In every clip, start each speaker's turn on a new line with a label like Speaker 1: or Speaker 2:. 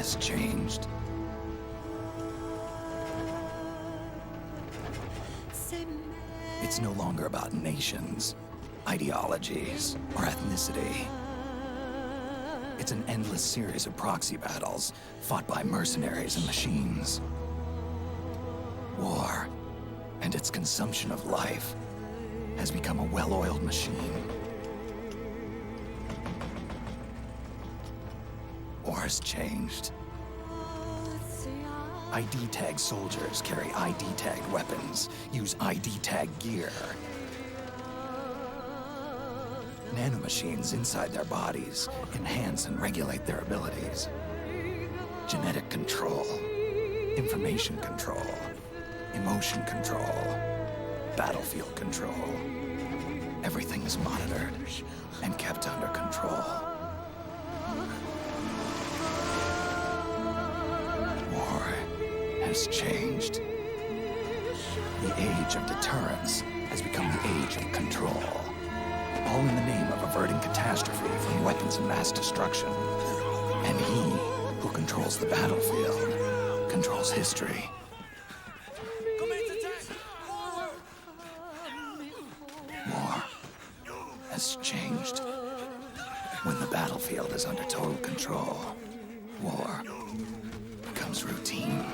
Speaker 1: has changed. It's no longer about nations, ideologies, or ethnicity. It's an endless series of proxy battles fought by mercenaries and machines. War, and its consumption of life, has become a well-oiled machine. War has changed. ID tag soldiers carry ID tag weapons, use ID tag gear. Nanomachines inside their bodies enhance and regulate their abilities. Genetic control, information control, emotion control, battlefield control. Everything is monitored and kept under control. War has changed. The age of deterrence has become the age of control. All in the name of averting catastrophe from weapons of mass destruction. And he who controls the battlefield controls history. War has changed. When the battlefield is under total control, war becomes routine.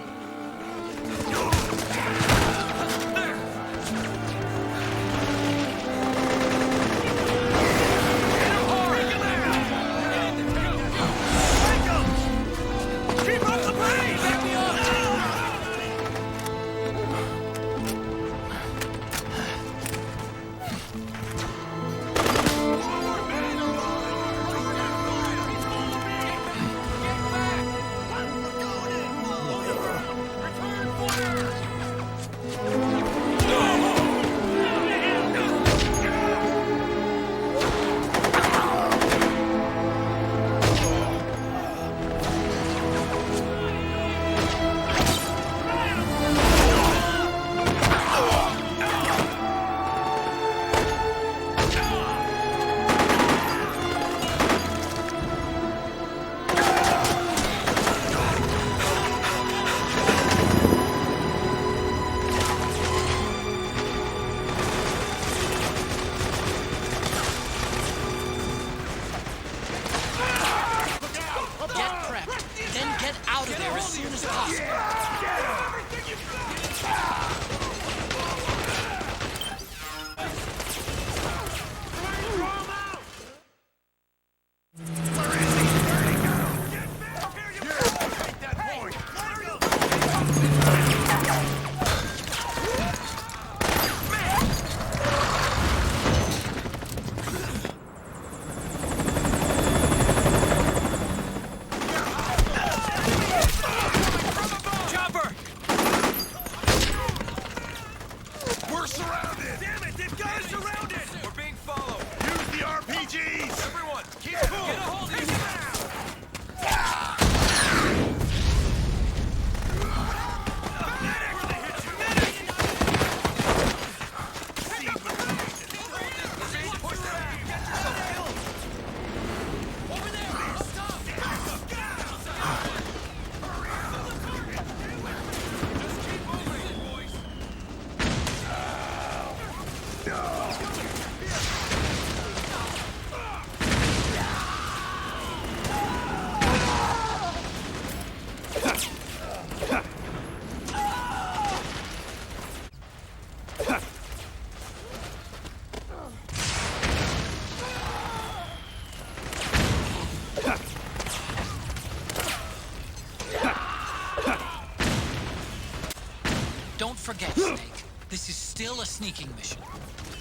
Speaker 2: Don't forget, Snake, this is still a sneaking mission.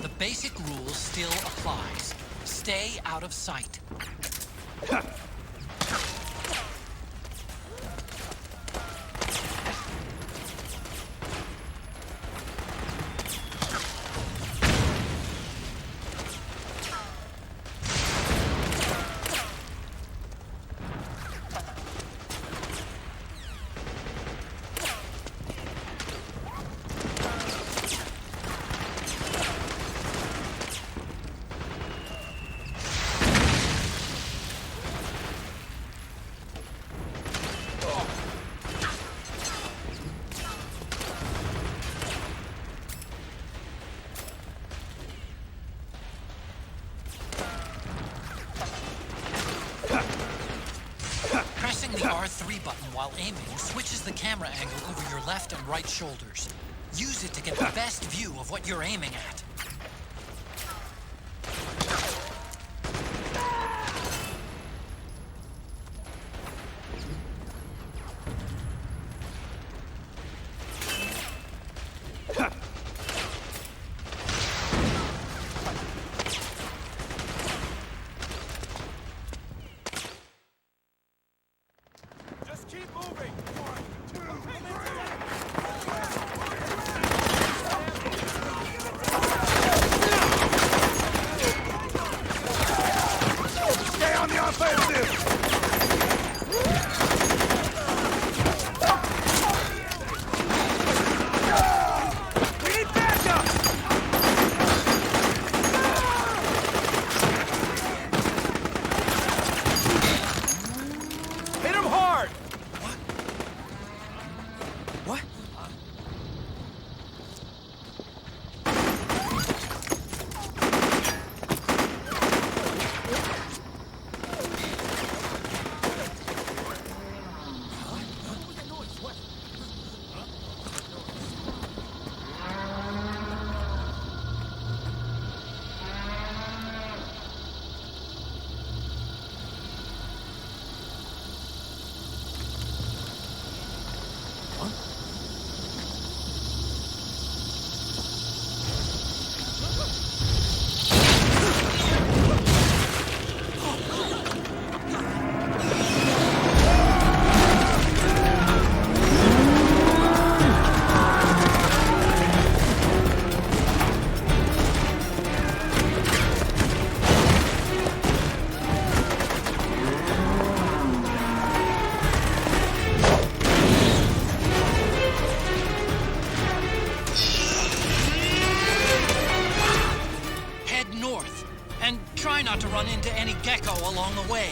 Speaker 2: The basic rule still applies. Stay out of sight. Pressing the R3 button while aiming switches the camera angle over your left and right shoulders. Use it to get the best view of what you're aiming at. Try not to run into any gecko along the way.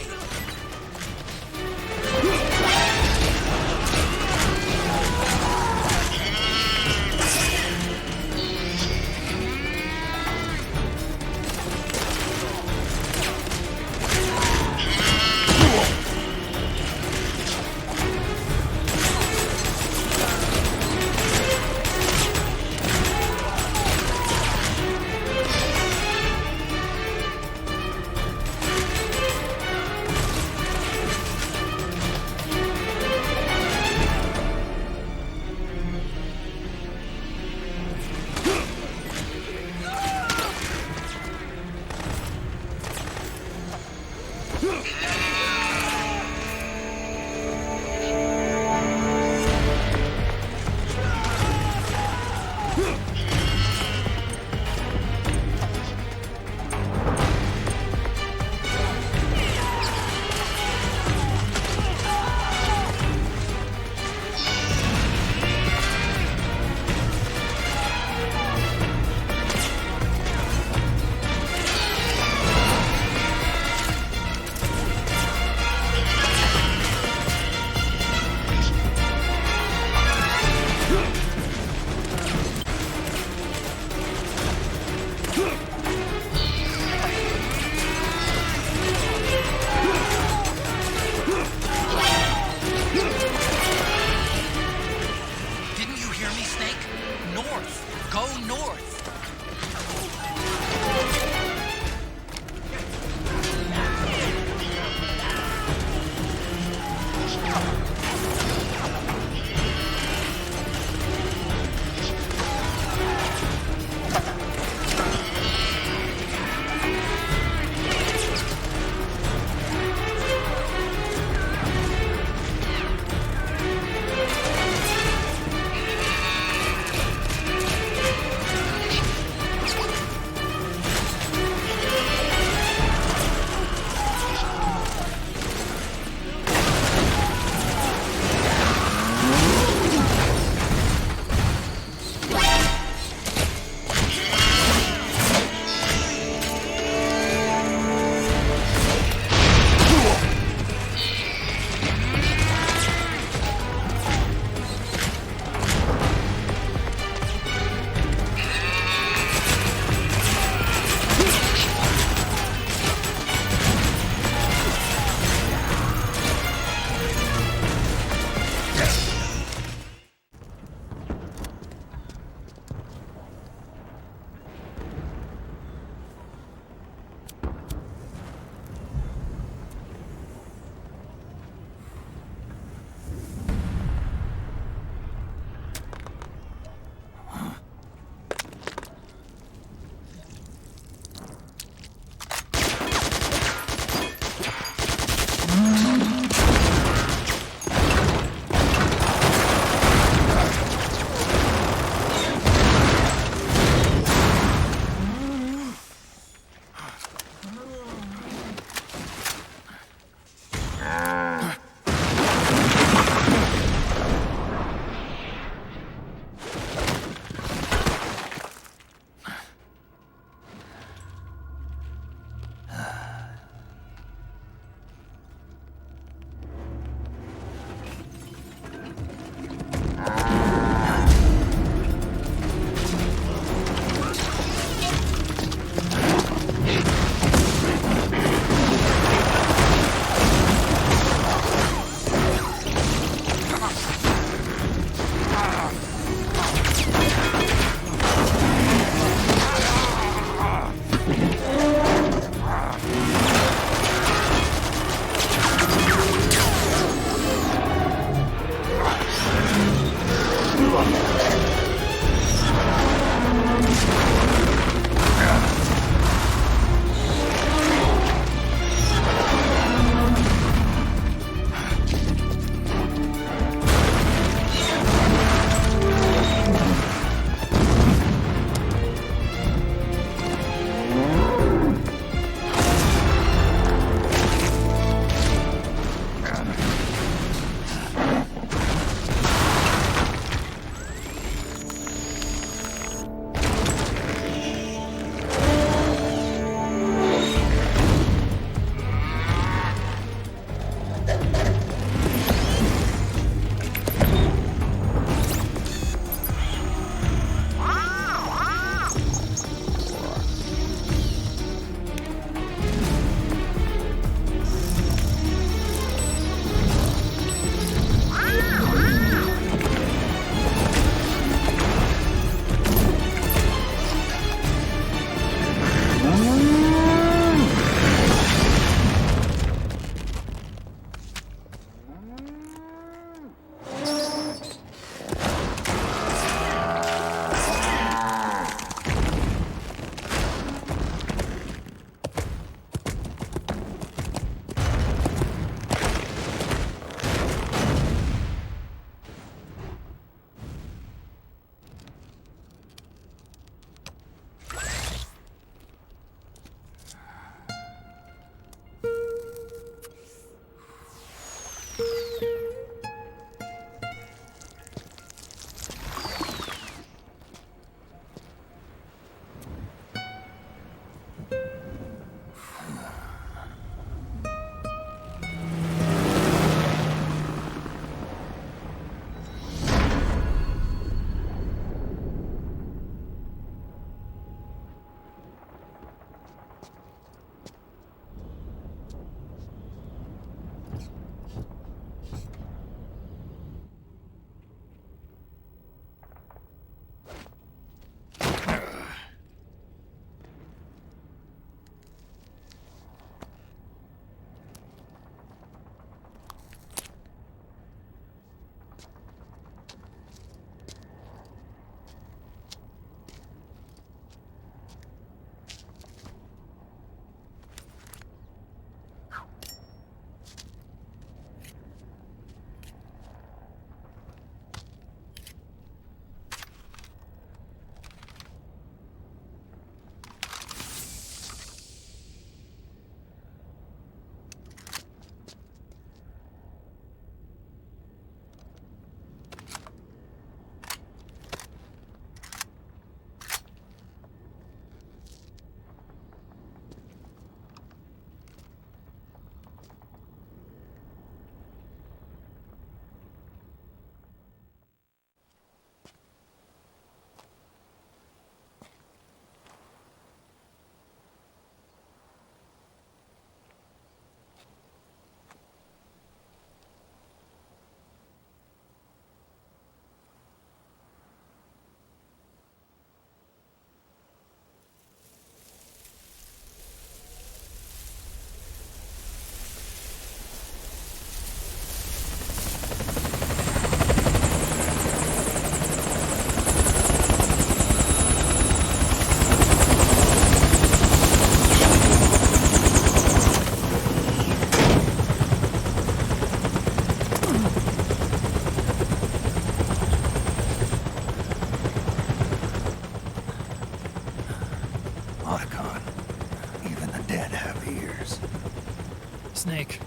Speaker 2: Snake,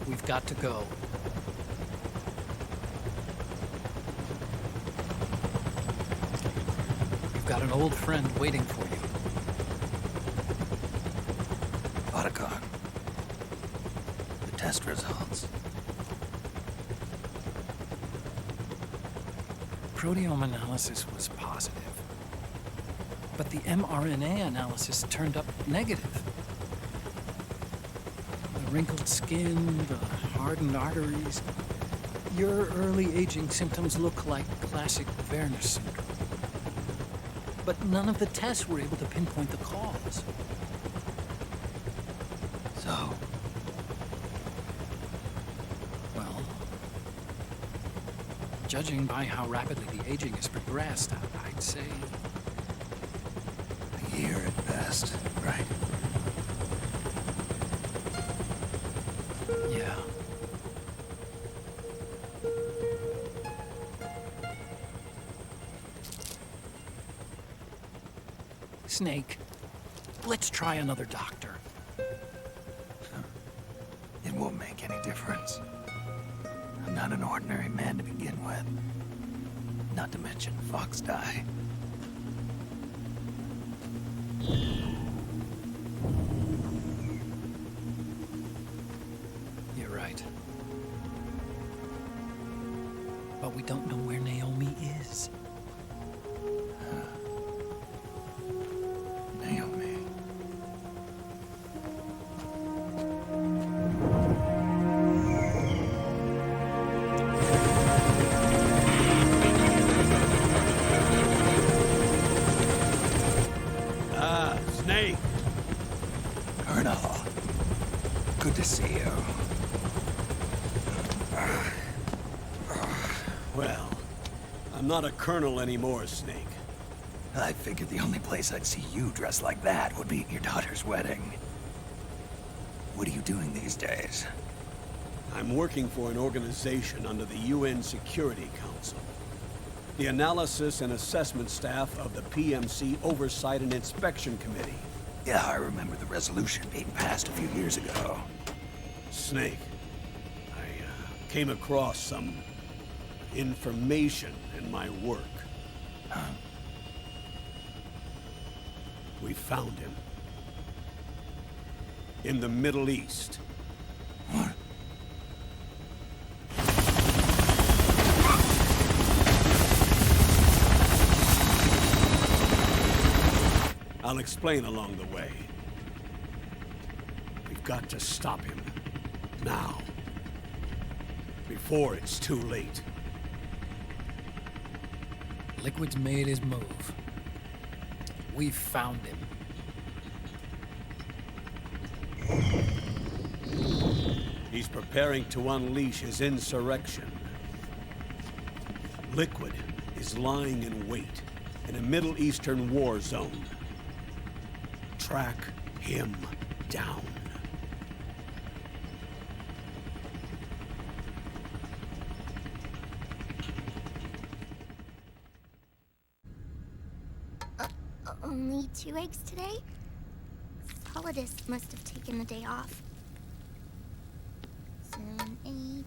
Speaker 2: we've got to go. You've got an old friend waiting for you.
Speaker 1: Otacon. The test results.
Speaker 2: Proteome analysis was positive, but the mRNA analysis turned up negative. The wrinkled skin, the hardened arteries. Your early aging symptoms look like classic Werner syndrome. But none of the tests were able to pinpoint the cause.
Speaker 1: So,
Speaker 2: Well, judging by how rapidly the aging has progressed, I'd say
Speaker 1: a year at best, right?
Speaker 2: yeah. Snake, let's try another doctor.
Speaker 1: It won't make any difference. I'm not an ordinary man to begin with. Not to mention Fox die.
Speaker 2: You're right. But we don't know where Naomi is.
Speaker 1: Naomi.
Speaker 3: Snake!
Speaker 1: Colonel. Good to see you.
Speaker 3: Well, I'm not a colonel anymore, Snake.
Speaker 1: I figured the only place I'd see you dressed like that would be at your daughter's wedding. What are you doing these days?
Speaker 3: I'm working for an organization under the UN Security Council. The Analysis and Assessment Staff of the PMC Oversight and Inspection Committee.
Speaker 1: Yeah, I remember the resolution being passed a few years ago.
Speaker 3: Snake, I came across some information in my work.
Speaker 1: Huh?
Speaker 3: We found him. In the Middle East.
Speaker 1: What?
Speaker 3: I'll explain along the way. We've got to stop him. Now. Before it's too late.
Speaker 2: Liquid's made his move. We found him.
Speaker 3: He's preparing to unleash his insurrection. Liquid is lying in wait in a Middle Eastern war zone. Track him down.
Speaker 4: Only 2 eggs today? Solidus must have taken the day off. 7, 8,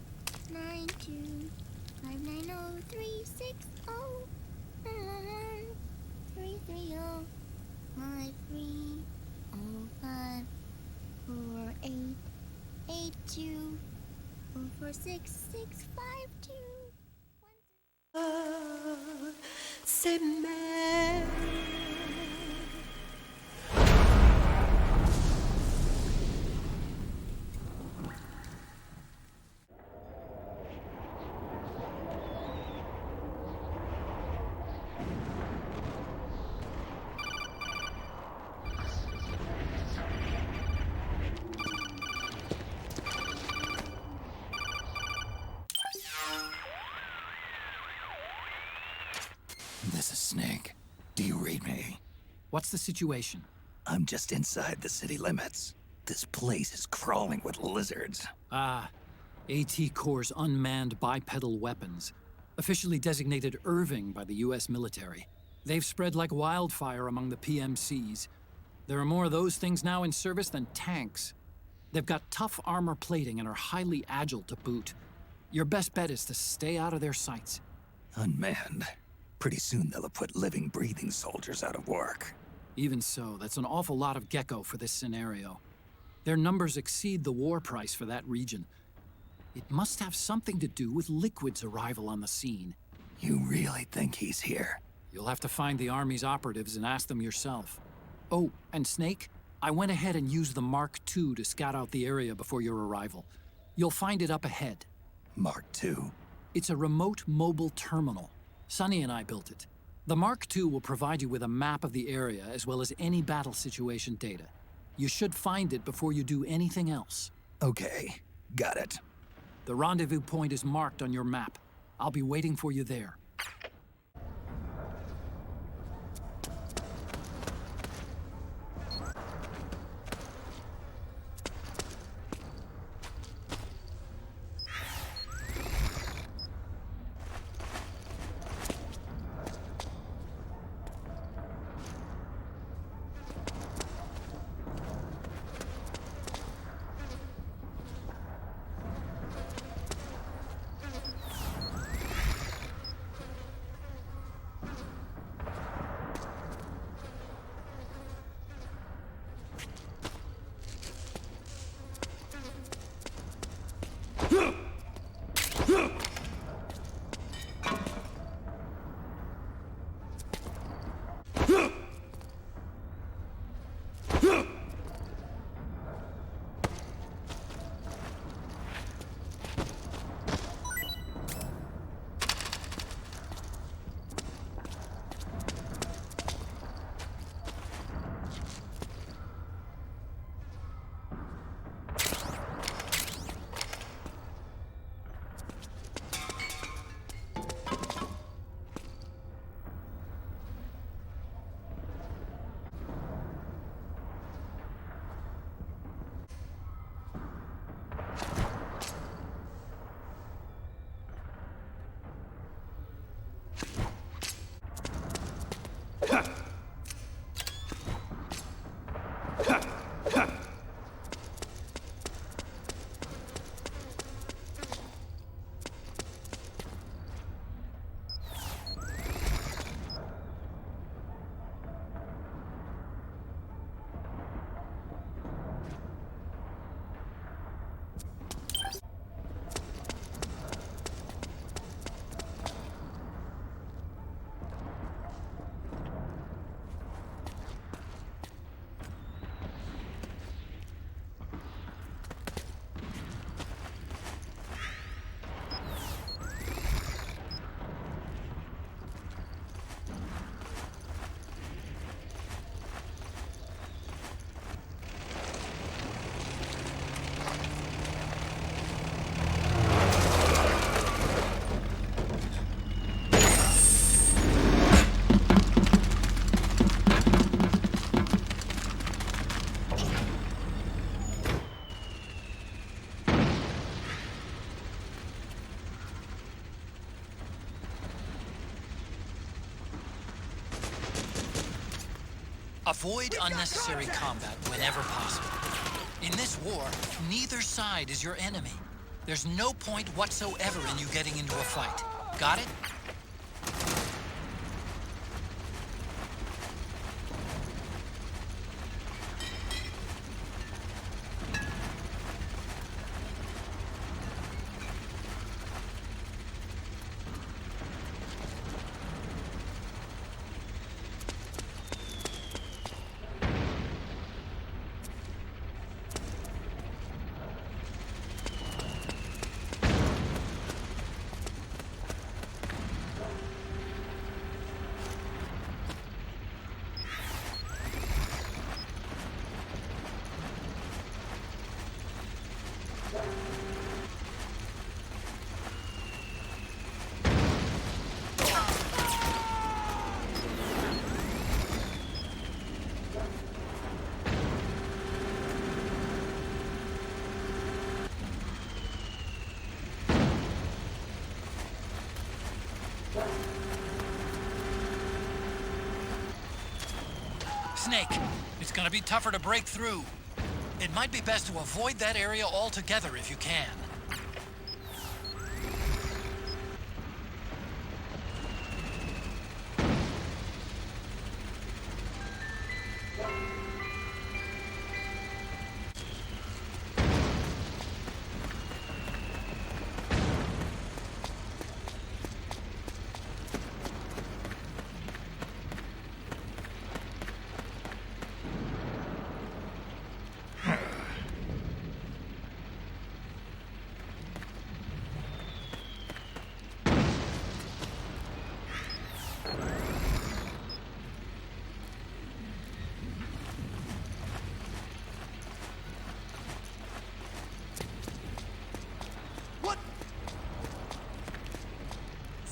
Speaker 4: 9, 2, 5, 9, 0, 3, 6, 0, 3, 3, 0, 5, 3, 0, 5, 4, 8, 8, 2, 4, 4, 6, 6, 5, 2, 1, 3.
Speaker 5: C'est mère.
Speaker 1: This is Snake. Do you read me?
Speaker 2: What's the situation?
Speaker 1: I'm just inside the city limits. This place is crawling with lizards.
Speaker 2: Ah, AT Corps' unmanned bipedal weapons. Officially designated Irving by the US military. They've spread like wildfire among the PMCs. There are more of those things now in service than tanks. They've got tough armor plating and are highly agile to boot. Your best bet is to stay out of their sights.
Speaker 1: Unmanned. Pretty soon they'll have put living, breathing soldiers out of work.
Speaker 2: Even so, that's an awful lot of gecko for this scenario. Their numbers exceed the war price for that region. It must have something to do with Liquid's arrival on the scene.
Speaker 1: You really think he's here?
Speaker 2: You'll have to find the Army's operatives and ask them yourself. Oh, and Snake, I went ahead and used the Mark II to scout out the area before your arrival. You'll find it up ahead.
Speaker 1: Mark II?
Speaker 2: It's a remote mobile terminal. Sonny and I built it. The Mark II will provide you with a map of the area as well as any battle situation data. You should find it before you do anything else.
Speaker 1: Okay, got it.
Speaker 2: The rendezvous point is marked on your map. I'll be waiting for you there. Avoid unnecessary combat whenever possible. In this war, neither side is your enemy. There's no point whatsoever in you getting into a fight. Got it? Snake, it's gonna be tougher to break through. It might be best to avoid that area altogether if you can.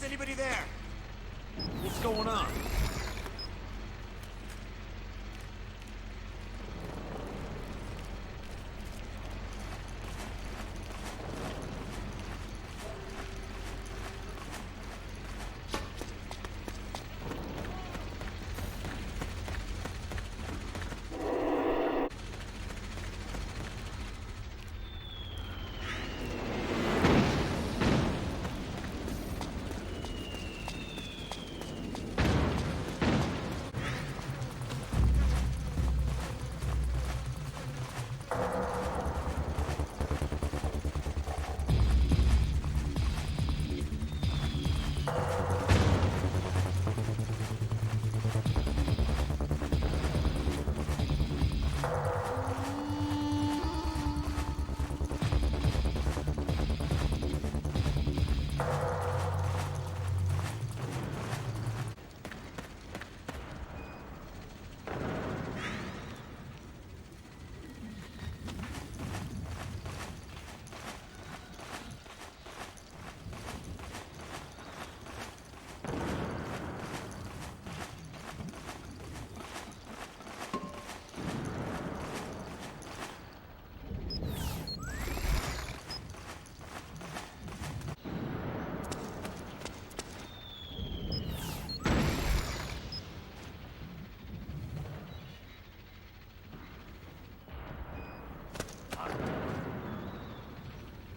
Speaker 6: Anybody there? What's going on?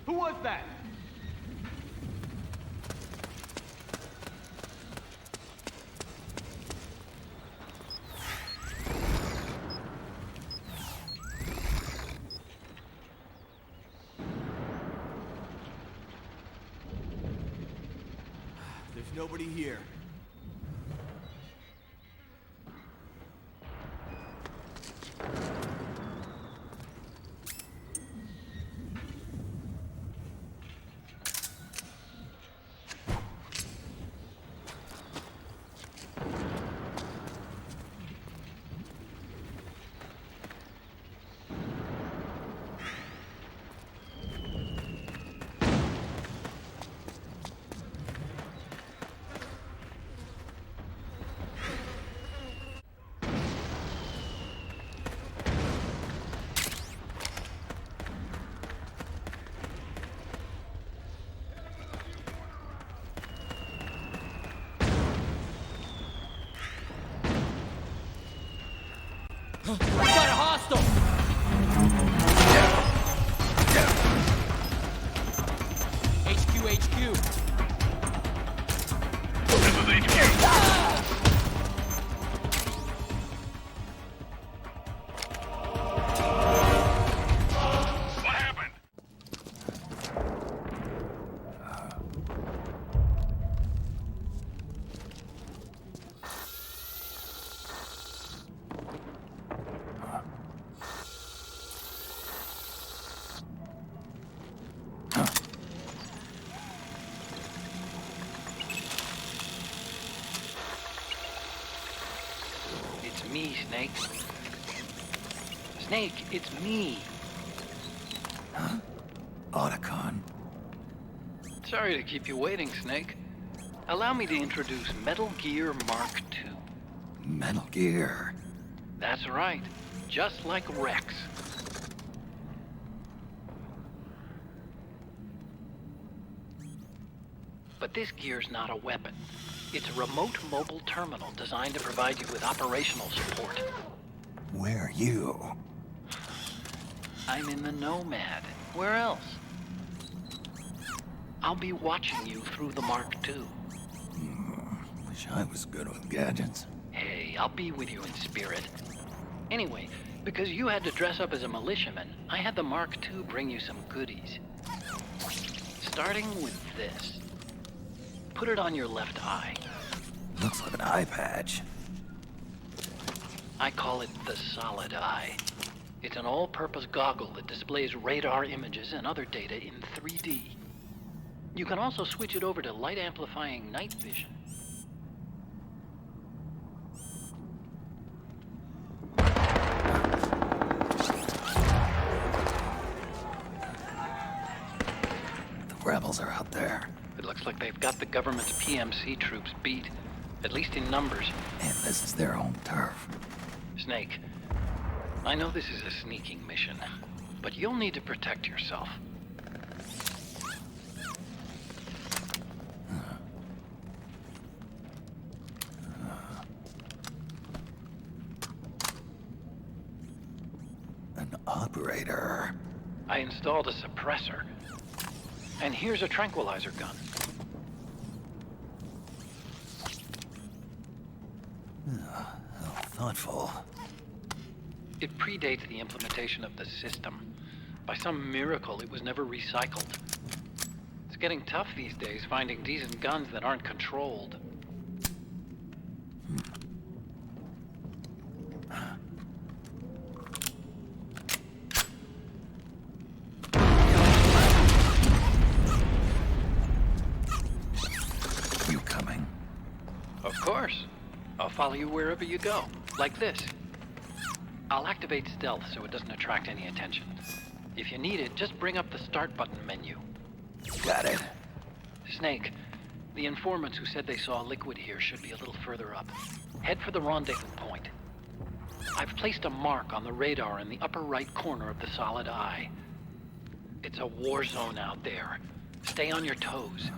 Speaker 7: Who was that?
Speaker 6: There's nobody here.
Speaker 7: We got a hostile! HQ.
Speaker 8: This is HQ. What happened?
Speaker 9: It's me, Snake. Snake, it's me.
Speaker 1: Otacon.
Speaker 9: Sorry to keep you waiting, Snake. Allow me to introduce Metal Gear Mark II.
Speaker 1: Metal Gear.
Speaker 9: That's right. Just like Rex. But this gear's not a weapon. It's a remote mobile terminal designed to provide you with operational support.
Speaker 1: Where are you?
Speaker 9: I'm in the Nomad. Where else? I'll be watching you through the Mark II.
Speaker 1: Wish I was good with gadgets.
Speaker 9: Hey, I'll be with you in spirit. Anyway, because you had to dress up as a militiaman, I had the Mark II bring you some goodies. Starting with this. Put it on your left eye.
Speaker 1: Looks like an eye patch.
Speaker 9: I call it the Solid Eye. It's an all-purpose goggle that displays radar images and other data in 3D. You can also switch it over to light-amplifying night vision.
Speaker 1: The rebels are out there.
Speaker 9: It looks like they've got the government's PMC troops beat, at least in numbers.
Speaker 1: And this is their home turf.
Speaker 9: Snake, I know this is a sneaking mission, but you'll need to protect yourself.
Speaker 1: An operator.
Speaker 9: I installed a suppressor. And here's a tranquilizer gun.
Speaker 1: How thoughtful.
Speaker 9: It predates the implementation of the system. By some miracle, it was never recycled. It's getting tough these days finding decent guns that aren't controlled.
Speaker 1: You coming?
Speaker 9: Of course. I'll follow you wherever you go. Like this. I'll activate stealth so it doesn't attract any attention. If you need it, just bring up the start button menu.
Speaker 1: Got it.
Speaker 9: Snake, the informants who said they saw liquid here should be a little further up. Head for the rendezvous point. I've placed a mark on the radar in the upper right corner of the Solid Eye. It's a war zone out there. Stay on your toes.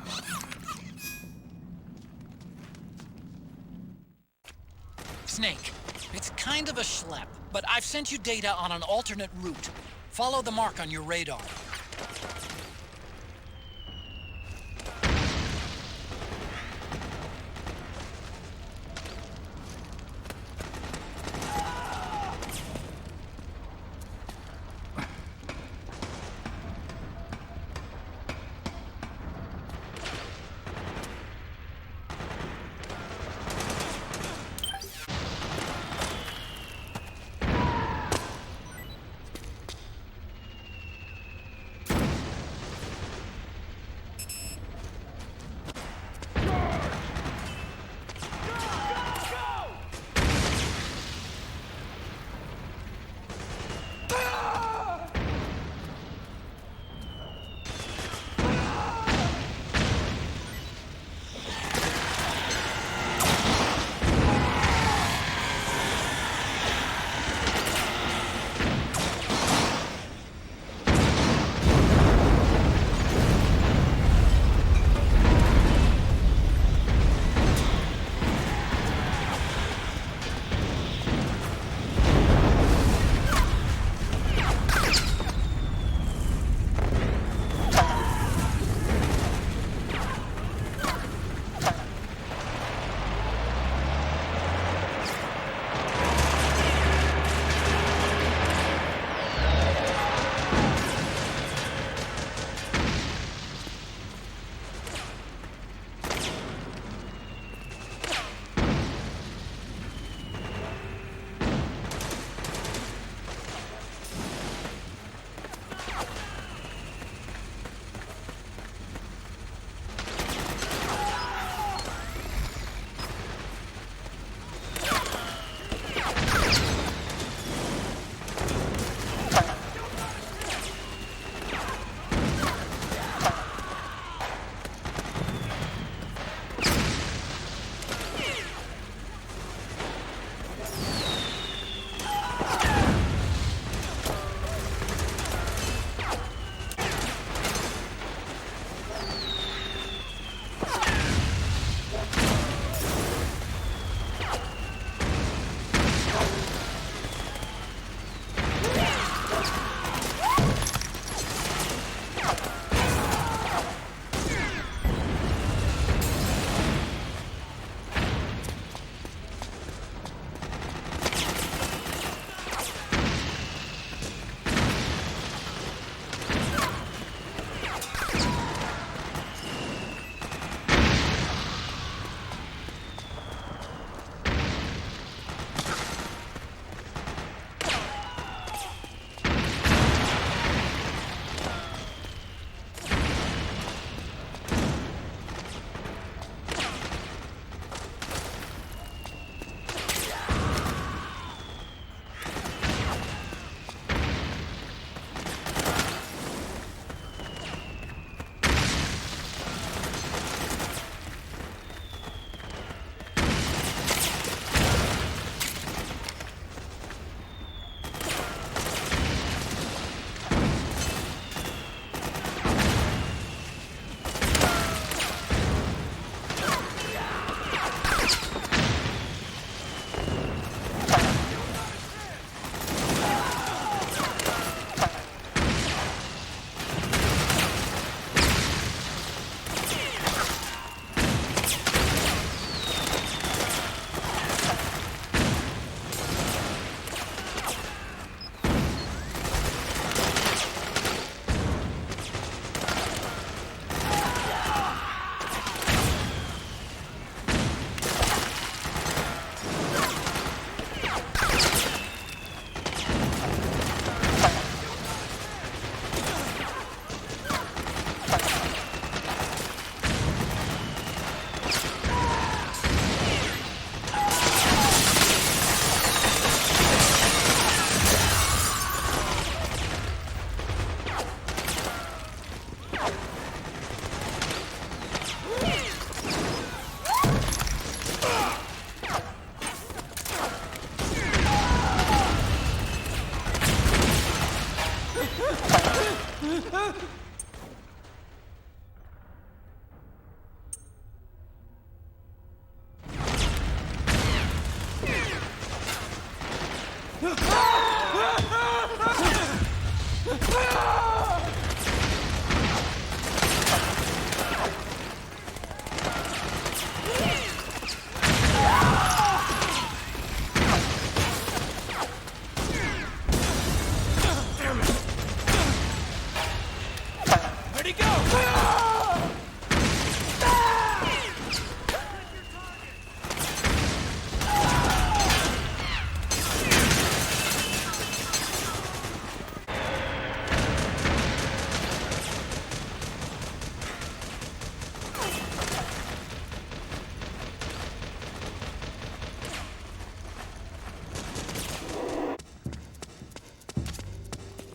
Speaker 2: Snake, it's kind of a schlep, but I've sent you data on an alternate route. Follow the mark on your radar.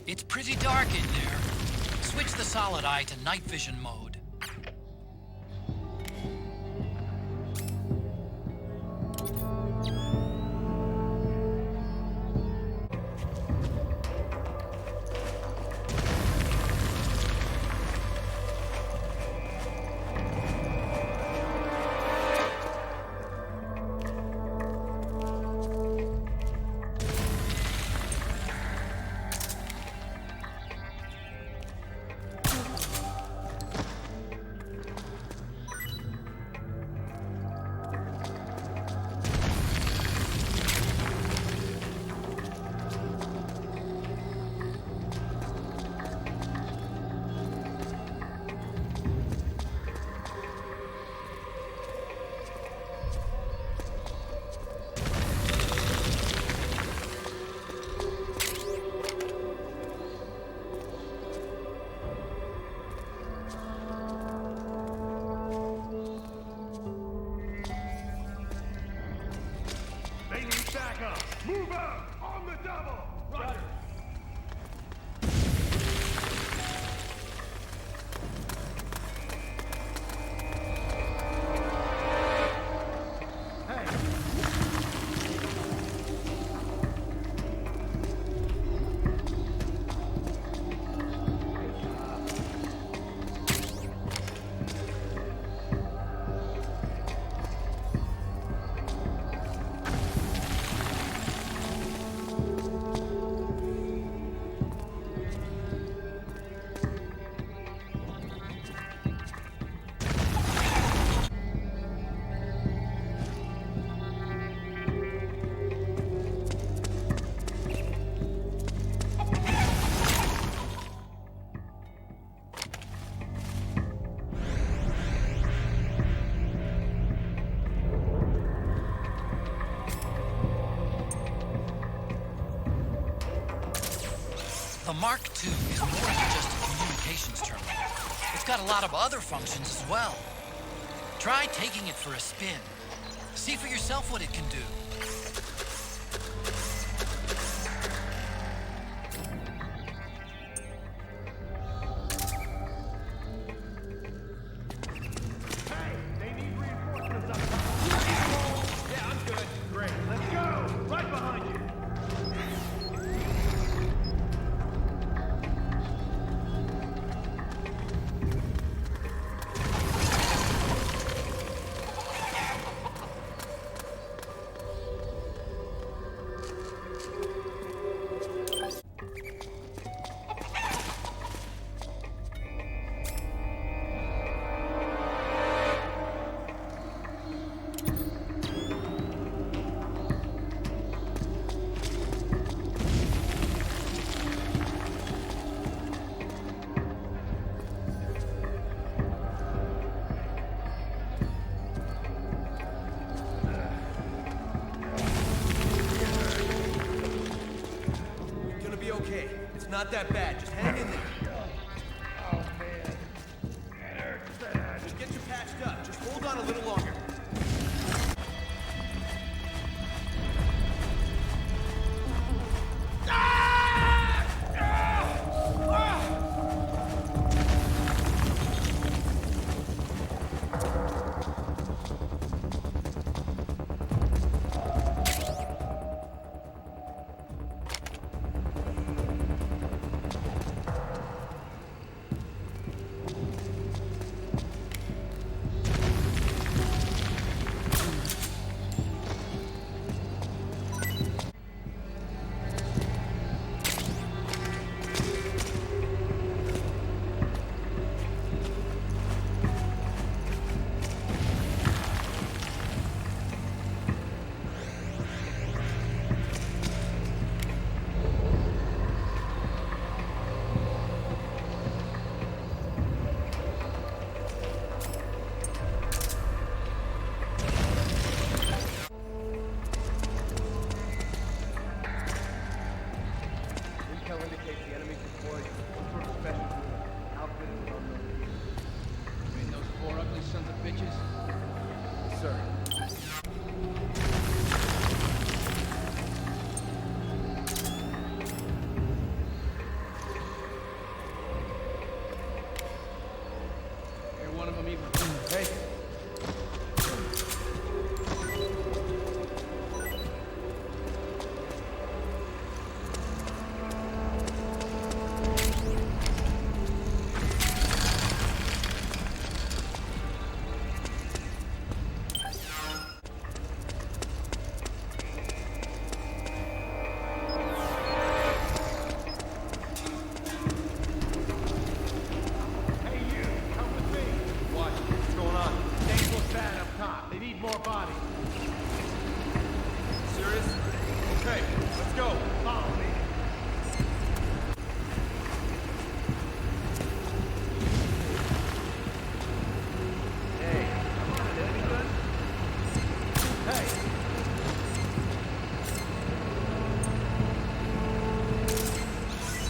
Speaker 9: It's pretty dark in there. Switch the solid eye to night vision mode.
Speaker 6: Move out! On the double! Roger!
Speaker 9: The Mark II is more than just a communications terminal. It's got a lot of other functions as well. Try taking it for a spin. See for yourself what it can do.
Speaker 6: Hey, they need reinforcements up top. Yeah, I'm good. Great. Let's go! Right behind you.
Speaker 10: Okay, it's not that bad. Just hang in there.
Speaker 6: Oh, man. Hey.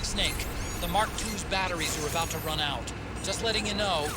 Speaker 9: Snake, the Mark II's batteries are about to run out. Just letting you know.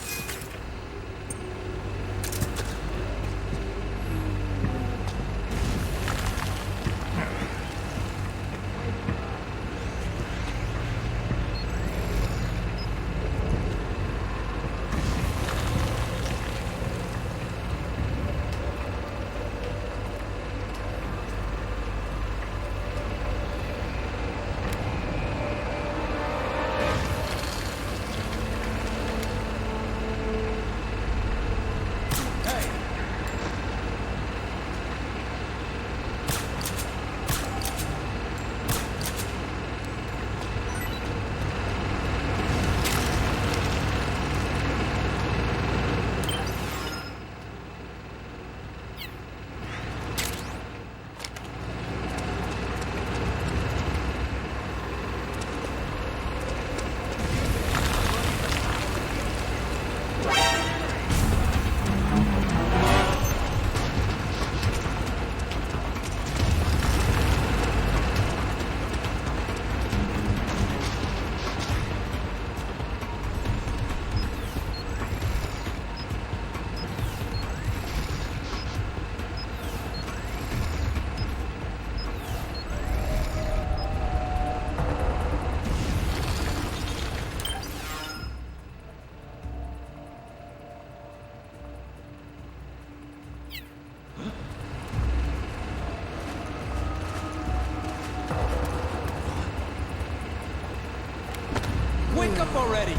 Speaker 7: Wake up already!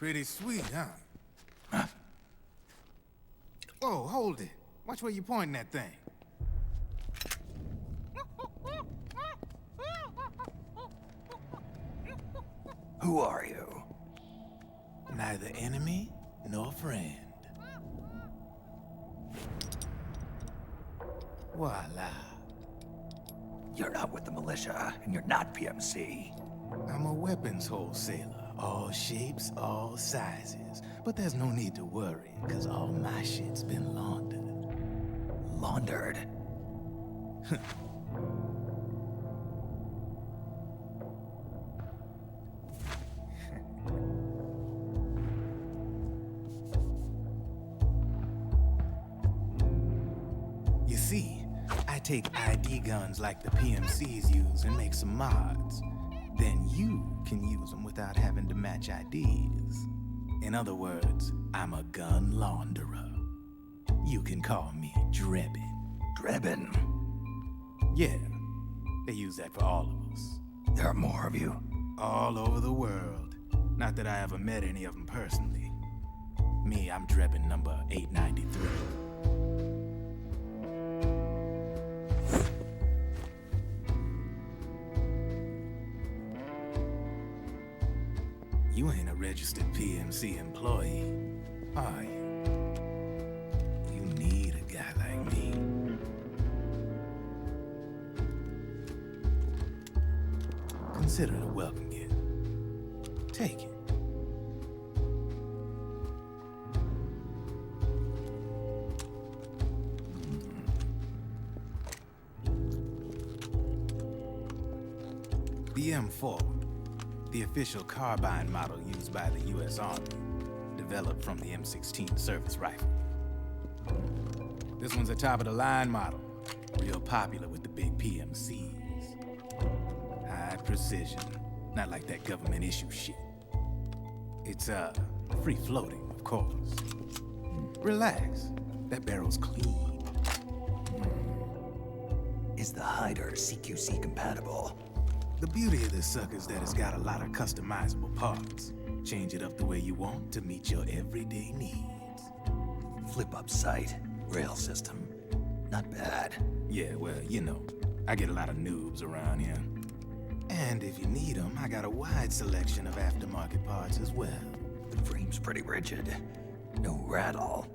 Speaker 10: Pretty sweet, huh? Whoa, hold it. Watch where you're pointing that thing.
Speaker 1: Who are you?
Speaker 10: Neither enemy nor friend. Voila.
Speaker 1: You're not with the militia, and you're not PMC.
Speaker 10: I'm a weapons wholesaler. All shapes, all sizes. But there's no need to worry, because all my shit's been laundered.
Speaker 1: Laundered?
Speaker 10: You see, I take ID guns like the PMCs use and make some mods. Then you can use them without having to match IDs. In other words, I'm a gun launderer. You can call me Drebin.
Speaker 1: Drebin?
Speaker 10: Yeah, they use that for all of us.
Speaker 1: There are more of you?
Speaker 10: All over the world. Not that I ever met any of them personally. Me, I'm Drebin number 893. You ain't a registered PMC employee, are you? You need a guy like me. Consider it a welcome gift. Take it. The M4. The official carbine model used by the U.S. Army, developed from the M16 service rifle. This one's a top-of-the-line model, real popular with the big PMCs. High precision, not like that government-issue shit. It's, free-floating, of course. Relax, that barrel's clean.
Speaker 1: Is the hider CQC compatible?
Speaker 10: The beauty of this sucker's that it's got a lot of customizable parts. Change it up the way you want to meet your everyday needs.
Speaker 1: Flip-up sight, rail system. Not bad.
Speaker 10: Yeah, well, you know, I get a lot of noobs around here. And if you need them, I got a wide selection of aftermarket parts as well.
Speaker 1: The frame's pretty rigid. No rattle.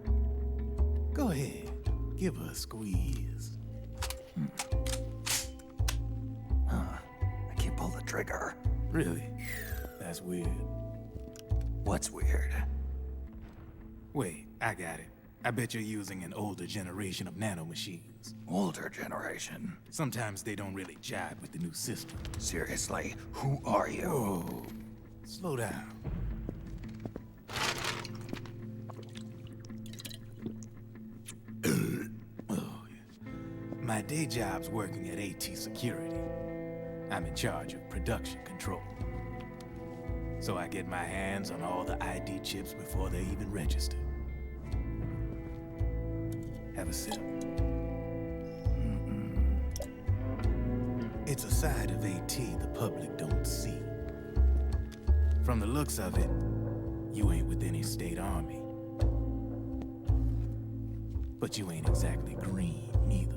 Speaker 10: Go ahead, give her a squeeze.
Speaker 1: Pull the trigger.
Speaker 10: Really? That's weird.
Speaker 1: What's weird?
Speaker 10: Wait, I got it. I bet you're using an older generation of nanomachines.
Speaker 1: Older generation?
Speaker 10: Sometimes they don't really jive with the new system.
Speaker 1: Seriously, who are you?
Speaker 10: Whoa. Slow down. Oh, yeah. My day job's working at AT Security. I'm in charge of production control. So I get my hands on all the ID chips before they even register. Have a sip. It's a side of AT the public don't see. From the looks of it, you ain't with any state army. But you ain't exactly green, neither.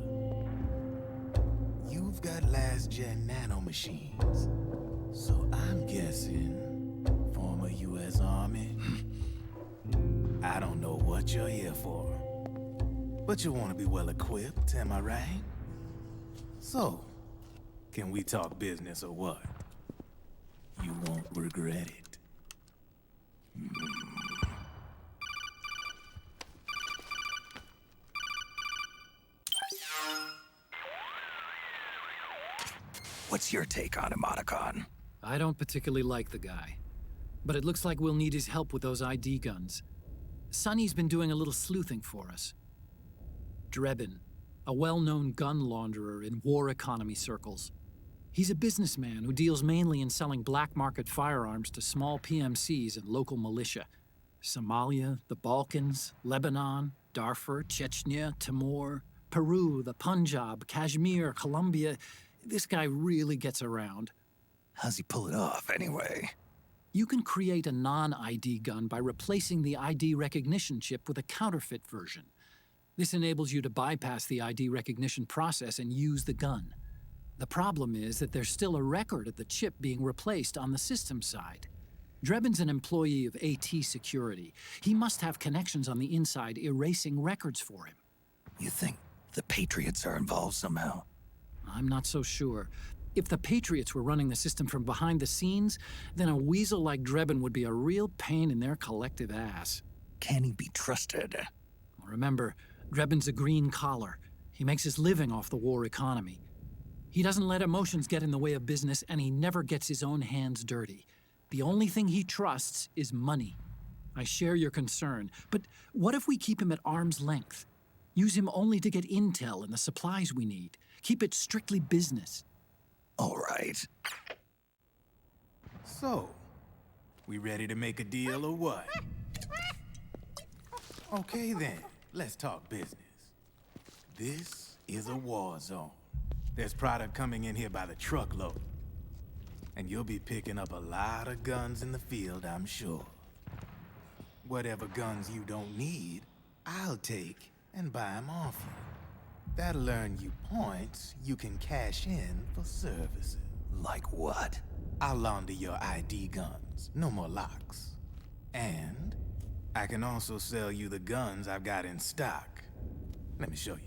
Speaker 10: You've got last-gen nanomachines. So I'm guessing former U.S. Army. I don't know what you're here for. But you want to be well-equipped, am I right? So, can we talk business or what? You won't regret it.
Speaker 1: What's your take on him, Otacon?
Speaker 2: I don't particularly like the guy. But it looks like we'll need his help with those ID guns. Sonny's been doing a little sleuthing for us. Drebin, a well-known gun launderer in war economy circles. He's a businessman who deals mainly in selling black market firearms to small PMCs and local militia. Somalia, the Balkans, Lebanon, Darfur, Chechnya, Timor, Peru, the Punjab, Kashmir, Colombia. This guy really gets around.
Speaker 1: How's he pull it off, anyway?
Speaker 2: You can create a non-ID gun by replacing the ID recognition chip with a counterfeit version. This enables you to bypass the ID recognition process and use the gun. The problem is that there's still a record of the chip being replaced on the system side. Drebin's an employee of AT Security. He must have connections on the inside erasing records for him.
Speaker 1: You think the Patriots are involved somehow?
Speaker 2: I'm not so sure. If the Patriots were running the system from behind the scenes, then a weasel like Drebin would be a real pain in their collective ass.
Speaker 1: Can he be trusted?
Speaker 2: Remember, Drebin's a green collar. He makes his living off the war economy. He doesn't let emotions get in the way of business, and he never gets his own hands dirty. The only thing he trusts is money. I share your concern, but what if we keep him at arm's length? Use him only to get intel and the supplies we need. Keep it strictly business.
Speaker 1: All right.
Speaker 10: So, we ready to make a deal or what? Okay then, let's talk business. This is a war zone. There's product coming in here by the truckload. And you'll be picking up a lot of guns in the field, I'm sure. Whatever guns you don't need, I'll take and buy them off you. That'll earn you points you can cash in for services.
Speaker 1: Like what?
Speaker 10: I'll launder your ID guns, no more locks. And I can also sell you the guns I've got in stock. Let me show you.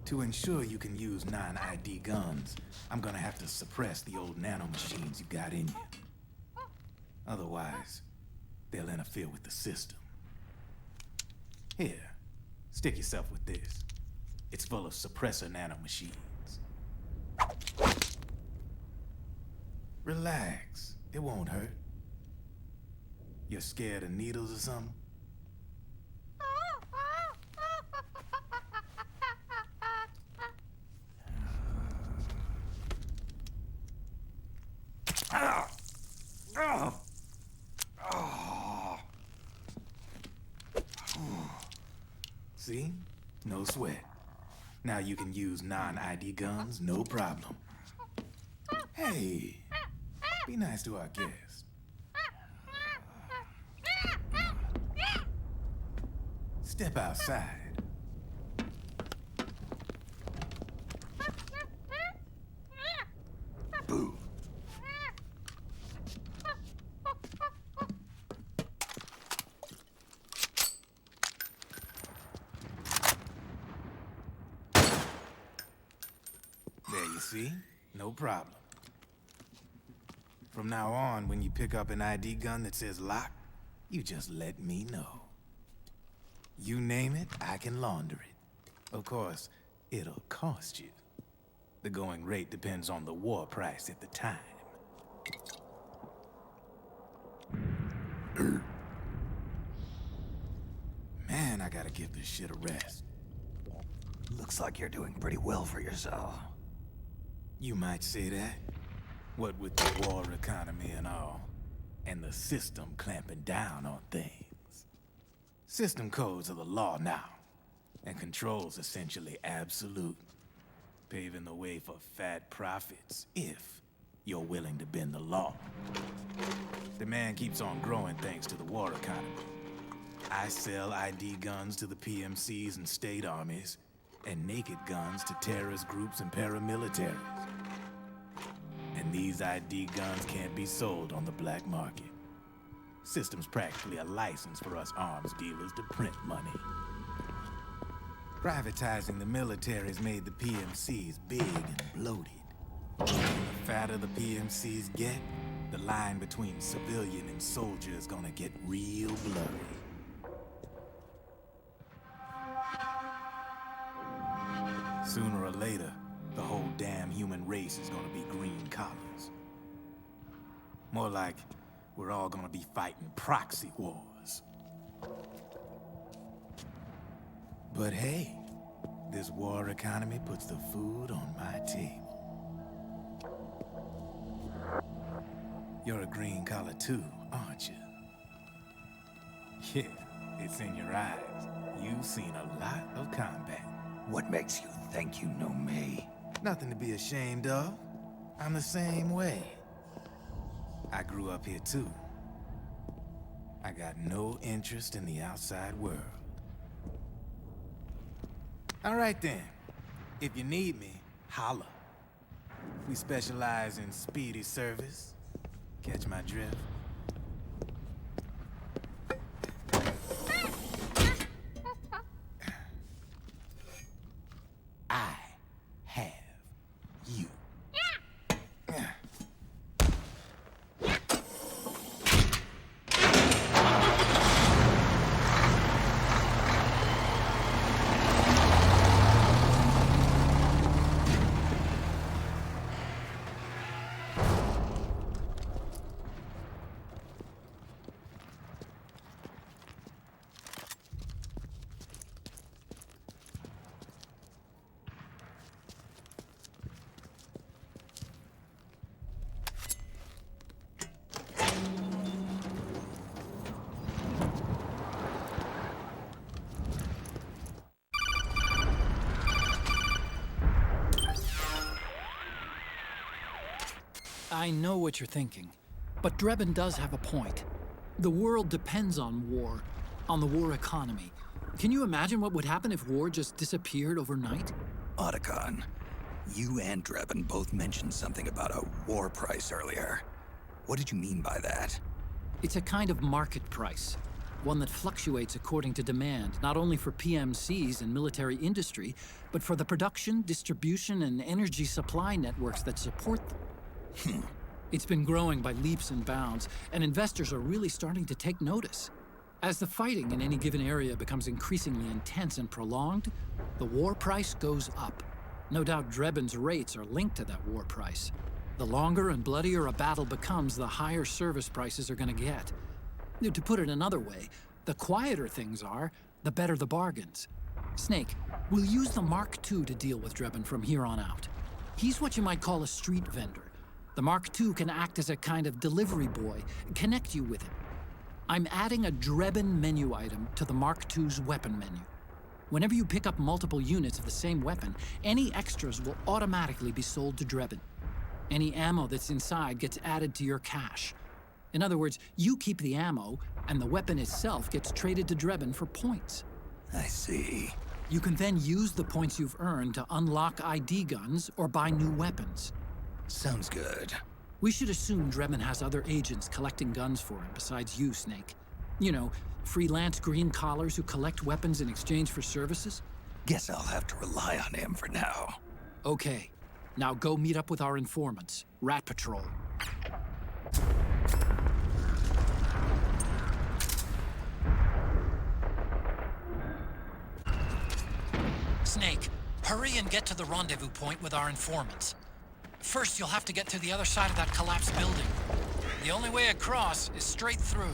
Speaker 10: To ensure you can use non-ID guns, I'm gonna have to suppress the old nanomachines you got in you. Otherwise, they'll interfere with the system. Here, stick yourself with this. It's full of suppressor nanomachines. Relax, it won't hurt. You're scared of needles or something? See? No sweat. Now you can use non-ID guns, no problem. Hey, be nice to our guest. Step outside.
Speaker 1: Boo.
Speaker 10: There you see? No problem. From now on, when you pick up an ID gun that says lock, you just let me know. You name it, I can launder it. Of course, it'll cost you. The going rate depends on the war price at the time. Man, I gotta give this shit a rest.
Speaker 1: Looks like you're doing pretty well for yourself.
Speaker 10: You might say that. What with the war economy and all, and the system clamping down on things. System codes are the law now, and control's essentially absolute, paving the way for fat profits if you're willing to bend the law. Demand keeps on growing thanks to the war economy. I sell ID guns to the PMCs and state armies, and naked guns to terrorist groups and paramilitaries. And these ID guns can't be sold on the black market. System's practically a license for us arms dealers to print money. Privatizing the military's made the PMCs big and bloated. The fatter the PMCs get, the line between civilian and soldier is gonna get real blurry. Sooner or later, the whole damn human race is gonna be green collars. More like we're all gonna be fighting proxy wars. But hey, this war economy puts the food on my table. You're a green collar too, aren't you? Yeah, it's in your eyes. You've seen a lot of combat.
Speaker 1: What makes you think you know me?
Speaker 10: Nothing to be ashamed of. I'm the same way. I grew up here too. I got no interest in the outside world. All right then. If you need me, holla. We specialize in speedy service. Catch my drift? I have you.
Speaker 2: I know what you're thinking, but Drebin does have a point. The world depends on war, on the war economy. Can you imagine what would happen if war just disappeared overnight?
Speaker 1: Otacon, you and Drebin both mentioned something about a war price earlier. What did you mean by that?
Speaker 2: It's a kind of market price, one that fluctuates according to demand, not only for PMCs and military industry, but for the production, distribution, and energy supply networks that support them. It's been growing by leaps and bounds, and investors are really starting to take notice. As the fighting in any given area becomes increasingly intense and prolonged, the war price goes up. No doubt Drebin's rates are linked to that war price. The longer and bloodier a battle becomes, the higher service prices are going to get. To put it another way, the quieter things are, the better the bargains. Snake, we'll use the Mark II to deal with Drebin from here on out. He's what you might call a street vendor. The Mark II can act as a kind of delivery boy, connect you with him. I'm adding a Drebin menu item to the Mark II's weapon menu. Whenever you pick up multiple units of the same weapon, any extras will automatically be sold to Drebin. Any ammo that's inside gets added to your cache. In other words, you keep the ammo, and the weapon itself gets traded to Drebin for points.
Speaker 1: I see.
Speaker 2: You can then use the points you've earned to unlock ID guns or buy new weapons.
Speaker 1: Sounds good.
Speaker 2: We should assume Drebin has other agents collecting guns for him besides you, Snake. You know, freelance green collars who collect weapons in exchange for services?
Speaker 1: Guess I'll have to rely on him for now.
Speaker 2: Okay. Now go meet up with our informants, Rat Patrol. Snake, hurry and get to the rendezvous point with our informants. First, you'll have to get to the other side of that collapsed building. The only way across is straight through.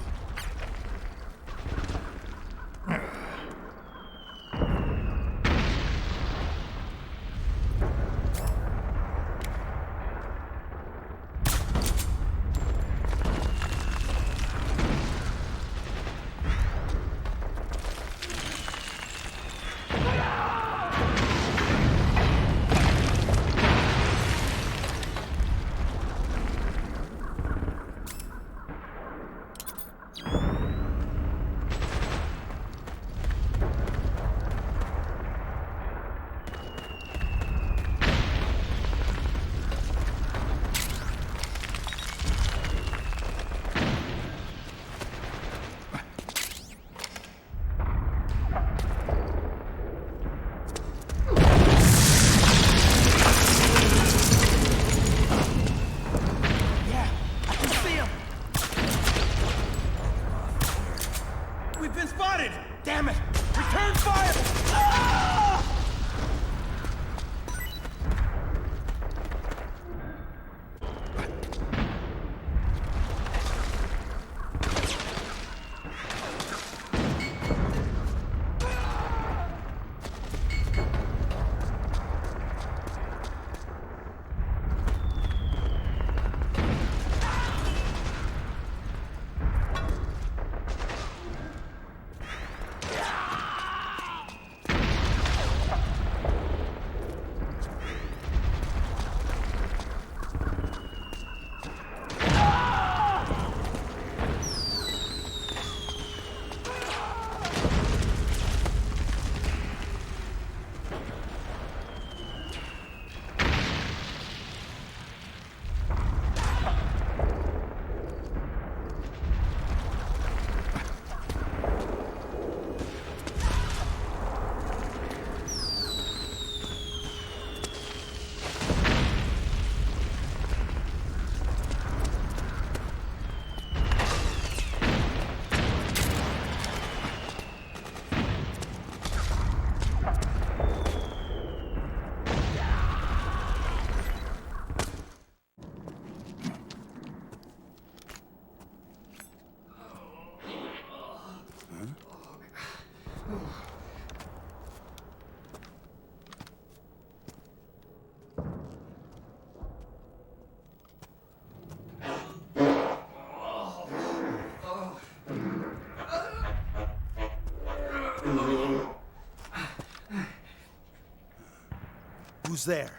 Speaker 11: who's there.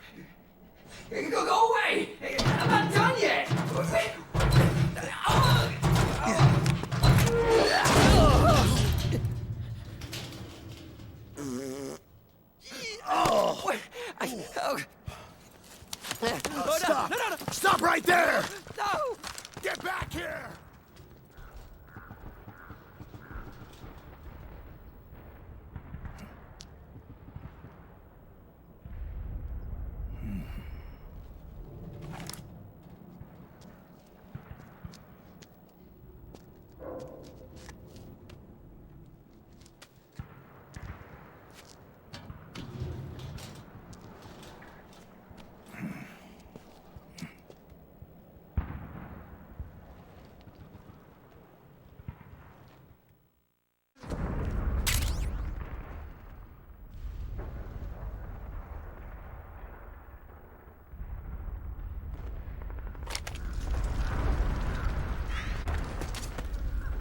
Speaker 7: Go away! I'm not done yet!
Speaker 11: Stop! No. Stop right there!
Speaker 7: No!
Speaker 11: Get back here!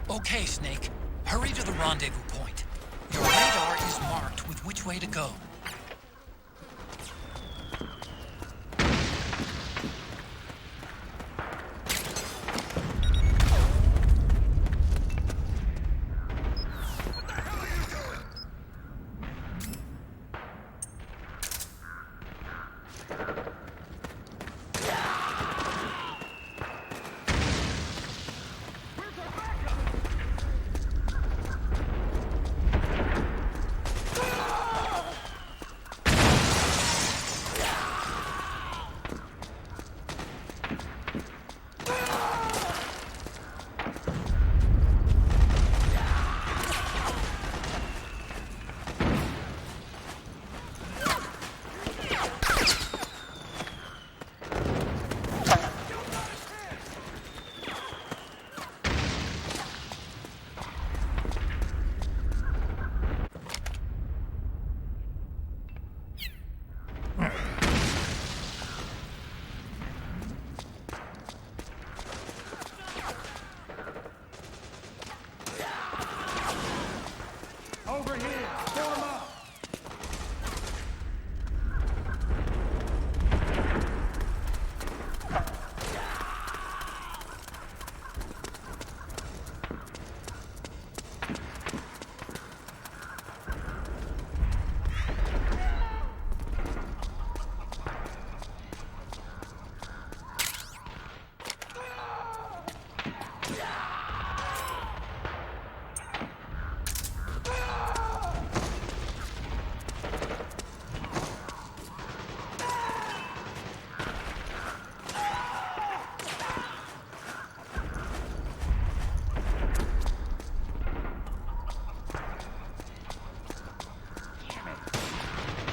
Speaker 2: Okay, Snake. Hurry to the rendezvous point. Your radar is marked with which way to go.
Speaker 6: Over here! Form up!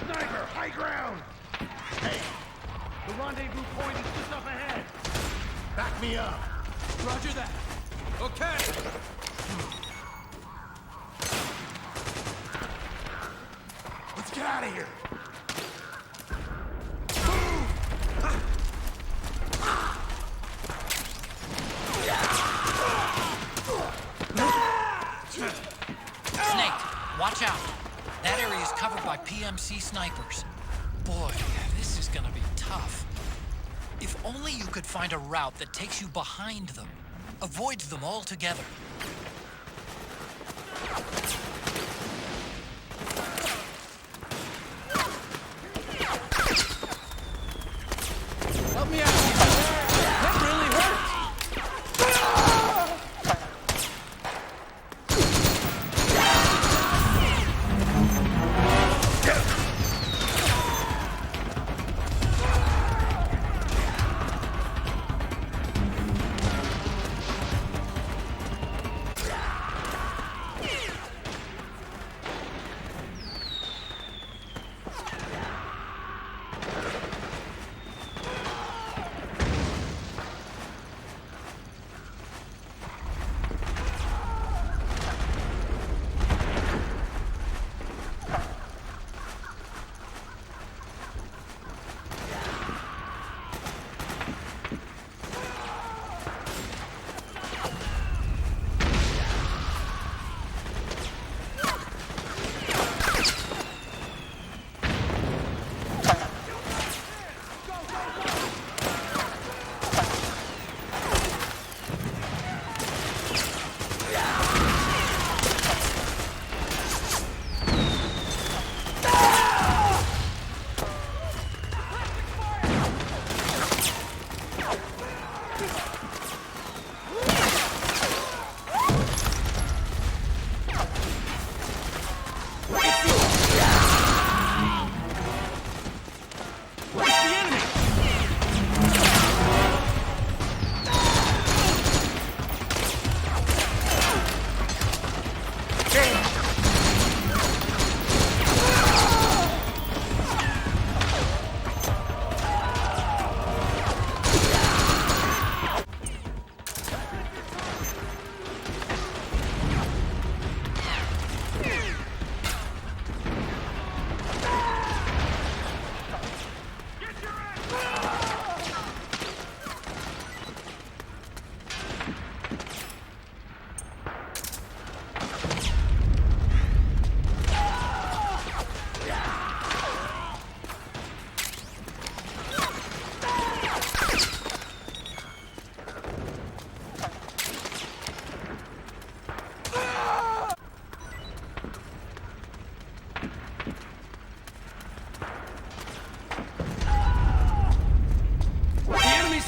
Speaker 6: Sniper, high ground! Hey, the rendezvous point is just up ahead.
Speaker 11: Back me up.
Speaker 6: Roger that. Okay.
Speaker 11: Let's get out of here.
Speaker 2: Snake, watch out. That area is covered by PMC snipers. Boy, this is gonna be tough. If only you could find a route that takes you behind them, avoids them altogether.
Speaker 7: Help me out! That really hurts!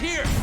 Speaker 6: here!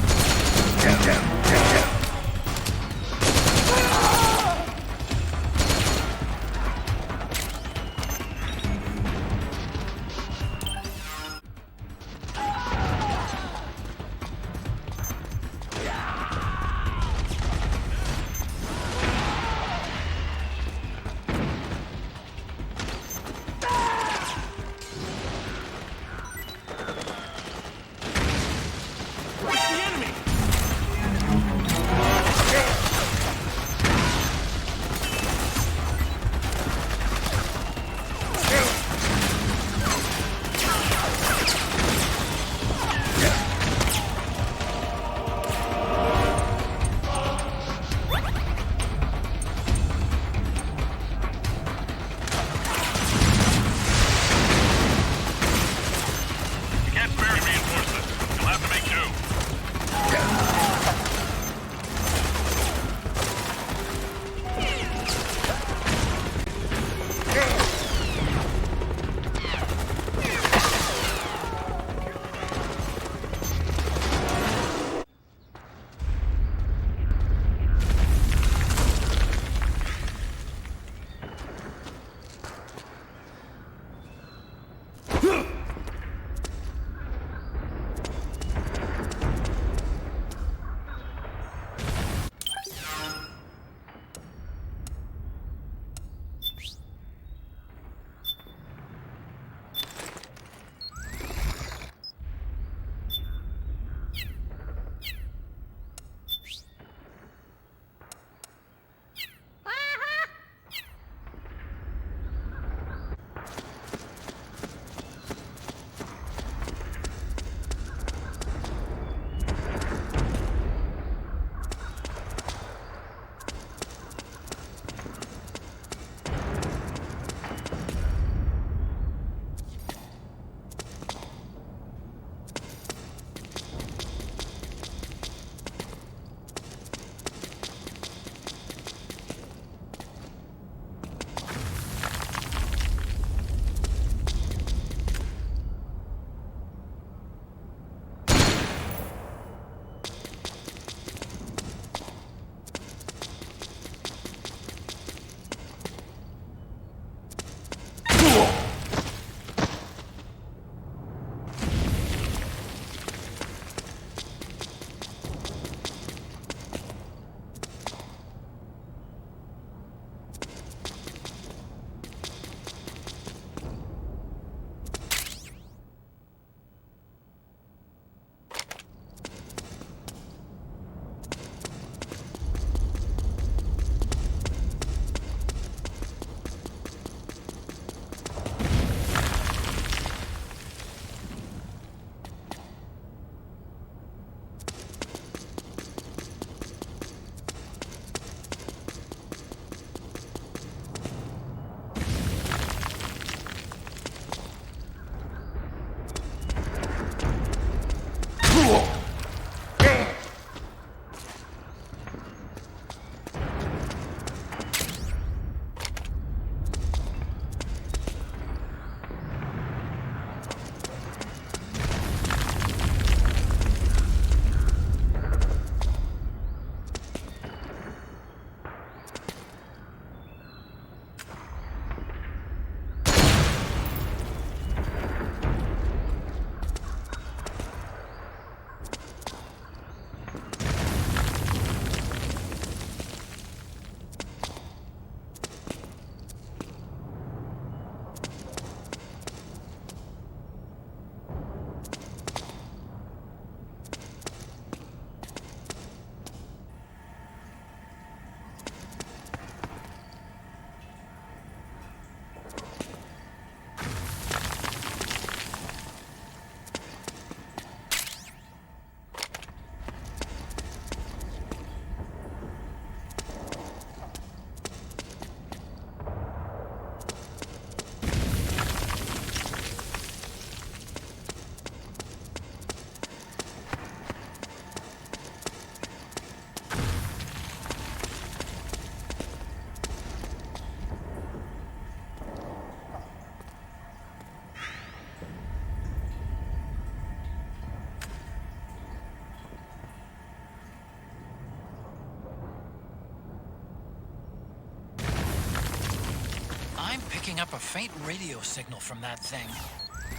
Speaker 2: picking up a faint radio signal from that thing.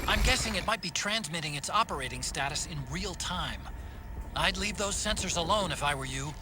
Speaker 2: I'm guessing it might be transmitting its operating status in real time. I'd leave those sensors alone if I were you.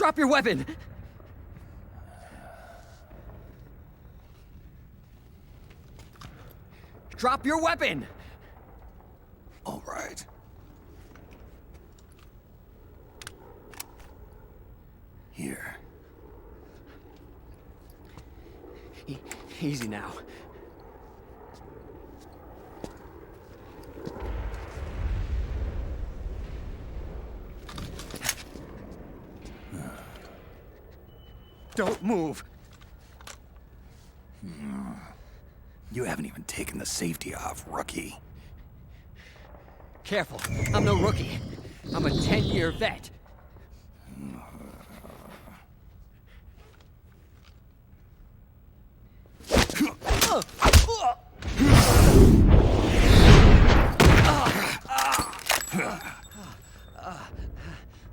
Speaker 7: Drop your weapon! Drop your weapon!
Speaker 1: All right. Here.
Speaker 7: Easy now. Don't move!
Speaker 1: You haven't even taken the safety off, rookie.
Speaker 7: Careful, I'm no rookie. I'm a 10-year vet.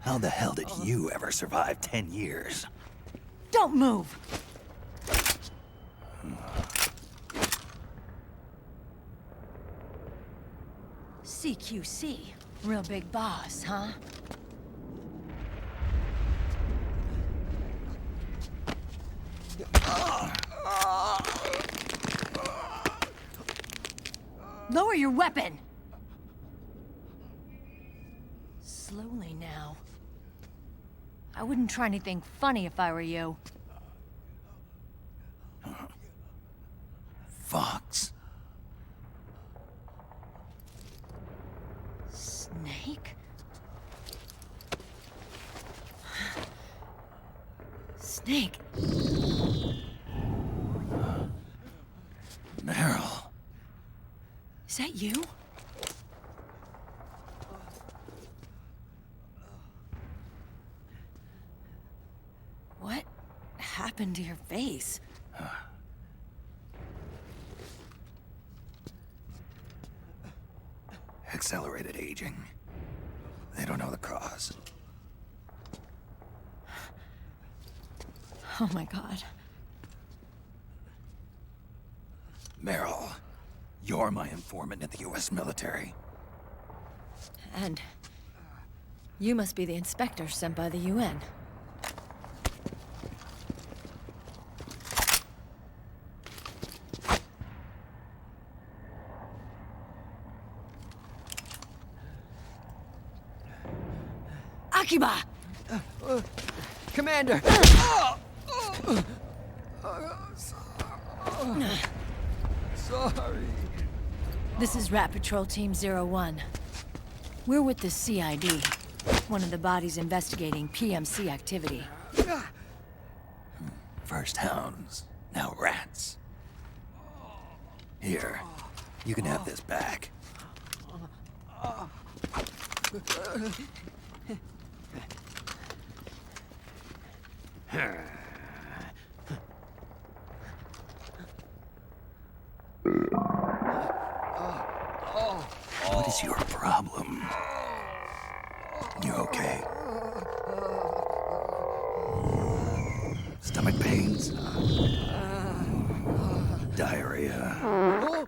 Speaker 1: How the hell did you ever survive 10 years?
Speaker 5: Don't move! CQC. Real big boss, huh? Lower your weapon! Slowly now. I wouldn't try anything funny if I were you.
Speaker 1: Fox.
Speaker 5: Snake? Snake?
Speaker 1: Meryl.
Speaker 5: Is that you? What happened to your face?
Speaker 1: Accelerated aging. They don't know the cause.
Speaker 5: Oh my god.
Speaker 1: Meryl, you're my informant in the U.S. military.
Speaker 5: And you must be the inspector sent by the UN. Akiba!
Speaker 7: Commander! Sorry.
Speaker 5: This is Rat Patrol Team 01. We're with the CID, one of the bodies investigating PMC activity.
Speaker 1: First hounds, now rats. Here, you can have this back. What is your problem? You okay? Stomach pains? Diarrhea?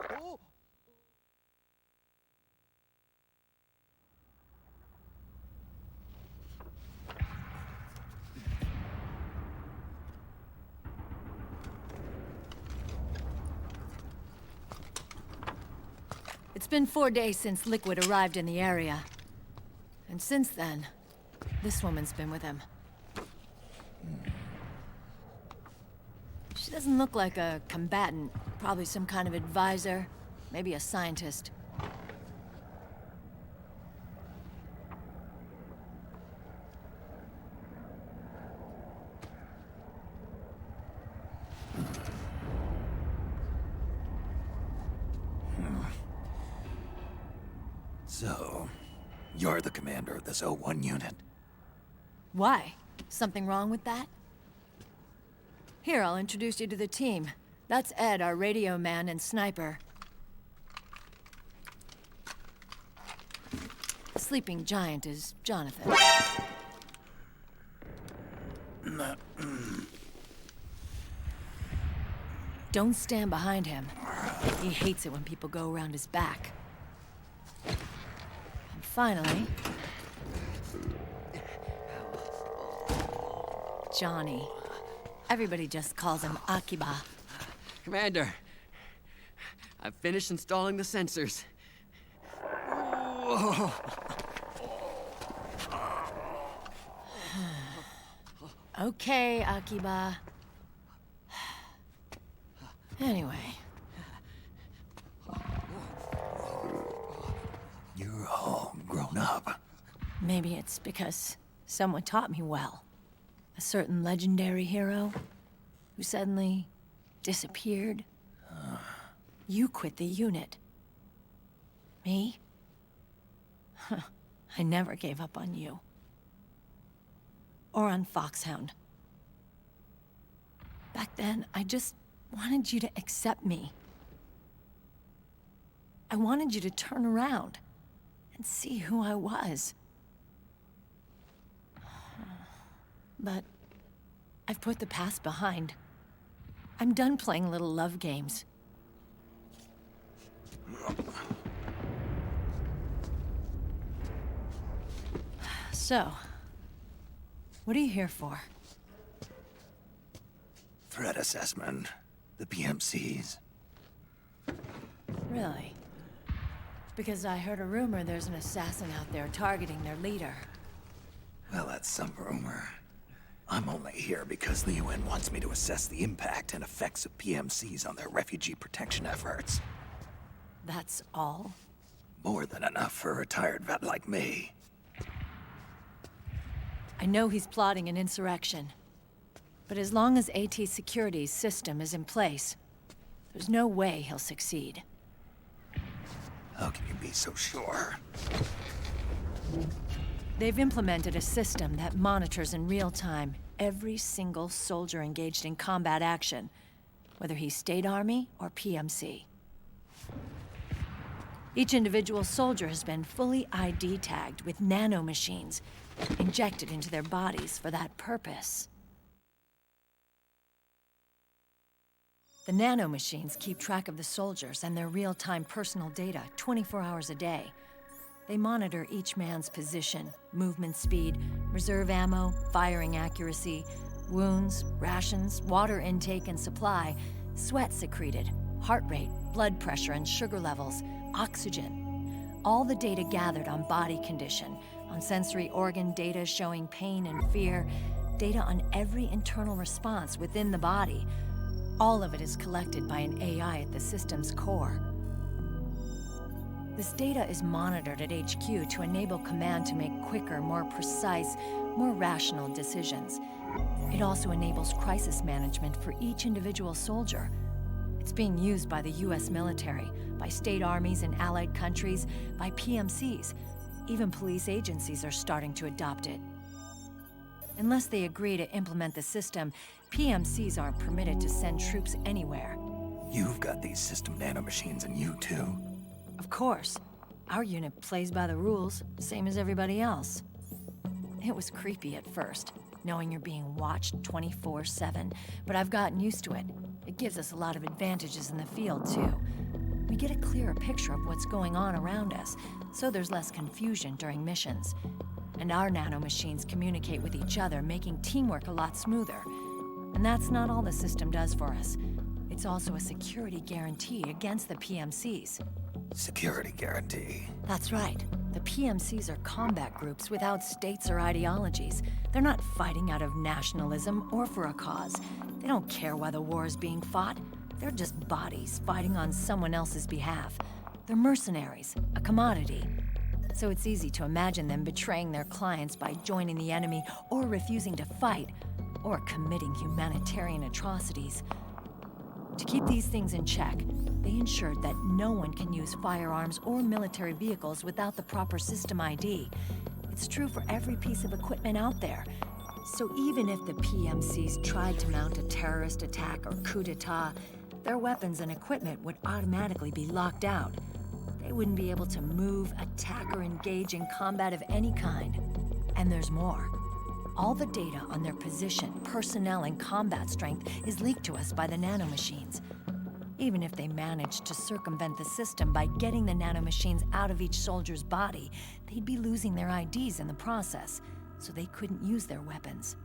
Speaker 5: It's been 4 days since Liquid arrived in the area. And since then, this woman's been with him. She doesn't look like a combatant. Probably some kind of advisor. Maybe a scientist.
Speaker 1: So, you're the commander of this 01 unit.
Speaker 5: Why? Something wrong with that? Here, I'll introduce you to the team. That's Ed, our radio man and sniper. The sleeping giant is Jonathan. Don't stand behind him. He hates it when people go around his back. And finally... Johnny. Everybody just calls him Akiba.
Speaker 12: Commander, I've finished installing the sensors.
Speaker 5: Okay, Akiba. Anyway.
Speaker 1: You're all grown up.
Speaker 5: Maybe it's because someone taught me well. A certain legendary hero who suddenly disappeared. You quit the unit. Me? I never gave up on you. Or on Foxhound. Back then, I just wanted you to accept me. I wanted you to turn around and see who I was. But I've put the past behind. I'm done playing little love games. So, what are you here for?
Speaker 1: Threat assessment. The PMCs.
Speaker 5: Really? Because I heard a rumor there's an assassin out there targeting their leader.
Speaker 1: Well, that's some rumor. I'm only here because the UN wants me to assess the impact and effects of PMCs on their refugee protection efforts.
Speaker 5: That's all?
Speaker 1: More than enough for a retired vet like me.
Speaker 5: I know he's plotting an insurrection. But as long as AT Security's system is in place, there's no way he'll succeed.
Speaker 1: How can you be so sure?
Speaker 5: They've implemented a system that monitors in real time every single soldier engaged in combat action, whether he's State Army or PMC. Each individual soldier has been fully ID tagged with nanomachines injected into their bodies for that purpose. The nanomachines keep track of the soldiers and their real-time personal data 24 hours a day. They monitor each man's position, movement speed, reserve ammo, firing accuracy, wounds, rations, water intake and supply, sweat secreted, heart rate, blood pressure and sugar levels, oxygen. All the data gathered on body condition, on sensory organ data showing pain and fear, data on every internal response within the body. All of it is collected by an AI at the system's core. This data is monitored at HQ to enable command to make quicker, more precise, more rational decisions. It also enables crisis management for each individual soldier. It's being used by the US military, by state armies in allied countries, by PMCs. Even police agencies are starting to adopt it. Unless they agree to implement the system, PMCs aren't permitted to send troops anywhere.
Speaker 1: You've got these system nanomachines in you too.
Speaker 5: Of course. Our unit plays by the rules, same as everybody else. It was creepy at first, knowing you're being watched 24/7, but I've gotten used to it. It gives us a lot of advantages in the field, too. We get a clearer picture of what's going on around us, so there's less confusion during missions. And our nanomachines communicate with each other, making teamwork a lot smoother. And that's not all the system does for us. It's also a security guarantee against the PMCs.
Speaker 1: Security guarantee.
Speaker 5: That's right. The PMCs are combat groups without states or ideologies. They're not fighting out of nationalism or for a cause. They don't care why the war is being fought. They're just bodies fighting on someone else's behalf. They're mercenaries, a commodity. So it's easy to imagine them betraying their clients by joining the enemy or refusing to fight, or committing humanitarian atrocities. To keep these things in check, they ensured that no one can use firearms or military vehicles without the proper system ID. It's true for every piece of equipment out there. So even if the PMCs tried to mount a terrorist attack or coup d'etat, their weapons and equipment would automatically be locked out. They wouldn't be able to move, attack, or engage in combat of any kind. And there's more. All the data on their position, personnel, and combat strength is leaked to us by the nanomachines. Even if they managed to circumvent the system by getting the nanomachines out of each soldier's body, they'd be losing their IDs in the process, so they couldn't use their weapons.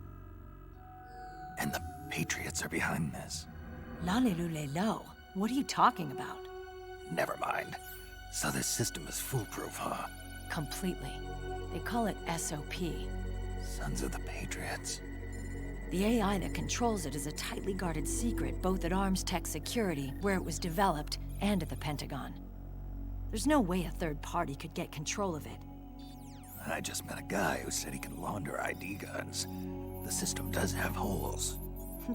Speaker 1: And the Patriots are behind this.
Speaker 5: Lalilulelo. What are you talking about?
Speaker 1: Never mind. So this system is foolproof, huh?
Speaker 5: Completely. They call it SOP.
Speaker 1: Sons of the Patriots.
Speaker 5: The AI that controls it is a tightly guarded secret, both at Arms Tech Security, where it was developed, and at the Pentagon. There's no way a third party could get control of it.
Speaker 1: I just met a guy who said he can launder ID guns. The system does have holes.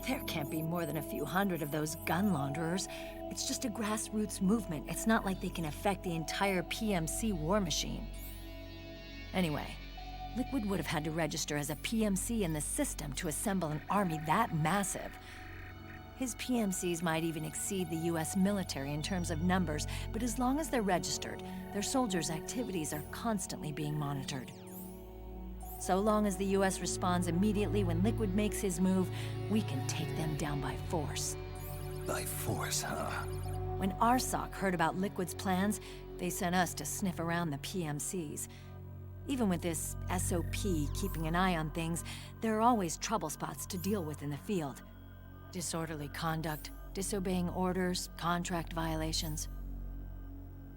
Speaker 5: There can't be more than a few hundred of those gun launderers. It's just a grassroots movement. It's not like they can affect the entire PMC war machine. Anyway, Liquid would have had to register as a PMC in the system to assemble an army that massive. His PMCs might even exceed the US military in terms of numbers, but as long as they're registered, their soldiers' activities are constantly being monitored. So long as the US responds immediately when Liquid makes his move, we can take them down by force.
Speaker 1: By force, huh?
Speaker 5: When RSOC heard about Liquid's plans, they sent us to sniff around the PMCs. Even with this SOP keeping an eye on things, there are always trouble spots to deal with in the field. Disorderly conduct, disobeying orders, contract violations.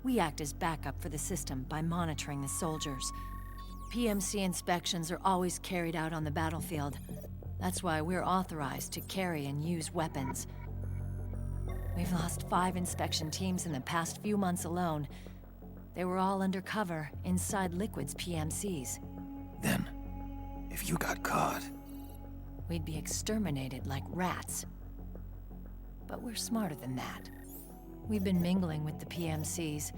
Speaker 5: We act as backup for the system by monitoring the soldiers. PMC inspections are always carried out on the battlefield. That's why we're authorized to carry and use weapons. We've lost 5 inspection teams in the past few months alone. They were all undercover, inside Liquid's PMCs.
Speaker 1: Then, if you got caught...
Speaker 5: we'd be exterminated like rats. But we're smarter than that. We've been mingling with the PMCs,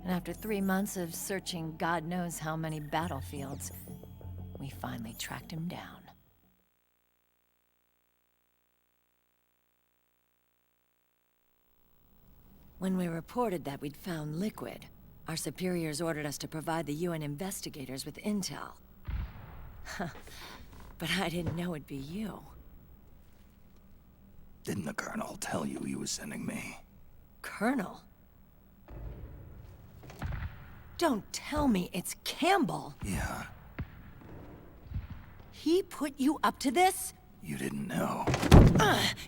Speaker 5: and after 3 months of searching God knows how many battlefields, we finally tracked him down. When we reported that we'd found Liquid, our superiors ordered us to provide the UN investigators with intel. But I didn't know it'd be you.
Speaker 1: Didn't the Colonel tell you he was sending me?
Speaker 5: Colonel? Don't tell me it's Campbell!
Speaker 1: Yeah.
Speaker 5: He put you up to this?
Speaker 1: You didn't know.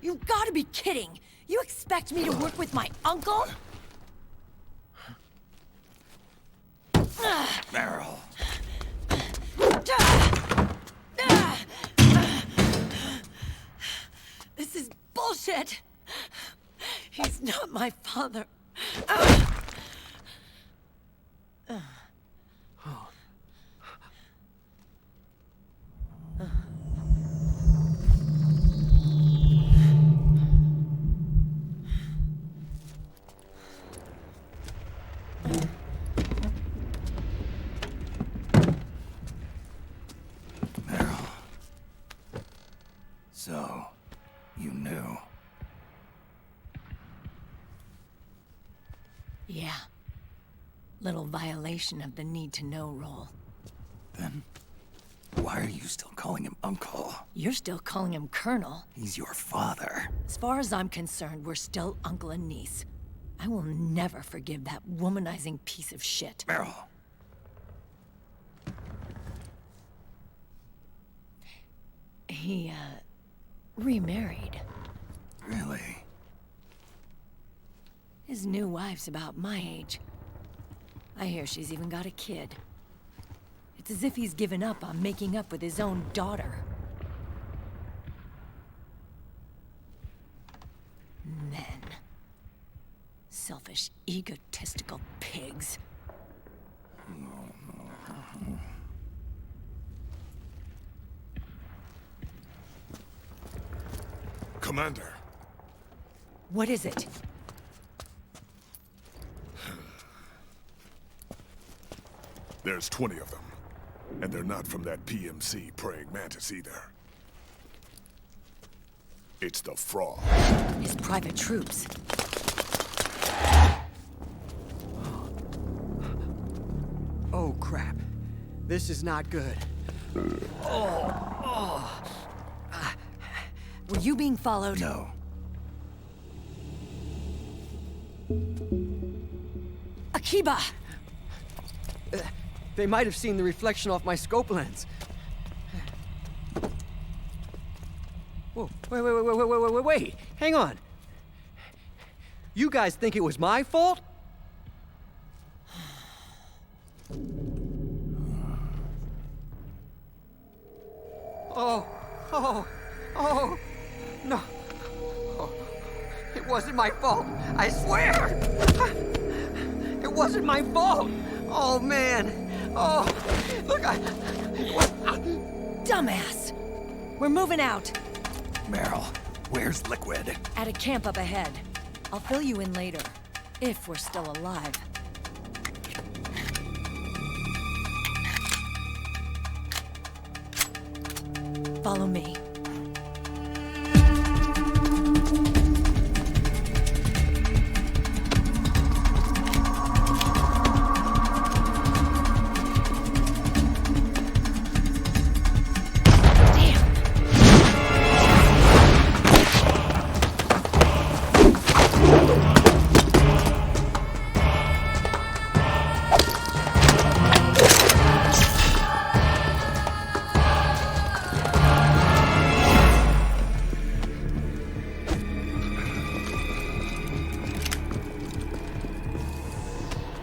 Speaker 5: You've gotta be kidding! You expect me to work with my uncle?
Speaker 1: Meryl.
Speaker 5: This is bullshit! He's not my father.
Speaker 1: Meryl. So, you knew.
Speaker 5: Yeah. Little violation of the need-to-know rule.
Speaker 1: Then, why are you still calling him Uncle?
Speaker 5: You're still calling him Colonel.
Speaker 1: He's your father.
Speaker 5: As far as I'm concerned, we're still uncle and niece. I will never forgive that womanizing piece of shit.
Speaker 1: Meryl.
Speaker 5: He, remarried.
Speaker 1: Really?
Speaker 5: His new wife's about my age. I hear she's even got a kid. It's as if he's given up on making up with his own daughter. Men. Selfish, egotistical pigs.
Speaker 11: Commander.
Speaker 5: What is it?
Speaker 11: There's 20 of them. And they're not from that PMC praying mantis either. It's the Frog.
Speaker 5: His private troops.
Speaker 12: Oh, crap. This is not good.
Speaker 5: Were you being followed?
Speaker 1: No.
Speaker 5: Akiba!
Speaker 12: They might have seen the reflection off my scope lens. Whoa, wait. Hang on. You guys think it was my fault? Oh, no. Oh, it wasn't my fault. I swear. It wasn't my fault. Oh, man. Oh, look,
Speaker 5: Dumbass! We're moving out.
Speaker 1: Meryl, where's Liquid?
Speaker 5: At a camp up ahead. I'll fill you in later. If we're still alive. Follow me.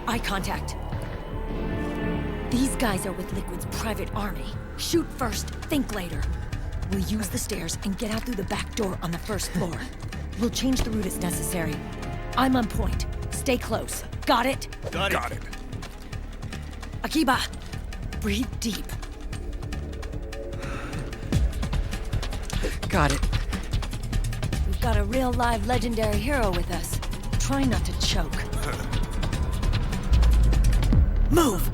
Speaker 5: Eye contact. These guys are with Liquid's private army. Shoot first, think later. We'll use the stairs and get out through the back door on the first floor. We'll change the route as necessary. I'm on point. Stay close. Got it?
Speaker 11: Got it.
Speaker 5: Akiba, breathe deep.
Speaker 12: got it.
Speaker 5: We've got a real live legendary hero with us. Try not to choke. Move!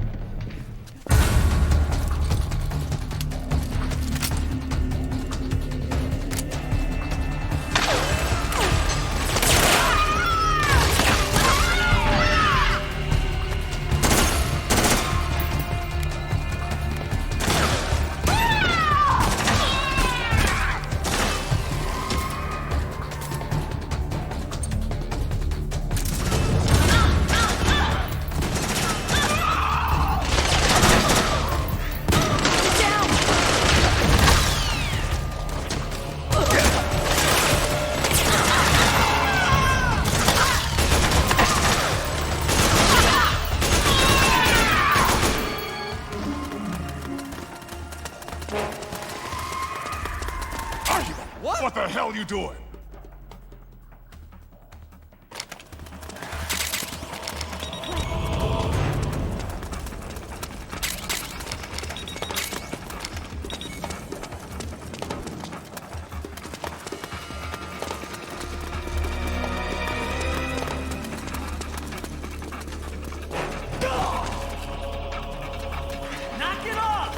Speaker 11: What the hell are you doing?
Speaker 6: Knock it off!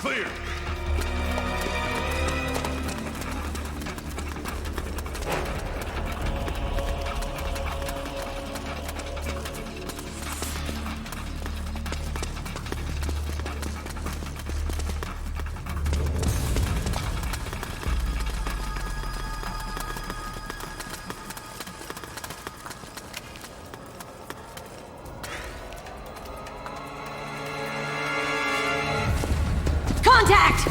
Speaker 11: Clear.
Speaker 5: Contact!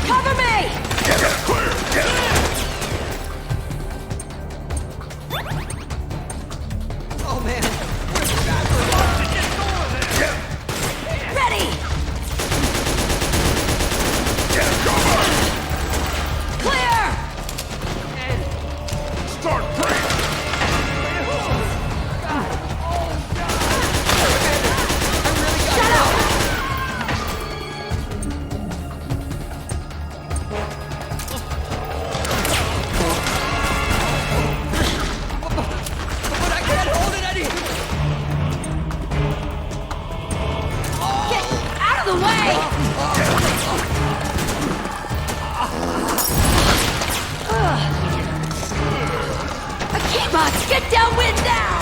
Speaker 5: Cover me!
Speaker 12: Oh man!
Speaker 5: Ready! Clear!
Speaker 11: Start break!
Speaker 5: Shut up!
Speaker 12: But I can't hold it any.
Speaker 5: Get out of the way! Akima, get downwind now!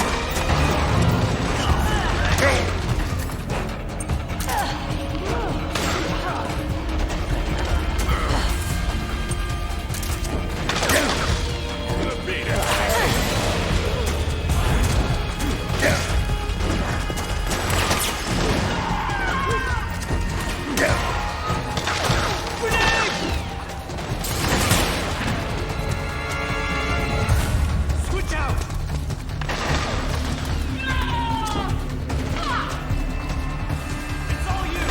Speaker 6: Switch out! It's all you!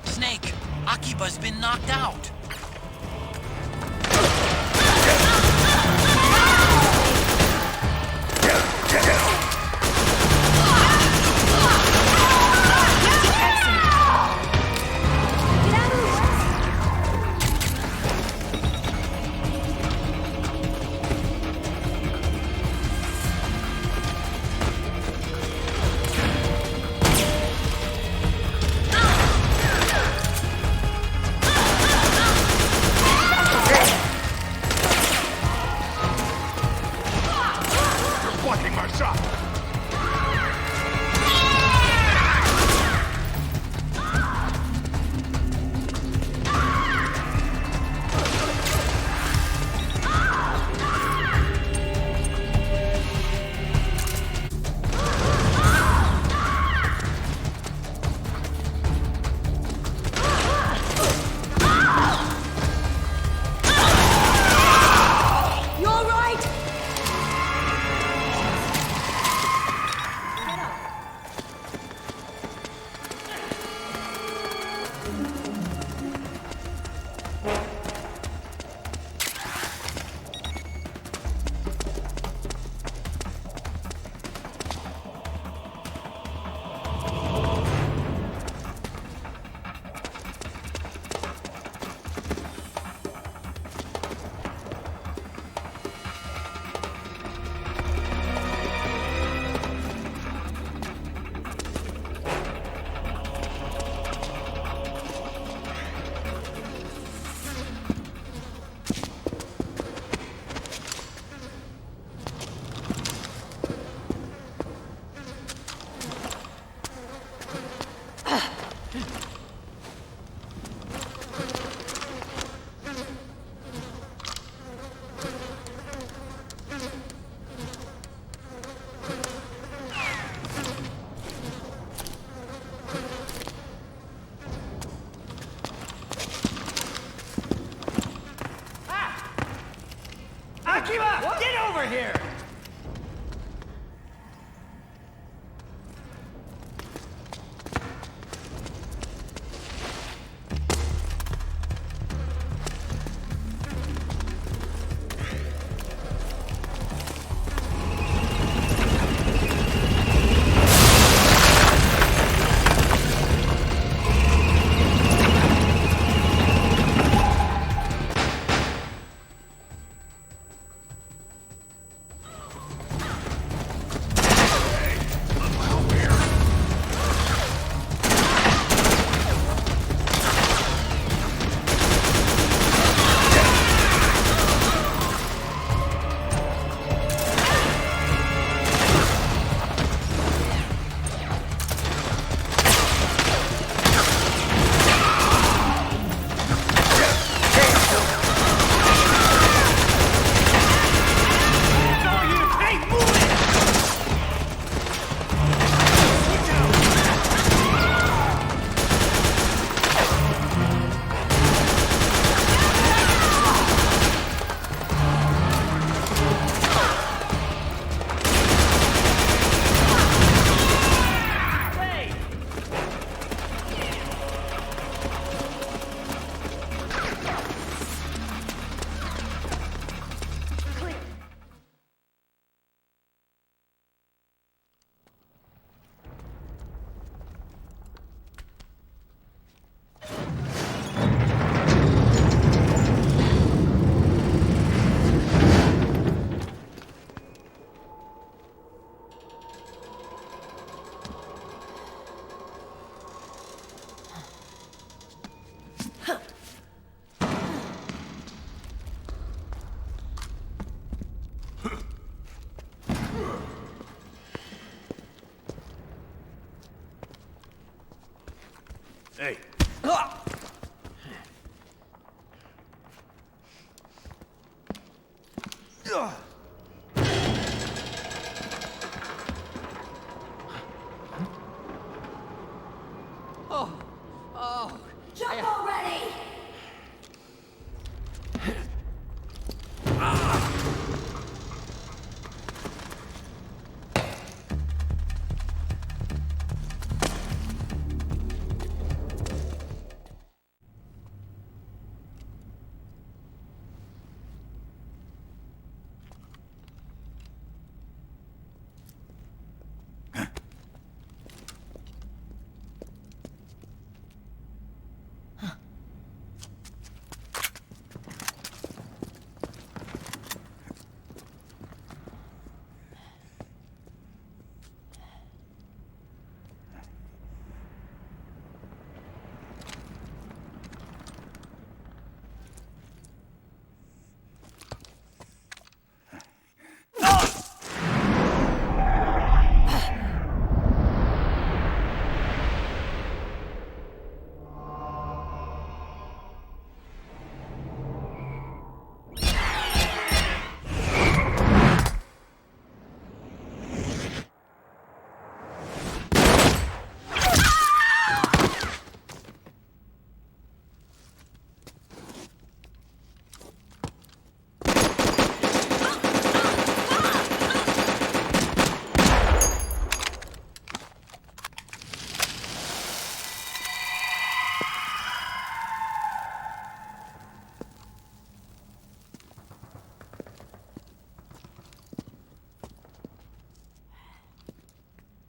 Speaker 13: Snake, Akiba's been knocked out.
Speaker 6: Hey.
Speaker 5: Jump already!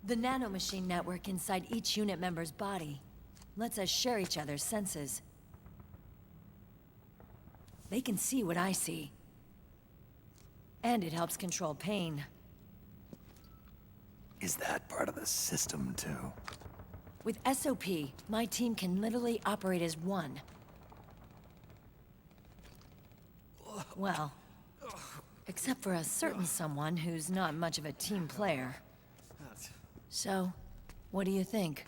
Speaker 5: The nanomachine network inside each unit member's body lets us share each other's senses. They can see what I see. And it helps control pain.
Speaker 1: Is that part of the system, too?
Speaker 5: With SOP, my team can literally operate as one. Well, except for a certain someone who's not much of a team player. So, what do you think?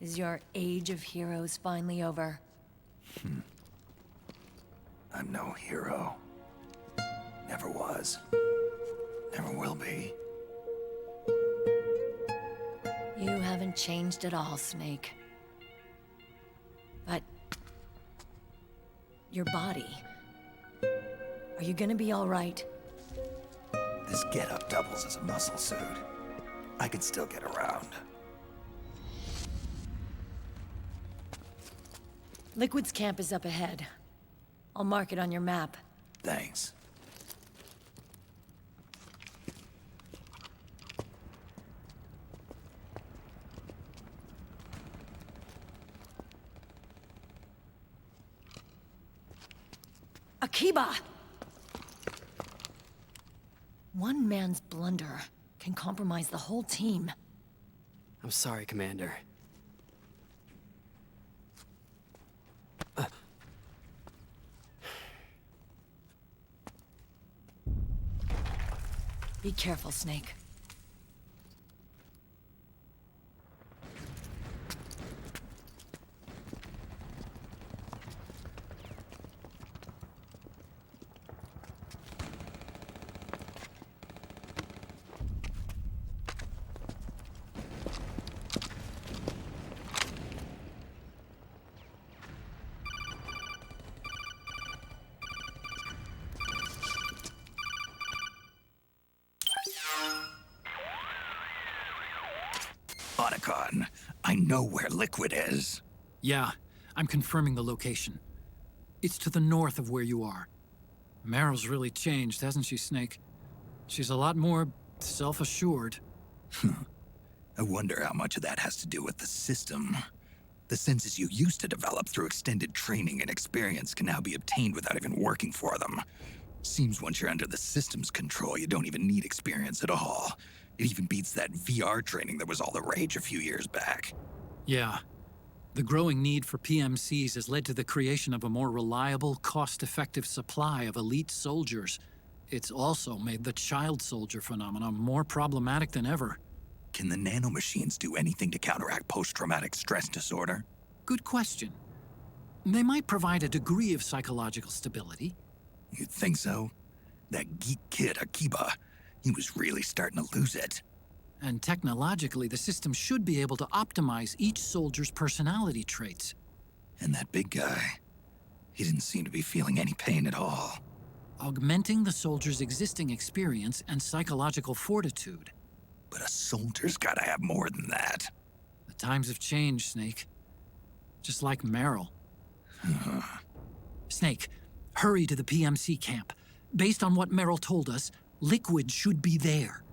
Speaker 5: Is your age of heroes finally over?
Speaker 1: I'm no hero. Never was. Never will be.
Speaker 5: You haven't changed at all, Snake. But... your body... are you gonna be all right?
Speaker 1: This getup doubles as a muscle suit. I could still get around.
Speaker 5: Liquid's camp is up ahead. I'll mark it on your map.
Speaker 1: Thanks.
Speaker 5: Akiba! One man's blunder can compromise the whole team.
Speaker 12: I'm sorry, Commander.
Speaker 5: Be careful, Snake.
Speaker 1: Otacon, I know where Liquid is.
Speaker 2: Yeah, I'm confirming the location. It's to the north of where you are. Meryl's really changed, hasn't she, Snake? She's a lot more self-assured.
Speaker 1: I wonder how much of that has to do with the system. The senses you used to develop through extended training and experience can now be obtained without even working for them. Seems once you're under the system's control, you don't even need experience at all. It even beats that VR training that was all the rage a few years back.
Speaker 2: Yeah. The growing need for PMCs has led to the creation of a more reliable, cost-effective supply of elite soldiers. It's also made the child soldier phenomenon more problematic than ever.
Speaker 1: Can the nanomachines do anything to counteract post-traumatic stress disorder?
Speaker 2: Good question. They might provide a degree of psychological stability.
Speaker 1: You'd think so? That geek kid, Akiba, he was really starting to lose it.
Speaker 2: And technologically, the system should be able to optimize each soldier's personality traits.
Speaker 1: And that big guy, he didn't seem to be feeling any pain at all.
Speaker 2: Augmenting the soldier's existing experience and psychological fortitude.
Speaker 1: But a soldier's gotta have more than that.
Speaker 2: The times have changed, Snake. Just like Meryl. Snake, hurry to the PMC camp. Based on what Meryl told us, Liquid should be there.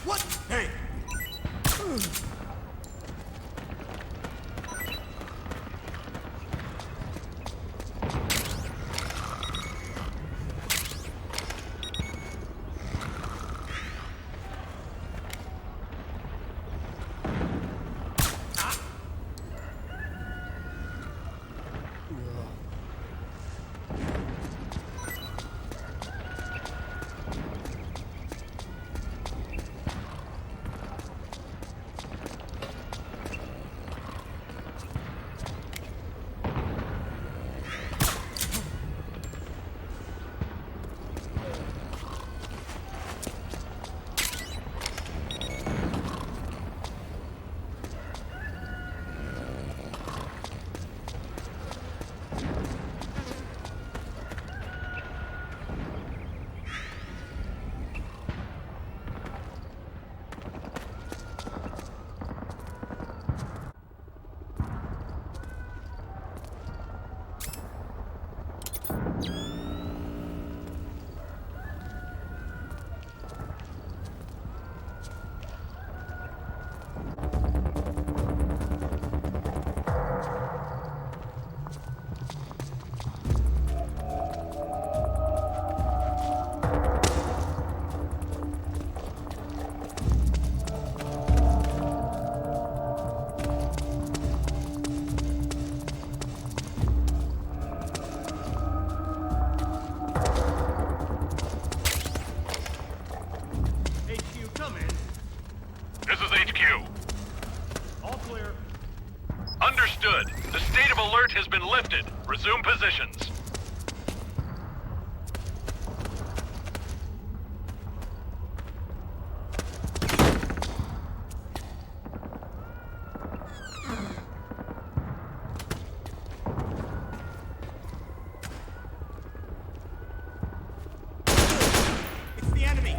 Speaker 10: What? Hey!
Speaker 6: HQ, come in.
Speaker 8: This is HQ.
Speaker 6: All clear.
Speaker 8: Understood. The state of alert has been lifted. Resume positions.
Speaker 10: It's the enemy!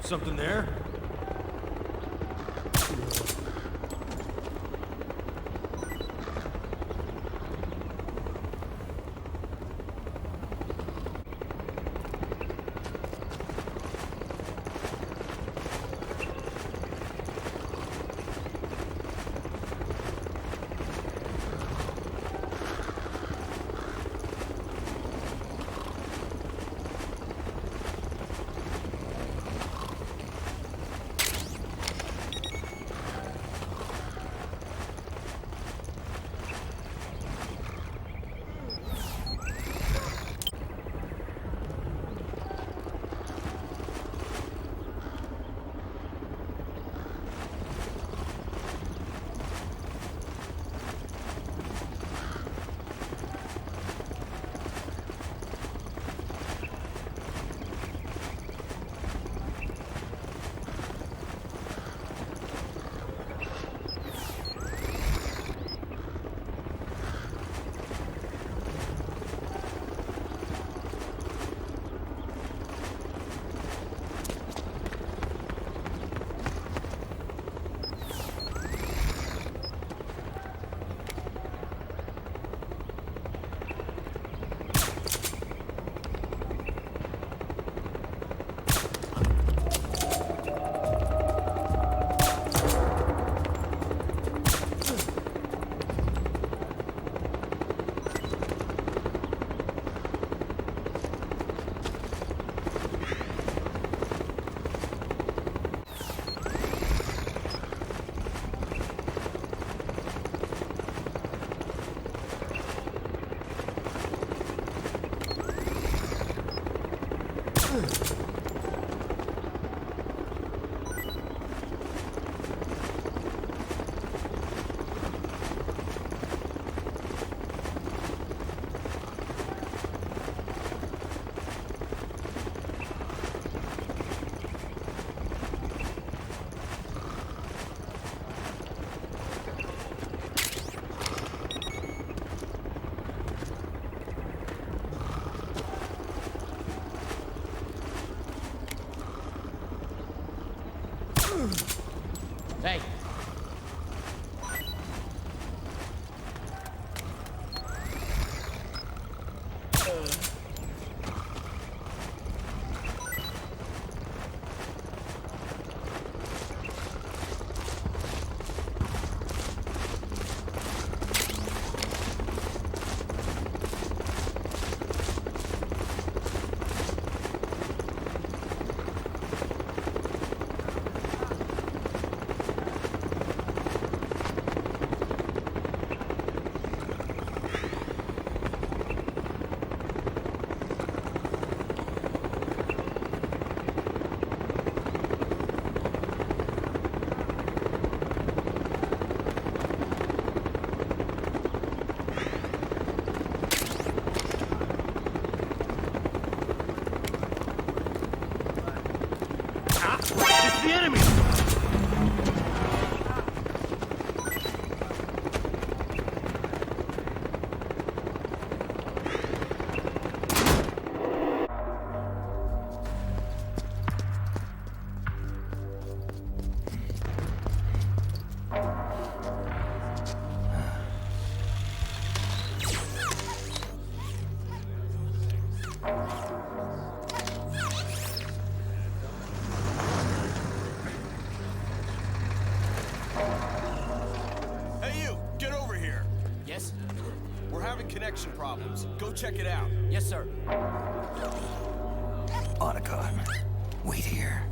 Speaker 6: Something there?
Speaker 13: Hey.
Speaker 6: It's the enemy!
Speaker 14: Hey you, get over here.
Speaker 13: Yes?
Speaker 14: We're having connection problems. Go check it out.
Speaker 13: Yes, sir.
Speaker 1: Otacon, wait here.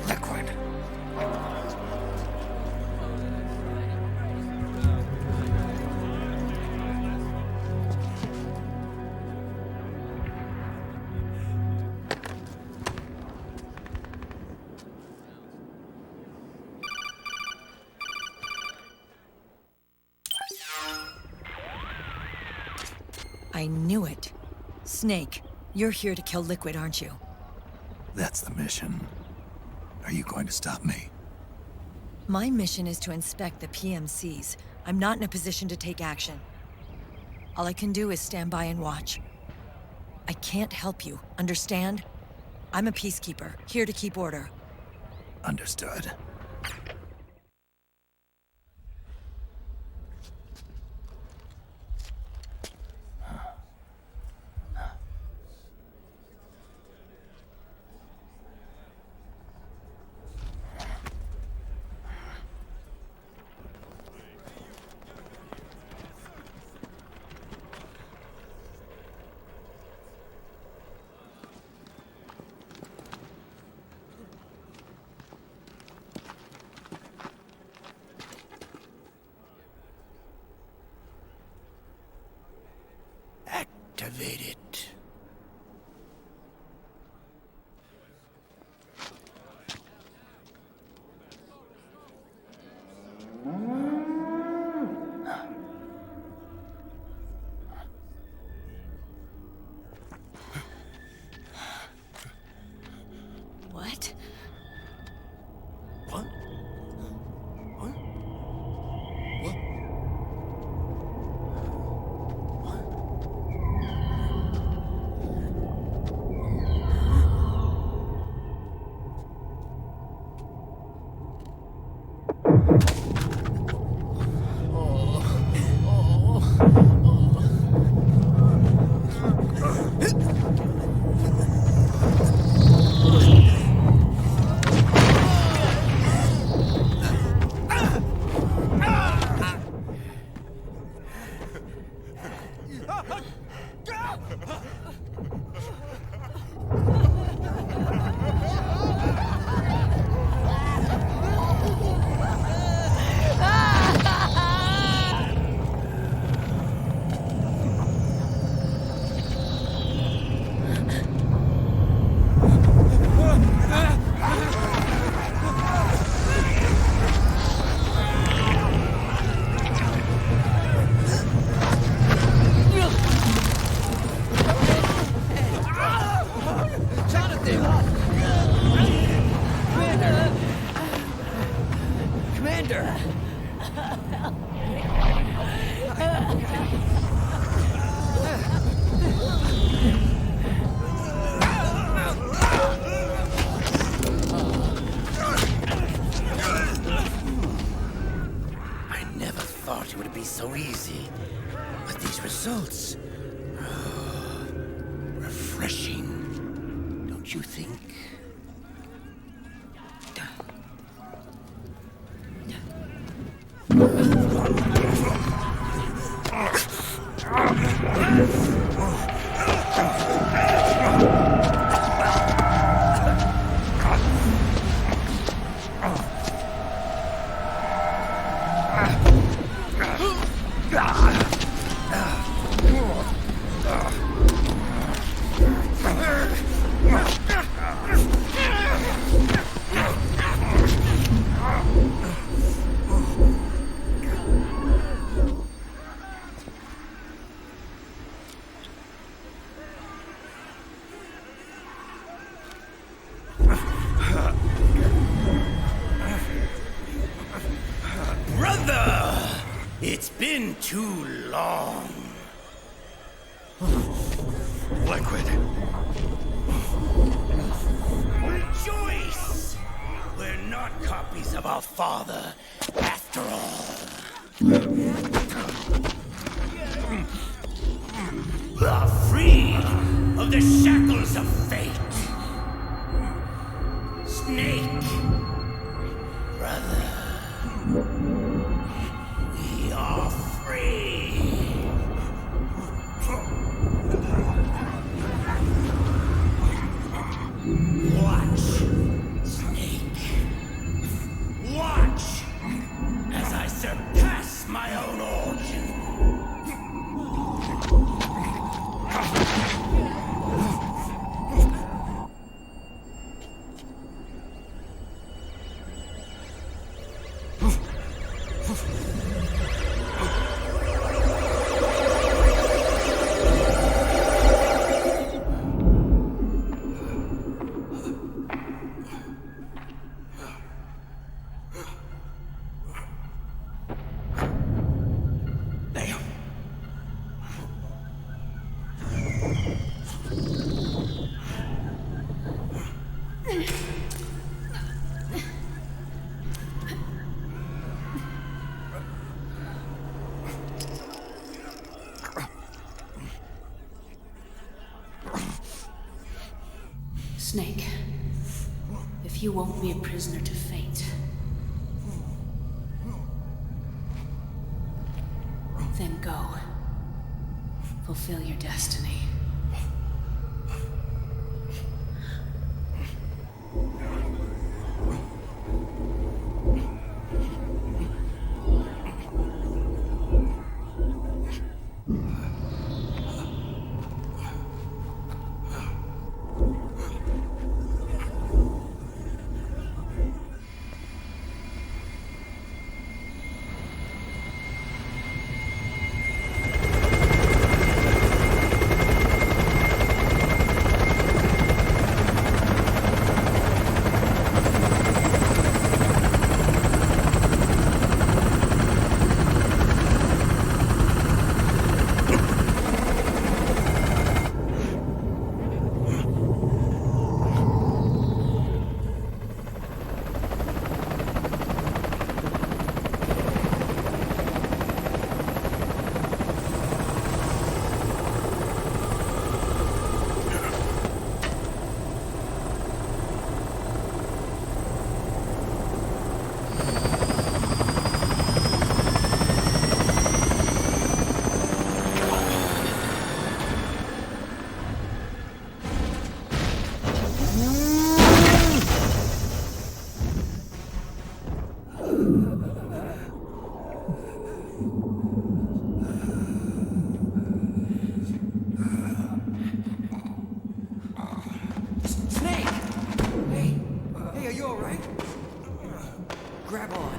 Speaker 1: Liquid.
Speaker 5: I knew it. Snake, you're here to kill Liquid, aren't you?
Speaker 1: That's the mission. Are you going to stop me?
Speaker 5: My mission is to inspect the PMCs. I'm not in a position to take action. All I can do is stand by and watch. I can't help you, understand? I'm a peacekeeper, here to keep order.
Speaker 1: Understood.
Speaker 10: Activate it.
Speaker 5: What?
Speaker 10: What? What? What?
Speaker 7: surrender! I never thought it would be so easy. But these results... refreshing, don't you think? It's been too long. Liquid. Rejoice! We're not copies of our father, after all. Are free of the shackles of fate. Snake, brother. We are free! Watch, Snake. Watch as I surpass my own origin.
Speaker 15: Snake, if you won't be a prisoner to fate, then go. Fulfill your destiny.
Speaker 2: Grab on.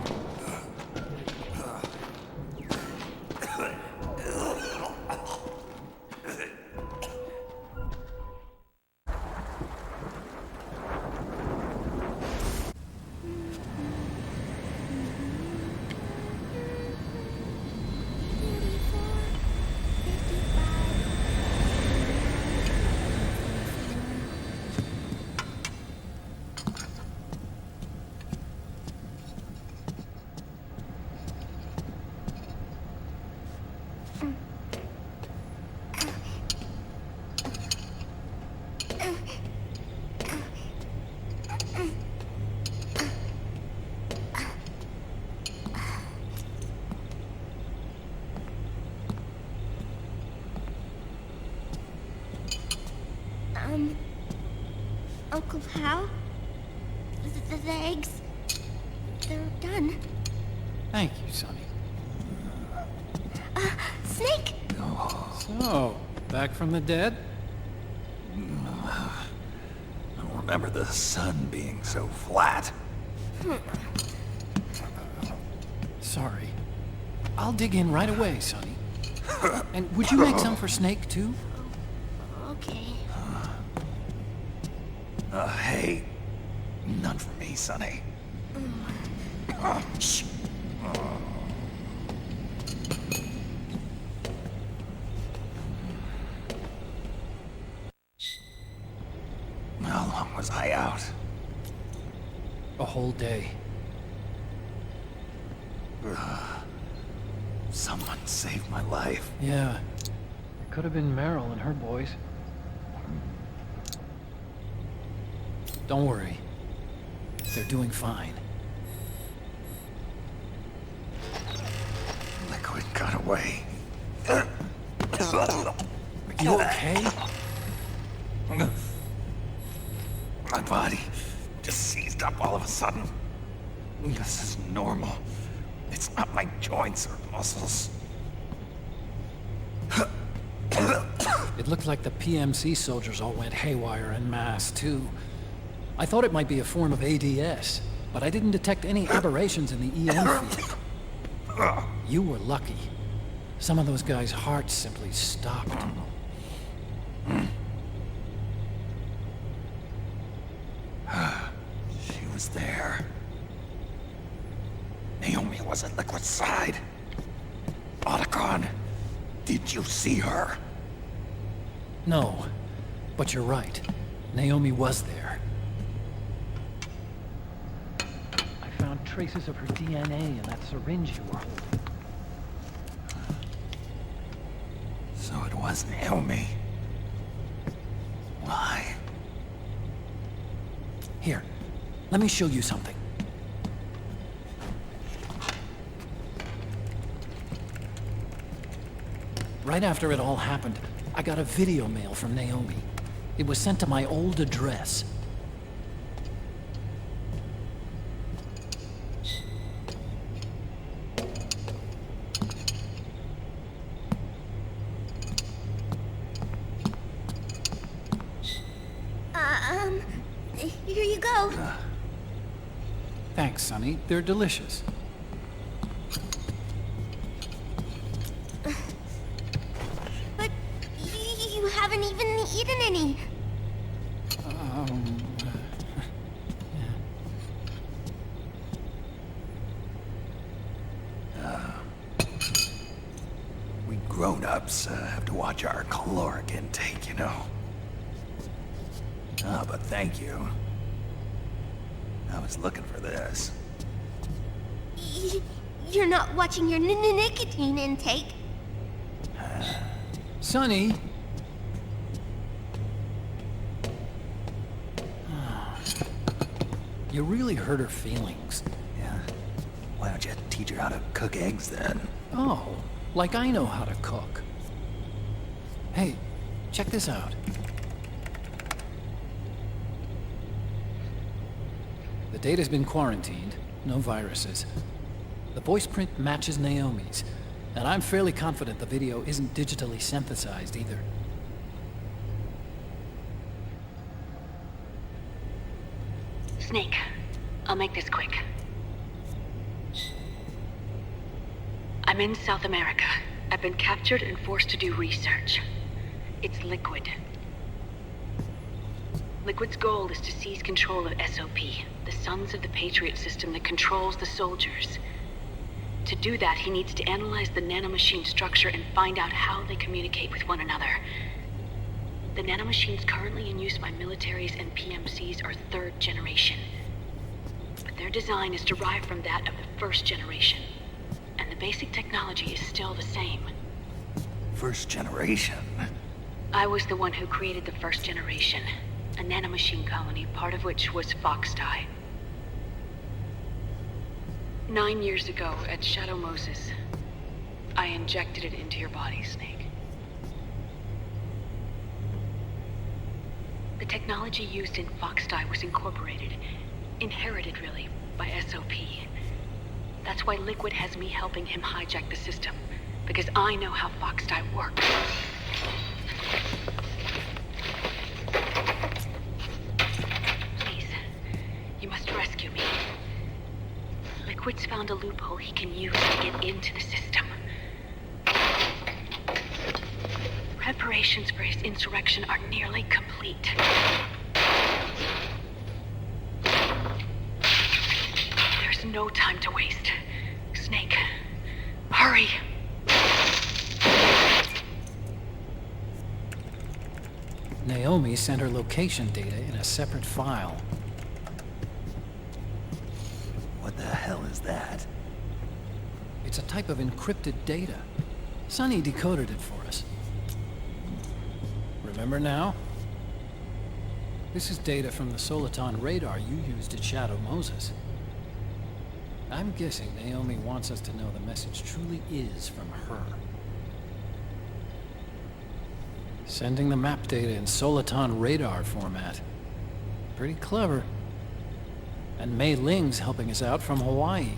Speaker 4: Cabal? The eggs... they're done.
Speaker 2: Thank you, Sonny.
Speaker 4: Snake!
Speaker 2: So, back from the dead?
Speaker 1: I don't remember the sun being so flat.
Speaker 2: Sorry. I'll dig in right away, Sonny. And would you make some for Snake, too?
Speaker 4: Okay.
Speaker 1: Hey. None for me, Sonny. How long was I out?
Speaker 2: A whole day.
Speaker 1: Someone saved my life.
Speaker 2: Yeah. It could have been Meryl and her boys. Don't worry. They're doing fine.
Speaker 1: Liquid got away.
Speaker 2: Are you okay?
Speaker 1: My body just seized up all of a sudden. This is normal. It's not my joints or muscles.
Speaker 2: It looked like the PMC soldiers all went haywire en masse, too. I thought it might be a form of ADS, but I didn't detect any aberrations in the EM field. You were lucky. Some of those guys' hearts simply stopped.
Speaker 1: She was there. Naomi was at Liquid's side. Otacon, did you see her?
Speaker 2: No, but you're right. Naomi was there. I found traces of her DNA in that syringe you were holding.
Speaker 1: So it was Naomi. Why?
Speaker 2: Here, let me show you something. Right after it all happened, I got a video mail from Naomi. It was sent to my old address.
Speaker 4: Here you go.
Speaker 2: Thanks, Sonny. They're delicious.
Speaker 4: But you haven't even eaten any.
Speaker 1: We grown-ups have to watch our caloric intake, you know. But thank you. I was looking for this.
Speaker 4: You're not watching your nicotine intake.
Speaker 2: Sonny! You really hurt her feelings.
Speaker 1: Yeah? Why don't you teach her how to cook eggs then?
Speaker 2: Oh, like I know how to cook. Hey, check this out. The data's been quarantined, no viruses. The voice print matches Naomi's, and I'm fairly confident the video isn't digitally synthesized either.
Speaker 15: Snake, I'll make this quick. I'm in South America. I've been captured and forced to do research. It's Liquid. Liquid's goal is to seize control of SOP, the sons of the Patriot system that controls the soldiers. To do that, he needs to analyze the nanomachine structure and find out how they communicate with one another. The nanomachines currently in use by militaries and PMCs are third generation. But their design is derived from that of the first generation. And the basic technology is still the same.
Speaker 1: First generation?
Speaker 15: I was the one who created the first generation. A nanomachine colony, part of which was Foxdie. 9 years ago, at Shadow Moses, I injected it into your body, Snake. The technology used in Foxdie was incorporated, inherited really, by SOP. That's why Liquid has me helping him hijack the system, because I know how Foxdie works. Please, you must rescue me. Liquid's found a loophole he can use to get into the system. Preparations for his insurrection are nearly complete. There's no time to waste. Snake, hurry!
Speaker 2: Naomi sent her location data in a separate file.
Speaker 1: What the hell is that?
Speaker 2: It's a type of encrypted data. Sonny decoded it for us. Remember now? This is data from the Soliton radar you used at Shadow Moses. I'm guessing Naomi wants us to know the message truly is from her. Sending the map data in Soliton radar format. Pretty clever. And Mei Ling's helping us out from Hawaii.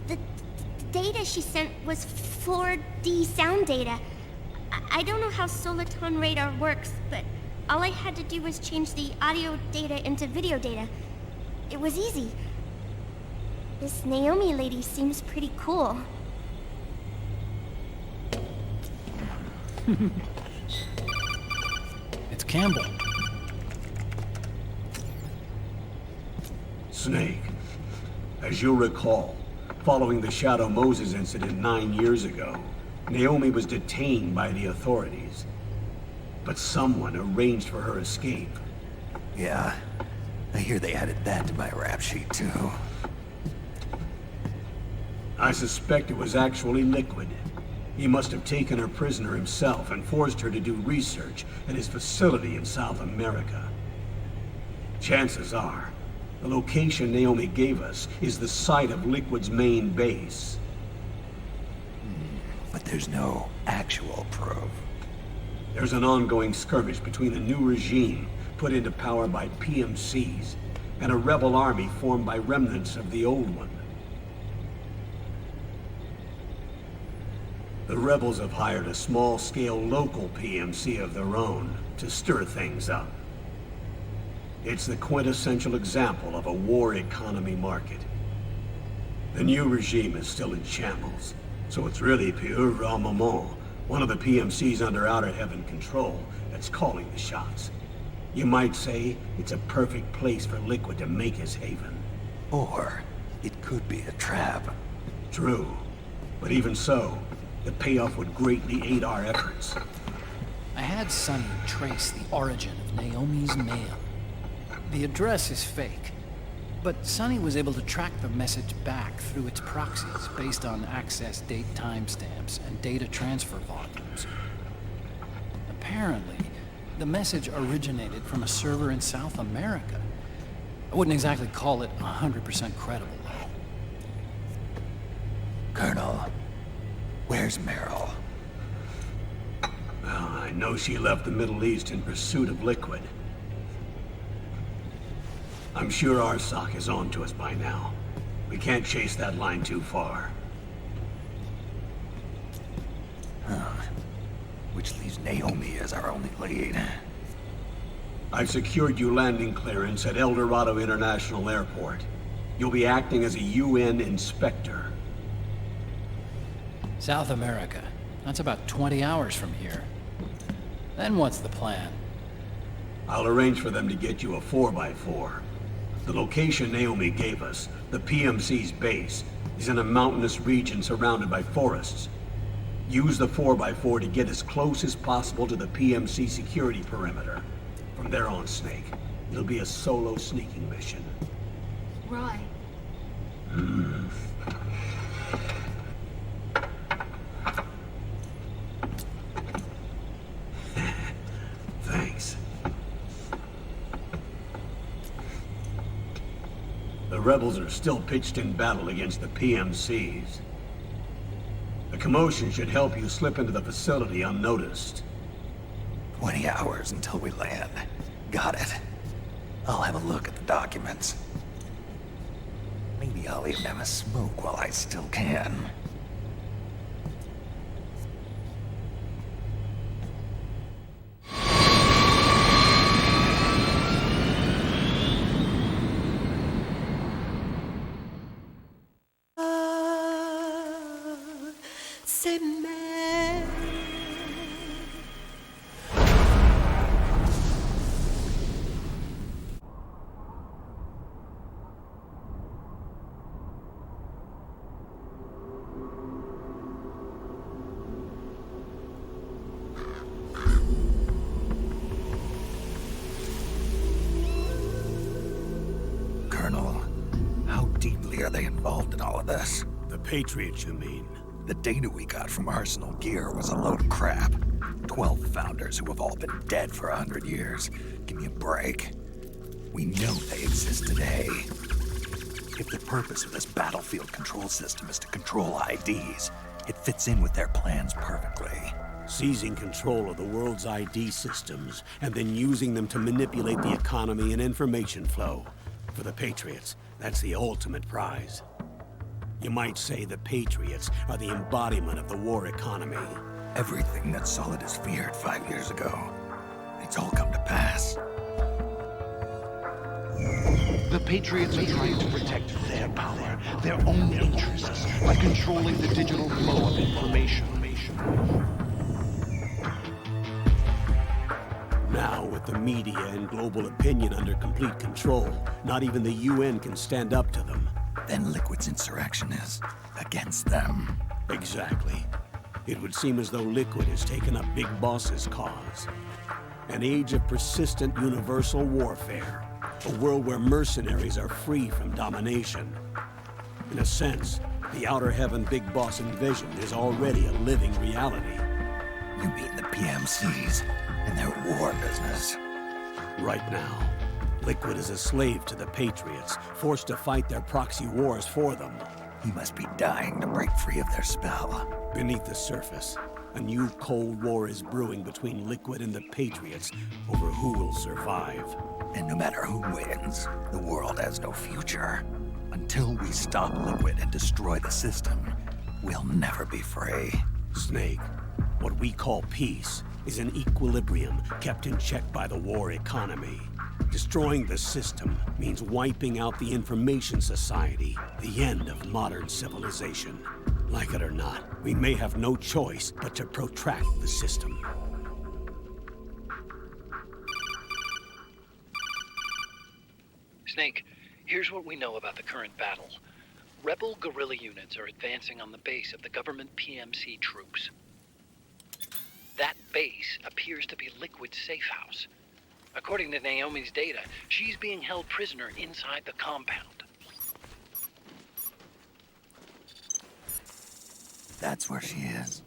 Speaker 4: The data she sent was 4D sound data. I don't know how Soliton radar works, but all I had to do was change the audio data into video data. It was easy. This Naomi lady seems pretty cool.
Speaker 2: It's Campbell.
Speaker 3: Snake, as you'll recall, following the Shadow Moses incident 9 years ago, Naomi was detained by the authorities. But someone arranged for her escape.
Speaker 1: Yeah, I hear they added that to my rap sheet too.
Speaker 3: I suspect it was actually Liquid. He must have taken her prisoner himself and forced her to do research at his facility in South America. Chances are, the location Naomi gave us is the site of Liquid's main base.
Speaker 1: But there's no actual proof.
Speaker 3: There's an ongoing skirmish between a new regime put into power by PMCs and a rebel army formed by remnants of the old one. The rebels have hired a small-scale local PMC of their own to stir things up. It's the quintessential example of a war economy market. The new regime is still in shambles, so it's really Pure Ramamon, one of the PMCs under Outer Heaven control, that's calling the shots. You might say it's a perfect place for Liquid to make his haven.
Speaker 1: Or it could be a trap.
Speaker 3: True, but even so, the payoff would greatly aid our efforts.
Speaker 2: I had Sonny trace the origin of Naomi's mail. The address is fake, but Sonny was able to track the message back through its proxies based on access date timestamps and data transfer volumes. Apparently, the message originated from a server in South America. I wouldn't exactly call it 100% credible, though.
Speaker 1: Colonel, where's Meryl?
Speaker 3: Well, I know she left the Middle East in pursuit of Liquid. I'm sure Arsak is on to us by now. We can't chase that line too far.
Speaker 1: Which leaves Naomi as our only lead.
Speaker 3: I've secured you landing clearance at El Dorado International Airport. You'll be acting as a UN inspector.
Speaker 2: South America. That's about 20 hours from here. Then what's the plan?
Speaker 3: I'll arrange for them to get you a 4x4. The location Naomi gave us, the PMC's base, is in a mountainous region surrounded by forests. Use the 4x4 to get as close as possible to the PMC security perimeter. From there on, Snake, it'll be a solo sneaking mission.
Speaker 4: Roy.
Speaker 3: Thanks. The rebels are still pitched in battle against the PMCs. The commotion should help you slip into the facility unnoticed.
Speaker 1: 20 hours until we land. Got it. I'll have a look at the documents. Maybe I'll even have a smoke while I still can. Colonel, how deeply are they involved in all of this?
Speaker 3: The Patriots, you mean?
Speaker 1: The data we got from Arsenal Gear was a load of crap. 12 founders who have all been dead for 100 years. Give me a break. We know they exist today. If the purpose of this battlefield control system is to control IDs, it fits in with their plans perfectly.
Speaker 3: Seizing control of the world's ID systems, and then using them to manipulate the economy and information flow. For the Patriots, that's the ultimate prize. You might say the Patriots are the embodiment of the war economy.
Speaker 1: Everything that Solid has feared 5 years ago, it's all come to pass.
Speaker 16: The Patriots are trying to protect their power, their own interests, by controlling the digital flow of information.
Speaker 3: Now, with the media and global opinion under complete control, not even the UN can stand up to them.
Speaker 1: Then Liquid's insurrection is against them.
Speaker 3: Exactly. It would seem as though Liquid has taken up Big Boss's cause. An age of persistent universal warfare. A world where mercenaries are free from domination. In a sense, the Outer Heaven Big Boss invasion is already a living reality.
Speaker 1: You mean the PMCs and their war business?
Speaker 3: Right now, Liquid is a slave to the Patriots, forced to fight their proxy wars for them.
Speaker 1: He must be dying to break free of their spell.
Speaker 3: Beneath the surface, a new Cold War is brewing between Liquid and the Patriots over who will survive.
Speaker 1: And no matter who wins, the world has no future. Until we stop Liquid and destroy the system, we'll never be free.
Speaker 3: Snake, what we call peace is an equilibrium kept in check by the war economy. Destroying the system means wiping out the information society, the end of modern civilization. Like it or not, we may have no choice but to protract the system.
Speaker 9: Snake, here's what we know about the current battle. Rebel guerrilla units are advancing on the base of the government PMC troops. That base appears to be Liquid's safe house. According to Naomi's data, she's being held prisoner inside the compound.
Speaker 1: That's where she is.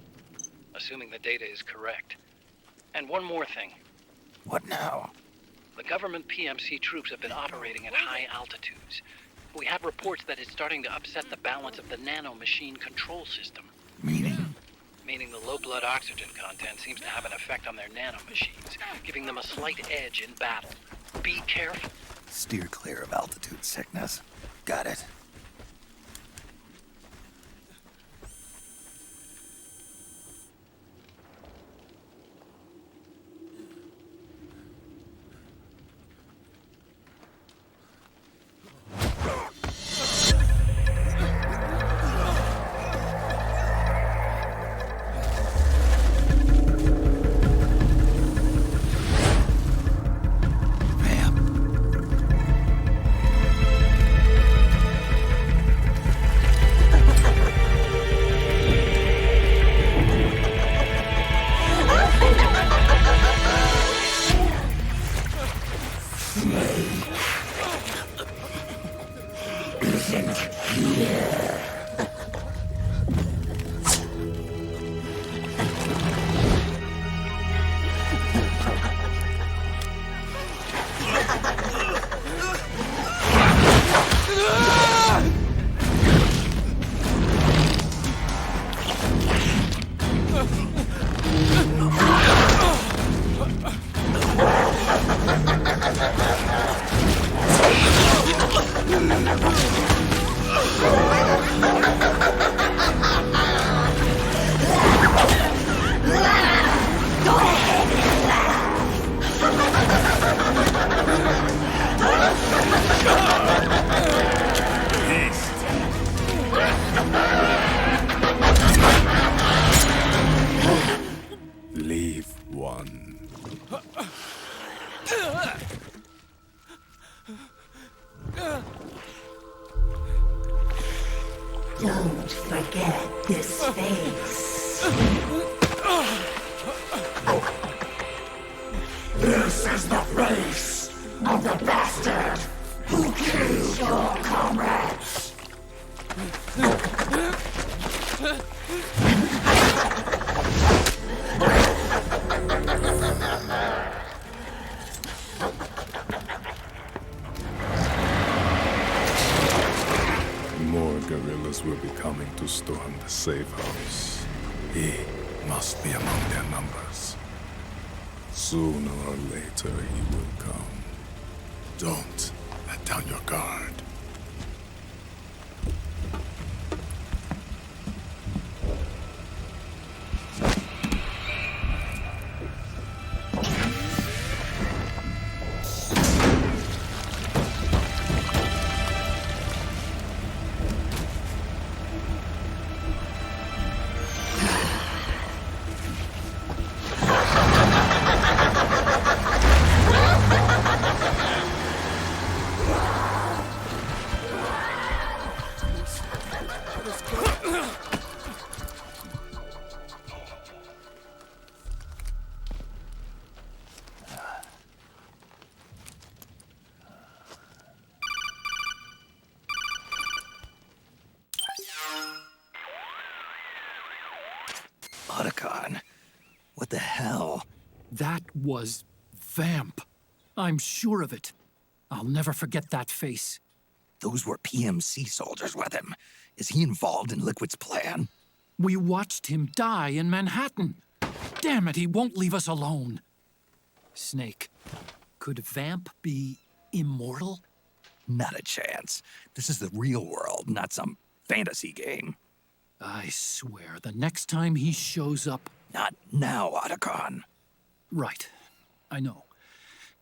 Speaker 9: Assuming the data is correct. And one more thing.
Speaker 1: What now?
Speaker 9: The government PMC troops have been operating at high altitudes. We have reports that it's starting to upset the balance of the nanomachine control system.
Speaker 1: Meaning?
Speaker 9: Meaning the low blood oxygen content seems to have an effect on their nanomachines, giving them a slight edge in battle. Be careful.
Speaker 1: Steer clear of altitude sickness. Got it.
Speaker 11: one.
Speaker 17: Don't forget this face. This is the face of the bastard who killed your comrades.
Speaker 11: More guerrillas will be coming to storm the safe house. He must be among their numbers. Sooner or later, he will come. Don't let down your guard.
Speaker 1: Otacon, what the hell?
Speaker 2: That was Vamp. I'm sure of it. I'll never forget that face.
Speaker 1: Those were PMC soldiers with him. Is he involved in Liquid's plan?
Speaker 2: We watched him die in Manhattan. Damn it, he won't leave us alone. Snake, could Vamp be immortal?
Speaker 1: Not a chance. This is the real world, not some fantasy game.
Speaker 2: I swear, the next time he shows up...
Speaker 1: Not now, Otacon.
Speaker 2: Right. I know.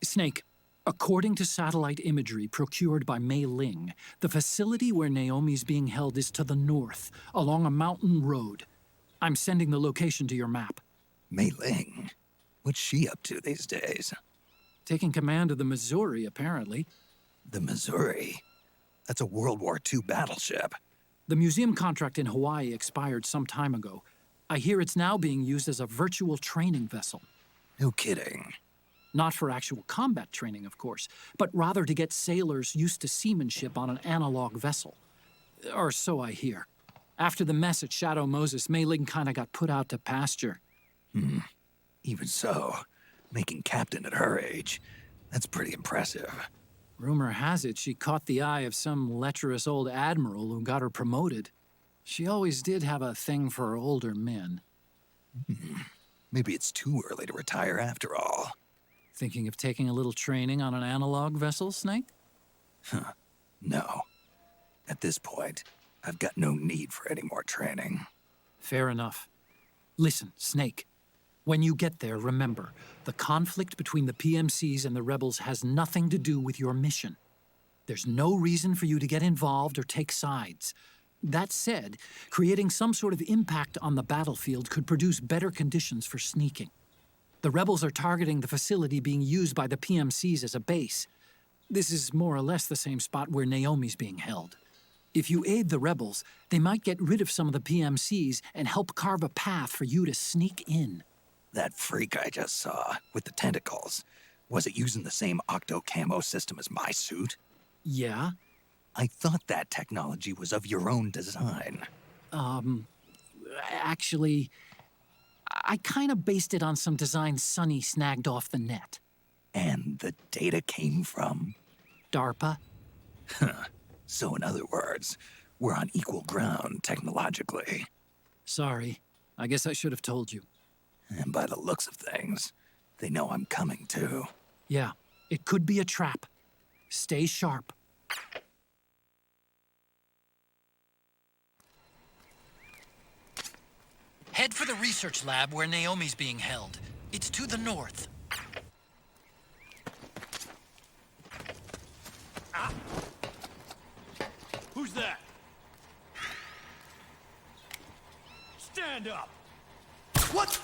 Speaker 2: Snake, according to satellite imagery procured by Mei Ling, the facility where Naomi's being held is to the north, along a mountain road. I'm sending the location to your map.
Speaker 1: Mei Ling? What's she up to these days?
Speaker 2: Taking command of the Missouri, apparently.
Speaker 1: The Missouri? That's a World War II battleship.
Speaker 2: The museum contract in Hawaii expired some time ago. I hear it's now being used as a virtual training vessel.
Speaker 1: No kidding.
Speaker 2: Not for actual combat training, of course, but rather to get sailors used to seamanship on an analog vessel. Or so I hear. After the mess at Shadow Moses, Mei Ling kinda got put out to pasture.
Speaker 1: Even so, making captain at her age, that's pretty impressive.
Speaker 2: Rumor has it she caught the eye of some lecherous old admiral who got her promoted. She always did have a thing for older men.
Speaker 1: Maybe it's too early to retire after all.
Speaker 2: Thinking of taking a little training on an analog vessel, Snake?
Speaker 1: No. At this point, I've got no need for any more training.
Speaker 2: Fair enough. Listen, Snake. When you get there, remember, the conflict between the PMCs and the rebels has nothing to do with your mission. There's no reason for you to get involved or take sides. That said, creating some sort of impact on the battlefield could produce better conditions for sneaking. The rebels are targeting the facility being used by the PMCs as a base. This is more or less the same spot where Naomi's being held. If you aid the rebels, they might get rid of some of the PMCs and help carve a path for you to sneak in.
Speaker 1: That freak I just saw, with the tentacles, was it using the same octo-camo system as my suit?
Speaker 2: Yeah?
Speaker 1: I thought that technology was of your own design.
Speaker 2: Actually, I kinda based it on some design Sonny snagged off the net.
Speaker 1: And the data came from?
Speaker 2: DARPA.
Speaker 1: So in other words, we're on equal ground technologically.
Speaker 2: Sorry. I guess I should have told you.
Speaker 1: And by the looks of things, they know I'm coming too.
Speaker 2: Yeah, it could be a trap. Stay sharp. Head for the research lab where Naomi's being held. It's to the north.
Speaker 6: Who's that? Stand up!
Speaker 1: What?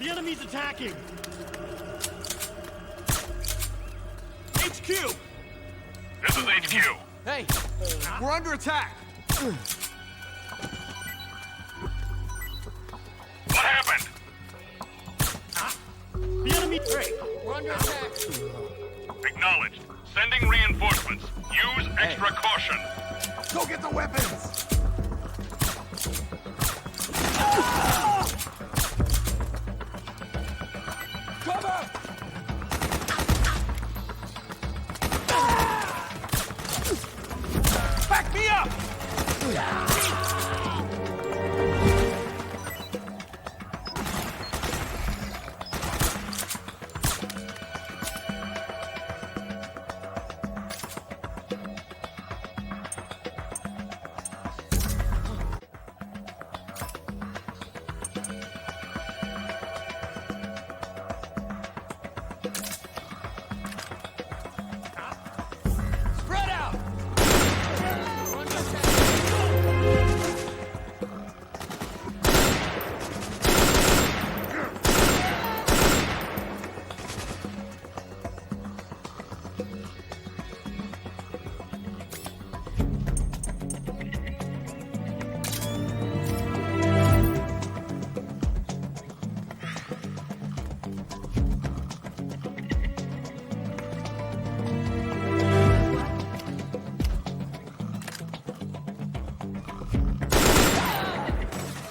Speaker 6: The enemy's attacking!
Speaker 14: HQ!
Speaker 8: This is HQ.
Speaker 14: Hey, we're under attack!
Speaker 8: What happened?
Speaker 6: The enemy... Great!
Speaker 14: We're under attack!
Speaker 8: Acknowledged. Sending reinforcements. Use extra caution.
Speaker 14: Go get the weapons! Cover! Back me up! Spread out! We're under attack!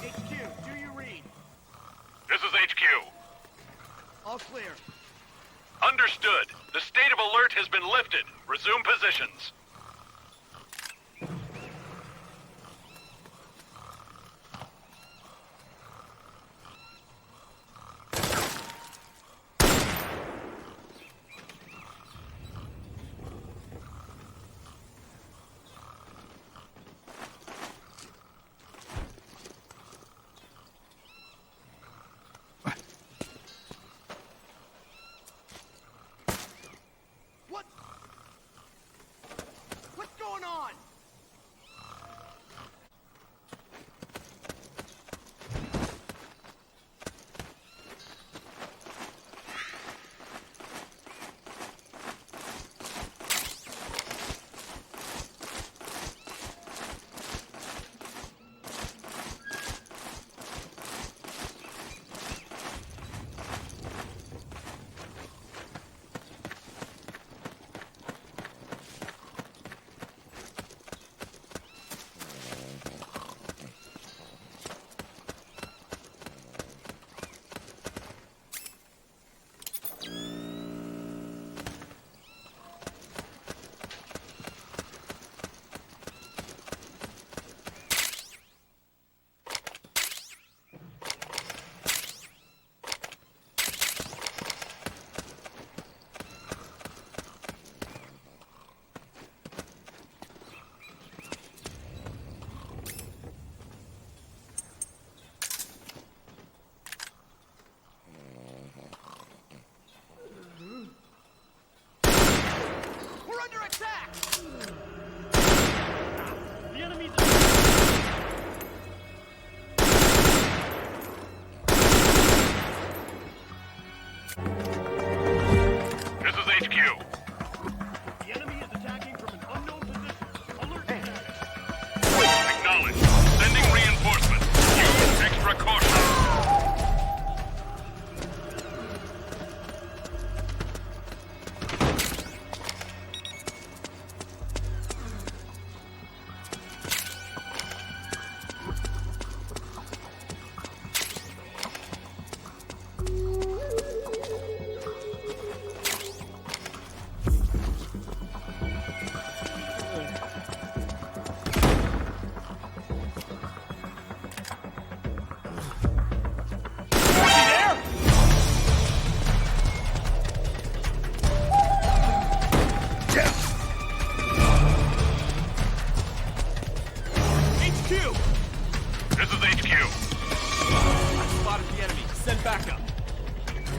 Speaker 14: HQ, do you read?
Speaker 8: This is HQ.
Speaker 6: All clear.
Speaker 8: Understood. The state of alert has been lifted. Resume positions.
Speaker 6: What? What's going on? We're under attack! The enemy's...
Speaker 8: This is HQ.
Speaker 6: The enemy is attacking from an unknown position. Alert status.
Speaker 8: Acknowledged. Sending reinforcements. Use extra caution.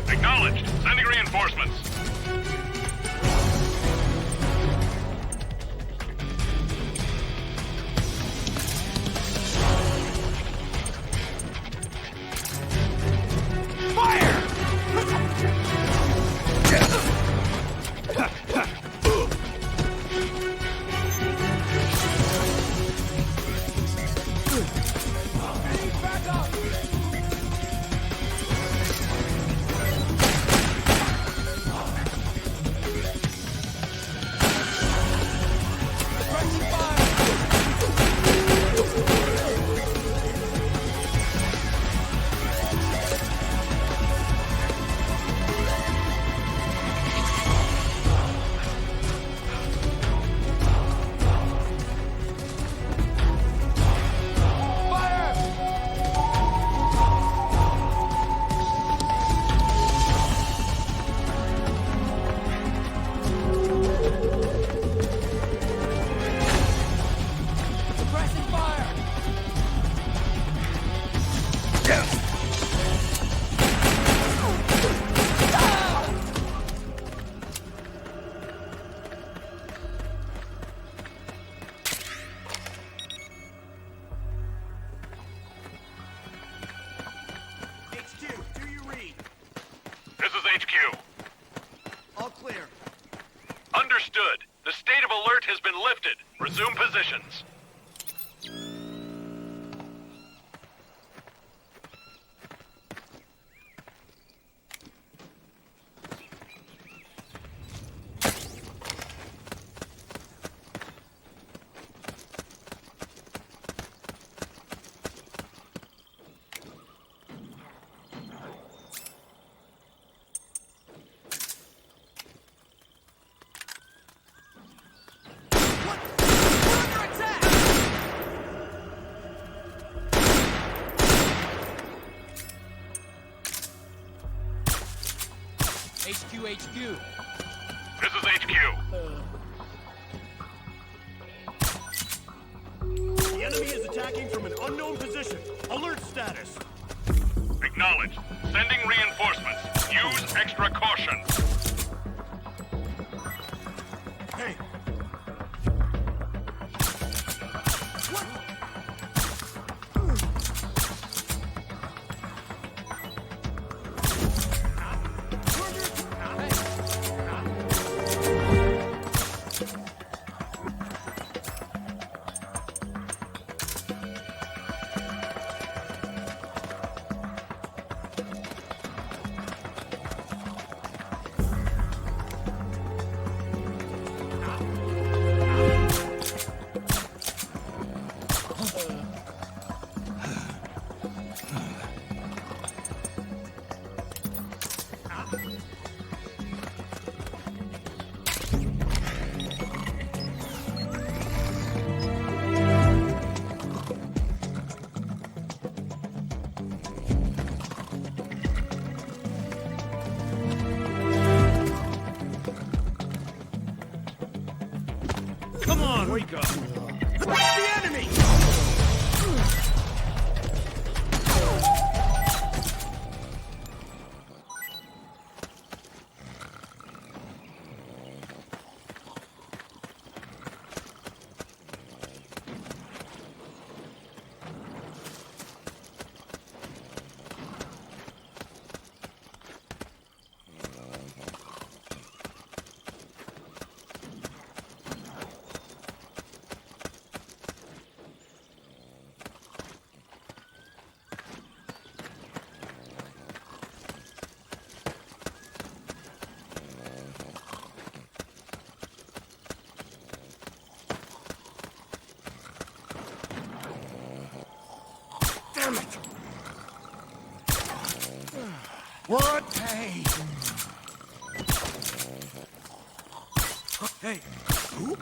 Speaker 8: Acknowledged. Sending reinforcements. Fire!
Speaker 6: Flashing fire!
Speaker 14: HQ, do you read?
Speaker 8: This is HQ.
Speaker 14: All clear.
Speaker 8: Understood. The state of alert has been lifted. Resume positions.
Speaker 6: HQ.
Speaker 8: This is HQ.
Speaker 6: The enemy is attacking from an unknown position. Alert status.
Speaker 8: Acknowledged. Sending reinforcements. Use extra caution.
Speaker 6: Hey. Come on, wake up! The enemy! Damn it! What? Hey! Hey! Who?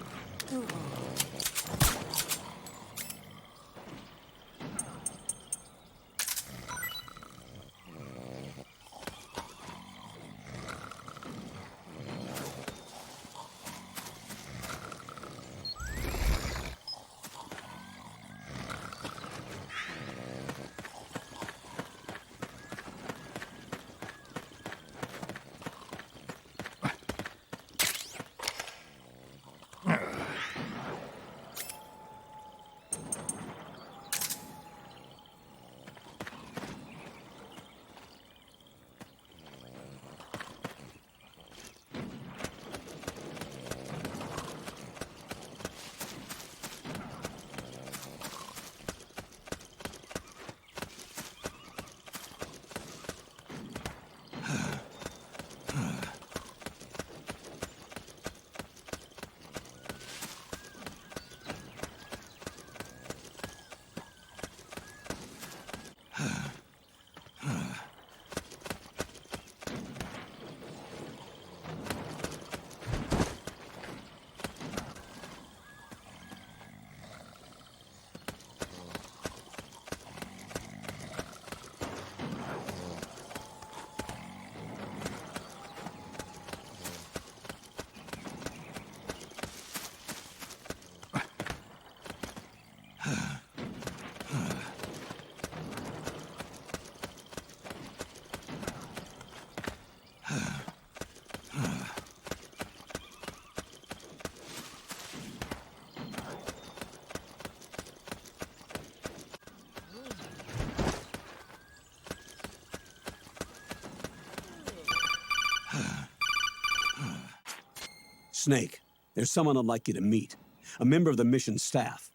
Speaker 3: Snake, there's someone I'd like you to meet. A member of the mission staff.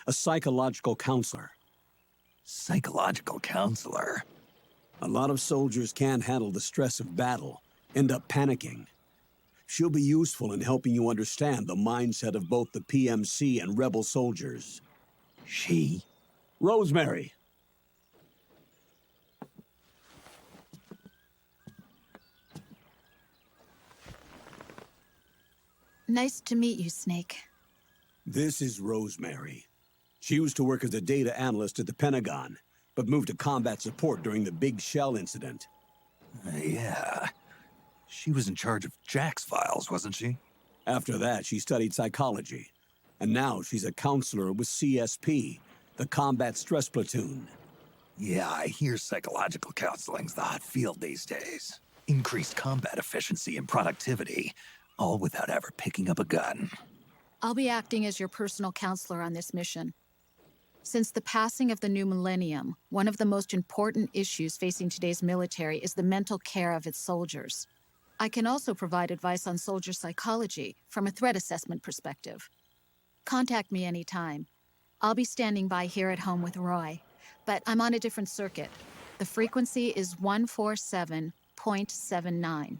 Speaker 3: A psychological counselor.
Speaker 1: Psychological counselor?
Speaker 3: A lot of soldiers can't handle the stress of battle, end up panicking. She'll be useful in helping you understand the mindset of both the PMC and rebel soldiers.
Speaker 1: She?
Speaker 3: Rosemary.
Speaker 18: Nice to meet you, Snake.
Speaker 3: This is Rosemary. She used to work as a data analyst at the Pentagon, but moved to combat support during the Big Shell incident.
Speaker 1: Yeah. She was in charge of Jack's files, wasn't she?
Speaker 3: After that, she studied psychology. And now she's a counselor with CSP, the Combat Stress Platoon.
Speaker 1: Yeah, I hear psychological counseling's the hot field these days. Increased combat efficiency and productivity, all without ever picking up a gun.
Speaker 18: I'll be acting as your personal counselor on this mission. Since the passing of the new millennium, one of the most important issues facing today's military is the mental care of its soldiers. I can also provide advice on soldier psychology from a threat assessment perspective. Contact me anytime. I'll be standing by here at home with Roy, but I'm on a different circuit. The frequency is 147.79.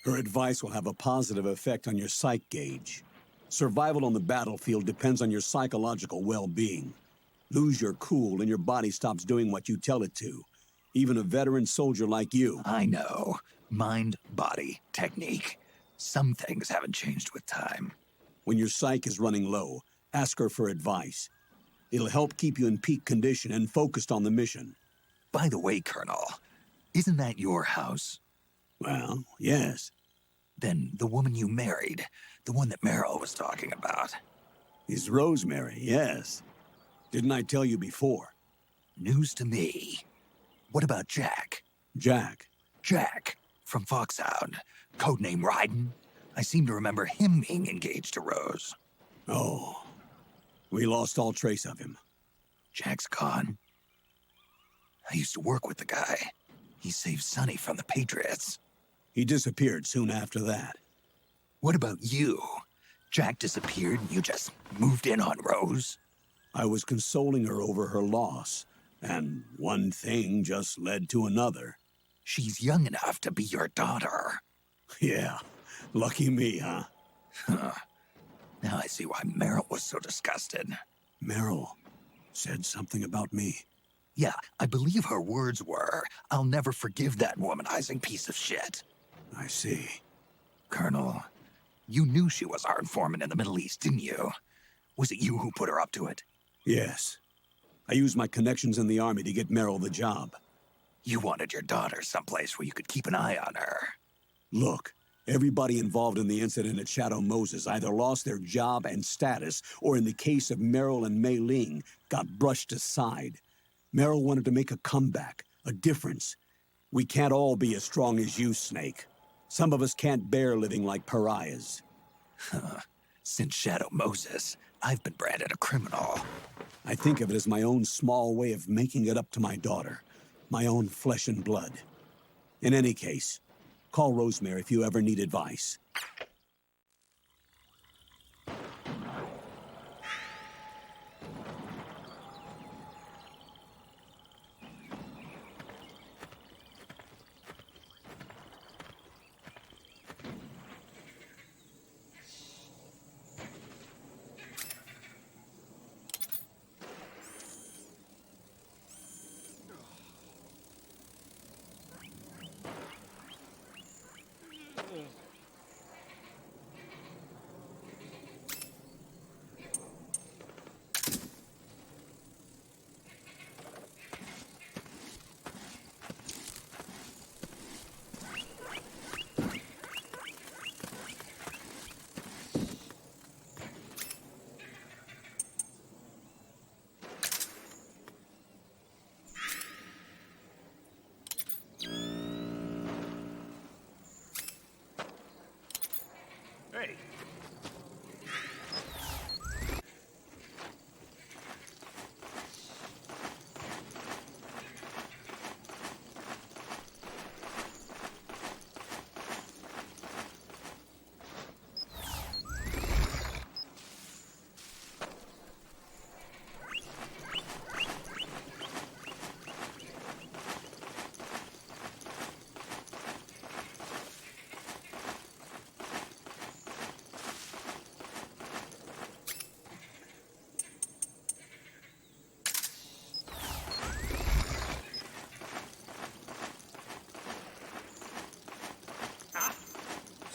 Speaker 3: Her advice will have a positive effect on your psych gauge. Survival on the battlefield depends on your psychological well-being. Lose your cool and your body stops doing what you tell it to. Even a veteran soldier like you.
Speaker 1: I know. Mind, body, technique. Some things haven't changed with time.
Speaker 3: When your psyche is running low, ask her for advice. It'll help keep you in peak condition and focused on the mission.
Speaker 1: By the way, Colonel, isn't that your house?
Speaker 3: Well, yes.
Speaker 1: Then the woman you married, the one that Meryl was talking about.
Speaker 3: Is Rosemary, yes. Didn't I tell you before?
Speaker 1: News to me. What about Jack?
Speaker 3: Jack?
Speaker 1: Jack, from Foxhound. Codename Ryden. I seem to remember him being engaged to Rose.
Speaker 3: Oh. We lost all trace of him.
Speaker 1: Jack's gone. I used to work with the guy. He saved Sonny from the Patriots.
Speaker 3: He disappeared soon after that.
Speaker 1: What about you? Jack disappeared and you just moved in on Rose?
Speaker 3: I was consoling her over her loss, and one thing just led to another.
Speaker 1: She's young enough to be your daughter.
Speaker 3: Yeah, lucky me, huh?
Speaker 1: Now I see why Meryl was so disgusted.
Speaker 3: Meryl said something about me.
Speaker 1: Yeah, I believe her words were, "I'll never forgive that womanizing piece of shit."
Speaker 3: I see.
Speaker 1: Colonel, you knew she was our informant in the Middle East, didn't you? Was it you who put her up to it?
Speaker 3: Yes. I used my connections in the Army to get Meryl the job.
Speaker 1: You wanted your daughter someplace where you could keep an eye on her.
Speaker 3: Look, everybody involved in the incident at Shadow Moses either lost their job and status, or in the case of Meryl and Mei Ling, got brushed aside. Meryl wanted to make a comeback, a difference. We can't all be as strong as you, Snake. Some of us can't bear living like pariahs.
Speaker 1: Since Shadow Moses, I've been branded a criminal.
Speaker 3: I think of it as my own small way of making it up to my daughter. My own flesh and blood. In any case, call Rosemary if you ever need advice.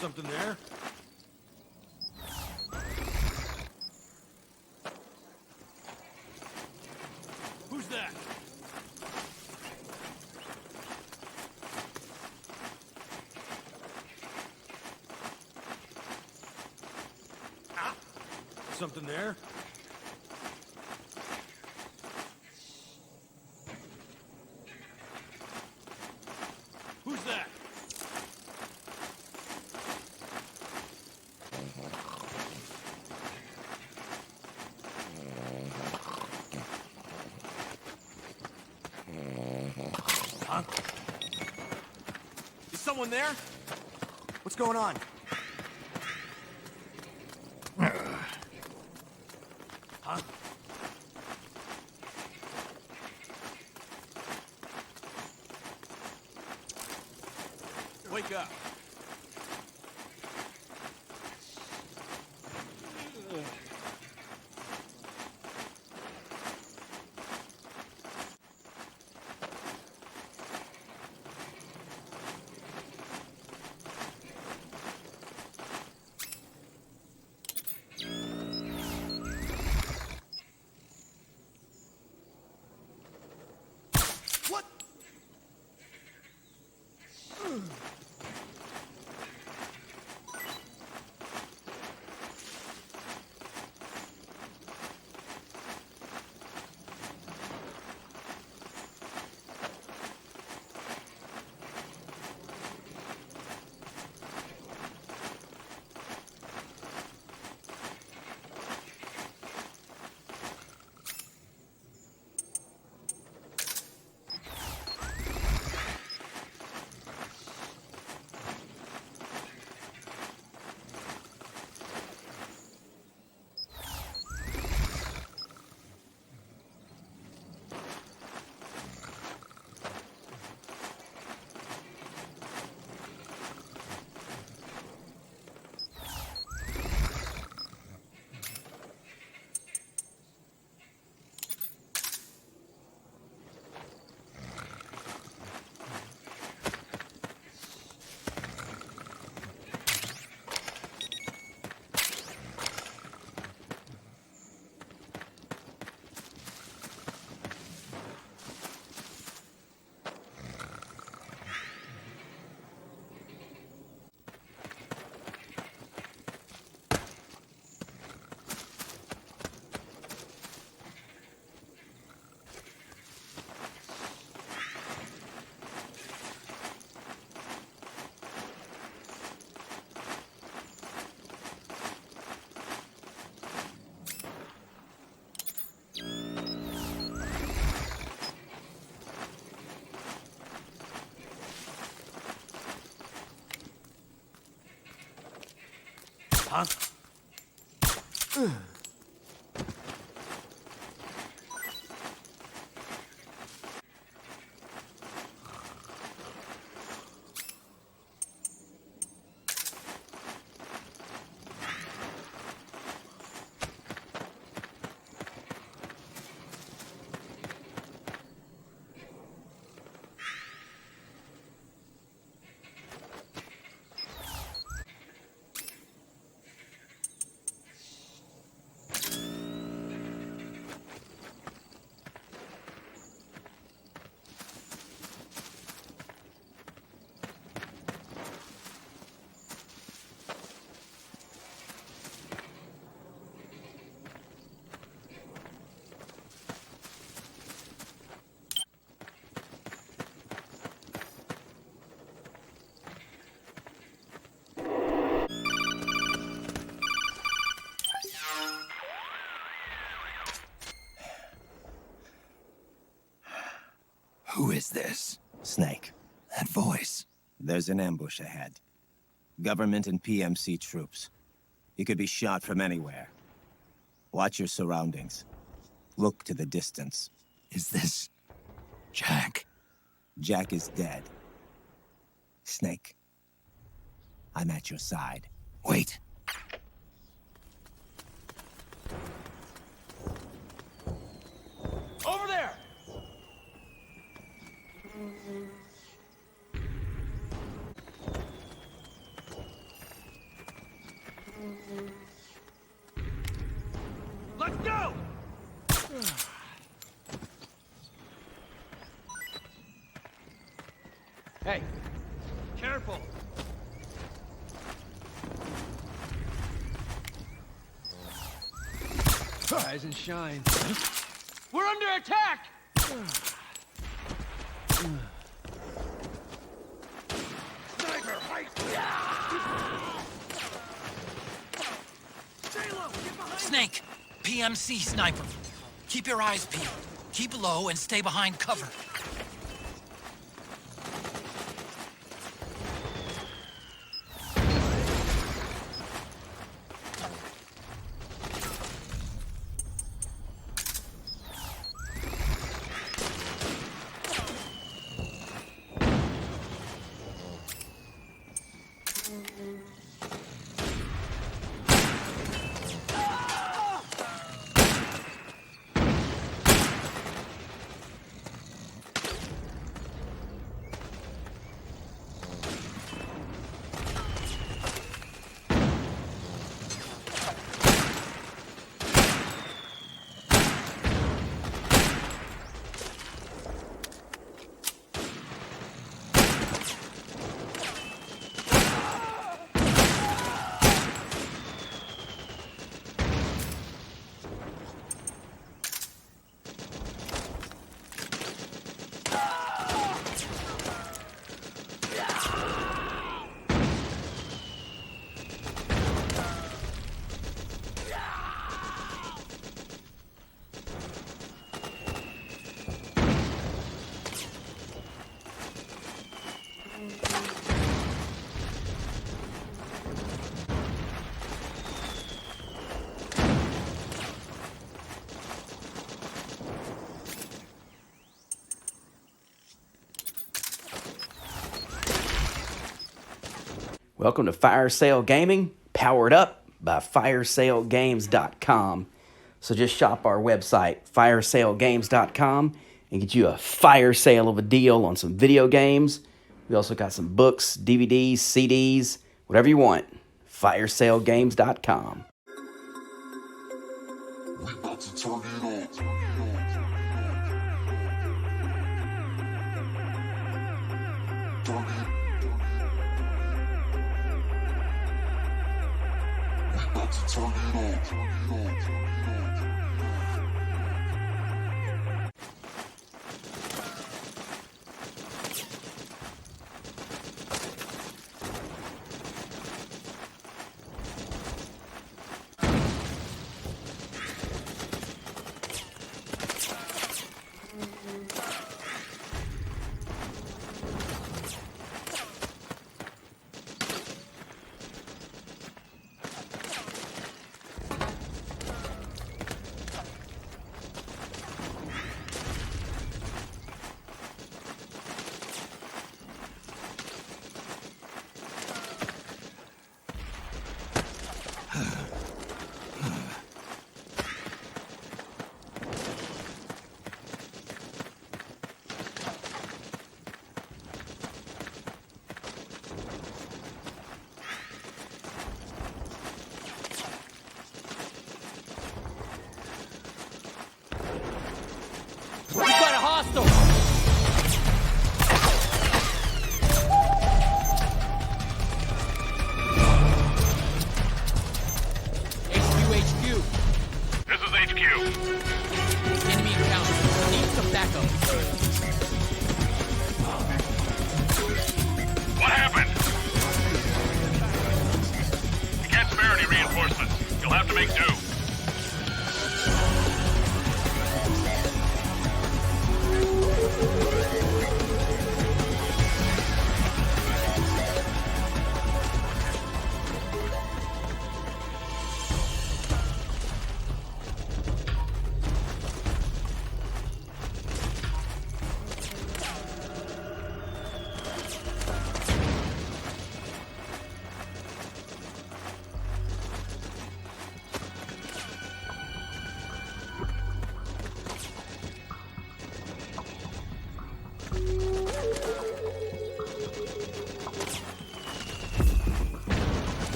Speaker 6: Something there? Who's that? Ah! Something there? Who's that? Huh? Is someone there?
Speaker 12: What's going on?
Speaker 6: Huh? Wake up. What? Huh?
Speaker 1: Who is this?
Speaker 19: Snake.
Speaker 1: That voice.
Speaker 19: There's an ambush ahead. Government and PMC troops. You could be shot from anywhere. Watch your surroundings. Look to the distance.
Speaker 1: Is this... Jack?
Speaker 19: Jack is dead. Snake. I'm at your side.
Speaker 1: Wait.
Speaker 6: Over there! Hey, careful. Rise and shine. We're under attack! Sniper,
Speaker 13: Snake, PMC sniper. Keep your eyes peeled. Keep low and stay behind cover.
Speaker 20: Welcome to Fire Sale Gaming, powered up by firesalegames.com. So just shop our website, firesalegames.com, and get you a fire sale of a deal on some video games. We also got some books, DVDs, CDs, whatever you want. firesalegames.com.
Speaker 17: We about to turn it on. Turn it on.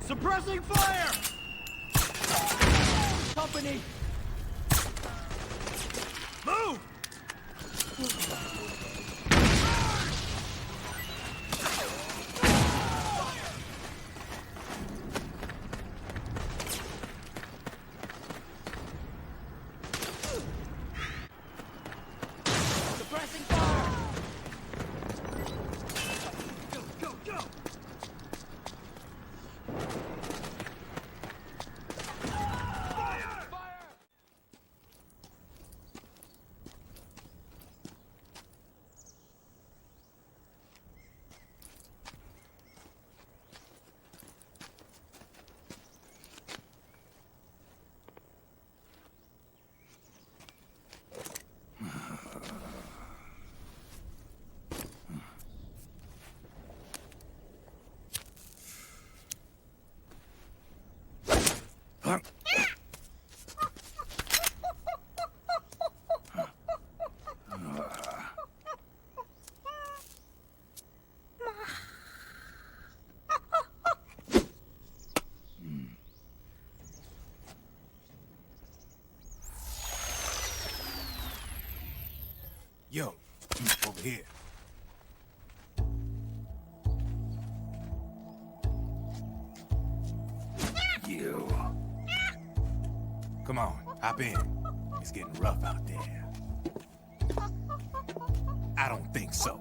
Speaker 6: Suppressing fire! Company! Move! Suppressing fire! Go, go, go!
Speaker 10: over here.
Speaker 1: You.
Speaker 10: Come on, hop in. It's getting rough out there. I don't think so.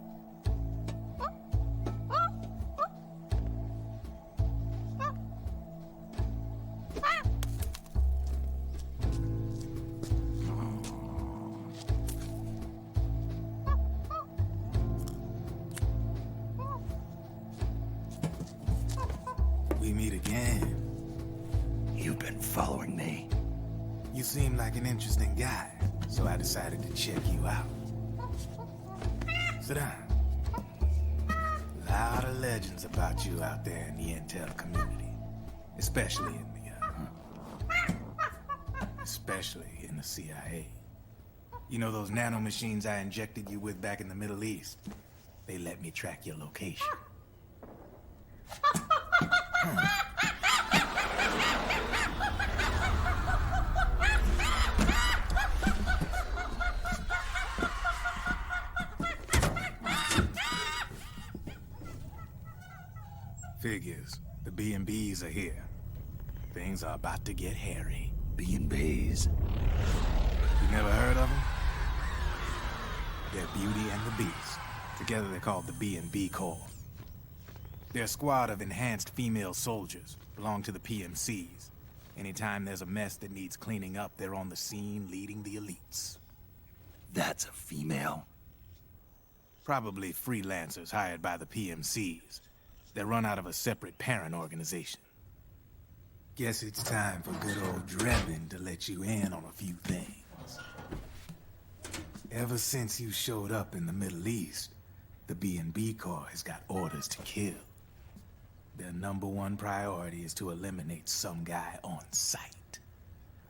Speaker 10: We meet again.
Speaker 1: You've been following me.
Speaker 10: You seem like an interesting guy, so I decided to check you out. Sit down. A lot of legends about you out there in the intel community, especially in the CIA. You know those nanomachines I injected you with back in the Middle East? They let me track your location. Figures. The B&Bs are here. Things are about to get hairy.
Speaker 1: B&Bs?
Speaker 10: You never heard of them? They're Beauty and the Beast. Together they're called the B&B Corps. They're a squad of enhanced female soldiers, belong to the PMCs. Anytime there's a mess that needs cleaning up, they're on the scene leading the elites.
Speaker 1: That's a female?
Speaker 10: Probably freelancers hired by the PMCs. They're run out of a separate parent organization. Guess it's time for good old Drebin to let you in on a few things. Ever since you showed up in the Middle East, the B&B Corps has got orders to kill. Their #1 priority is to eliminate some guy on sight.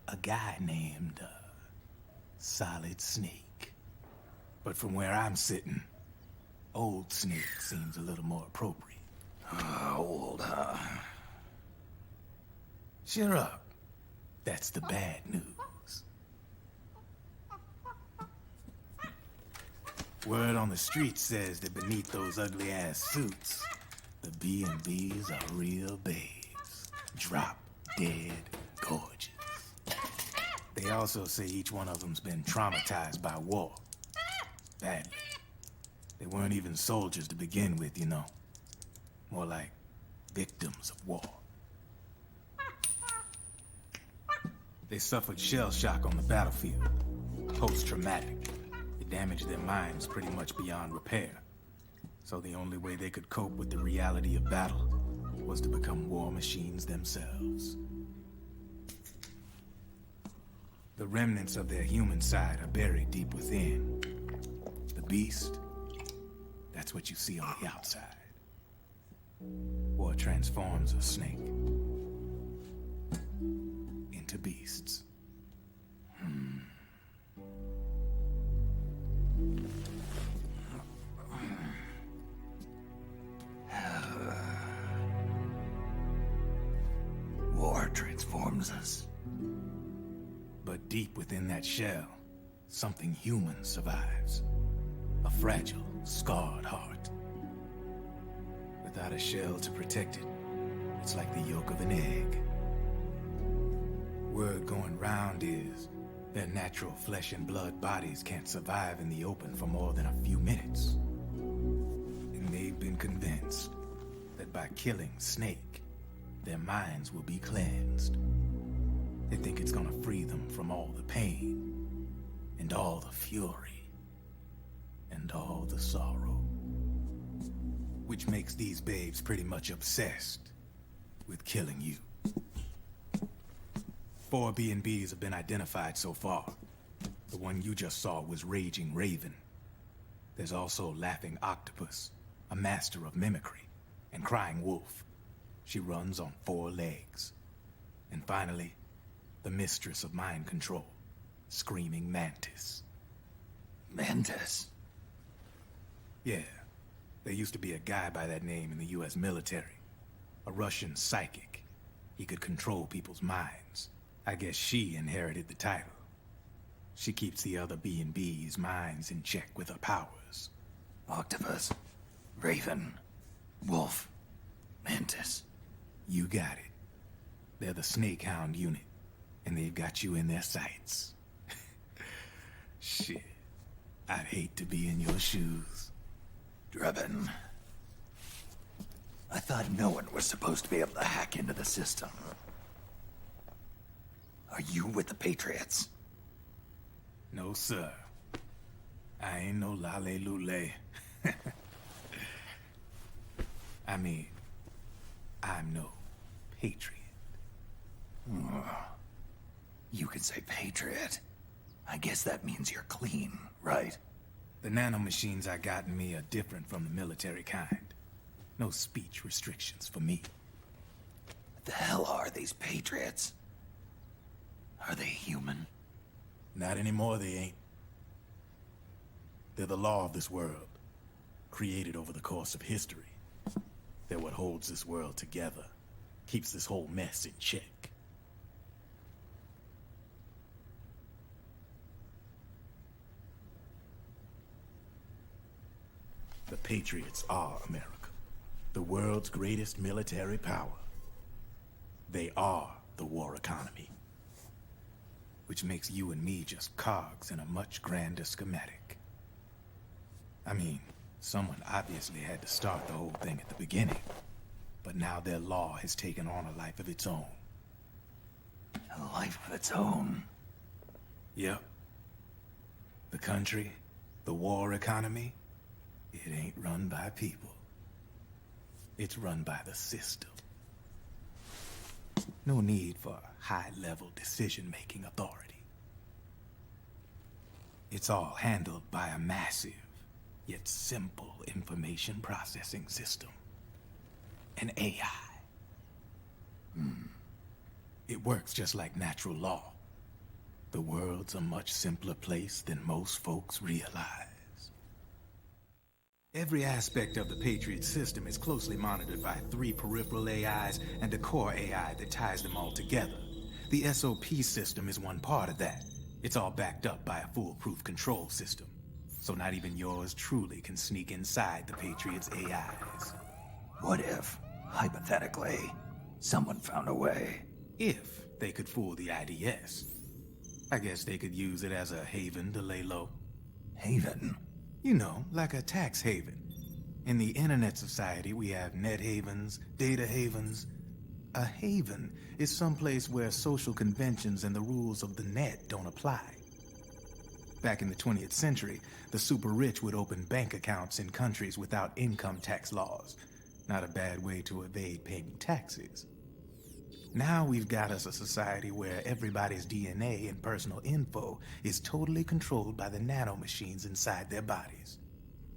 Speaker 10: A guy named, Solid Snake. But from where I'm sitting, Old Snake seems a little more appropriate.
Speaker 1: Old, huh?
Speaker 10: Cheer up. That's the bad news. Word on the street says that beneath those ugly-ass suits, the B&Bs are real babes. Drop dead gorgeous. They also say each one of them's been traumatized by war. Badly. They weren't even soldiers to begin with, you know. More like victims of war. They suffered shell shock on the battlefield. Post-traumatic. It damaged their minds pretty much beyond repair. So the only way they could cope with the reality of battle was to become war machines themselves. The remnants of their human side are buried deep within. The beast, that's what you see on the outside. War transforms a snake into beasts.
Speaker 1: War transforms us.
Speaker 10: But deep within that shell, something human survives. A fragile, scarred heart. Without a shell to protect it, it's like the yolk of an egg. Word going round is their natural flesh and blood bodies can't survive in the open for more than a few minutes. And they've been convinced that by killing Snake, their minds will be cleansed. They think it's gonna free them from all the pain, and all the fury, and all the sorrow. Which makes these babes pretty much obsessed with killing you. 4 B&Bs have been identified so far. The one you just saw was Raging Raven. There's also Laughing Octopus, a master of mimicry, and Crying Wolf. She runs on 4 legs. And finally, the mistress of mind control, Screaming Mantis.
Speaker 1: Mantis?
Speaker 10: Yeah. There used to be a guy by that name in the US military. A Russian psychic. He could control people's minds. I guess she inherited the title. She keeps the other B&B's minds in check with her powers.
Speaker 1: Octopus, Raven, Wolf, Mantis.
Speaker 10: You got it. They're the Snake Hound unit, and they've got you in their sights. Shit. I'd hate to be in your shoes.
Speaker 1: Drebin. I thought no one was supposed to be able to hack into the system. Are you with the Patriots?
Speaker 10: No, sir. I ain't no lale-lule. I mean, I'm no patriot.
Speaker 1: You can say patriot. I guess that means you're clean, right?
Speaker 10: The nanomachines I got in me are different from the military kind. No speech restrictions for me.
Speaker 1: What the hell are these Patriots? Are they human?
Speaker 10: Not anymore, they ain't. They're the law of this world, created over the course of history. They're what holds this world together, keeps this whole mess in check. The Patriots are America, the world's greatest military power. They are the war economy, which makes you and me just cogs in a much grander schematic. I mean, someone obviously had to start the whole thing at the beginning, but now their law has taken on a life of its own.
Speaker 1: A life of its own?
Speaker 10: Yep. The country, the war economy, it ain't run by people. It's run by the system. No need for high-level decision-making authority. It's all handled by a massive, yet simple information processing system. An AI. It works just like natural law. The world's a much simpler place than most folks realize. Every aspect of the Patriot system is closely monitored by 3 peripheral AIs and a core AI that ties them all together. The SOP system is one part of that. It's all backed up by a foolproof control system. So not even yours truly can sneak inside the Patriots' AIs.
Speaker 1: What if, hypothetically, someone found a way?
Speaker 10: If they could fool the IDS. I guess they could use it as a haven to lay low.
Speaker 1: Haven?
Speaker 10: You know, like a tax haven. In the internet society, we have net havens, data havens. A haven is someplace where social conventions and the rules of the net don't apply. Back in the 20th century, the super rich would open bank accounts in countries without income tax laws. Not a bad way to evade paying taxes. Now we've got us a society where everybody's DNA and personal info is totally controlled by the nanomachines inside their bodies.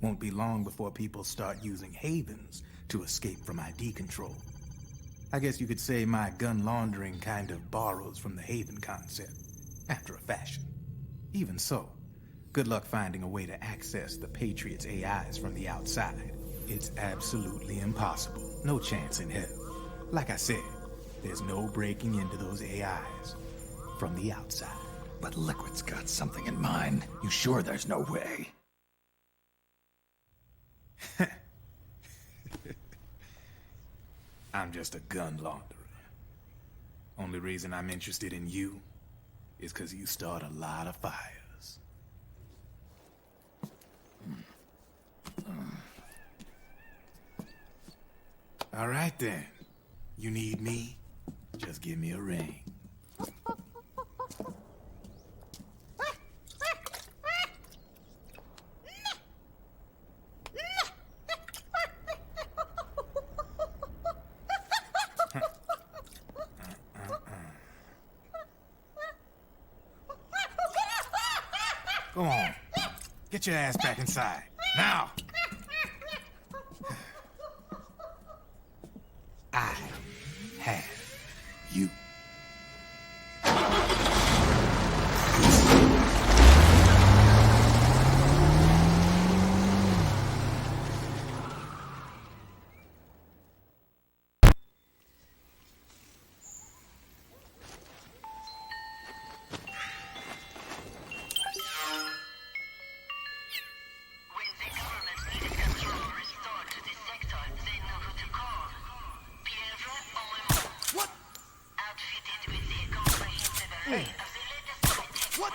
Speaker 10: Won't be long before people start using havens to escape from ID control. I guess you could say my gun laundering kind of borrows from the haven concept, after a fashion. Even so, good luck finding a way to access the Patriots' AIs from the outside. It's absolutely impossible. No chance in hell. Like I said, there's no breaking into those AIs from the outside.
Speaker 1: But Liquid's got something in mind. You sure there's no way?
Speaker 10: I'm just a gun launderer. Only reason I'm interested in you is because you start a lot of fires. All right then. You need me? Just give me a ring. Go on. Get your ass back inside. Now! I have you.
Speaker 6: What?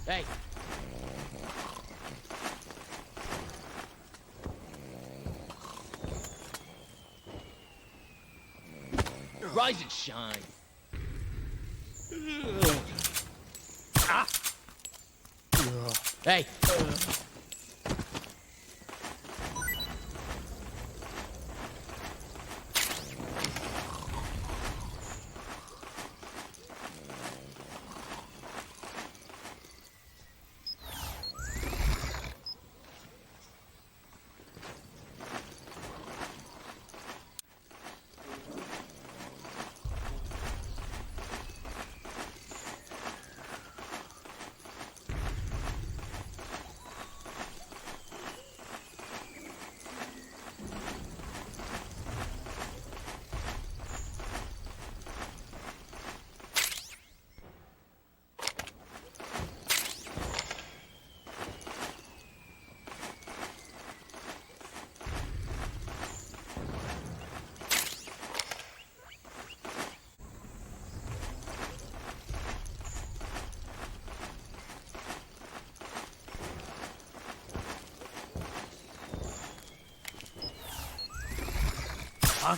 Speaker 13: Hey. Rise and shine. Ah. Hey. Huh?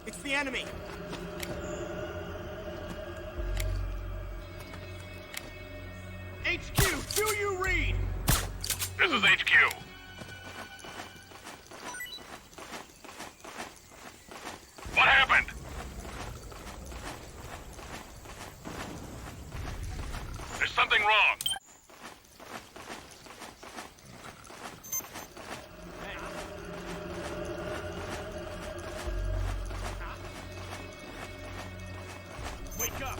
Speaker 14: It's the enemy!
Speaker 6: HQ, do you read?
Speaker 8: This is HQ. What happened? There's something wrong.
Speaker 6: Wake up!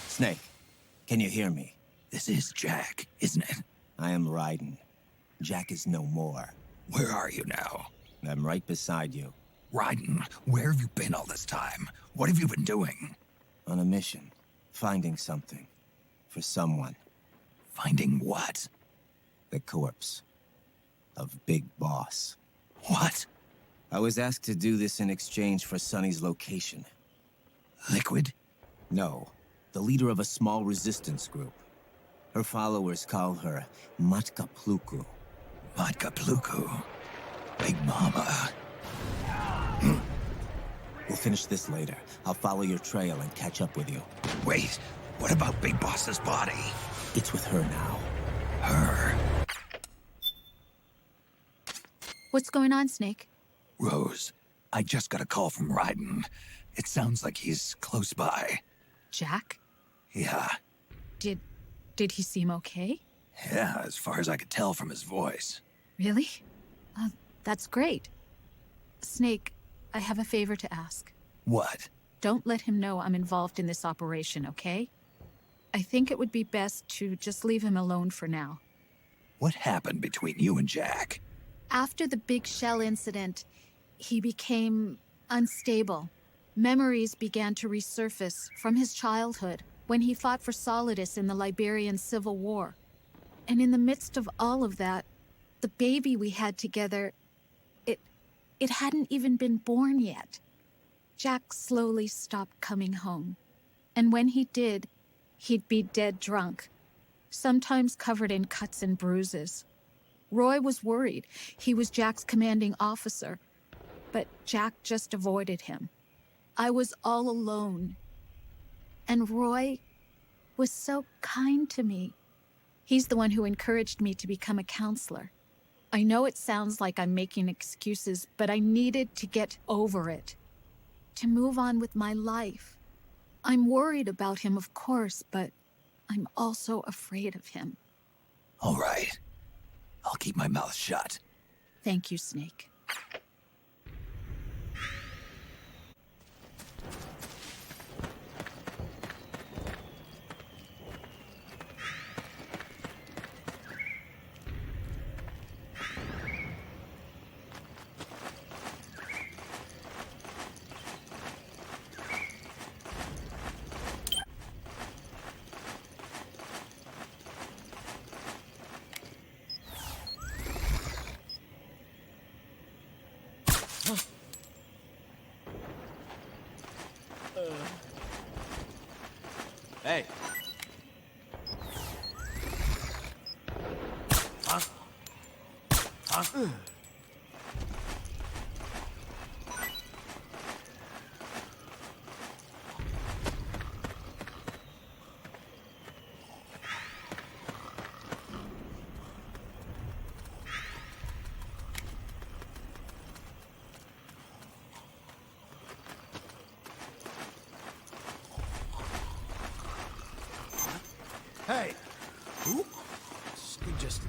Speaker 19: Snake, can you hear me?
Speaker 1: This is Jack, isn't it?
Speaker 19: I am Raiden. Jack is no more.
Speaker 1: Where are you now?
Speaker 19: I'm right beside you.
Speaker 1: Raiden, where have you been all this time? What have you been doing?
Speaker 19: On a mission. Finding something. For someone.
Speaker 1: Finding what?
Speaker 19: The corpse. Of Big Boss.
Speaker 1: What?
Speaker 19: I was asked to do this in exchange for Sonny's location.
Speaker 1: Liquid?
Speaker 19: No. The leader of a small resistance group. Her followers call her Matka Pluku.
Speaker 1: Matka Pluku? Big Mama.
Speaker 19: We'll finish this later. I'll follow your trail and catch up with you.
Speaker 1: Wait, what about Big Boss's body?
Speaker 19: It's with her now.
Speaker 1: Her?
Speaker 18: What's going on, Snake?
Speaker 1: Rose, I just got a call from Raiden. It sounds like he's close by.
Speaker 18: Jack?
Speaker 1: Yeah.
Speaker 18: Did he seem okay?
Speaker 1: Yeah, as far as I could tell from his voice.
Speaker 18: Really? That's great. Snake, I have a favor to ask.
Speaker 1: What?
Speaker 18: Don't let him know I'm involved in this operation, okay? I think it would be best to just leave him alone for now.
Speaker 1: What happened between you and Jack?
Speaker 18: After the Big Shell incident, he became unstable. Memories began to resurface from his childhood when he fought for Solidus in the Liberian Civil War. And in the midst of all of that, the baby we had together, it hadn't even been born yet. Jack slowly stopped coming home. And when he did, he'd be dead drunk, sometimes covered in cuts and bruises. Roy was worried. He was Jack's commanding officer. But Jack just avoided him. I was all alone. And Roy was so kind to me. He's the one who encouraged me to become a counselor. I know it sounds like I'm making excuses, but I needed to get over it. To move on with my life. I'm worried about him, of course, but I'm also afraid of him.
Speaker 1: All right. I'll keep my mouth shut.
Speaker 18: Thank you, Snake.
Speaker 14: Hey. Huh? Huh? Hey! Who? You just...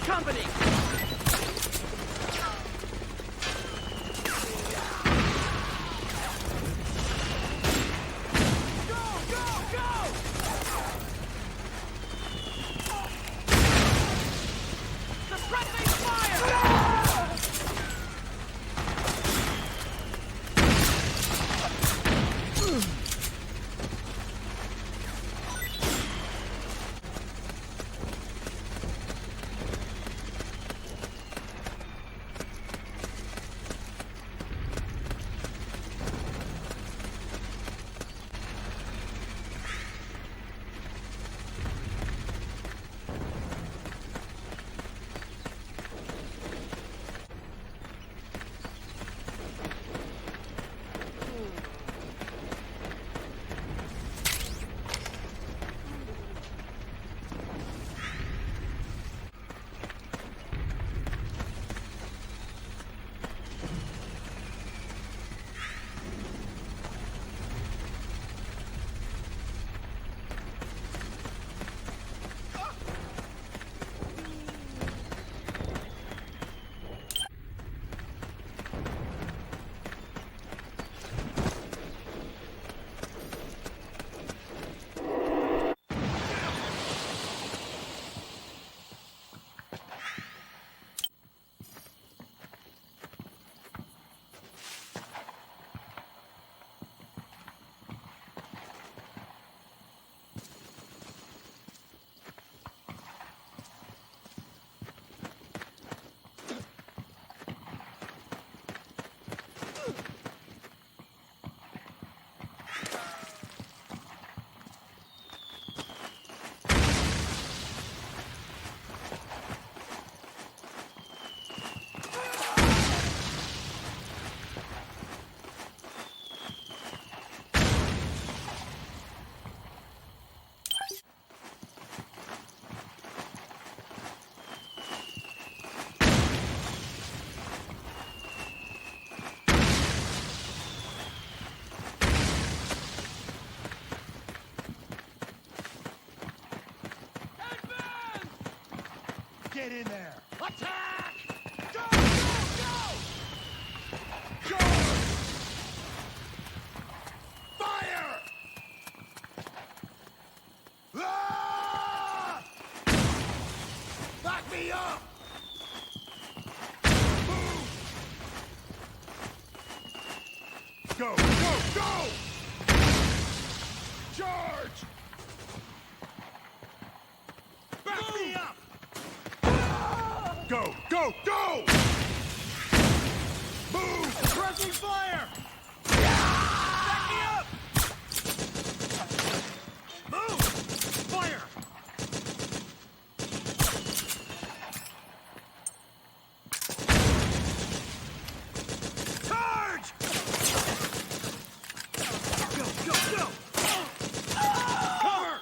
Speaker 12: company!
Speaker 6: Get in there! Attack! Go! Charge! Fire! Ah! Back me up! Move! Go! Charge! Back me up! Go! Move! Pressing fire! Back me up! Move! Fire! Charge! Go! Cover!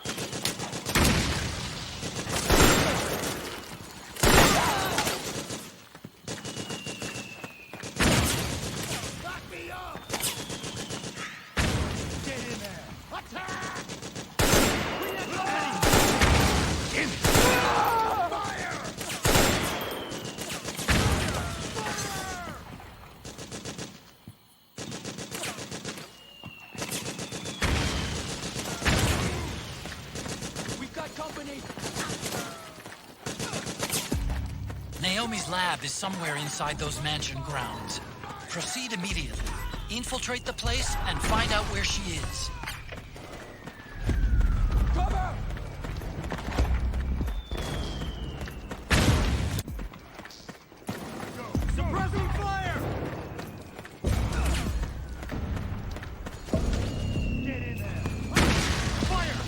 Speaker 6: Back me up! Get in there! Attack! In! Fire!
Speaker 13: We've got company! Naomi's lab is somewhere inside those mansion grounds. Proceed immediately. Infiltrate the place and find out where she is.
Speaker 6: Cover! Suppressing fire! Get in there! Fire!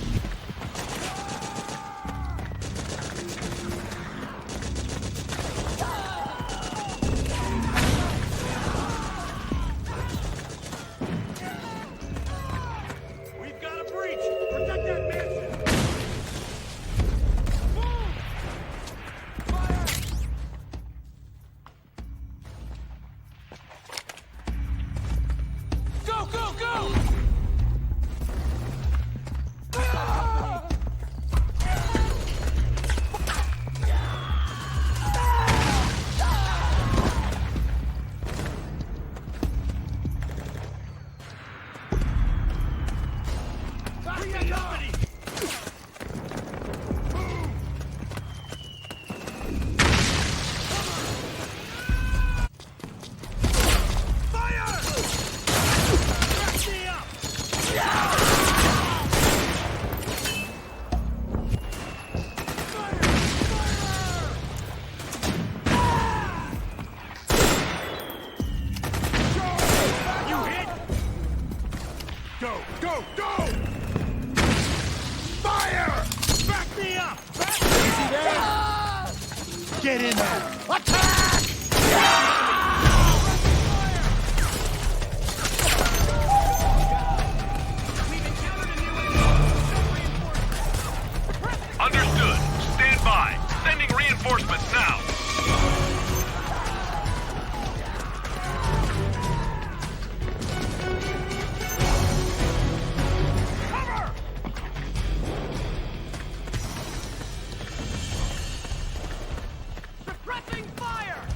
Speaker 8: Understood. Stand by. Sending reinforcements now.
Speaker 6: Suppressing fire!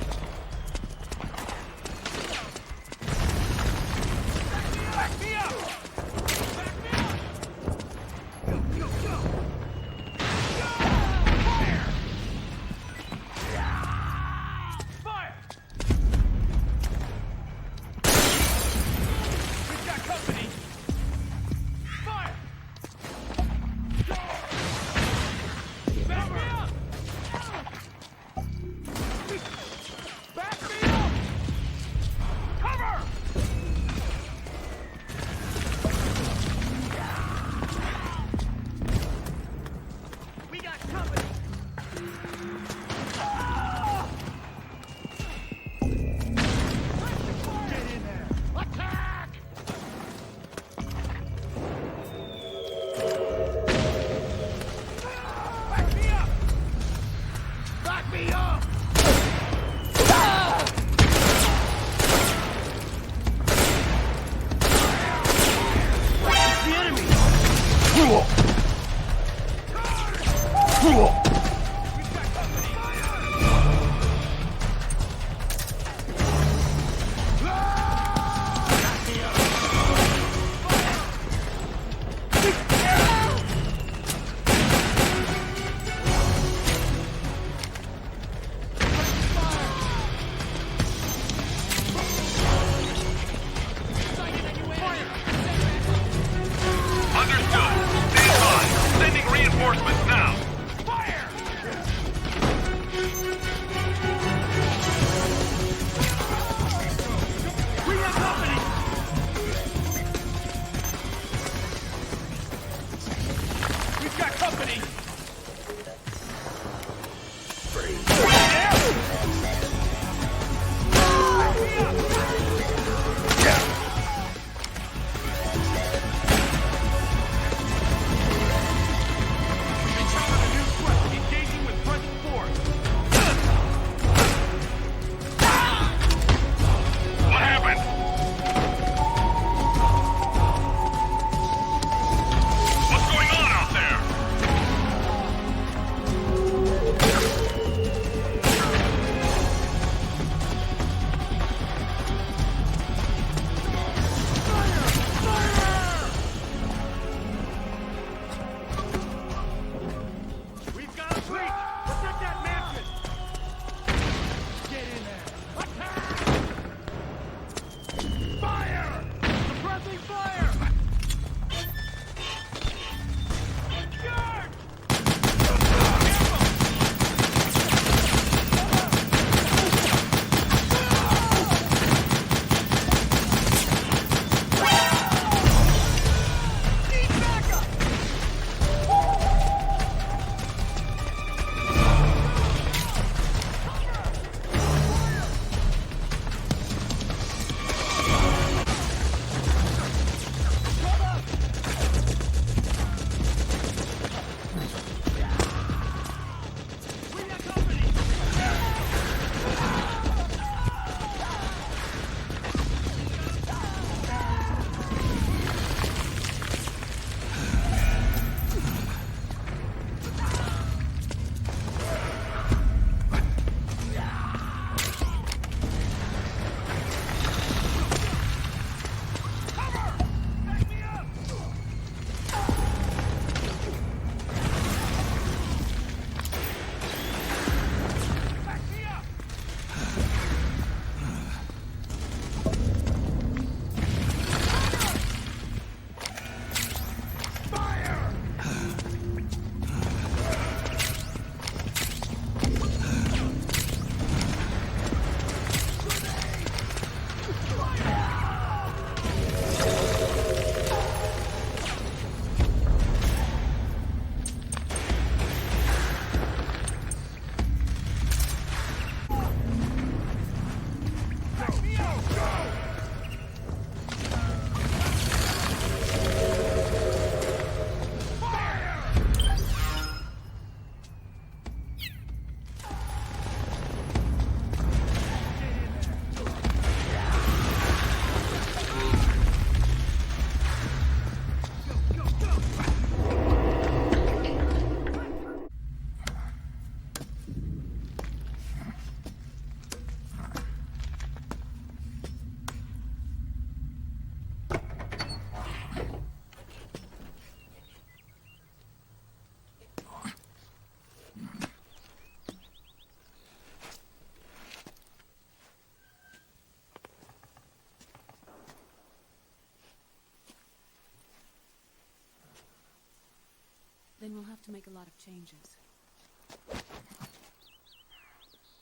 Speaker 15: to make a lot of changes.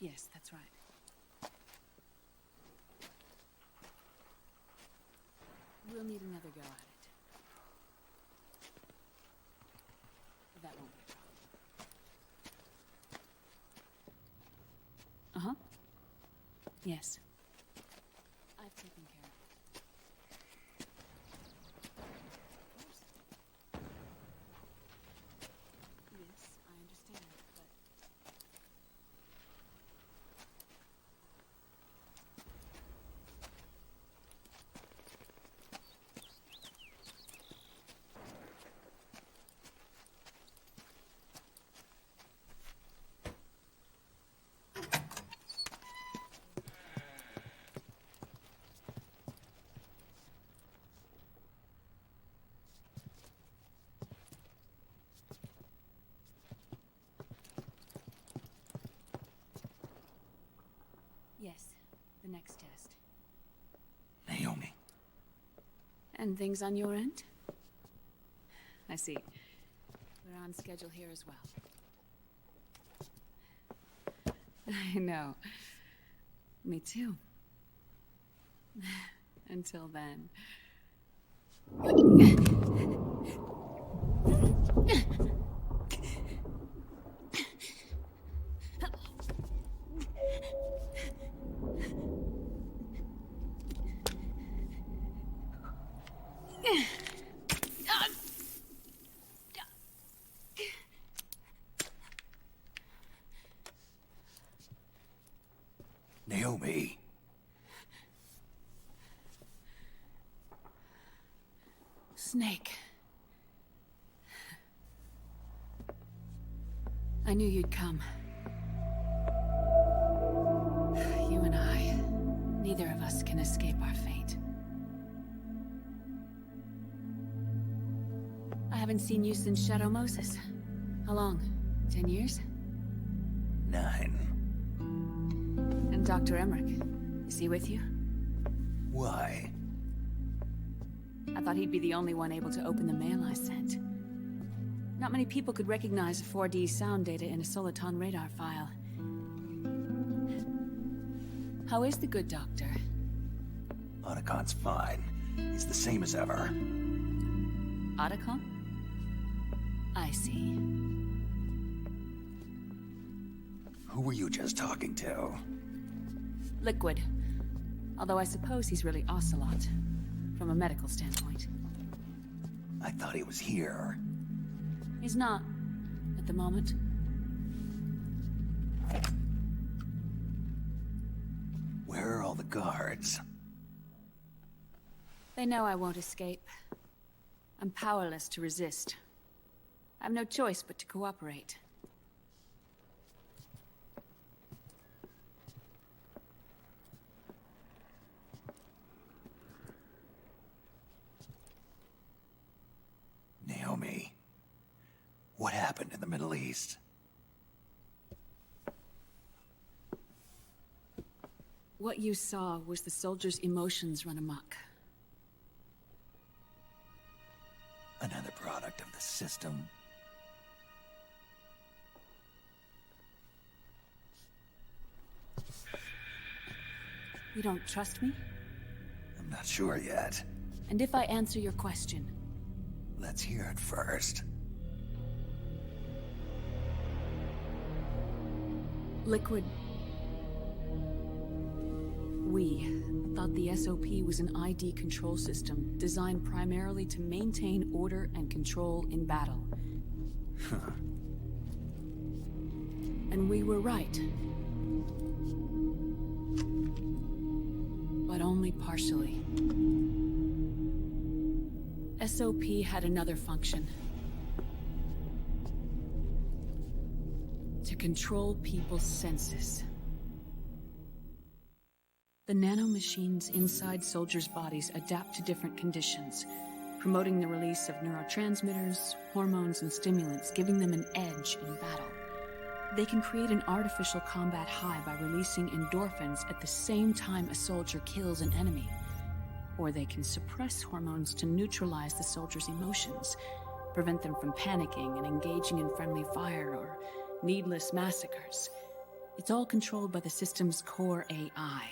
Speaker 15: Yes, that's right. We'll need another go at it. That won't be a problem. Uh-huh. Yes. I've taken care of it. Yes, I understand, but... Yes, the next test.
Speaker 1: Naomi.
Speaker 15: And things on your end? I see. We're on schedule here as well. I know. Me too. Until then.
Speaker 1: Naomi.
Speaker 15: Snake. I knew you'd come. You and I, neither of us can escape our fate. I haven't seen you since Shadow Moses. How long? 10 years?
Speaker 1: 9.
Speaker 15: And Dr. Emmerich, is he with you?
Speaker 1: Why?
Speaker 15: I thought he'd be the only one able to open the mail I sent. Not many people could recognize 4D sound data in a Soliton radar file. How is the good doctor?
Speaker 1: Otacon's fine. He's the same as ever.
Speaker 15: Otacon? I see.
Speaker 1: Who were you just talking to?
Speaker 15: Liquid. Although I suppose he's really Ocelot, from a medical standpoint.
Speaker 1: I thought he was here.
Speaker 15: He's not, at the moment.
Speaker 1: Where are all the guards?
Speaker 15: They know I won't escape. I'm powerless to resist. I have no choice but to cooperate.
Speaker 1: Naomi, what happened in the Middle East?
Speaker 15: What you saw was the soldiers' emotions run amok.
Speaker 1: Another product of the system.
Speaker 15: You don't trust me?
Speaker 1: I'm not sure yet.
Speaker 15: And if I answer your question?
Speaker 1: Let's hear it first.
Speaker 15: Liquid. We thought the SOP was an ID control system designed primarily to maintain order and control in battle.
Speaker 1: Huh.
Speaker 15: And we were right. But only partially. SOP had another function. To control people's senses. The nanomachines inside soldiers' bodies adapt to different conditions, promoting the release of neurotransmitters, hormones, and stimulants, giving them an edge in battle. They can create an artificial combat high by releasing endorphins at the same time a soldier kills an enemy. Or they can suppress hormones to neutralize the soldier's emotions, prevent them from panicking and engaging in friendly fire or needless massacres. It's all controlled by the system's core AI.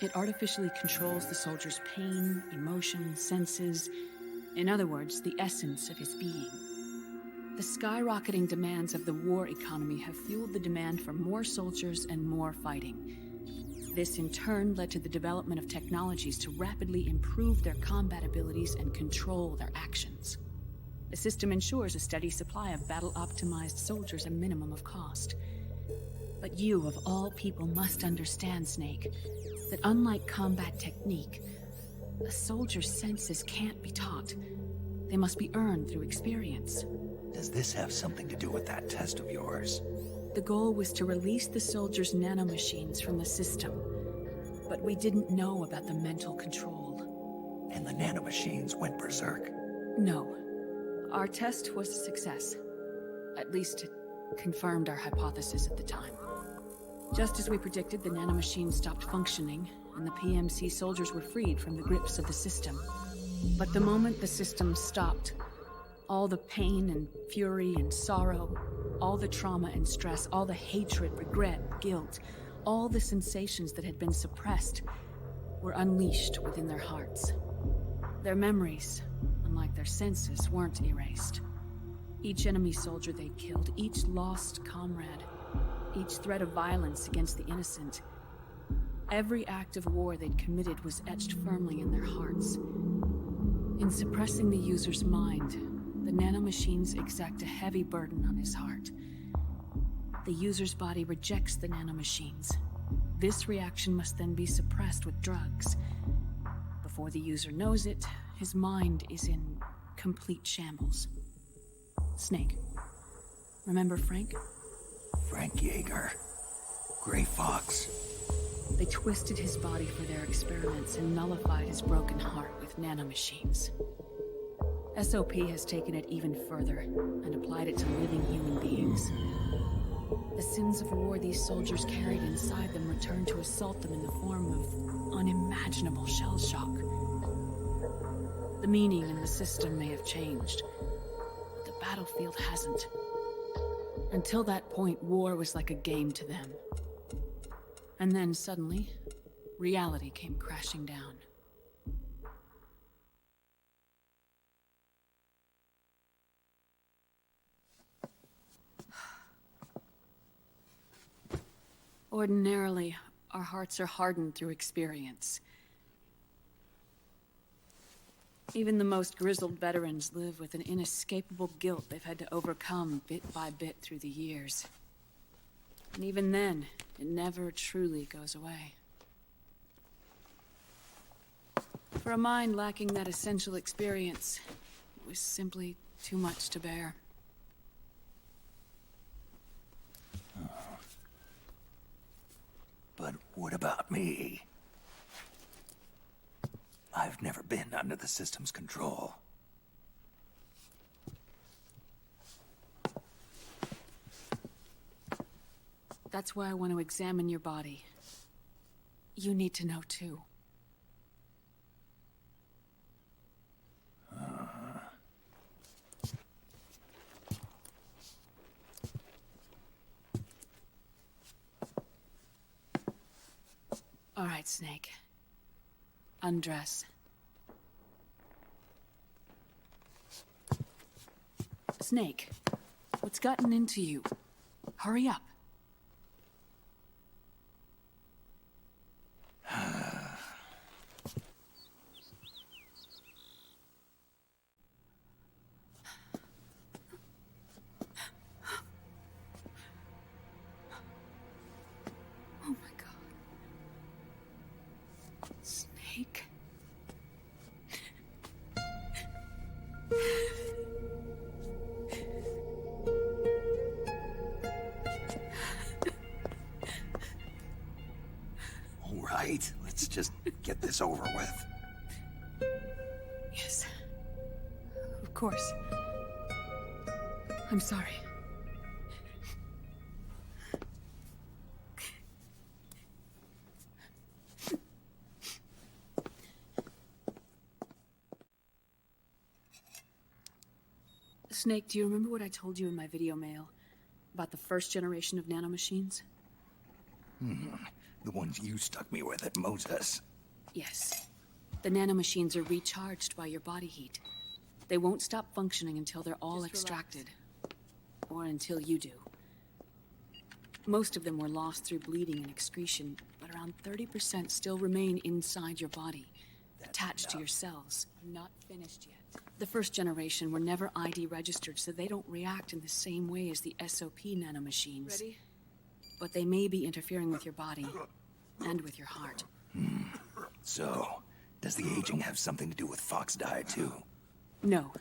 Speaker 15: It artificially controls the soldier's pain, emotion, senses. In other words, the essence of his being. The skyrocketing demands of the war economy have fueled the demand for more soldiers and more fighting. This in turn led to the development of technologies to rapidly improve their combat abilities and control their actions. The system ensures a steady supply of battle-optimized soldiers at a minimum of cost. But you, of all people, must understand, Snake, that unlike combat technique, a soldier's senses can't be taught. They must be earned through experience.
Speaker 1: Does this have something to do with that test of yours?
Speaker 15: The goal was to release the soldiers' nanomachines from the system, but we didn't know about the mental control.
Speaker 1: And the nanomachines went berserk?
Speaker 15: No. Our test was a success. At least it confirmed our hypothesis at the time. Just as we predicted, the nanomachines stopped functioning, and the PMC soldiers were freed from the grips of the system. But the moment the system stopped, all the pain and fury and sorrow, all the trauma and stress, all the hatred, regret, guilt, all the sensations that had been suppressed were unleashed within their hearts. Their memories, unlike their senses, weren't erased. Each enemy soldier they'd killed, each lost comrade, each threat of violence against the innocent, every act of war they'd committed was etched firmly in their hearts. In suppressing the user's mind, the nanomachines exact a heavy burden on his heart. The user's body rejects the nanomachines. This reaction must then be suppressed with drugs. Before the user knows it, his mind is in complete shambles. Snake. Remember Frank?
Speaker 1: Frank Yeager. Gray Fox.
Speaker 15: They twisted his body for their experiments and nullified his broken heart with nanomachines. SOP has taken it even further and applied it to living human beings. The sins of war these soldiers carried inside them returned to assault them in the form of unimaginable shell shock. The meaning in the system may have changed, but the battlefield hasn't. Until that point, war was like a game to them. And then suddenly, reality came crashing down. Ordinarily, our hearts are hardened through experience. Even the most grizzled veterans live with an inescapable guilt they've had to overcome bit by bit through the years. And even then, it never truly goes away. For a mind lacking that essential experience, it was simply too much to bear.
Speaker 1: But what about me? I've never been under the system's control.
Speaker 15: That's why I want to examine your body. You need to know too. All right, Snake. Undress. Snake, what's gotten into you? Hurry up. Oh my God. Snake.
Speaker 1: All right, let's just get this over with.
Speaker 15: Yes. Of course. I'm sorry. Snake, do you remember what I told you in my video mail about the first generation of nanomachines?
Speaker 1: The ones you stuck me with at Moses.
Speaker 15: Yes. The nanomachines are recharged by your body heat. They won't stop functioning until they're all extracted. Or until you do. Most of them were lost through bleeding and excretion, but around 30% still remain inside your body, attached to your cells. Not finished yet. The first generation were never ID registered, so they don't react in the same way as the SOP nanomachines. Ready? But they may be interfering with your body, and with your heart.
Speaker 1: So, does the aging have something to do with Fox die too?
Speaker 15: No.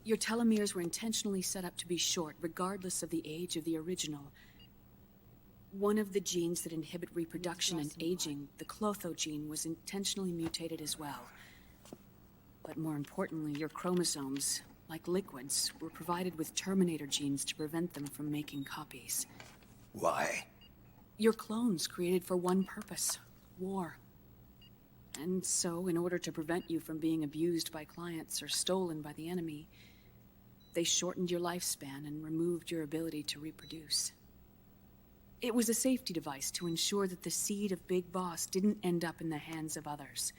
Speaker 15: Your telomeres were intentionally set up to be short, regardless of the age of the original. One of the genes that inhibit reproduction and aging, the Clotho gene, was intentionally mutated as well. But more importantly, your chromosomes, like liquids, were provided with terminator genes to prevent them from making copies.
Speaker 1: Why?
Speaker 15: Your clones created for one purpose: war. And so, in order to prevent you from being abused by clients or stolen by the enemy, they shortened your lifespan and removed your ability to reproduce. It was a safety device to ensure that the seed of Big Boss didn't end up in the hands of others.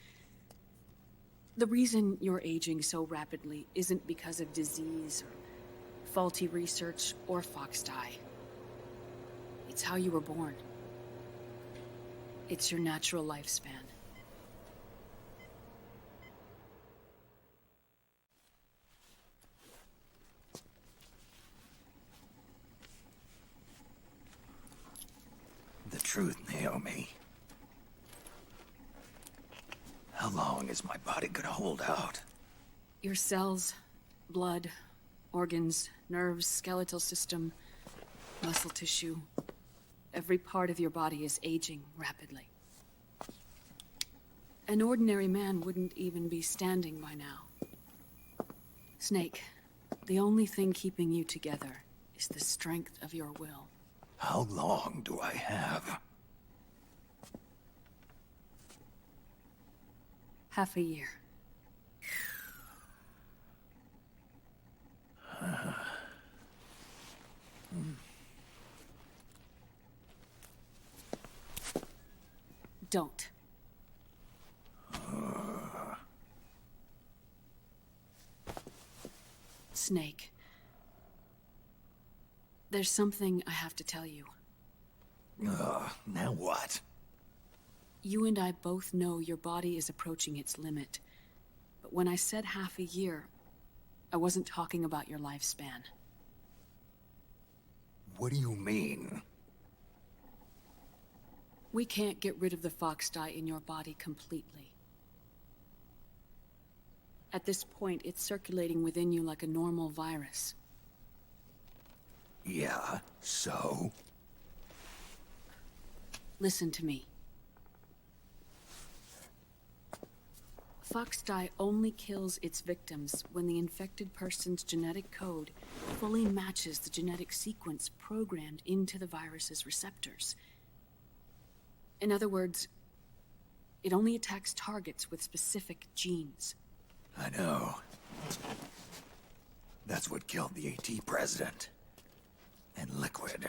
Speaker 15: The reason you're aging so rapidly isn't because of disease or faulty research or Fox die. It's how you were born. It's your natural lifespan.
Speaker 1: The truth, Naomi. How long is my body gonna hold out?
Speaker 15: Your cells, blood, organs, nerves, skeletal system, muscle tissue. Every part of your body is aging rapidly. An ordinary man wouldn't even be standing by now. Snake, the only thing keeping you together is the strength of your will.
Speaker 1: How long do I have?
Speaker 15: Half a year. Don't. Snake. There's something I have to tell you.
Speaker 1: Now what?
Speaker 15: You and I both know your body is approaching its limit. But when I said half a year, I wasn't talking about your lifespan.
Speaker 1: What do you mean?
Speaker 15: We can't get rid of the Fox die in your body completely. At this point, it's circulating within you like a normal virus.
Speaker 1: Yeah, so?
Speaker 15: Listen to me. Fox die only kills its victims when the infected person's genetic code fully matches the genetic sequence programmed into the virus's receptors. In other words, it only attacks targets with specific genes.
Speaker 1: I know. That's what killed the AT president. And Liquid.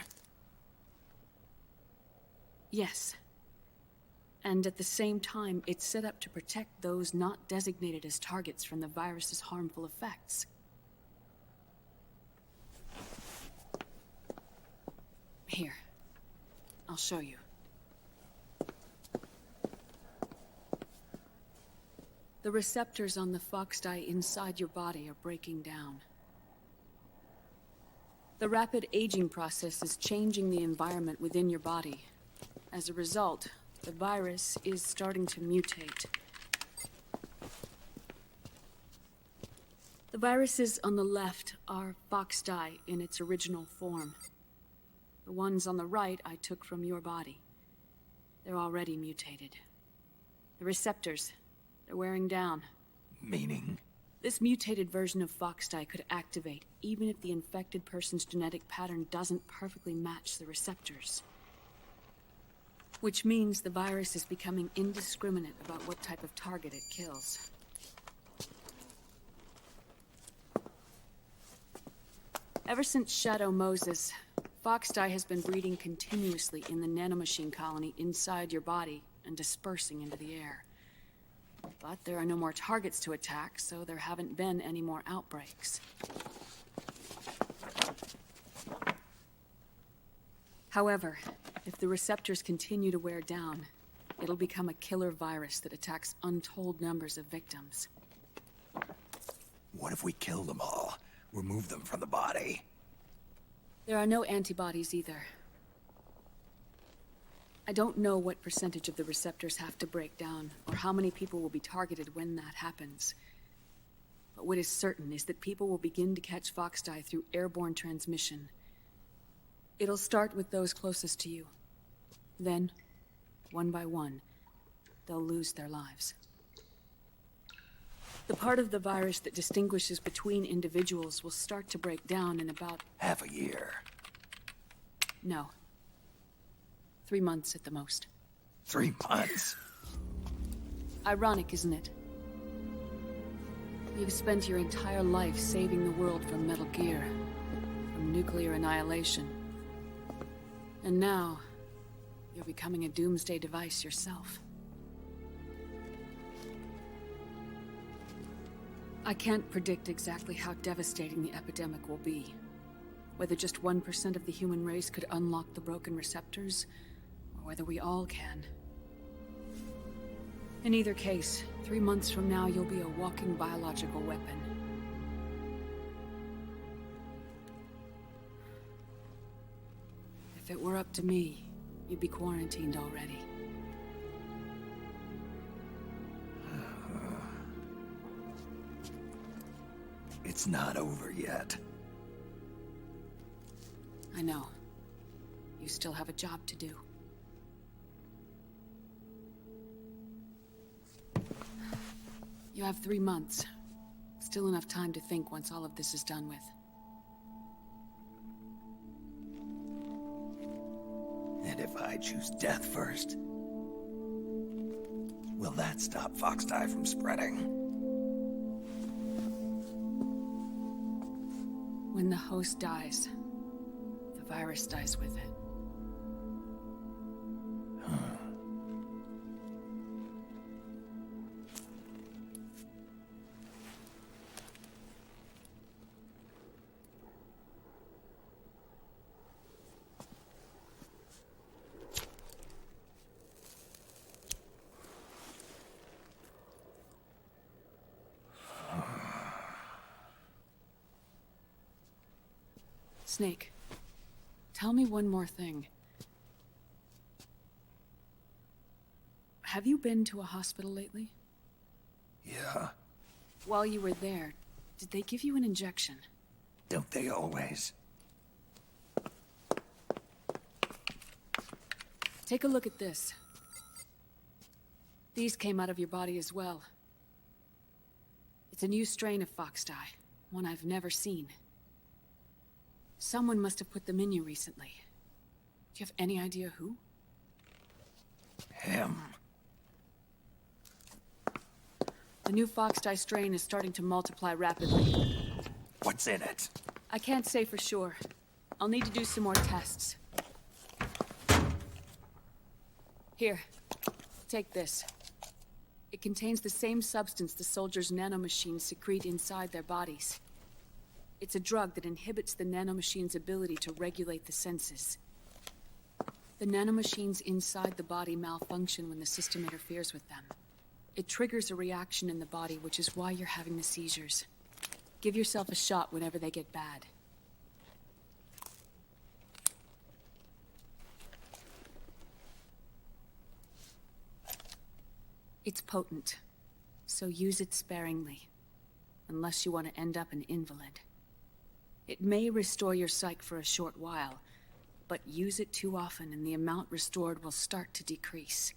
Speaker 15: Yes. And at the same time, it's set up to protect those not designated as targets from the virus's harmful effects. Here. I'll show you. The receptors on the Fox die inside your body are breaking down. The rapid aging process is changing the environment within your body. As a result, the virus is starting to mutate. The viruses on the left are Fox die in its original form. The ones on the right I took from your body. They're already mutated. The receptors, they're wearing down.
Speaker 1: Meaning?
Speaker 15: This mutated version of Fox die could activate even if the infected person's genetic pattern doesn't perfectly match the receptors. Which means the virus is becoming indiscriminate about what type of target it kills. Ever since Shadow Moses, Foxdie has been breeding continuously in the nanomachine colony inside your body and dispersing into the air. But there are no more targets to attack, so there haven't been any more outbreaks. However, if the receptors continue to wear down, it'll become a killer virus that attacks untold numbers of victims.
Speaker 1: What if we kill them all? Remove them from the body?
Speaker 15: There are no antibodies either. I don't know what percentage of the receptors have to break down, or how many people will be targeted when that happens. But what is certain is that people will begin to catch Foxdie through airborne transmission. It'll start with those closest to you. Then, one by one, they'll lose their lives. The part of the virus that distinguishes between individuals will start to break down in about...
Speaker 1: half a year.
Speaker 15: No. 3 months at the most.
Speaker 1: 3 months?
Speaker 15: Ironic, isn't it? You've spent your entire life saving the world from Metal Gear, from nuclear annihilation. And now, you're becoming a doomsday device yourself. I can't predict exactly how devastating the epidemic will be. Whether just 1% of the human race could unlock the broken receptors, or whether we all can. In either case, 3 months from now, you'll be a walking biological weapon. If it were up to me, you'd be quarantined already.
Speaker 1: It's not over yet.
Speaker 15: I know. You still have a job to do. You have 3 months. Still enough time to think once all of this is done with.
Speaker 1: And if I choose death first, will that stop Foxdie from spreading?
Speaker 15: When the host dies, the virus dies with it. Snake, tell me one more thing. Have you been to a hospital lately?
Speaker 1: Yeah.
Speaker 15: While you were there, did they give you an injection?
Speaker 1: Don't they always?
Speaker 15: Take a look at this. These came out of your body as well. It's a new strain of Foxdie, one I've never seen. Someone must have put them in you recently. Do you have any idea who?
Speaker 1: Him.
Speaker 15: The new Foxdie strain is starting to multiply rapidly.
Speaker 1: What's in it?
Speaker 15: I can't say for sure. I'll need to do some more tests. Here, take this. It contains the same substance the soldiers' nanomachines secrete inside their bodies. It's a drug that inhibits the nanomachine's ability to regulate the senses. The nanomachines inside the body malfunction when the system interferes with them. It triggers a reaction in the body, which is why you're having the seizures. Give yourself a shot whenever they get bad. It's potent, so use it sparingly, unless you want to end up an invalid. It may restore your psyche for a short while, but use it too often and the amount restored will start to decrease.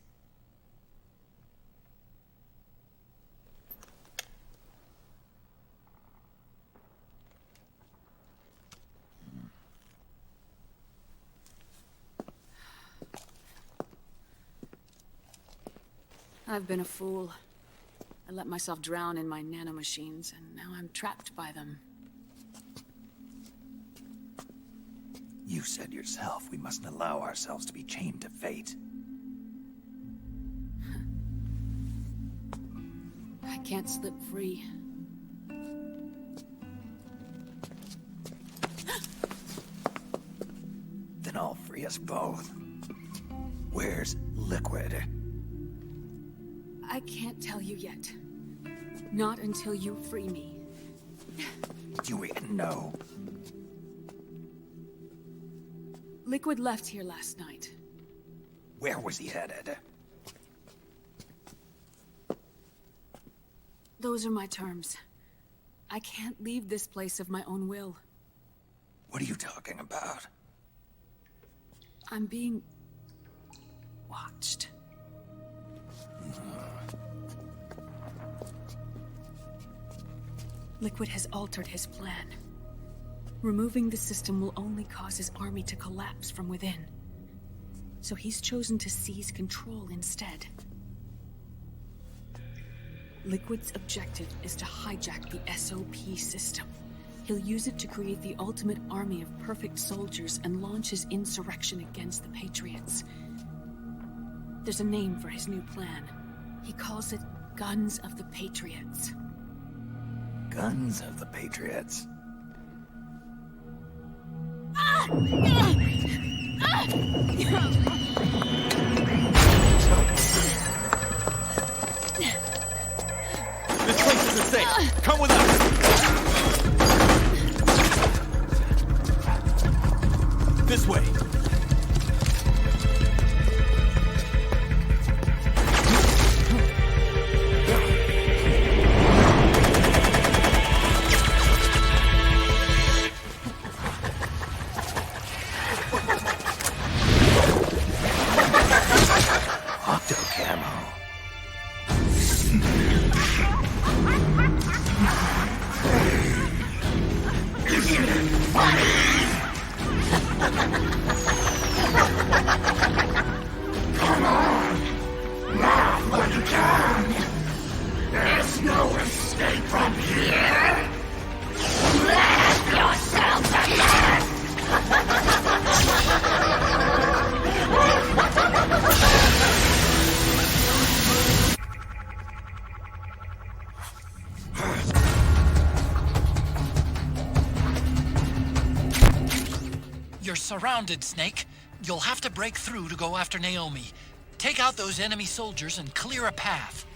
Speaker 15: I've been a fool. I let myself drown in my nanomachines, and now I'm trapped by them.
Speaker 1: said yourself we mustn't allow ourselves to be chained to fate.
Speaker 15: I can't slip free.
Speaker 1: Then I'll free us both. Where's Liquid?
Speaker 15: I can't tell you yet. Not until you free me.
Speaker 1: Do you even know?
Speaker 15: Liquid left here last night.
Speaker 1: Where was he headed?
Speaker 15: Those are my terms. I can't leave this place of my own will.
Speaker 1: What are you talking about?
Speaker 15: I'm being... watched. Liquid has altered his plan. Removing the system will only cause his army to collapse from within. So he's chosen to seize control instead. Liquid's objective is to hijack the SOP system. He'll use it to create the ultimate army of perfect soldiers and launch his insurrection against the Patriots. There's a name for his new plan. He calls it Guns of the Patriots.
Speaker 1: Guns of the Patriots?
Speaker 14: This place isn't safe. Come with us. This way.
Speaker 17: Come on! Laugh while you can! There's no escape from here! Laugh yourself to death!
Speaker 13: You're surrounded, Snake. You'll have to break through to go after Naomi. Take out those enemy soldiers and clear a path.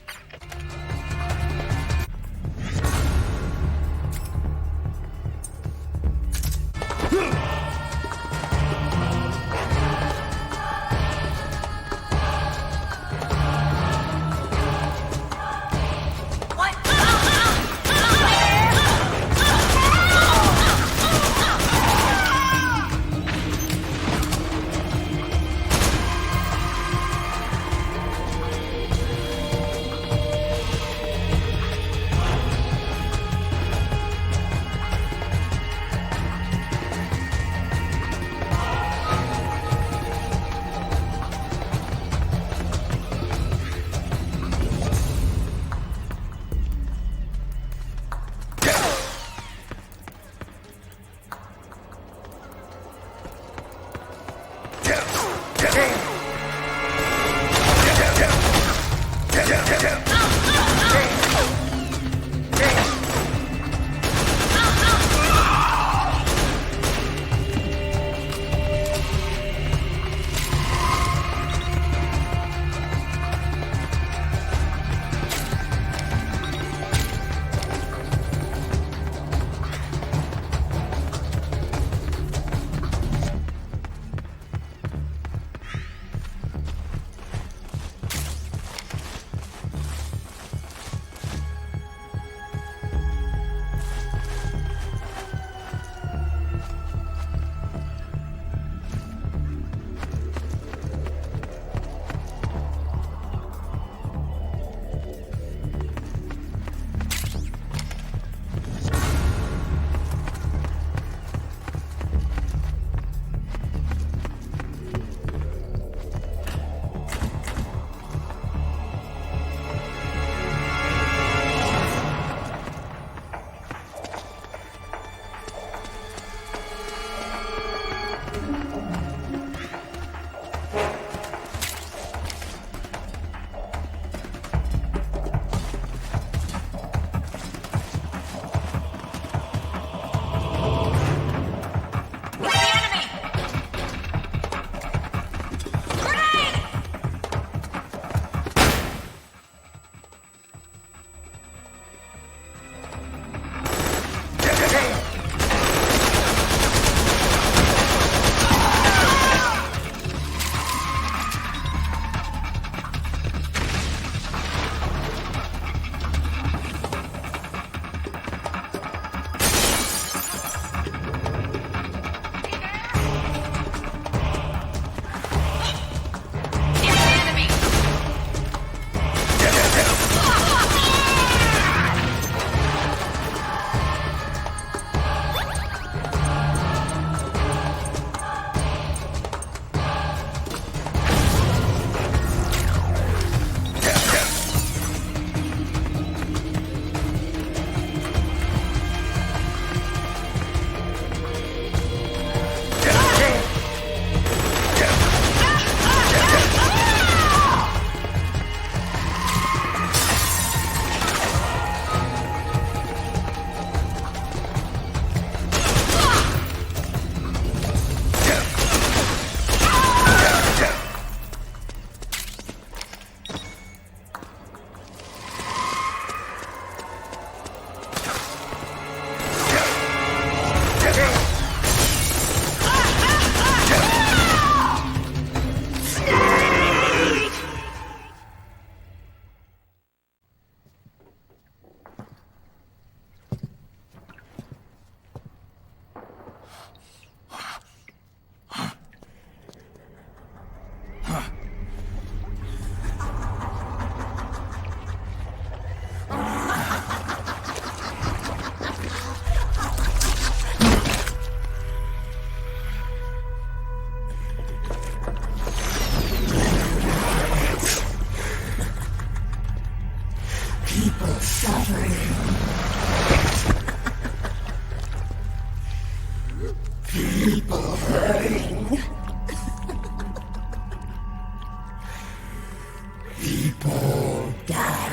Speaker 17: People dying.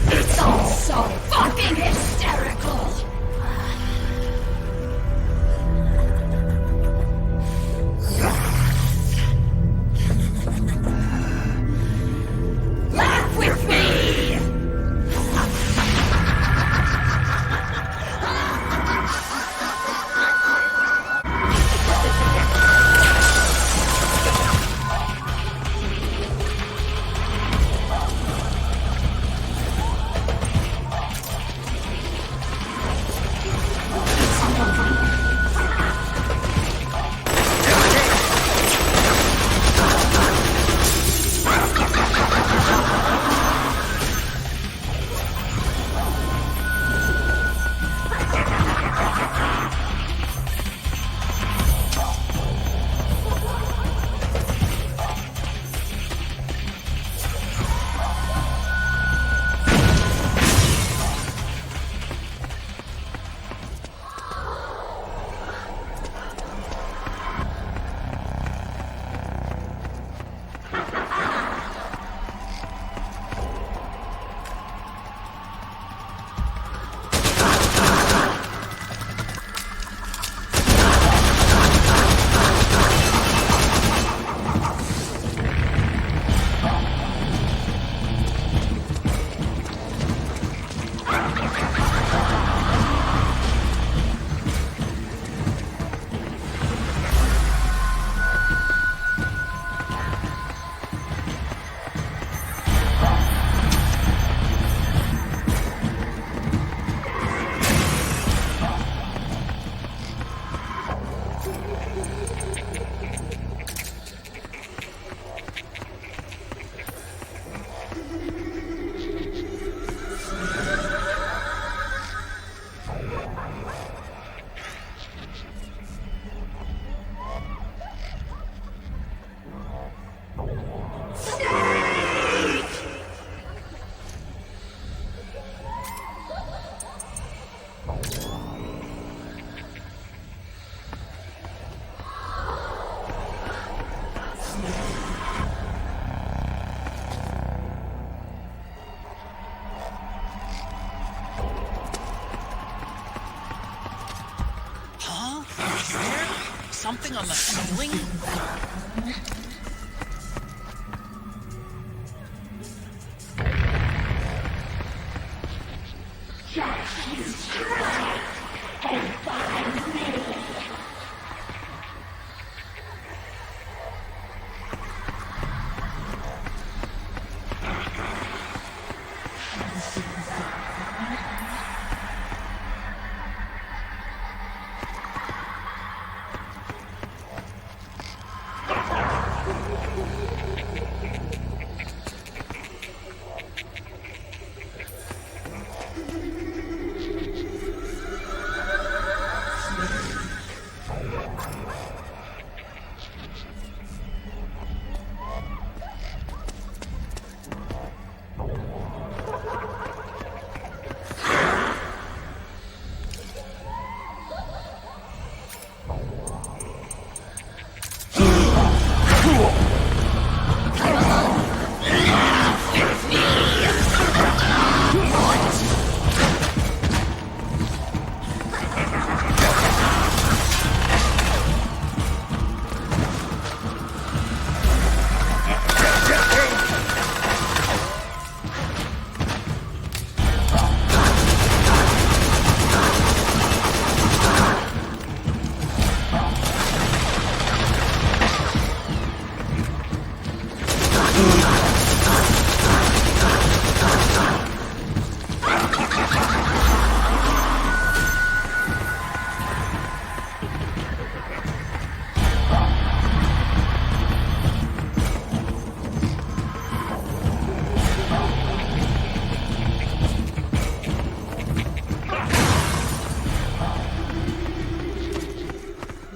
Speaker 17: It's all so fucking hysterical! Laugh with me!
Speaker 13: Something on the ceiling?
Speaker 17: Just use track and find me.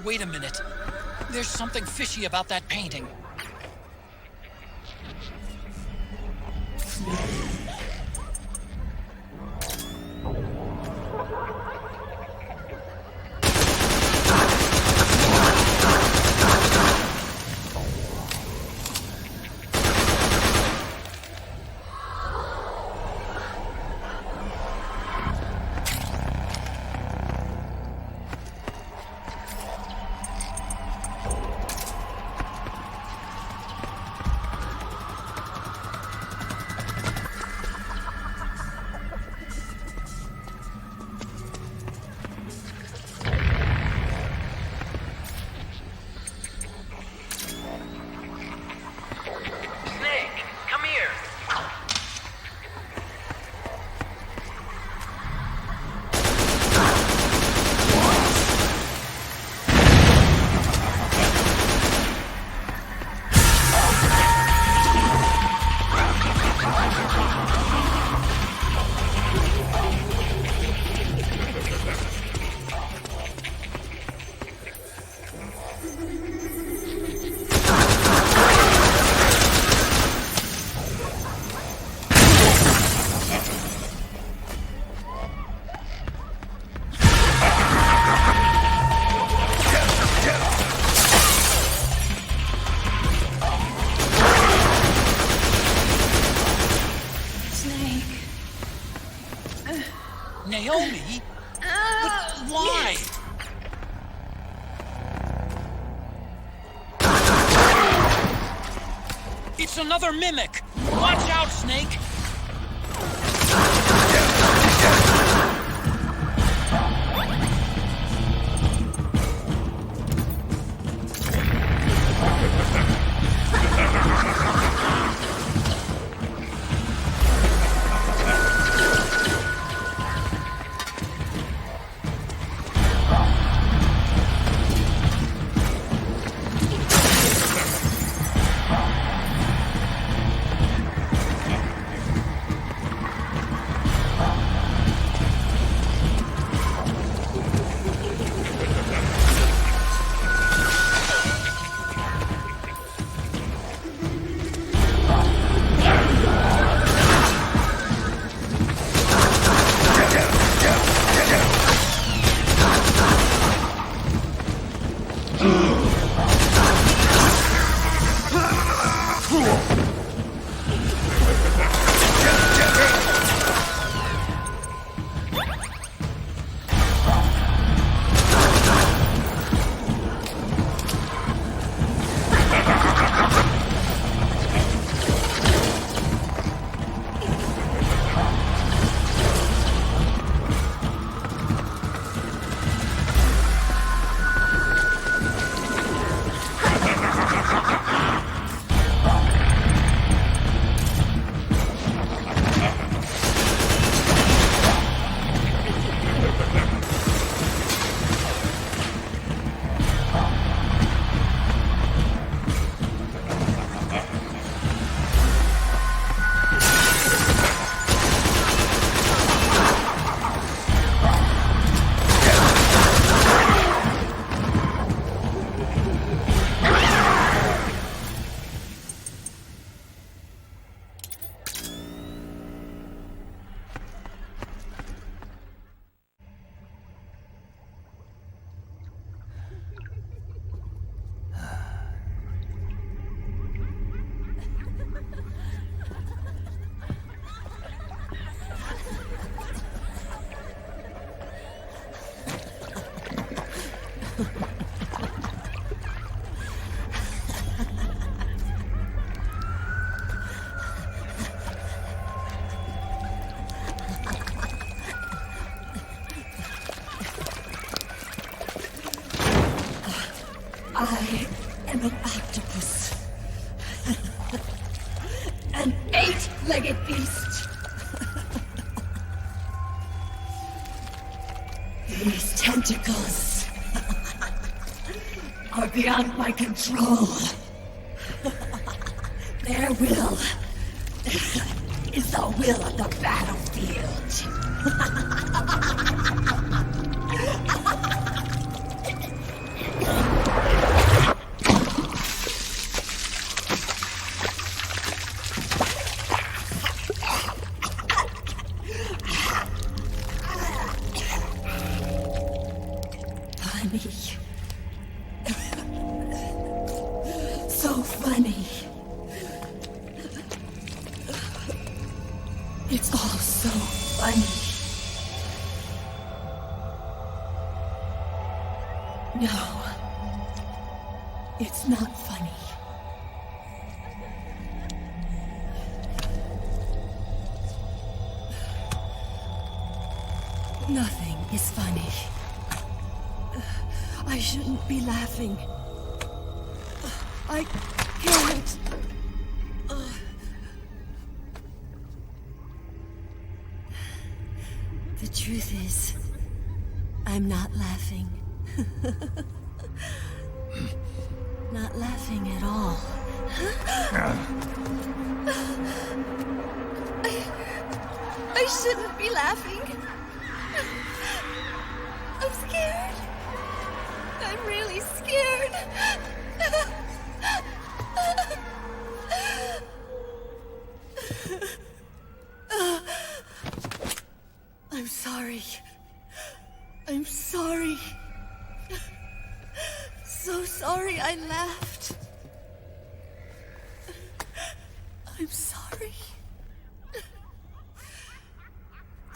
Speaker 13: Wait a minute. There's something fishy about that painting. Naomi? But why? It's another mimic! Watch out, Snake!
Speaker 17: I am an octopus. An 8-legged beast. These tentacles are beyond my control. Their will is the will of the battlefield. So funny. It's all so funny. No, it's not funny. Nothing is funny. I shouldn't be laughing. I can't. The truth is, I'm not laughing. Not laughing at all. I shouldn't be laughing. I'm scared. I'm really scared. I'm sorry. I'm sorry. So sorry I laughed. I'm sorry.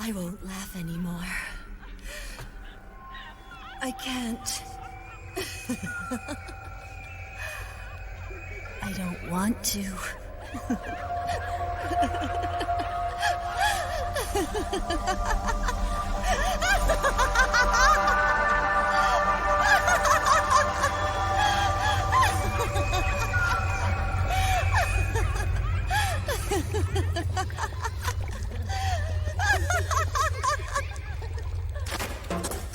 Speaker 5: I won't laugh anymore. I can't. I don't want to.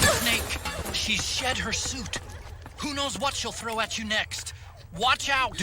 Speaker 13: Snake, she's shed her suit. Who knows what she'll throw at you next? Watch out!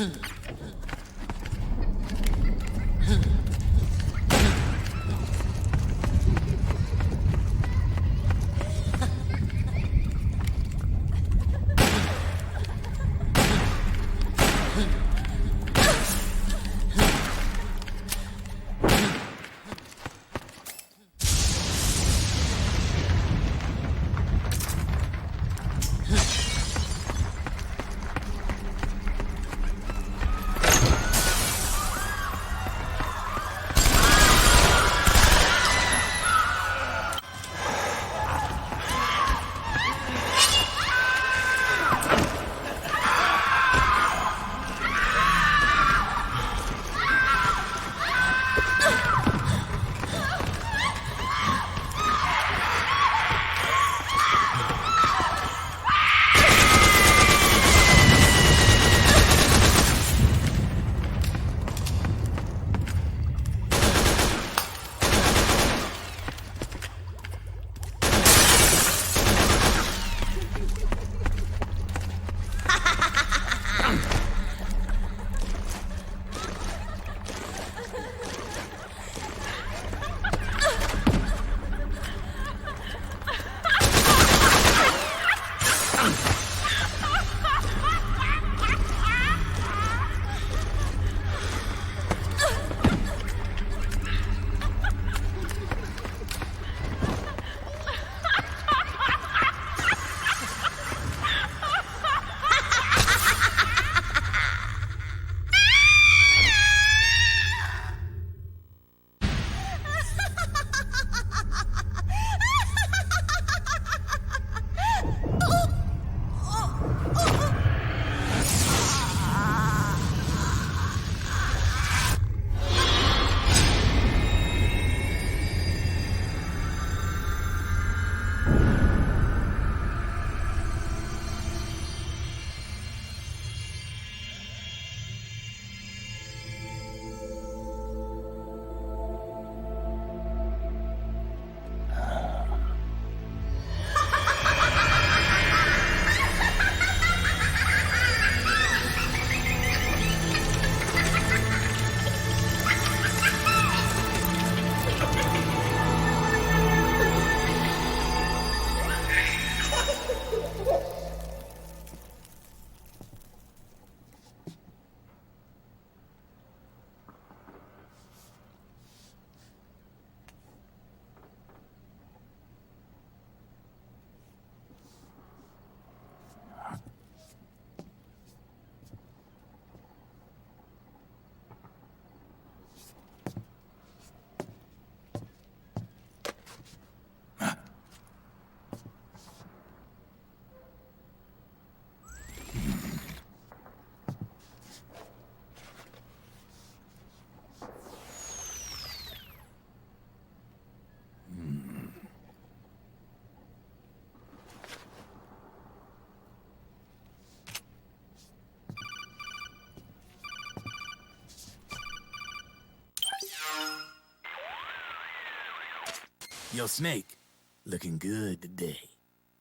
Speaker 10: Yo, Snake. Looking good today.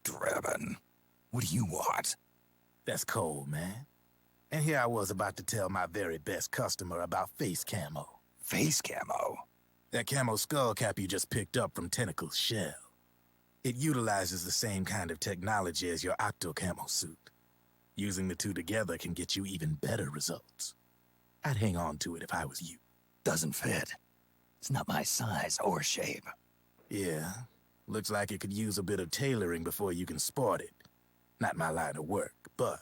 Speaker 1: Drebin, what do you want?
Speaker 10: That's cold, man. And here I was about to tell my very best customer about face camo.
Speaker 1: Face camo?
Speaker 10: That camo skull cap you just picked up from Tentacle's shell. It utilizes the same kind of technology as your octo camo suit. Using the two together can get you even better results. I'd hang on to it if I was you.
Speaker 1: Doesn't fit. It's not my size or shape.
Speaker 10: Yeah, looks like it could use a bit of tailoring before you can sport it. Not my line of work, but...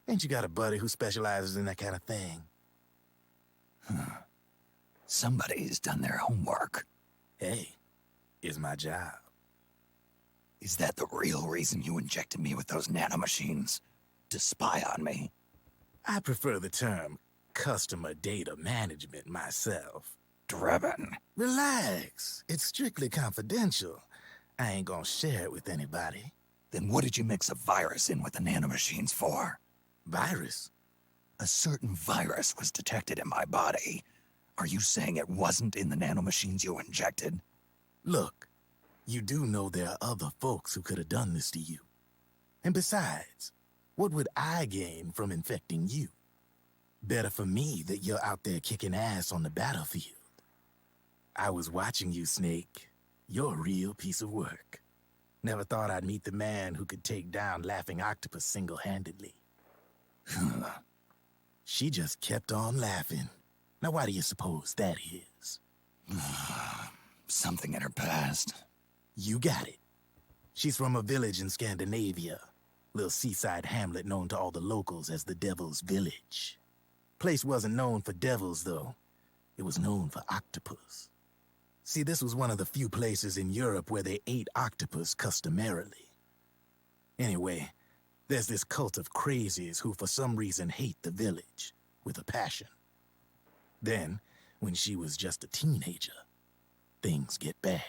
Speaker 10: Ain't you got a buddy who specializes in that kind of thing?
Speaker 1: Somebody's done their homework.
Speaker 10: Hey, is my job.
Speaker 1: Is that the real reason you injected me with those nanomachines? To spy on me?
Speaker 10: I prefer the term customer data management myself.
Speaker 1: Drebin.
Speaker 10: Relax. It's strictly confidential. I ain't gonna share it with anybody.
Speaker 1: Then what did you mix a virus in with the nanomachines for?
Speaker 10: Virus?
Speaker 1: A certain virus was detected in my body. Are you saying it wasn't in the nanomachines you injected?
Speaker 10: Look, you do know there are other folks who could have done this to you. And besides, what would I gain from infecting you? Better for me that you're out there kicking ass on the battlefield. I was watching you, Snake. You're a real piece of work. Never thought I'd meet the man who could take down Laughing Octopus single-handedly. She just kept on laughing. Now why do you suppose that is?
Speaker 1: Something in her past.
Speaker 10: You got it. She's from a village in Scandinavia. Little seaside hamlet known to all the locals as the Devil's Village. Place wasn't known for devils, though. It was known for octopus. See, this was one of the few places in Europe where they ate octopus customarily. Anyway, there's this cult of crazies who for some reason hate the village with a passion. Then, when she was just a teenager, things get bad.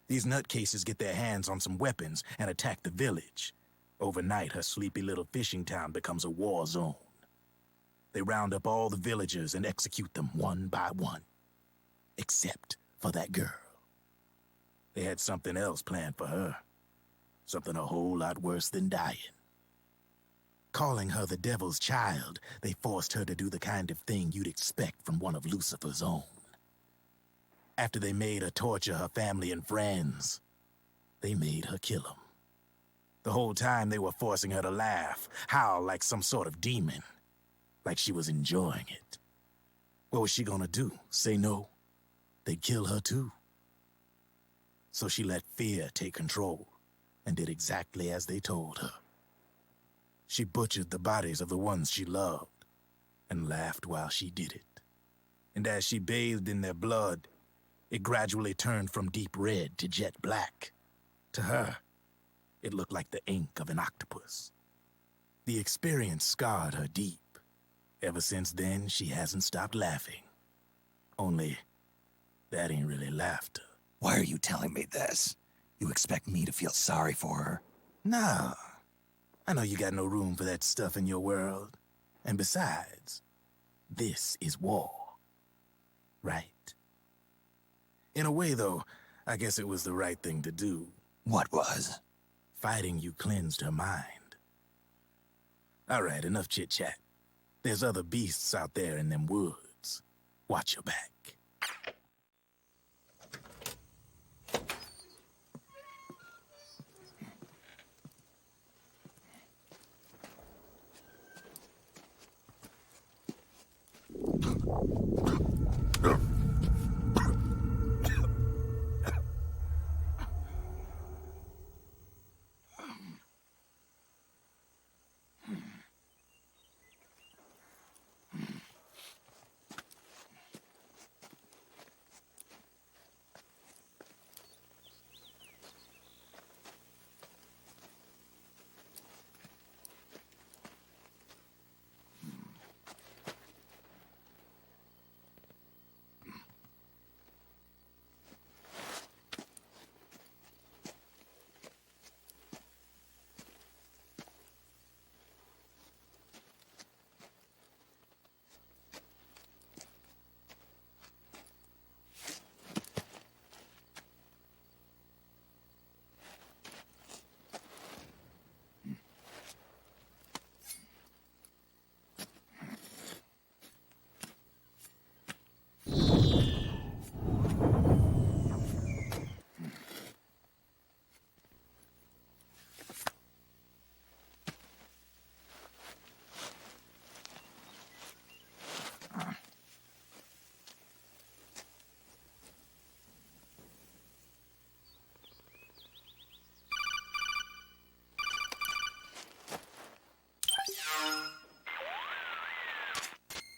Speaker 10: These nutcases get their hands on some weapons and attack the village. Overnight, her sleepy little fishing town becomes a war zone. They round up all the villagers and execute them one by one. Except for that girl. They had something else planned for her. Something a whole lot worse than dying. Calling her the devil's child, they forced her to do the kind of thing you'd expect from one of Lucifer's own. After they made her torture her family and friends, they made her kill them. The whole time they were forcing her to laugh, howl like some sort of demon. Like she was enjoying it. What was she gonna do? Say no? They'd kill her too. So she let fear take control and did exactly as they told her. She butchered the bodies of the ones she loved and laughed while she did it. And as she bathed in their blood, it gradually turned from deep red to jet black. To her, it looked like the ink of an octopus. The experience scarred her deep. Ever since then, she hasn't stopped laughing. Only, that ain't really laughter.
Speaker 1: Why are you telling me this? You expect me to feel sorry for her?
Speaker 10: Nah. I know you got no room for that stuff in your world. And besides, this is war. Right? In a way, though, I guess it was the right thing to do.
Speaker 1: What was?
Speaker 10: Fighting you cleansed her mind. All right, enough chit-chat. There's other beasts out there in them woods. Watch your back.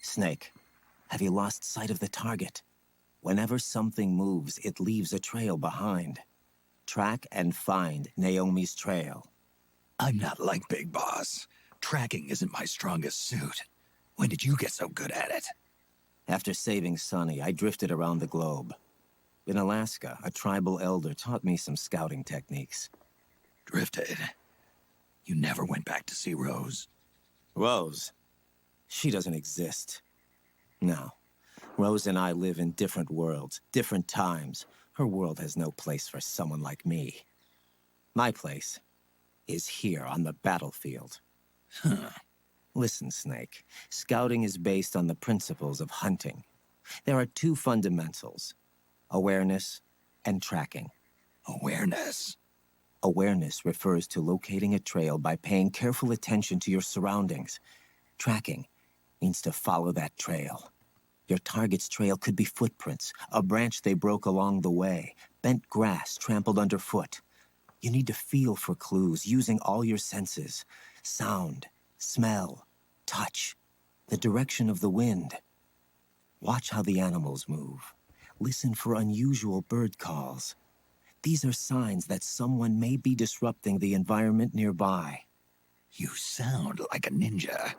Speaker 19: Snake, have you lost sight of the target? Whenever something moves, it leaves a trail behind. Track and find Naomi's trail.
Speaker 1: I'm not like Big Boss. Tracking isn't my strongest suit. When did you get so good at it?
Speaker 19: After saving Sonny, I drifted around the globe. In Alaska, a tribal elder taught me some scouting techniques.
Speaker 1: Drifted? You never went back to see Rose?
Speaker 19: Rose? She doesn't exist. No. Rose and I live in different worlds, different times. Her world has no place for someone like me. My place is here on the battlefield.
Speaker 1: Huh.
Speaker 19: Listen, Snake. Scouting is based on the principles of hunting. There are two fundamentals: awareness and tracking.
Speaker 1: Awareness?
Speaker 19: Awareness refers to locating a trail by paying careful attention to your surroundings. Tracking means to follow that trail. Your target's trail could be footprints, a branch they broke along the way, bent grass trampled underfoot. You need to feel for clues using all your senses: sound, smell, touch, the direction of the wind. Watch how the animals move. Listen for unusual bird calls. These are signs that someone may be disrupting the environment nearby.
Speaker 1: You sound like a ninja.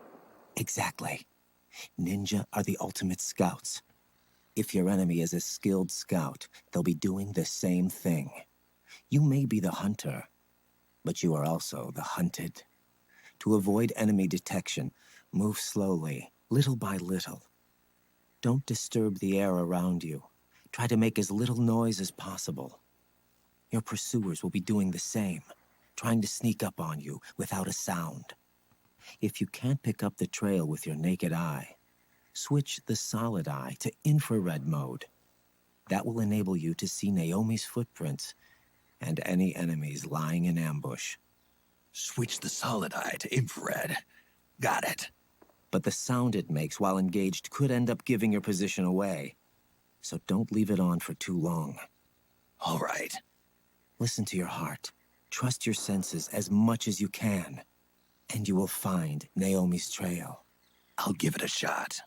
Speaker 19: Exactly. Ninja are the ultimate scouts. If your enemy is a skilled scout, they'll be doing the same thing. You may be the hunter, but you are also the hunted. To avoid enemy detection, move slowly, little by little. Don't disturb the air around you. Try to make as little noise as possible. Your pursuers will be doing the same, trying to sneak up on you without a sound. If you can't pick up the trail with your naked eye, switch the solid eye to infrared mode. That will enable you to see Naomi's footprints and any enemies lying in ambush.
Speaker 1: Switch the solid eye to infrared. Got it.
Speaker 19: But the sound it makes while engaged could end up giving your position away. So don't leave it on for too long.
Speaker 1: All right.
Speaker 19: Listen to your heart. Trust your senses as much as you can. And you will find Naomi's trail.
Speaker 1: I'll give it a shot.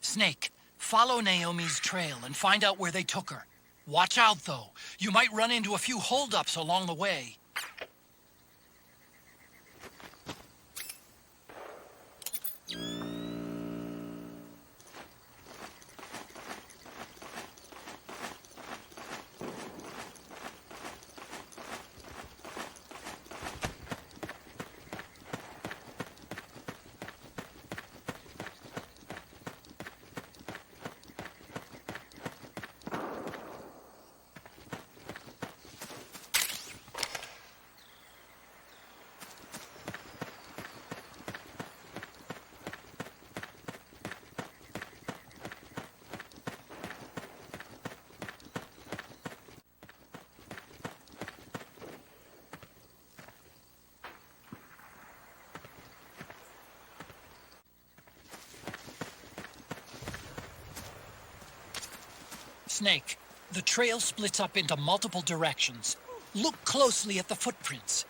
Speaker 13: Snake, follow Naomi's trail and find out where they took her. Watch out, though. You might run into a few holdups along the way. Snake, the trail splits up into multiple directions. Look closely at the footprints.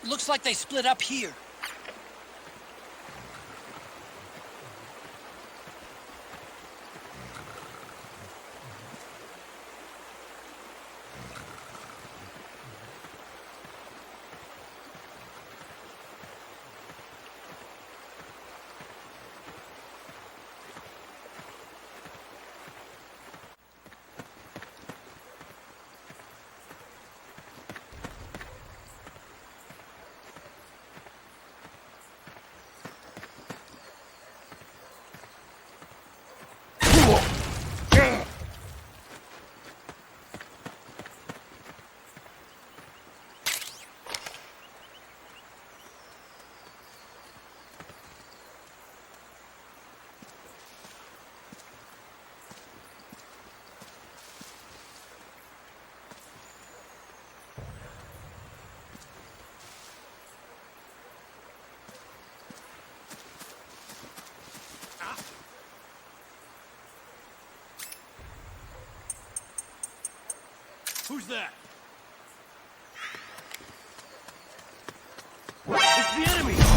Speaker 13: Looks like they split up here.
Speaker 6: Who's that? It's the enemy!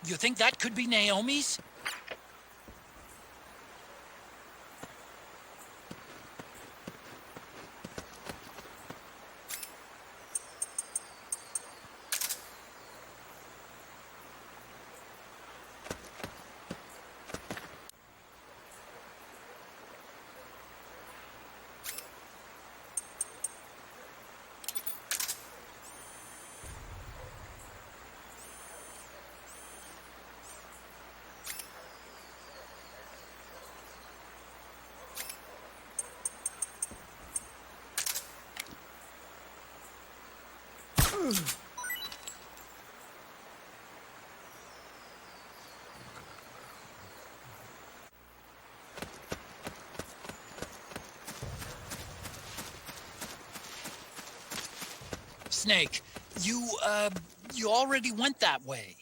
Speaker 13: You think that could be Naomi's? Snake, you already went that way.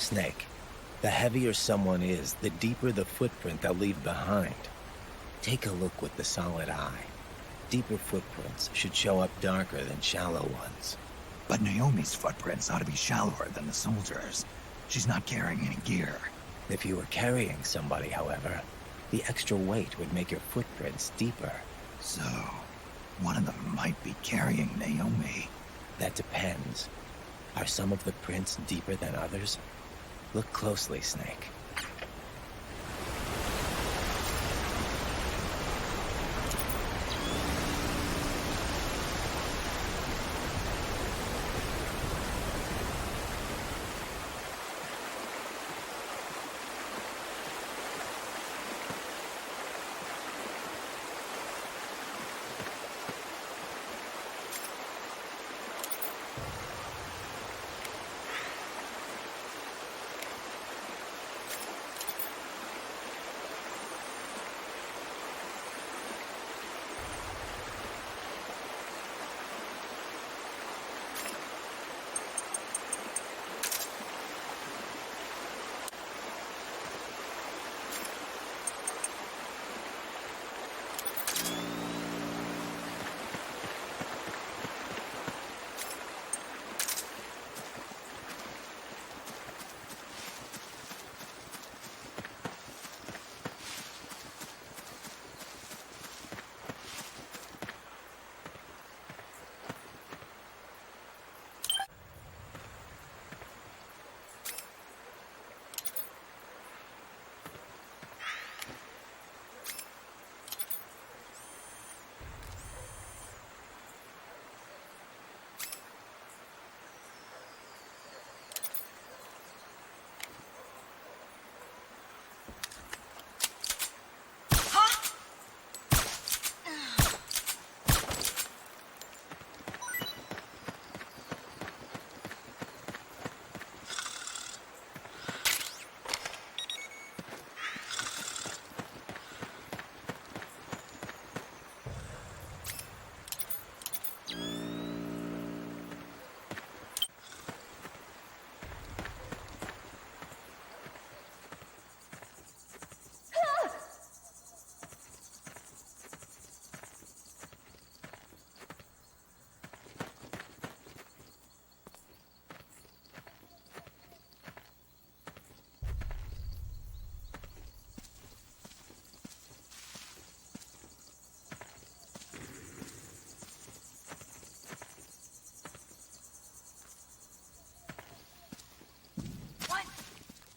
Speaker 19: Snake, the heavier someone is, the deeper the footprint they'll leave behind. Take a look with the solid eye. Deeper footprints should show up darker than shallow ones.
Speaker 1: But Naomi's footprints ought to be shallower than the soldiers. She's not carrying any gear.
Speaker 19: If you were carrying somebody, however, the extra weight would make your footprints deeper.
Speaker 1: So, one of them might be carrying Naomi.
Speaker 19: That depends. Are some of the prints deeper than others? Look closely, Snake.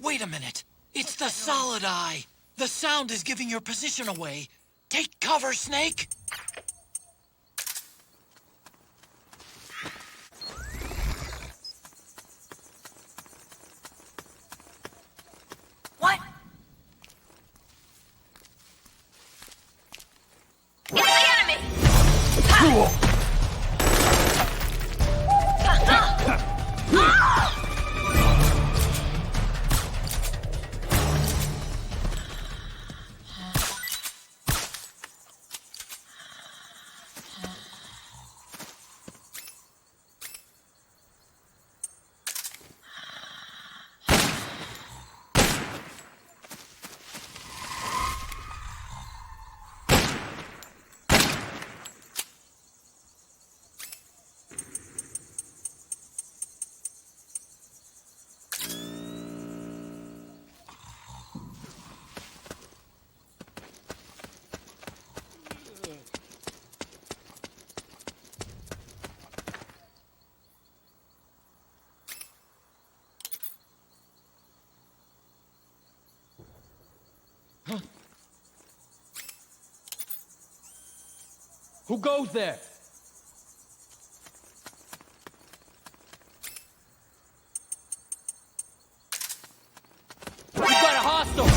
Speaker 13: Wait a minute. It's the solid eye. The sound is giving your position away. Take cover, Snake.
Speaker 17: What? It's the enemy!
Speaker 1: Cool.
Speaker 21: Who goes there? We got a hostile!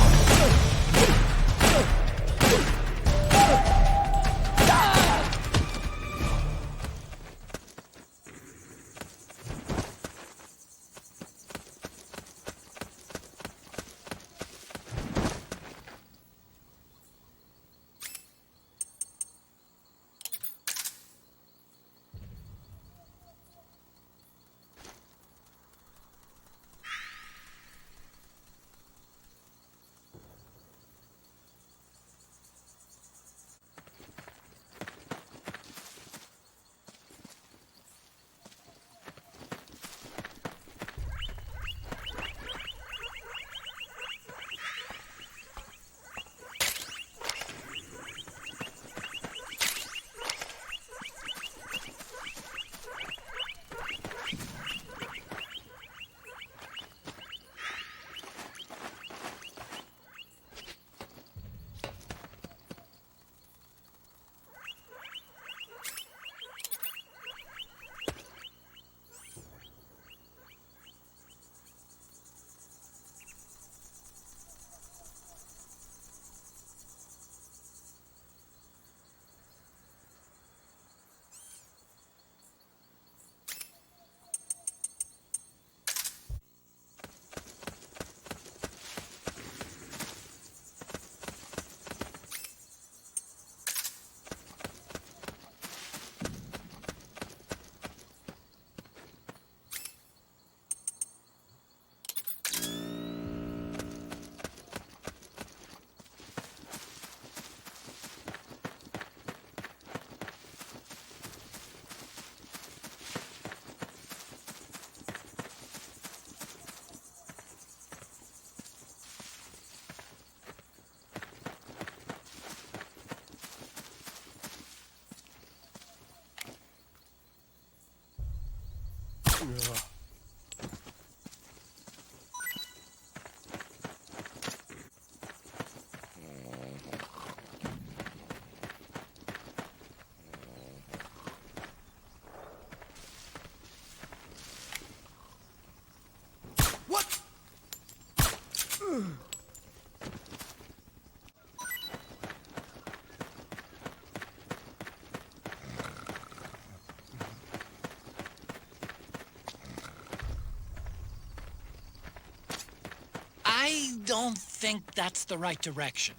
Speaker 13: I don't think that's the right direction.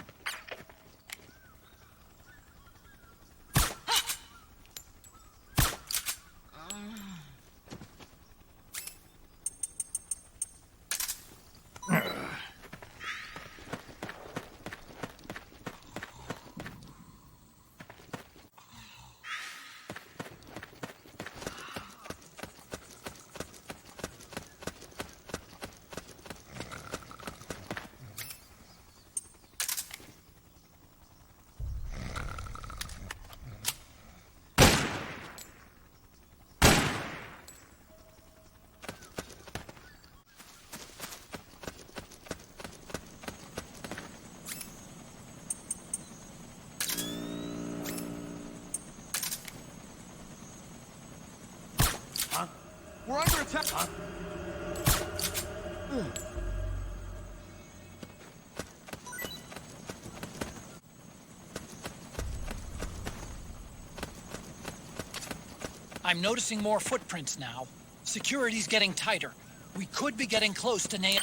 Speaker 6: We're under attack! Huh?
Speaker 13: I'm noticing more footprints now. Security's getting tighter. We could be getting close to Naomi.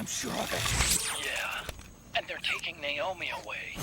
Speaker 7: Sure of it. Yeah, and they're taking Naomi away.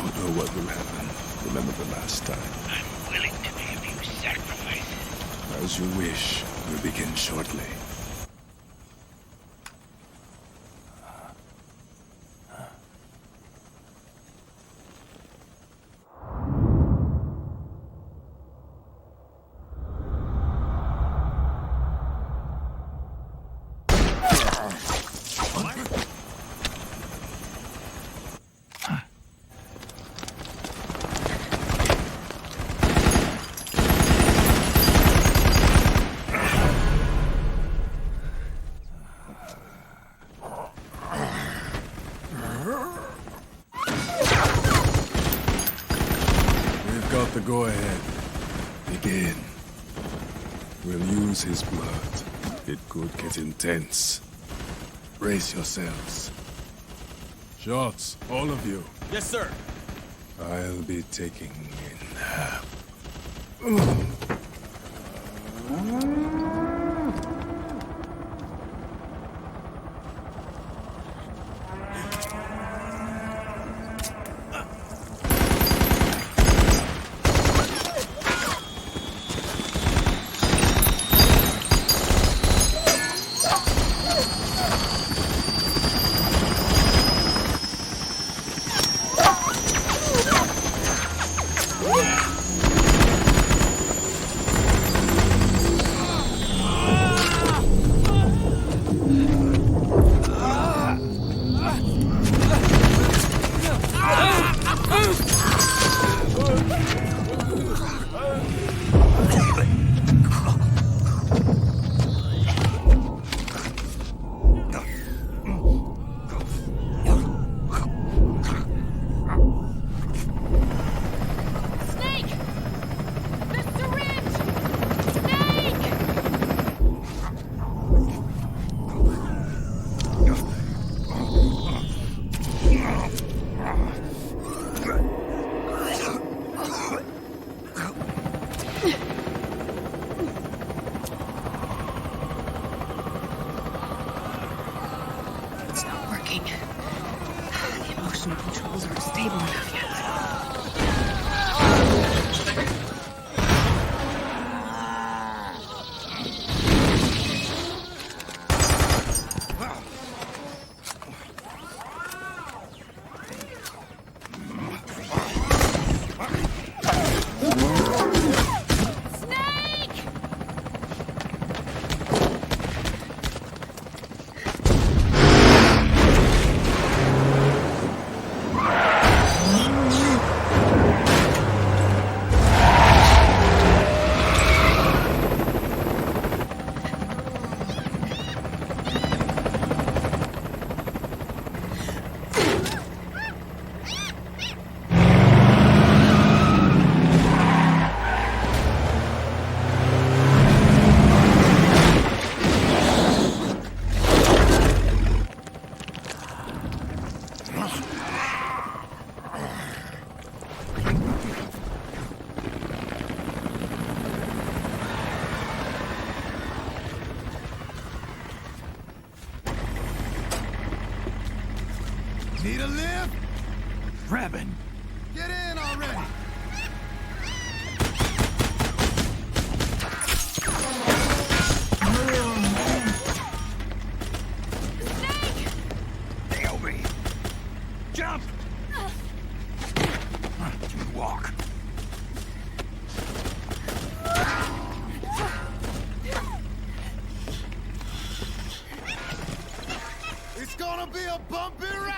Speaker 11: don't know what will happen. Remember the last time.
Speaker 7: I'm willing to make a few sacrifices.
Speaker 11: As you wish. We'll begin shortly.
Speaker 4: The go-ahead.
Speaker 11: Begin. We'll use his blood. It could get intense. Brace yourselves.
Speaker 4: Shots, all of you.
Speaker 14: Yes, sir.
Speaker 11: I'll be taking in half.
Speaker 4: Need a lift?
Speaker 16: Grabbing.
Speaker 4: Get in already!
Speaker 16: Nail me. Jump! You walk.
Speaker 4: It's gonna be a bumpy ride!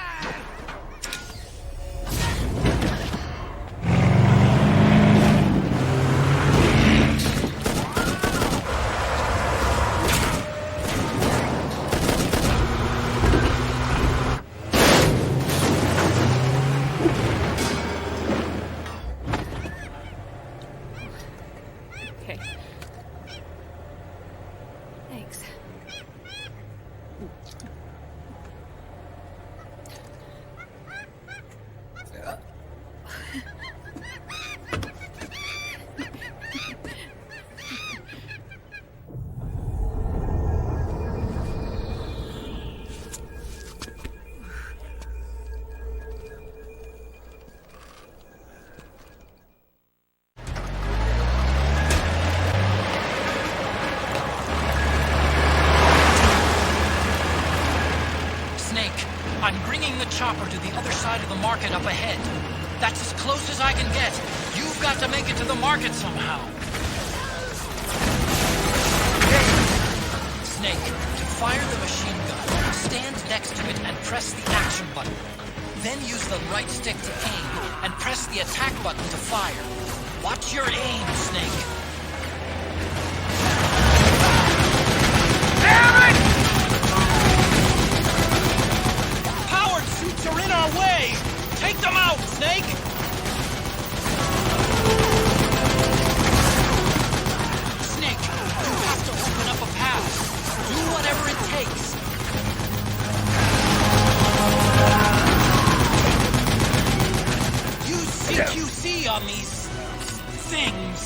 Speaker 13: side of the market up ahead. That's as close as I can get. You've got to make it to the market somehow. Snake, to fire the machine gun, stand next to it and press the action button. Then use the right stick to aim, and press the attack button to fire. Watch your aim, Snake.
Speaker 7: Damn it!
Speaker 13: Powered suits are in our way! Take them out, Snake! Snake, you have to open up a path. Do whatever it takes. Use CQC on these things.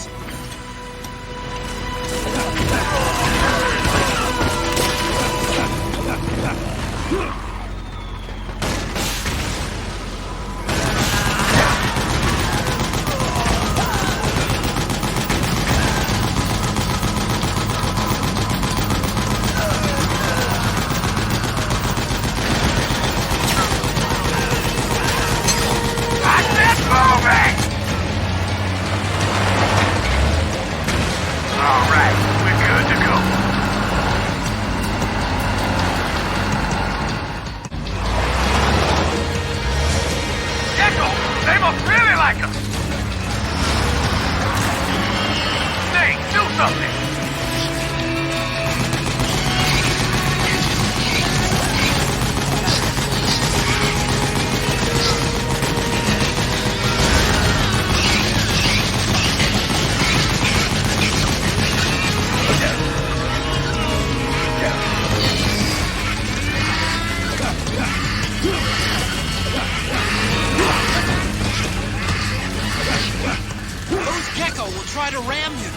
Speaker 13: Try to ram you.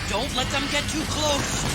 Speaker 13: Don't let them get too close.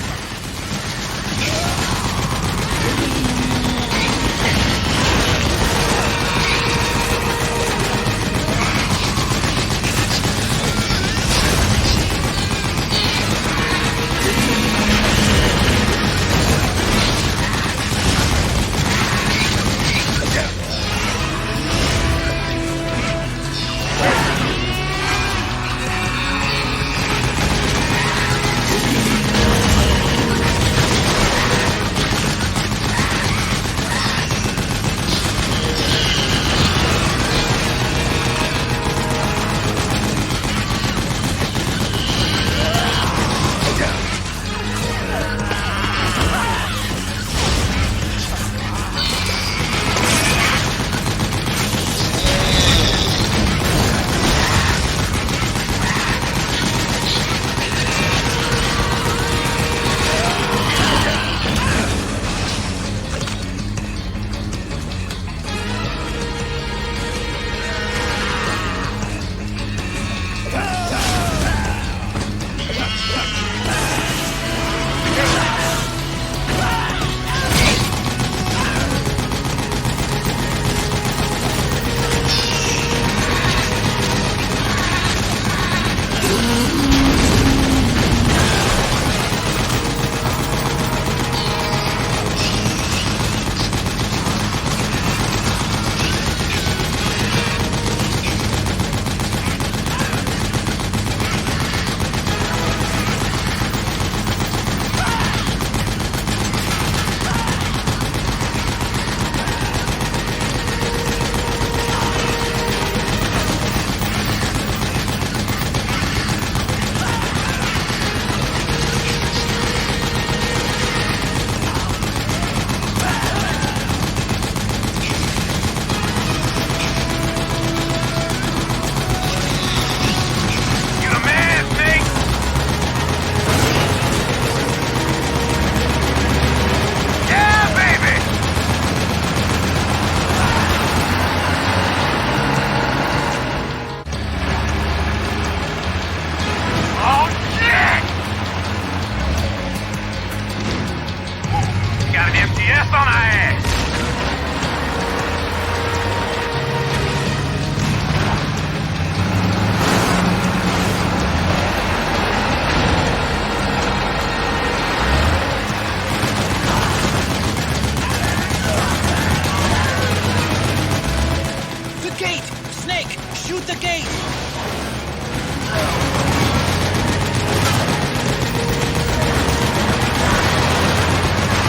Speaker 13: Shoot the gate!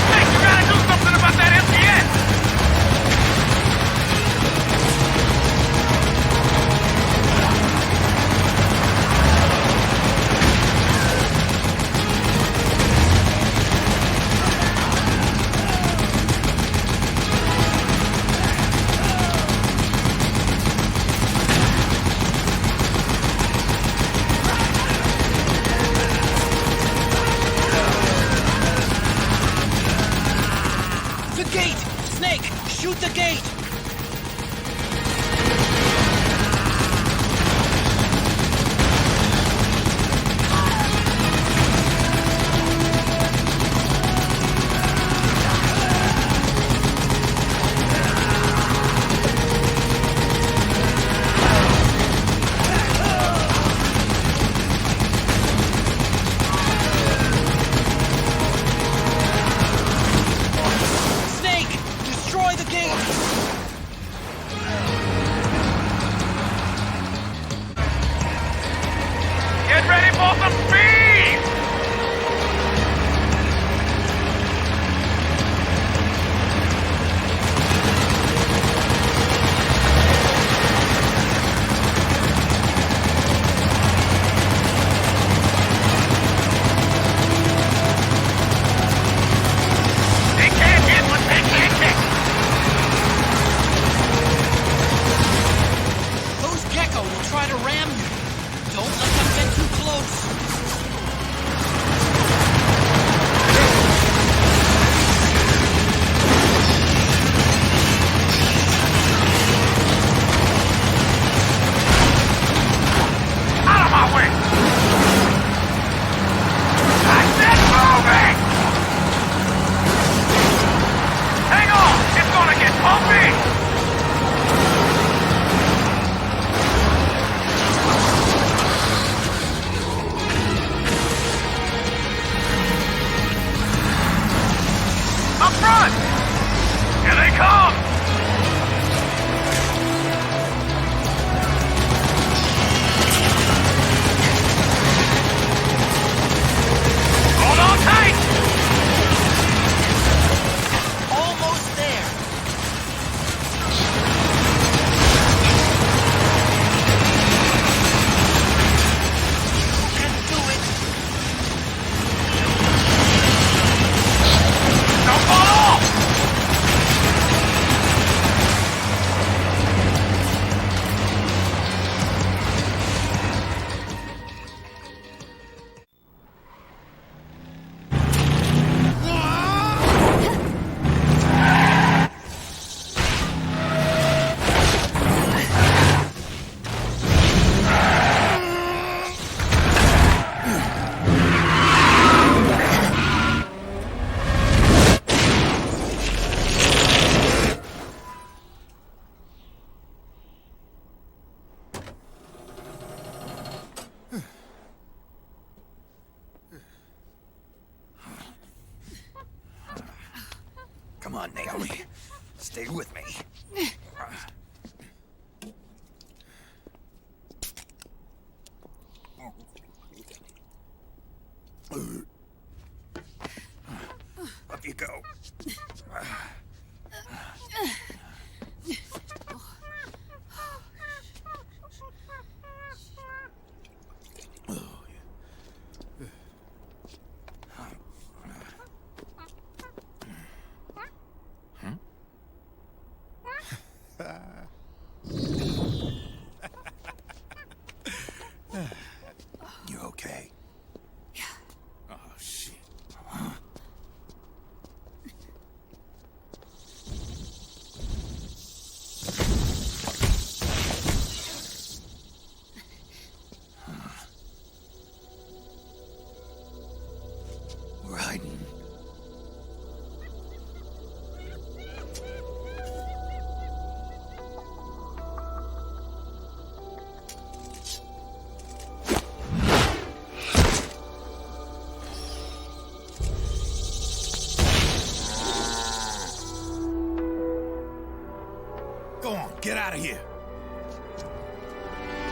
Speaker 8: Hey, you gotta do something about that MTS!
Speaker 13: Shoot the gate!
Speaker 8: Get ready for some speed! They can't hit what they can't hit!
Speaker 13: Those Gecko will try to ram you. Don't let them get too close.
Speaker 8: Out of my way! I said moving! Hang on! It's gonna get bumpy! Up front! Here they come! Hold on tight!
Speaker 13: Almost there. You can do it.
Speaker 8: Don't fall off!
Speaker 1: Come on, Naomi. Stay with me. Up you go. You okay?
Speaker 10: Yeah. Oh, shit.
Speaker 1: We're hiding.
Speaker 10: Go on, get out of here.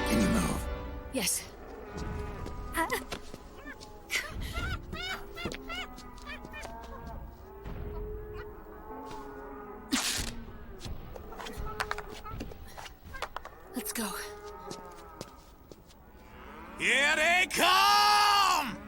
Speaker 1: Can you move?
Speaker 18: Yes. Let's go.
Speaker 7: Here they come!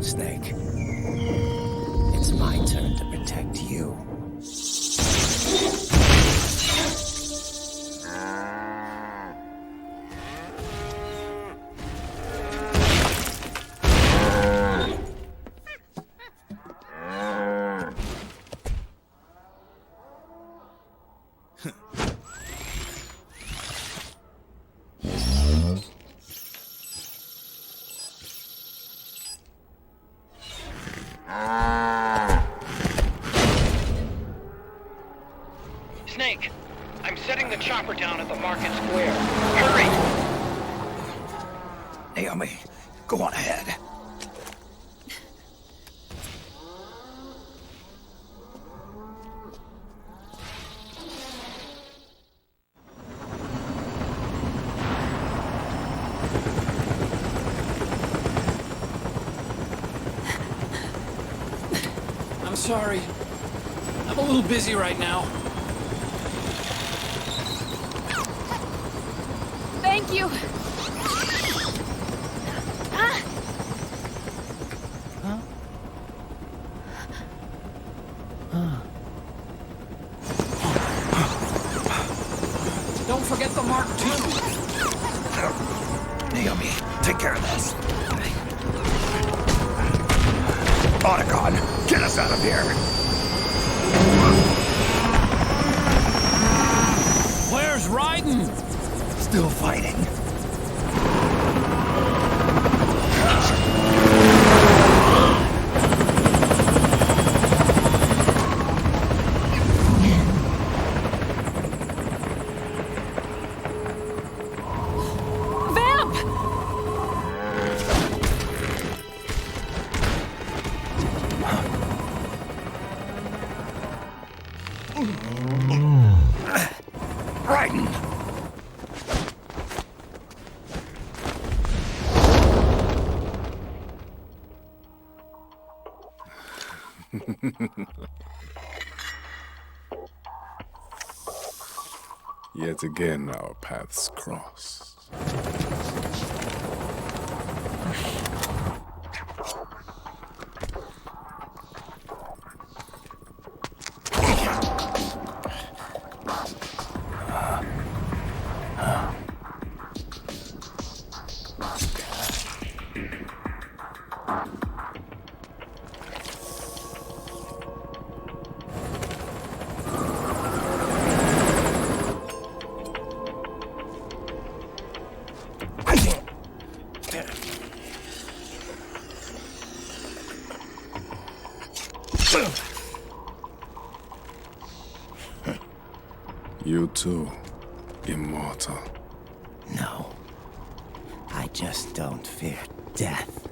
Speaker 19: Snake. It's my turn to protect you.
Speaker 21: Snake, I'm setting the chopper down at the market square. Hurry!
Speaker 1: Naomi, go on ahead.
Speaker 2: I'm sorry. I'm a little busy right now.
Speaker 18: Thank you.
Speaker 2: Don't forget the Mark II.
Speaker 1: Naomi, take care of this. Otacon, get us out of here.
Speaker 2: Where's Raiden?
Speaker 1: Still fighting. Raiden!
Speaker 11: Yet again our paths cross. You too, immortal.
Speaker 19: No. I just don't fear death.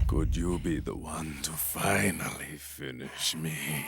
Speaker 11: Could you be the one to finally finish me?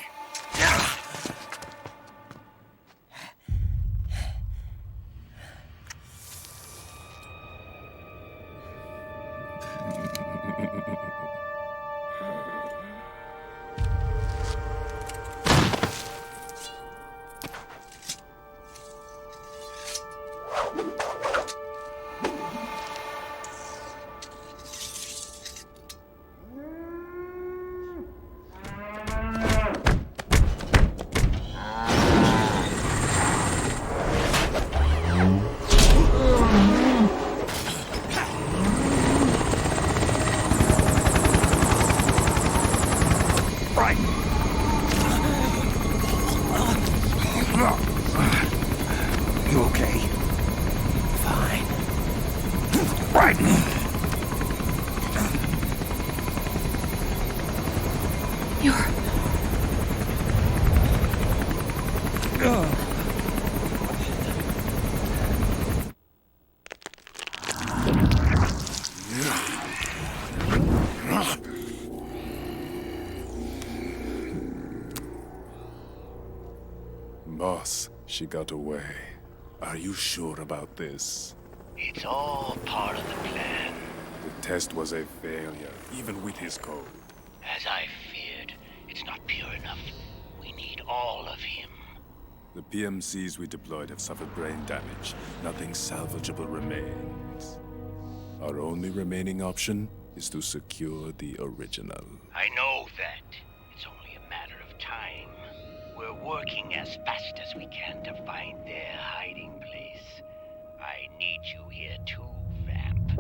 Speaker 1: You okay?
Speaker 19: Fine.
Speaker 1: Right.
Speaker 11: Boss, she got away. Are you sure about this?
Speaker 7: It's all part of the plan.
Speaker 11: The test was a failure, even with his code.
Speaker 7: As I feared, it's not pure enough. We need all of him.
Speaker 11: The PMCs we deployed have suffered brain damage. Nothing salvageable remains. Our only remaining option is to secure the original.
Speaker 7: I know that. It's only a matter of time. We're working as fast as we can to find their hiding place. I need you here too, Vamp.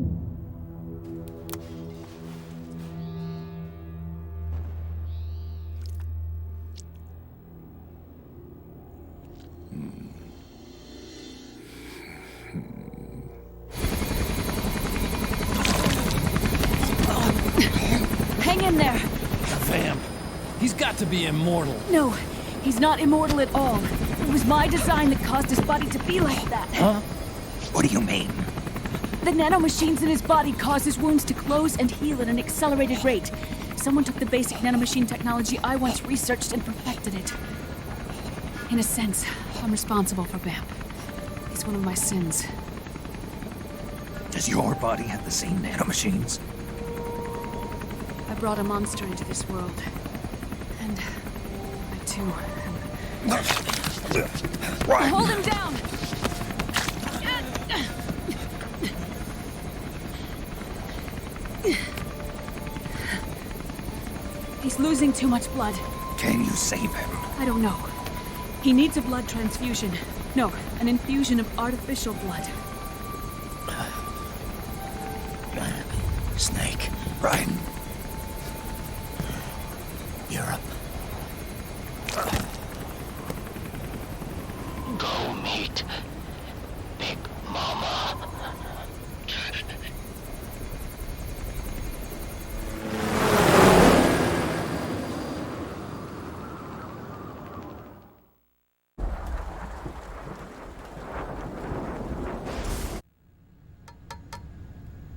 Speaker 2: to be immortal.
Speaker 9: No, he's not immortal at all. It was my design that caused his body to be like that.
Speaker 1: Huh? What do you mean?
Speaker 9: The nanomachines in his body cause his wounds to close and heal at an accelerated rate. Someone took the basic nanomachine technology I once researched and perfected it. In a sense, I'm responsible for Vamp. It's one of my sins.
Speaker 1: Does your body have the same nanomachines?
Speaker 9: I brought a monster into this world. And I too
Speaker 1: Right.
Speaker 9: Hold him down! He's losing too much blood.
Speaker 1: Can you save him?
Speaker 9: I don't know. He needs a blood transfusion. No, an infusion of artificial blood.
Speaker 1: Snake, Ryan. Europe.
Speaker 7: Go meet Big Mama.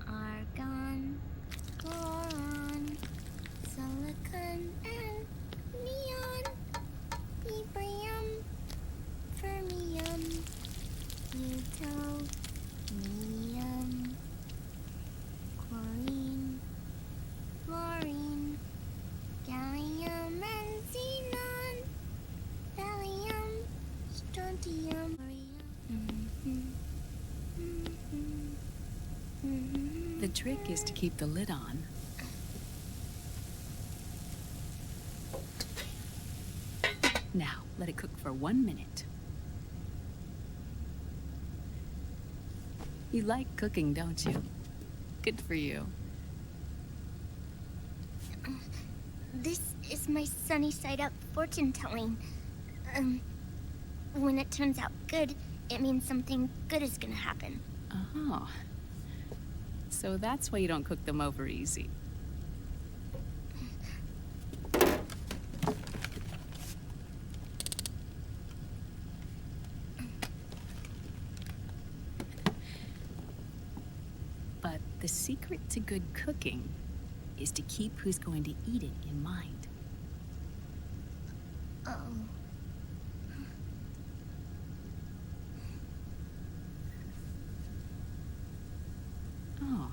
Speaker 22: Argon, boron, silicon, and neon, yttrium, fermium, plutonium, chlorine, fluorine, gallium, and xenon, thallium, strontium,
Speaker 9: The trick is to keep the lid on. Now, let it cook for 1 minute. You like cooking, don't you? Good for you.
Speaker 22: This is my sunny side up fortune telling. When it turns out good, it means something good is gonna happen.
Speaker 9: Oh. So that's why you don't cook them over easy. But the secret to good cooking is to keep who's going to eat it in mind.
Speaker 22: Oh.
Speaker 9: Oh.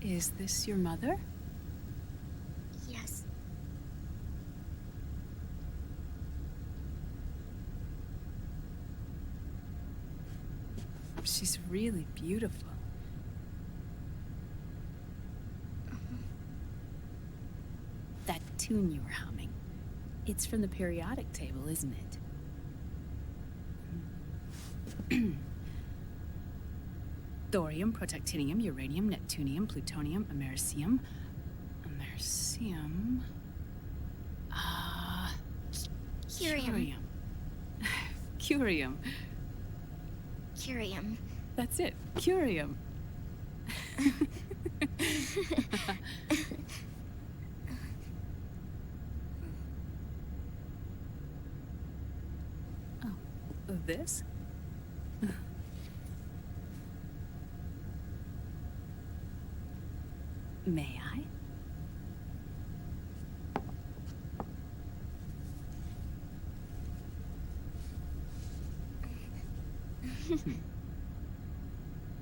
Speaker 9: Is this your mother?
Speaker 22: Yes.
Speaker 9: She's really beautiful. That tune you were humming, it's from the periodic table, isn't it? Thorium, protactinium, uranium, neptunium, plutonium, americium. Americium.
Speaker 22: Curium.
Speaker 9: Curium.
Speaker 22: Curium.
Speaker 9: That's it. Curium. Oh, this? May I?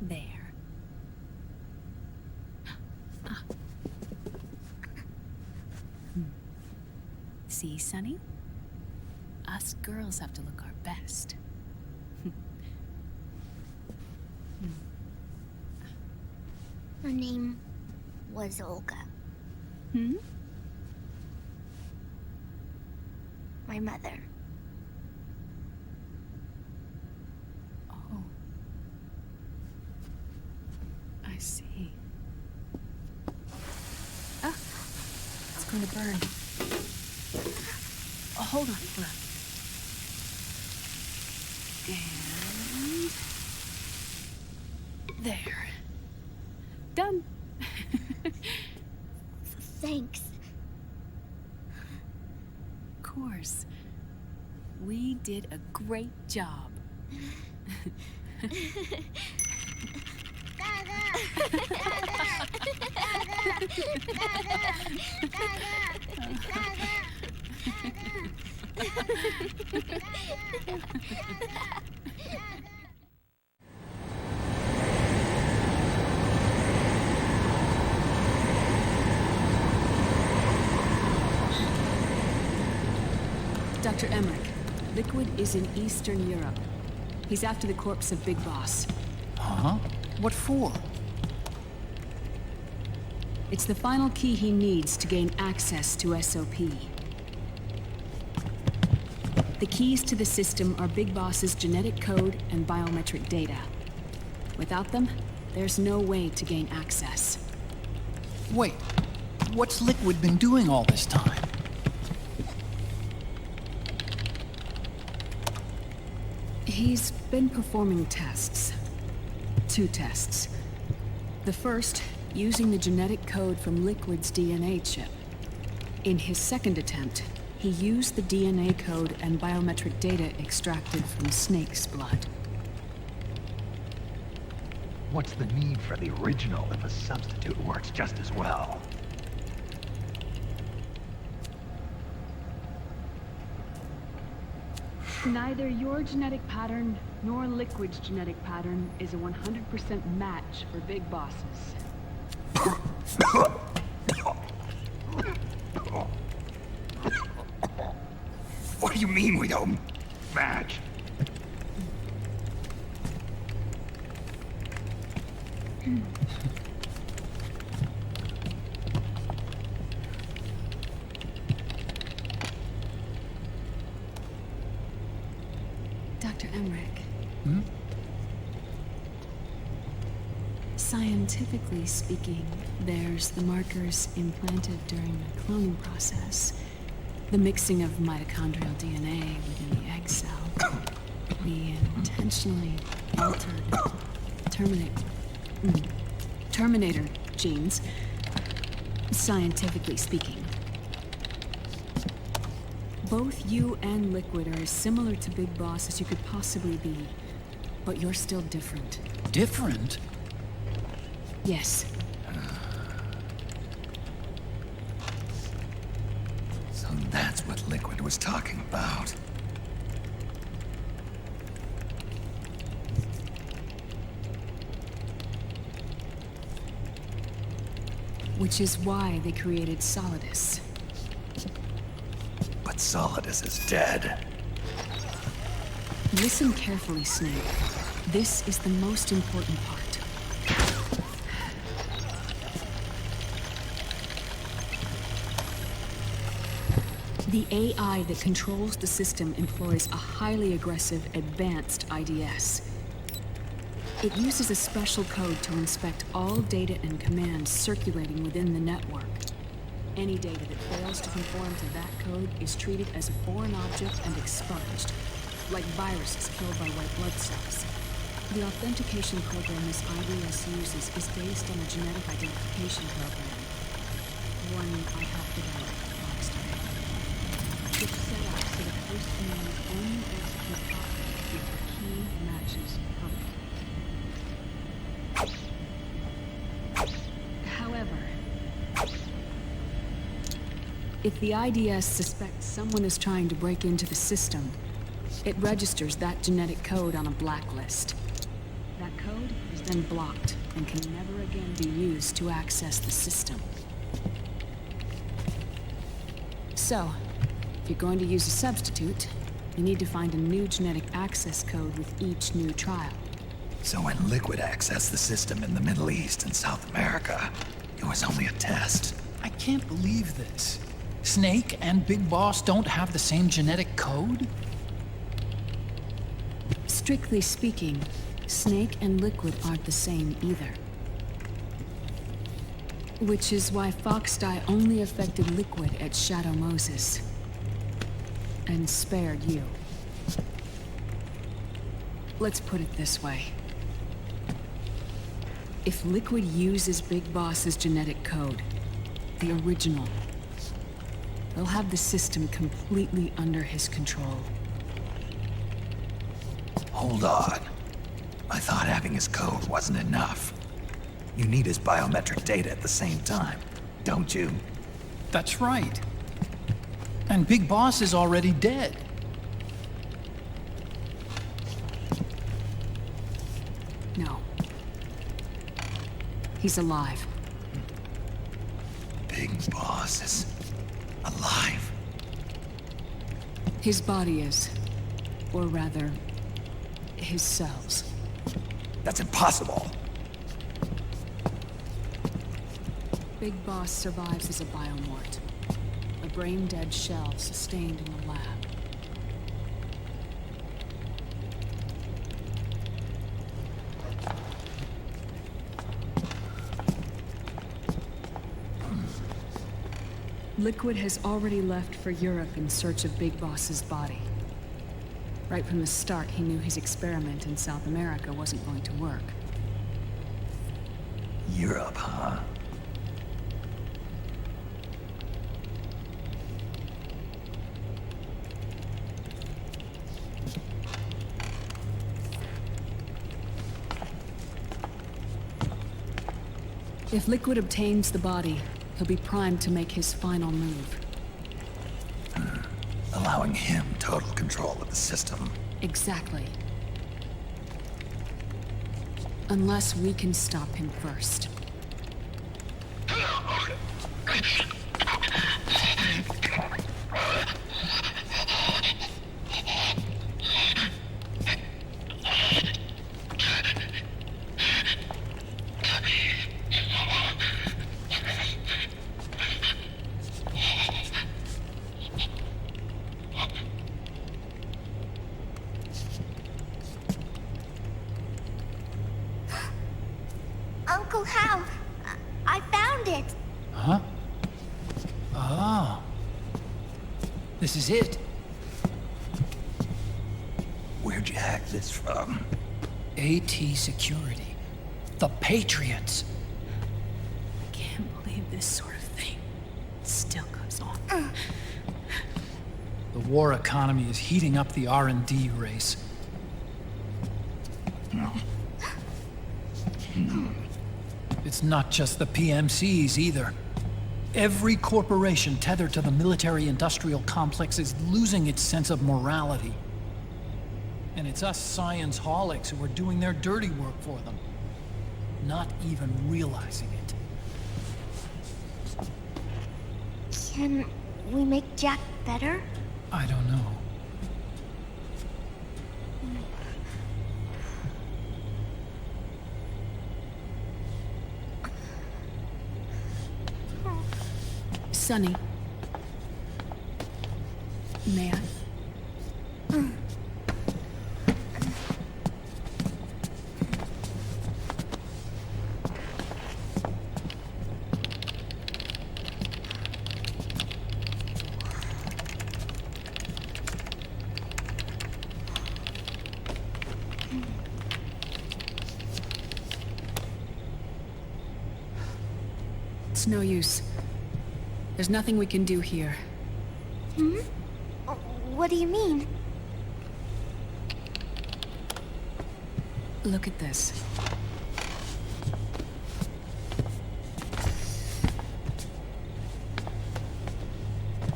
Speaker 9: There. Ah. See, Sonny? Us girls have to look our best.
Speaker 22: Her name was Olga.
Speaker 9: Hmm?
Speaker 22: My mother.
Speaker 9: Oh. I see. Ah! It's going to burn. Oh, hold on. Hold on. And... there. Done.
Speaker 22: Thanks.
Speaker 9: did a great job. Dr. Emmerich, Liquid is in Eastern Europe. He's after the corpse of Big Boss.
Speaker 2: Huh? What for?
Speaker 9: It's the final key he needs to gain access to SOP. The keys to the system are Big Boss's genetic code and biometric data. Without them, there's no way to gain access.
Speaker 2: Wait, what's Liquid been doing all this time?
Speaker 9: He's been performing tests. 2 tests. The first, using the genetic code from Liquid's DNA chip. In his second attempt, he used the DNA code and biometric data extracted from Snake's blood.
Speaker 16: What's the need for the original if a substitute works just as well?
Speaker 9: Neither your genetic pattern nor Liquid's genetic pattern is a 100% match for Big Bosses.
Speaker 1: What do you mean we don't match?
Speaker 9: Dr. Emmerich.
Speaker 2: Hmm?
Speaker 9: Scientifically speaking, there's the markers implanted during the cloning process, the mixing of mitochondrial DNA within the egg cell, the intentionally altered Terminator genes, scientifically speaking. Both you and Liquid are as similar to Big Boss as you could possibly be, but you're still different.
Speaker 2: Different?
Speaker 9: Yes.
Speaker 1: So that's what Liquid was talking about.
Speaker 9: Which is why they created Solidus.
Speaker 1: But Solidus is dead.
Speaker 9: Listen carefully, Snake. This is the most important part. The AI that controls the system employs a highly aggressive, advanced IDS. It uses a special code to inspect all data and commands circulating within the network. Any data that fails to conform to that code is treated as a foreign object and expunged, like viruses killed by white blood cells. The authentication program this IDS uses is based on a genetic identification program. One I helped develop last time. It's set up so the host commands only execute properly if the key matches perfectly. However, if the IDS suspects someone is trying to break into the system, it registers that genetic code on a blacklist. That code is then blocked and can never again be used to access the system. So, if you're going to use a substitute, you need to find a new genetic access code with each new trial.
Speaker 1: So when Liquid accessed the system in the Middle East and South America, it was only a test.
Speaker 2: I can't believe this. Snake and Big Boss don't have the same genetic code?
Speaker 9: Strictly speaking, Snake and Liquid aren't the same either. Which is why Foxdie only affected Liquid at Shadow Moses. And spared you. Let's put it this way. If Liquid uses Big Boss's genetic code, the original, he'll have the system completely under his control.
Speaker 1: Hold on. I thought having his code wasn't enough. You need his biometric data at the same time, don't you?
Speaker 2: That's right. And Big Boss is already dead.
Speaker 9: No. He's alive.
Speaker 1: Big Boss is alive.
Speaker 9: His body is. Or rather, his cells.
Speaker 1: That's impossible.
Speaker 9: Big Boss survives as a biomort. A brain-dead shell sustained in the lab. Liquid has already left for Europe in search of Big Boss's body. Right from the start, he knew his experiment in South America wasn't going to work.
Speaker 1: Europe, huh?
Speaker 9: If Liquid obtains the body, he'll be primed to make his final move.
Speaker 1: Allowing him total control of the system.
Speaker 9: Exactly. Unless we can stop him first.
Speaker 22: Uncle Hal, I found it.
Speaker 2: Huh? Ah. This is it.
Speaker 1: Where'd you hack this from?
Speaker 2: AT Security. The Patriots.
Speaker 9: I can't believe this sort of thing still goes on.
Speaker 2: The war economy is heating up the R&D race. It's not just the PMCs either. Every corporation tethered to the military-industrial complex is losing its sense of morality. And it's us science-holics who are doing their dirty work for them, not even realizing it.
Speaker 22: Can we make Jack better?
Speaker 2: I don't know.
Speaker 9: Sonny. May I? It's no use. There's nothing we can do here.
Speaker 22: Hmm? What do you mean?
Speaker 9: Look at this.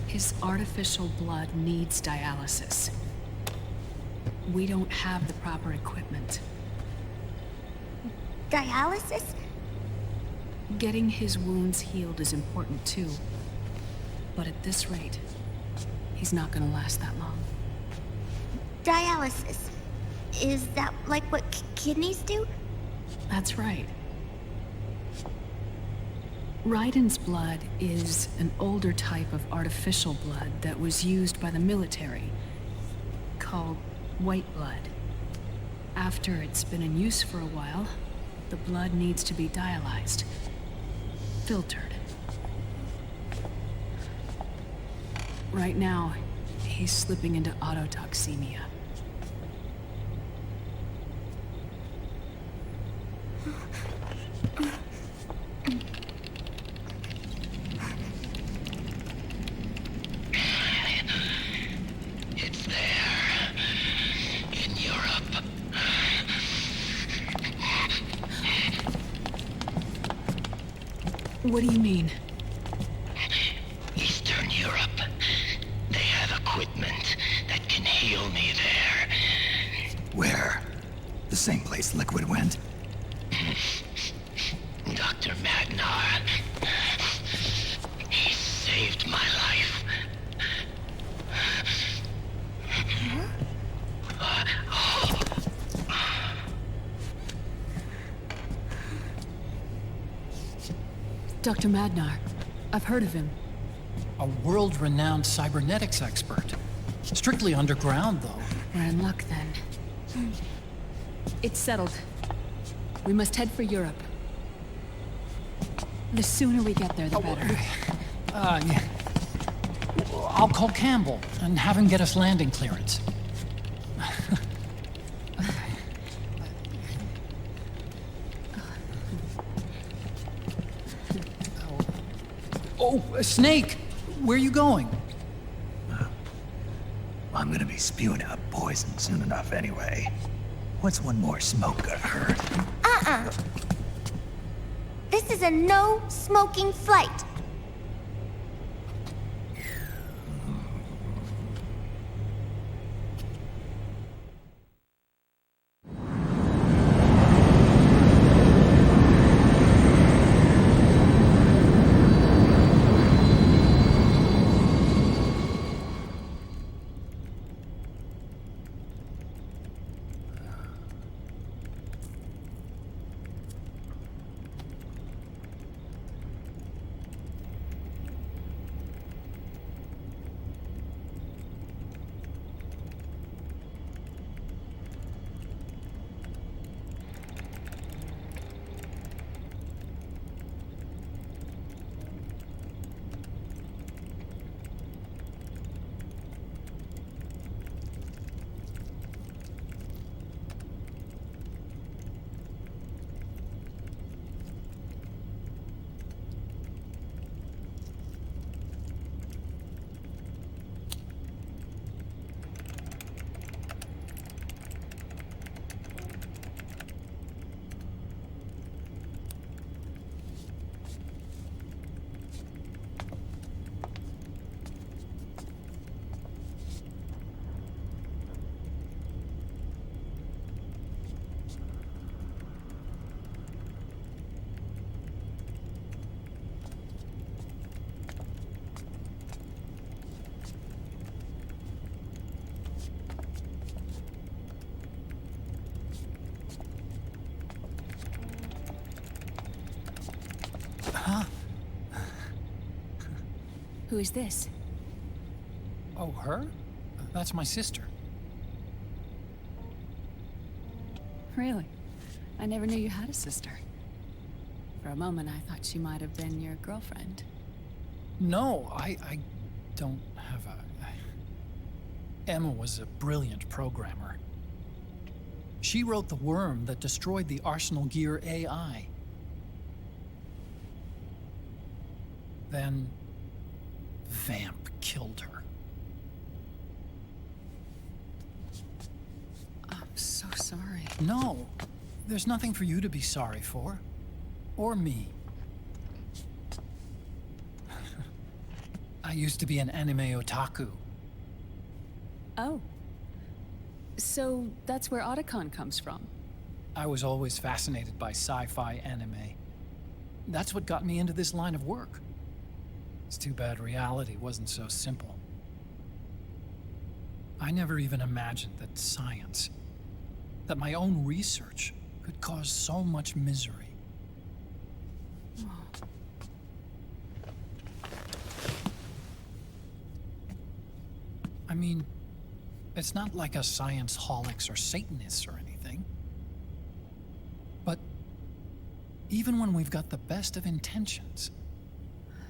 Speaker 9: His artificial blood needs dialysis. We don't have the proper equipment.
Speaker 22: Dialysis?
Speaker 9: Getting his wounds healed is important too. But at this rate, he's not gonna last that long.
Speaker 22: Dialysis. Is that like what kidneys do?
Speaker 9: That's right. Raiden's blood is an older type of artificial blood that was used by the military, called white blood. After it's been in use for a while, the blood needs to be dialyzed, filtered. Right now, he's slipping into autotoxemia.
Speaker 7: It's there. In Europe.
Speaker 9: What do you mean?
Speaker 7: Eastern Europe. They have equipment that can heal me there.
Speaker 1: Where? The same place Liquid went?
Speaker 7: Dr. Magnar. He saved my life.
Speaker 9: Dr. Magnar. I've heard of him.
Speaker 2: A world-renowned cybernetics expert. Strictly underground, though.
Speaker 9: We're in luck, then. It's settled. We must head for Europe. The sooner we get there, the better.
Speaker 2: Yeah. I'll call Campbell and have him get us landing clearance. Oh, Snake! Where are you going?
Speaker 1: I'm gonna be spewing out poison soon enough anyway. What's one more smoke gonna hurt?
Speaker 22: This is a no-smoking flight.
Speaker 9: Who is this?
Speaker 2: Oh, her? That's my sister.
Speaker 9: Really? I never knew you had a sister. For a moment, I thought she might have been your girlfriend.
Speaker 2: No, I don't have a... Emma was a brilliant programmer. She wrote the worm that destroyed the Arsenal Gear AI. Then... Vamp killed her.
Speaker 9: I'm so sorry.
Speaker 2: No, there's nothing for you to be sorry for. Or me. I used to be an anime otaku.
Speaker 9: Oh. So that's where Otacon comes from?
Speaker 2: I was always fascinated by sci-fi anime. That's what got me into this line of work. It's too bad reality wasn't so simple. I never even imagined that science, that my own research, could cause so much misery. I mean, it's not like us science holics or Satanists or anything. But even when we've got the best of intentions,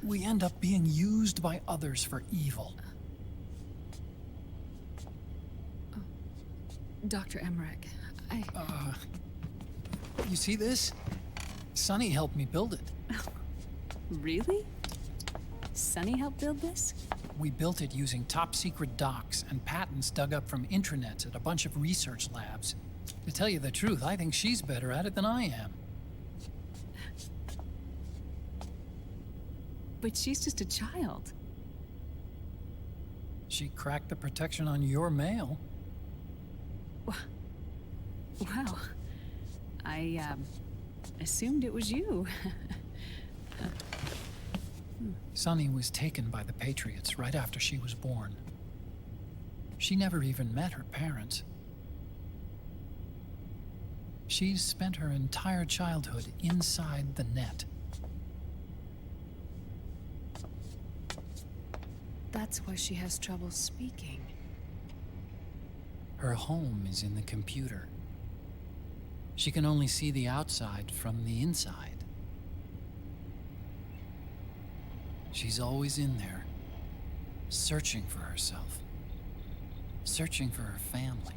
Speaker 2: we end up being used by others for evil.
Speaker 9: Dr. Emmerich,
Speaker 2: You see this? Sonny helped me build it.
Speaker 9: Really? Sonny helped build this?
Speaker 2: We built it using top-secret docs and patents dug up from intranets at a bunch of research labs. To tell you the truth, I think she's better at it than I am.
Speaker 9: But she's just a child.
Speaker 2: She cracked the protection on your mail.
Speaker 9: Well, I assumed it was you.
Speaker 2: Sunny was taken by the Patriots right after she was born. She never even met her parents. She's spent her entire childhood inside the net.
Speaker 9: That's why she has trouble speaking.
Speaker 2: Her home is in the computer. She can only see the outside from the inside. She's always in there, searching for herself, searching for her family.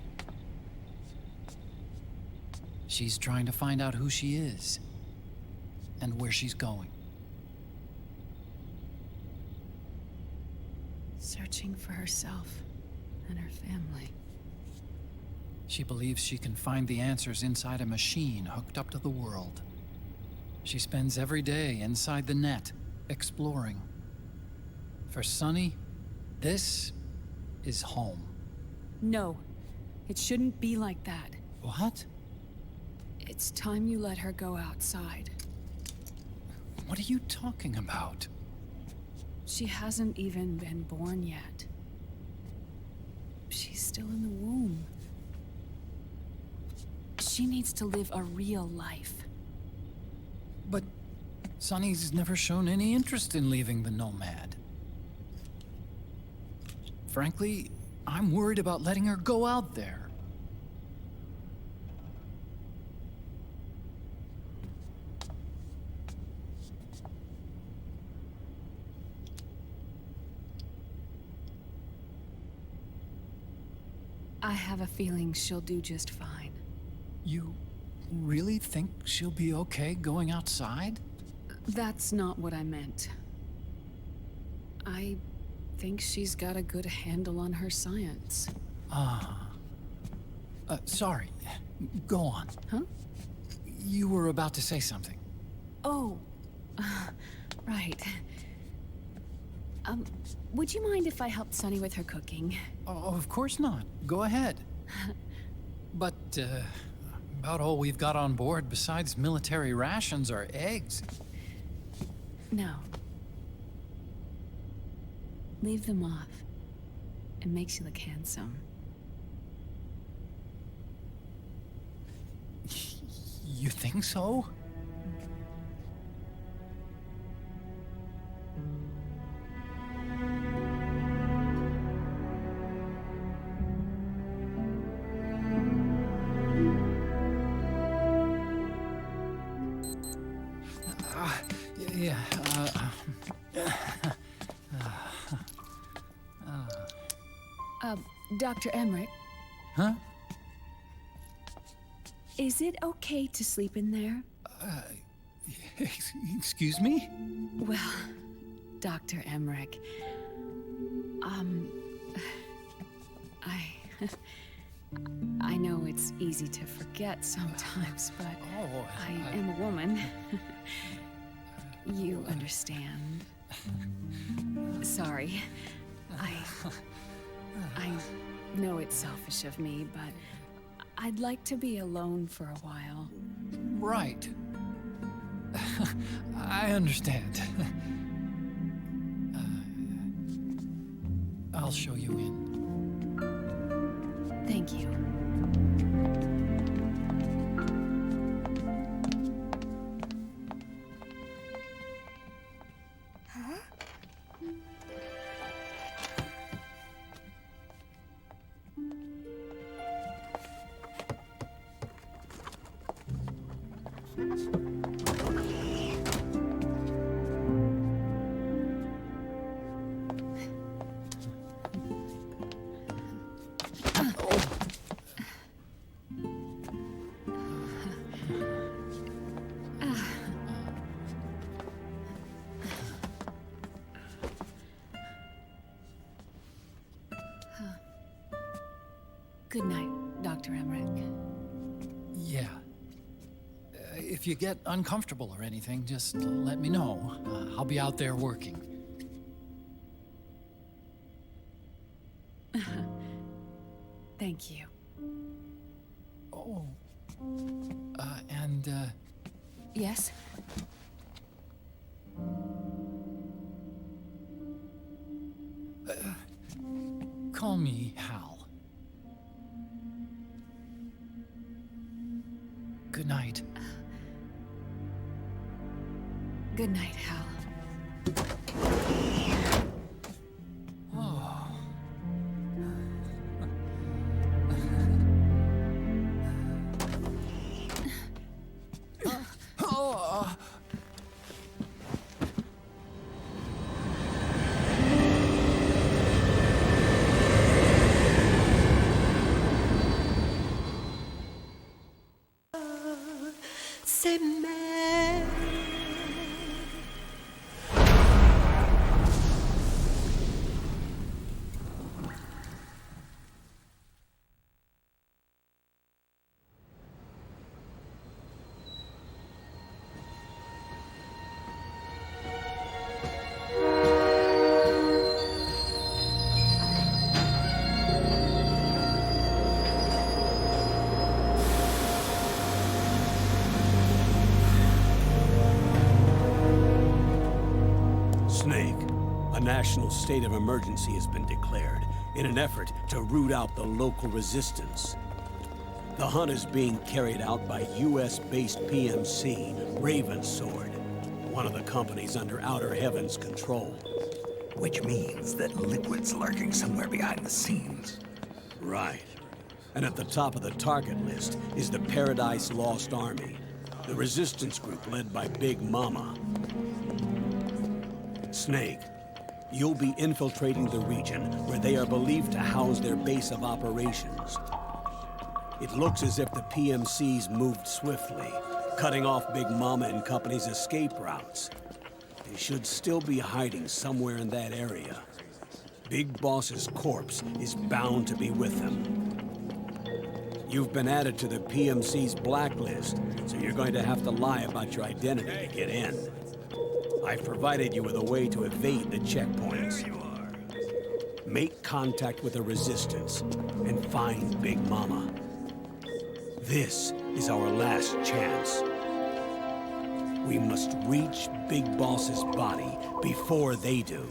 Speaker 2: She's trying to find out who she is and where she's going.
Speaker 9: Searching for herself and her family.
Speaker 2: She believes she can find the answers inside a machine hooked up to the world. She spends every day inside the net, exploring. For Sunny, this is home.
Speaker 9: No, it shouldn't be like that.
Speaker 2: What?
Speaker 9: It's time you let her go outside.
Speaker 2: What are you talking about?
Speaker 9: She hasn't even been born yet. She's still in the womb. She needs to live a real life.
Speaker 2: But Sunny's never shown any interest in leaving the Nomad. Frankly, I'm worried about letting her go out there.
Speaker 9: I have a feeling she'll do just fine.
Speaker 2: You really think she'll be okay going outside?
Speaker 9: That's not what I meant. I think she's got a good handle on her science.
Speaker 2: Sorry. Go on.
Speaker 9: Huh?
Speaker 2: You were about to say something.
Speaker 9: Oh, right. Would you mind if I helped Sunny with her cooking?
Speaker 2: Oh, of course not. Go ahead. But, about all we've got on board besides military rations are eggs.
Speaker 9: No. Leave them off. It makes you look handsome.
Speaker 2: You think so?
Speaker 9: Dr. Emmerich?
Speaker 2: Huh?
Speaker 9: Is it okay to sleep in there?
Speaker 2: Excuse me?
Speaker 9: Well, Dr. Emmerich, I know it's easy to forget sometimes, but I am a woman. You understand. Sorry. I know it's selfish of me, but I'd like to be alone for a while.
Speaker 2: Right. I understand. I'll show you in.
Speaker 9: Thank you. Good night, Dr. Emmerich.
Speaker 2: Yeah. If you get uncomfortable or anything, just let me know. I'll be out there working.
Speaker 9: Thank you.
Speaker 2: Oh. And,
Speaker 9: Yes?
Speaker 2: Call me Hal. Good night.
Speaker 9: Good night, Hal.
Speaker 2: Oh. Oh.
Speaker 17: C'est mère.
Speaker 3: Snake, a national state of emergency has been declared in an effort to root out the local resistance. The hunt is being carried out by US-based PMC, Ravensword, one of the companies under Outer Heaven's control.
Speaker 1: Which means that Liquid's lurking somewhere behind the scenes.
Speaker 3: Right. And at the top of the target list is the Paradise Lost Army, the resistance group led by Big Mama. Snake, you'll be infiltrating the region where they are believed to house their base of operations. It looks as if the PMCs moved swiftly, cutting off Big Mama and company's escape routes. They should still be hiding somewhere in that area. Big Boss's corpse is bound to be with them. You've been added to the PMC's blacklist, so you're going to have to lie about your identity to get in. I've provided you with a way to evade the checkpoints. Make contact with the Resistance and find Big Mama. This is our last chance. We must reach Big Boss's body before they do.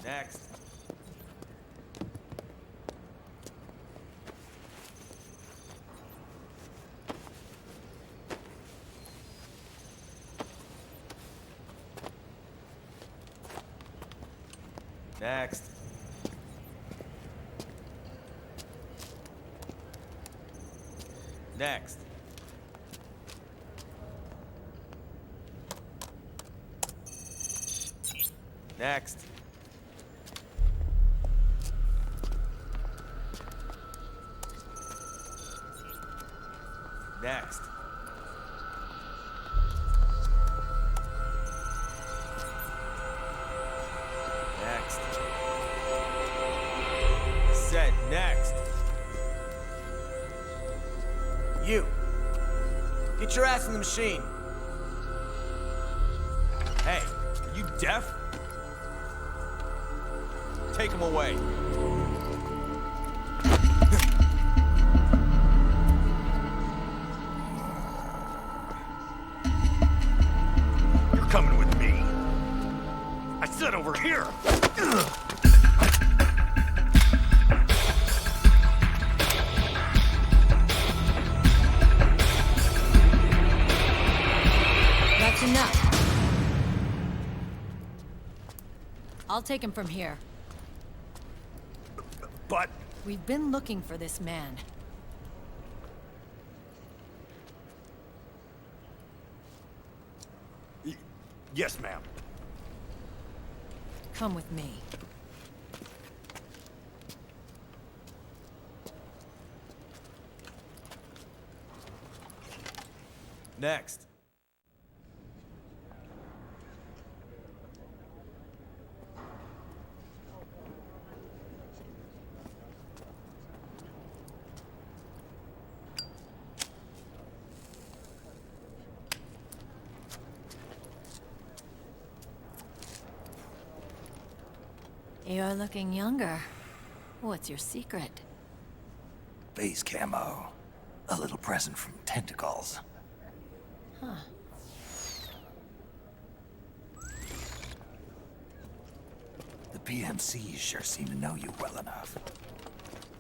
Speaker 14: Next. Next. Next. Next. Next. Next. Said next. You. Get your ass in the machine. Hey, are you deaf? Take him away.
Speaker 16: You're coming with me. I said over here.
Speaker 5: That's enough. I'll take him from here.
Speaker 16: But...
Speaker 5: We've been looking for this man.
Speaker 16: Yes, ma'am.
Speaker 5: Come with me.
Speaker 14: Next.
Speaker 5: You're looking younger. What's your secret?
Speaker 1: Base camo. A little present from Tentacles.
Speaker 5: Huh.
Speaker 1: The PMCs sure seem to know you well enough.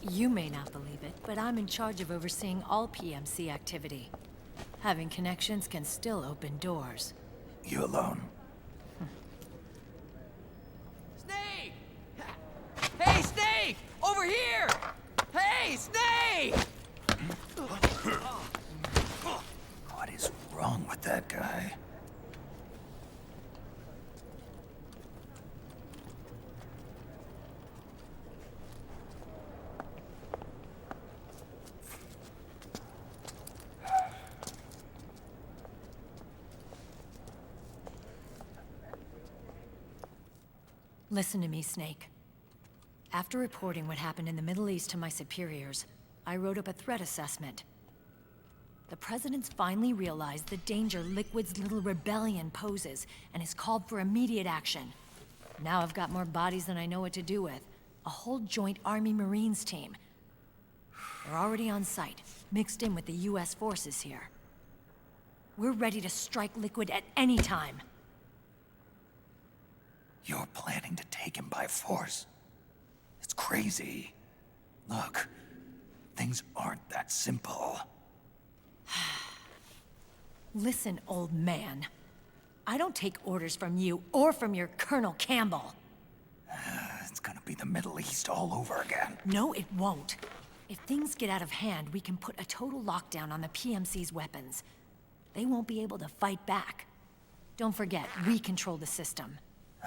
Speaker 5: You may not believe it, but I'm in charge of overseeing all PMC activity. Having connections can still open doors.
Speaker 1: You alone?
Speaker 13: Snake! Hey, Snake! Over here! Hey, Snake!
Speaker 1: What is wrong with that guy?
Speaker 5: Listen to me, Snake. After reporting what happened in the Middle East to my superiors, I wrote up a threat assessment. The President's finally realized the danger Liquid's little rebellion poses and has called for immediate action. Now I've got more bodies than I know what to do with. A whole joint Army Marines team. They're already on site, mixed in with the US forces here. We're ready to strike Liquid at any time.
Speaker 1: You're planning to take him by force? It's crazy. Look, things aren't that simple.
Speaker 5: Listen, old man. I don't take orders from you or from your Colonel Campbell.
Speaker 1: It's gonna be the Middle East all over again.
Speaker 5: No, it won't. If things get out of hand, we can put a total lockdown on the PMC's weapons. They won't be able to fight back. Don't forget, we control the system.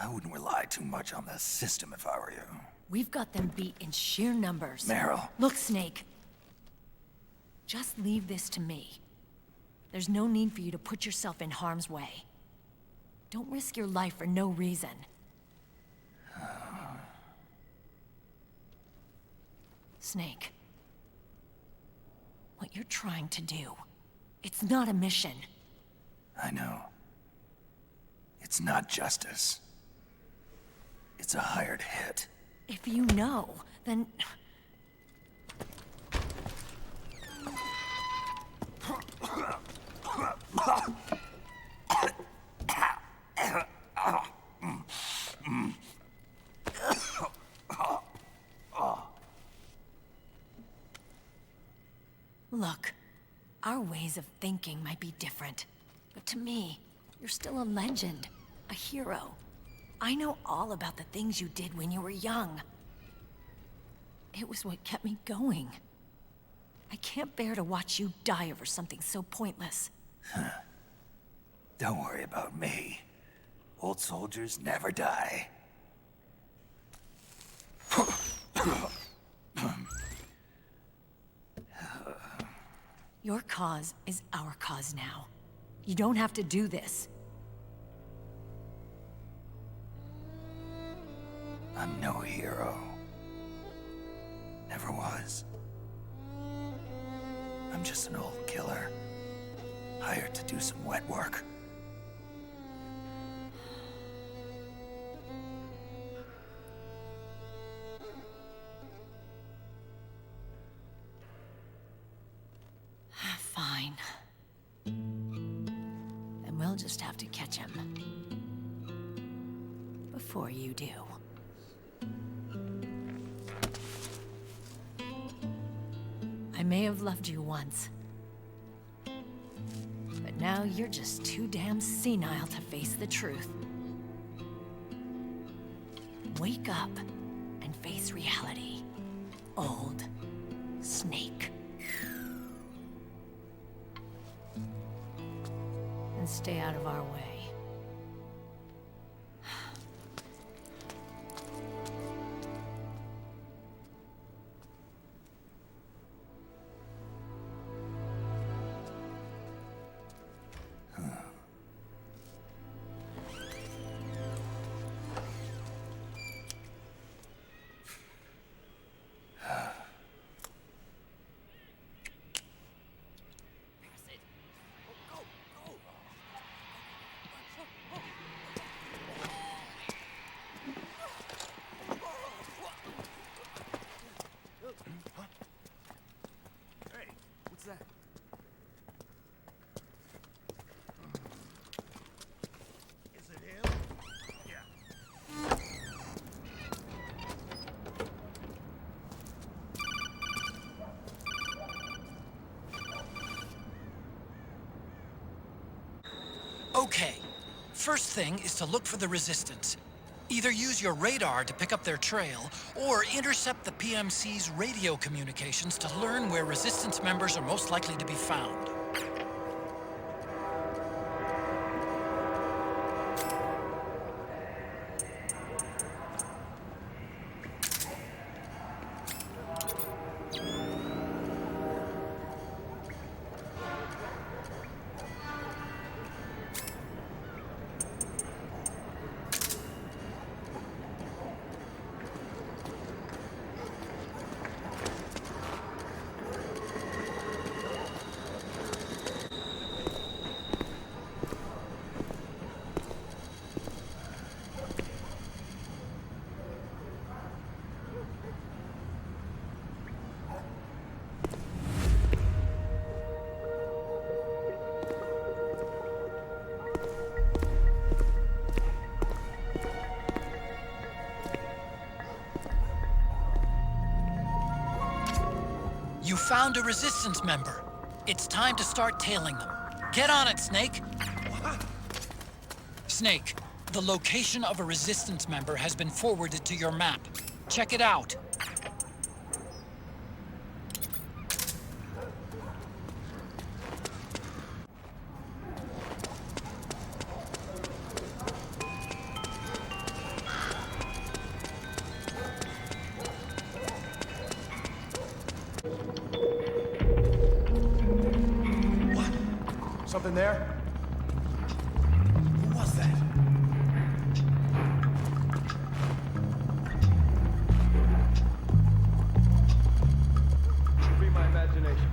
Speaker 1: I wouldn't rely too much on the system if I were you.
Speaker 5: We've got them beat in sheer numbers.
Speaker 1: Meryl.
Speaker 5: Look, Snake. Just leave this to me. There's no need for you to put yourself in harm's way. Don't risk your life for no reason. Snake. What you're trying to do, it's not a mission.
Speaker 1: I know. It's not justice. It's a hired hit.
Speaker 5: If you know, then... Look, our ways of thinking might be different, but to me, you're still a legend, a hero. I know all about the things you did when you were young. It was what kept me going. I can't bear to watch you die over something so pointless.
Speaker 1: Don't worry about me. Old soldiers never die.
Speaker 5: Your cause is our cause now. You don't have to do this.
Speaker 1: I'm no hero. Never was. I'm just an old killer, hired to do some wet work.
Speaker 5: Fine. Then we'll just have to catch him. Before you do. I may have loved you once. But now you're just too damn senile to face the truth. Wake up and face reality. Old Snake. And stay out of our way.
Speaker 13: Okay. First thing is to look for the Resistance. Either use your radar to pick up their trail, or intercept the PMC's radio communications to learn where Resistance members are most likely to be found. You found a Resistance member. It's time to start tailing them. Get on it, Snake! Snake, the location of a Resistance member has been forwarded to your map. Check it out.
Speaker 6: Something there?
Speaker 10: Who was that?
Speaker 6: Could be my imagination.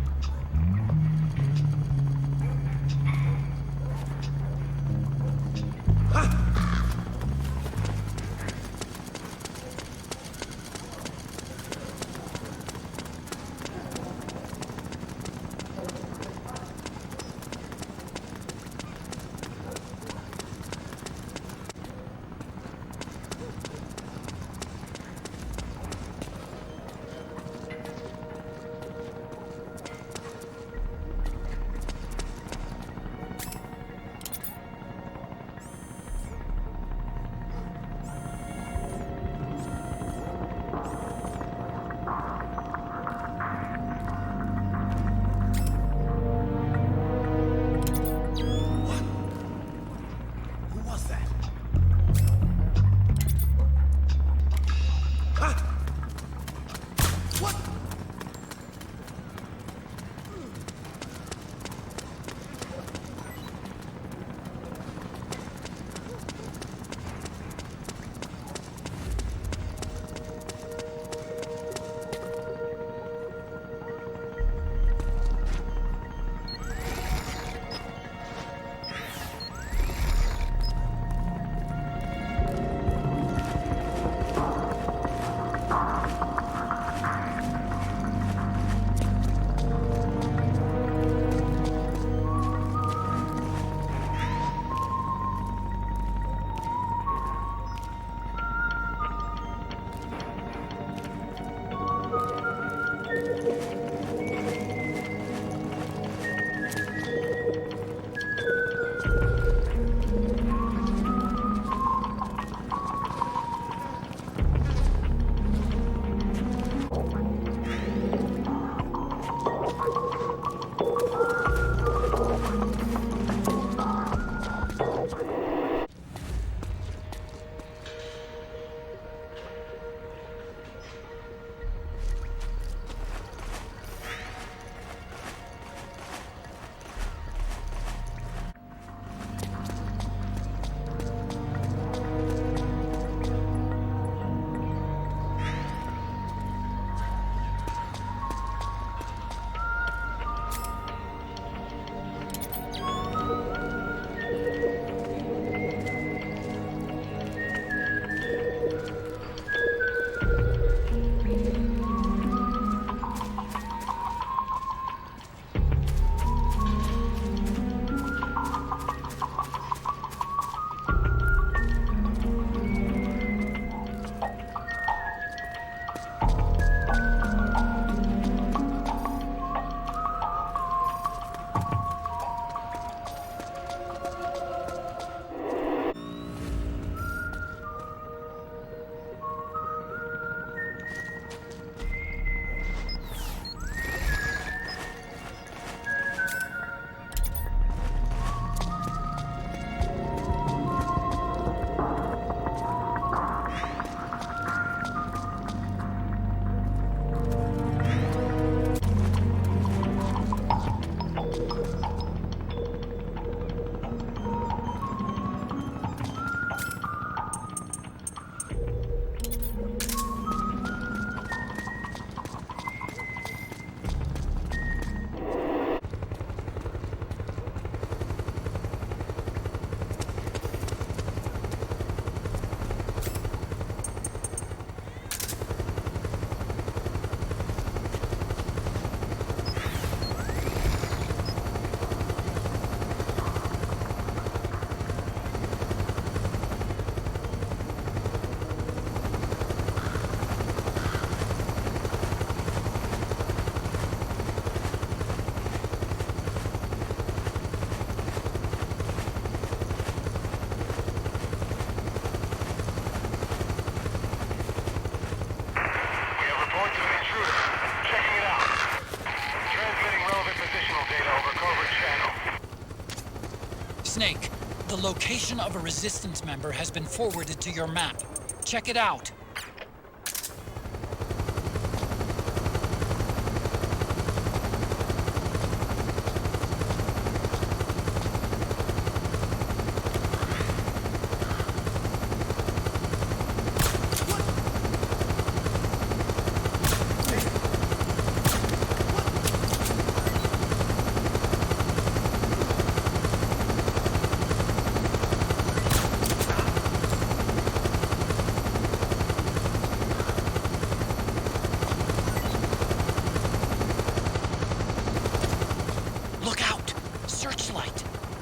Speaker 13: The location of a resistance member has been forwarded to your map. Check it out.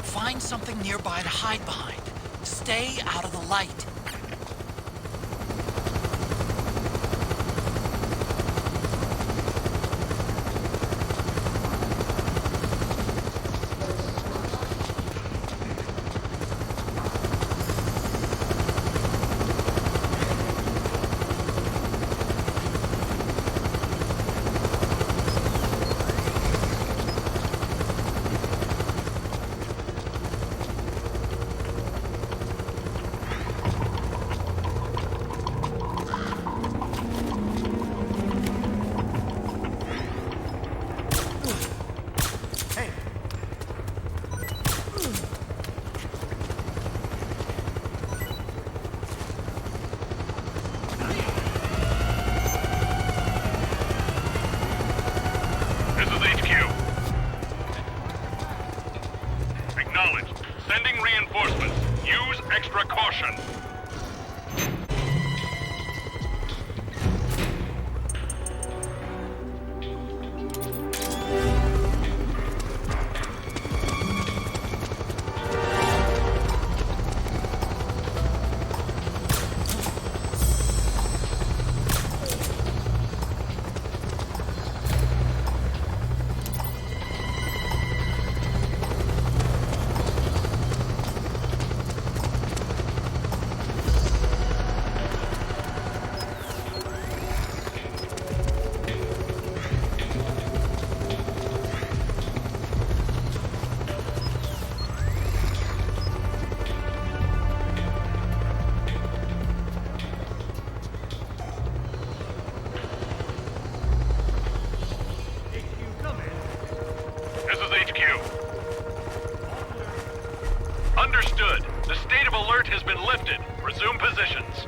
Speaker 13: Find something nearby to hide behind. Stay out of the light.
Speaker 8: Sending reinforcements. Use extra caution. Understood. The state of alert has been lifted. Resume positions.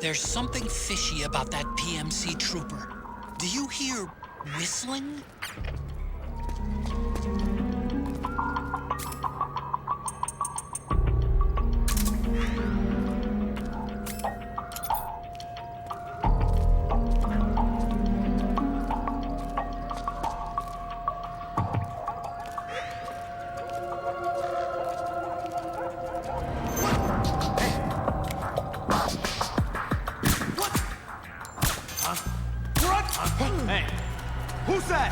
Speaker 13: There's something fishy about that PMC trooper. Do you hear whistling?
Speaker 6: Hey, who's that?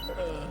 Speaker 2: Hey!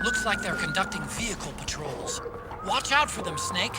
Speaker 13: Looks like they're conducting vehicle patrols. Watch out for them, Snake.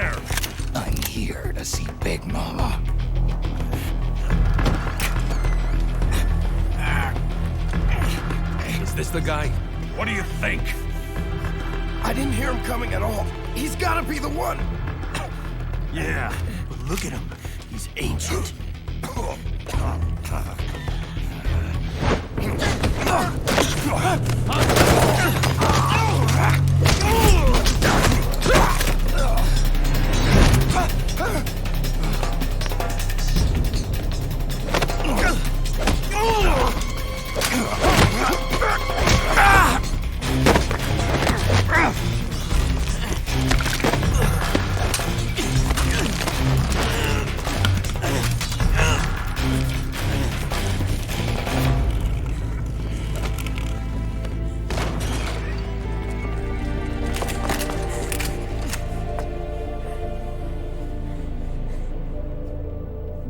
Speaker 8: there?
Speaker 1: I'm here to see Big Mama.
Speaker 8: Is this the guy? What do you think?
Speaker 14: I didn't hear him coming at all. He's gotta be the one.
Speaker 8: Yeah, but look at him. He's ancient.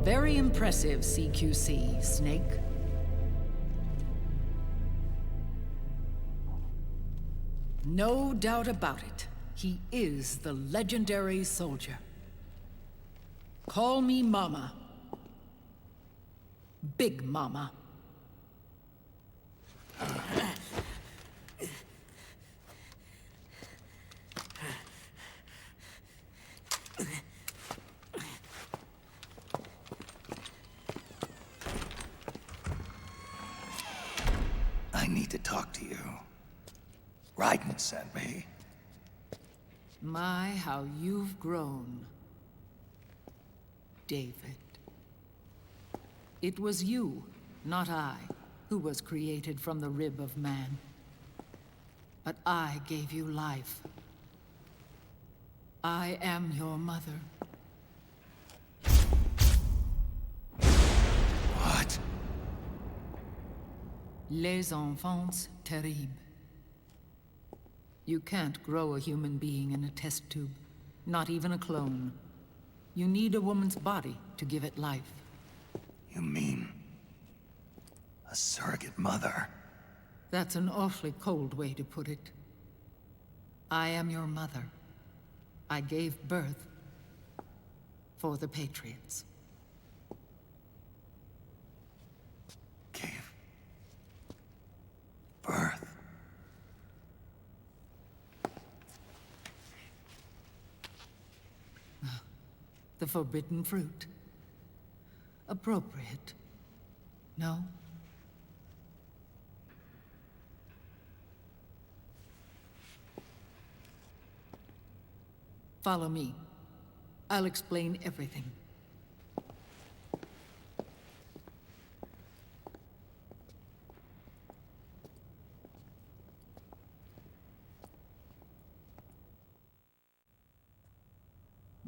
Speaker 12: Very impressive, CQC, Snake. No doubt about it. He is the legendary soldier. Call me Mama. Big Mama.
Speaker 1: I need to talk to you. Raiden sent me.
Speaker 12: My, how you've grown, David. It was you, not I, who was created from the rib of man. But I gave you life. I am your mother.
Speaker 1: What?
Speaker 12: Les enfants terribles. You can't grow a human being in a test tube, not even a clone. You need a woman's body to give it life.
Speaker 1: You mean a surrogate mother?
Speaker 12: That's an awfully cold way to put it. I am your mother. I gave birth for the Patriots.
Speaker 1: Gave birth?
Speaker 12: The forbidden fruit. Appropriate. No? Follow me. I'll explain everything.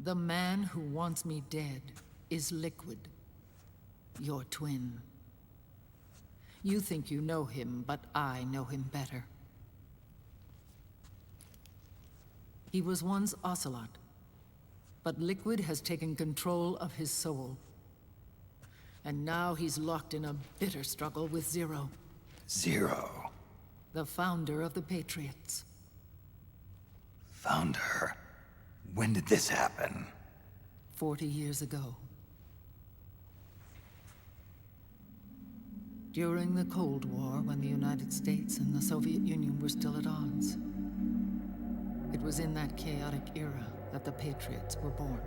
Speaker 12: The man who wants me dead is Liquid, your twin. You think you know him, but I know him better. He was once Ocelot, but Liquid has taken control of his soul. And now he's locked in a bitter struggle with Zero.
Speaker 1: Zero?
Speaker 12: The founder of the Patriots.
Speaker 1: Founder? When did this happen?
Speaker 12: 40 years ago. During the Cold War, when the United States and the Soviet Union were still at odds. It was in that chaotic era that the Patriots were born.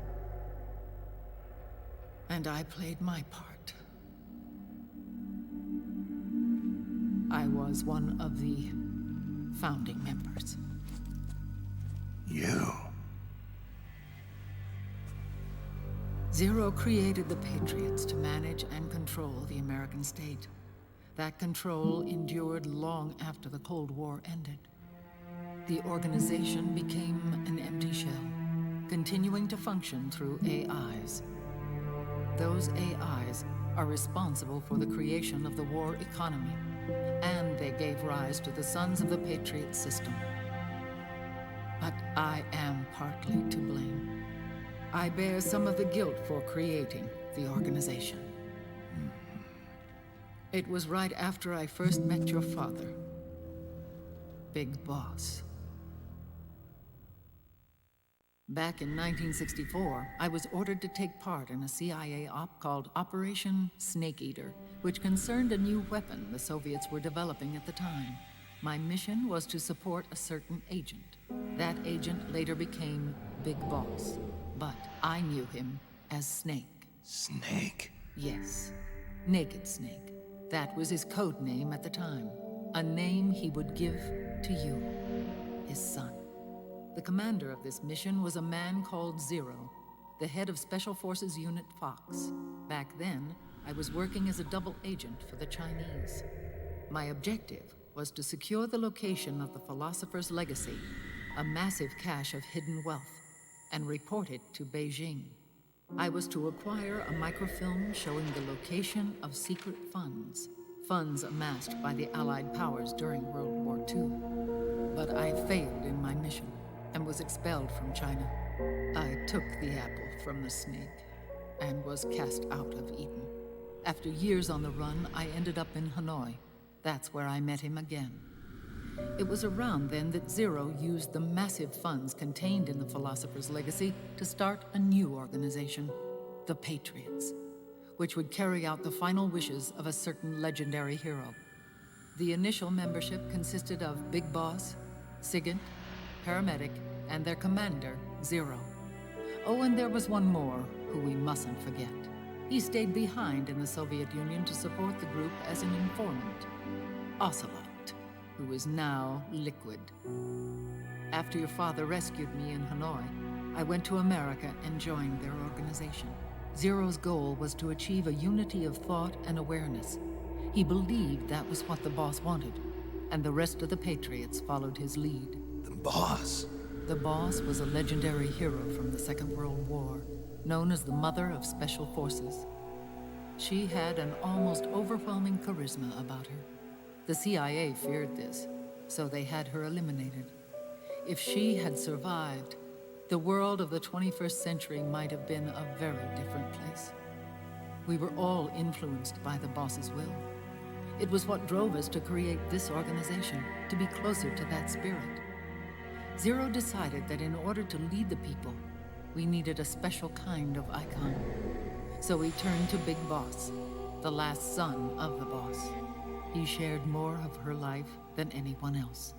Speaker 12: And I played my part. I was one of the founding members.
Speaker 1: You?
Speaker 12: Zero created the Patriots to manage and control the American state. That control endured long after the Cold War ended. The organization became an empty shell, continuing to function through AIs. Those AIs are responsible for the creation of the war economy, and they gave rise to the Sons of the Patriot system. But I am partly to blame. I bear some of the guilt for creating the organization. It was right after I first met your father, Big Boss. Back in 1964, I was ordered to take part in a CIA op called Operation Snake Eater, which concerned a new weapon the Soviets were developing at the time. My mission was to support a certain agent. That agent later became Big Boss, but I knew him as Snake.
Speaker 1: Snake?
Speaker 12: Yes, Naked Snake. That was his code name at the time, a name he would give to you, his son. The commander of this mission was a man called Zero, the head of Special Forces Unit Fox. Back then, I was working as a double agent for the Chinese. My objective was to secure the location of the Philosopher's Legacy, a massive cache of hidden wealth, and report it to Beijing. I was to acquire a microfilm showing the location of secret funds amassed by the Allied powers during World War II. But I failed in my mission and was expelled from China. I took the apple from the snake and was cast out of Eden. After years on the run, I ended up in Hanoi. That's where I met him again. It was around then that Zero used the massive funds contained in the Philosopher's Legacy to start a new organization, the Patriots, which would carry out the final wishes of a certain legendary hero. The initial membership consisted of Big Boss, Sigint, Paramedic, and their commander, Zero. Oh, and there was one more who we mustn't forget. He stayed behind in the Soviet Union to support the group as an informant, Ocelot, who is now Liquid. After your father rescued me in Hanoi, I went to America and joined their organization. Zero's goal was to achieve a unity of thought and awareness. He believed that was what the boss wanted, and the rest of the Patriots followed his lead.
Speaker 1: The boss?
Speaker 12: The boss was a legendary hero from the Second World War, known as the Mother of Special Forces. She had an almost overwhelming charisma about her. The CIA feared this, so they had her eliminated. If she had survived, the world of the 21st century might have been a very different place. We were all influenced by the boss's will. It was what drove us to create this organization, to be closer to that spirit. Zero decided that in order to lead the people, we needed a special kind of icon. So we turned to Big Boss, the last son of the boss. He shared more of her life than anyone else.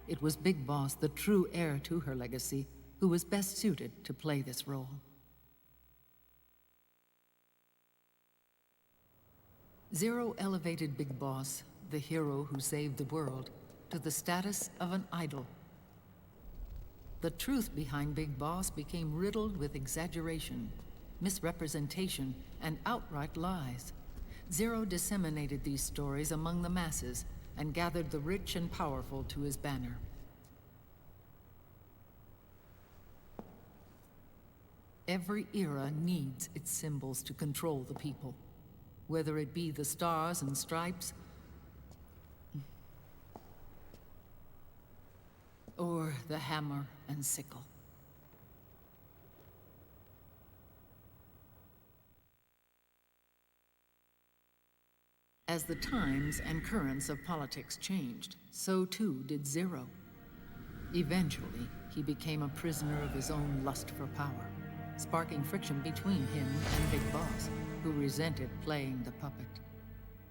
Speaker 12: It was Big Boss, the true heir to her legacy, who was best suited to play this role. Zero elevated Big Boss, the hero who saved the world, to the status of an idol. The truth behind Big Boss became riddled with exaggeration, misrepresentation, and outright lies. Zero disseminated these stories among the masses and gathered the rich and powerful to his banner. Every era needs its symbols to control the people, whether it be the stars and stripes, or the hammer and sickle. As the times and currents of politics changed, so too did Zero. Eventually, he became a prisoner of his own lust for power, sparking friction between him and Big Boss, who resented playing the puppet.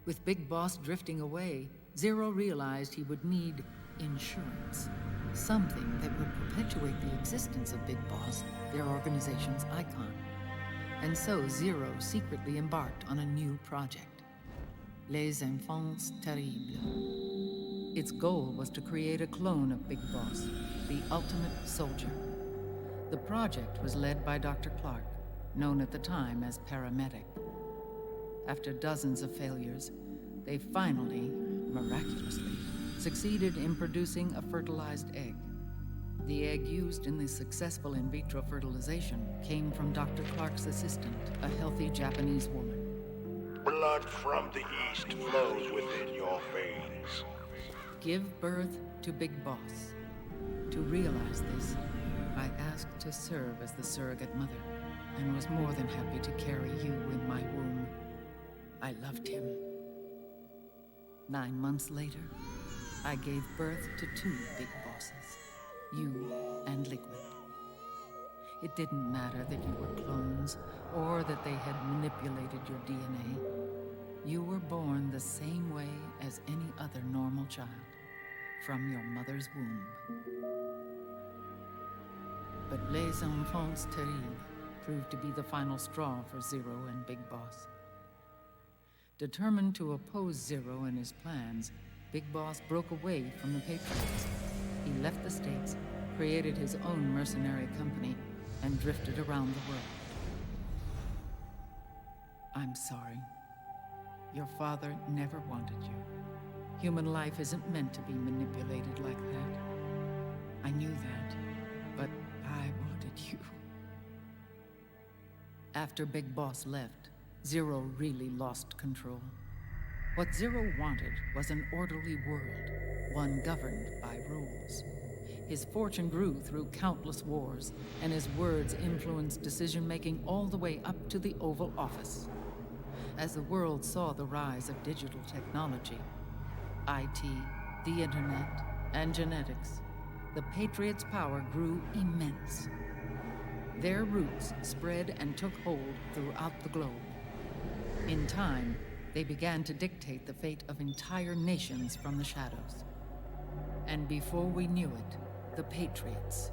Speaker 12: With Big Boss drifting away, Zero realized he would need insurance. Something that would perpetuate the existence of Big Boss, their organization's icon. And so Zero secretly embarked on a new project, Les Enfants Terribles. Its goal was to create a clone of Big Boss, the ultimate soldier. The project was led by Dr. Clark, known at the time as Paramedic. After dozens of failures, they finally, miraculously, succeeded in producing a fertilized egg. The egg used in the successful in vitro fertilization came from Dr. Clark's assistant, a healthy Japanese woman.
Speaker 15: Blood from the east flows within your veins.
Speaker 12: Give birth to Big Boss. To realize this, I asked to serve as the surrogate mother, and was more than happy to carry you in my womb. I loved him. 9 months later, I gave birth to 2 Big Bosses, you and Liquid. It didn't matter that you were clones, or that they had manipulated your DNA. You were born the same way as any other normal child, from your mother's womb. But Les Enfants Terribles proved to be the final straw for Zero and Big Boss. Determined to oppose Zero and his plans, Big Boss broke away from the Patriots. He left the States, created his own mercenary company, and drifted around the world. I'm sorry. Your father never wanted you. Human life isn't meant to be manipulated like that. I knew that, but I wanted you. After Big Boss left, Zero really lost control. What Zero wanted was an orderly world, one governed by rules. His fortune grew through countless wars, and his words influenced decision-making all the way up to the Oval Office. As the world saw the rise of digital technology, IT, the internet, and genetics, the Patriots' power grew immense. Their roots spread and took hold throughout the globe. In time, they began to dictate the fate of entire nations from the shadows. And before we knew it, the Patriots,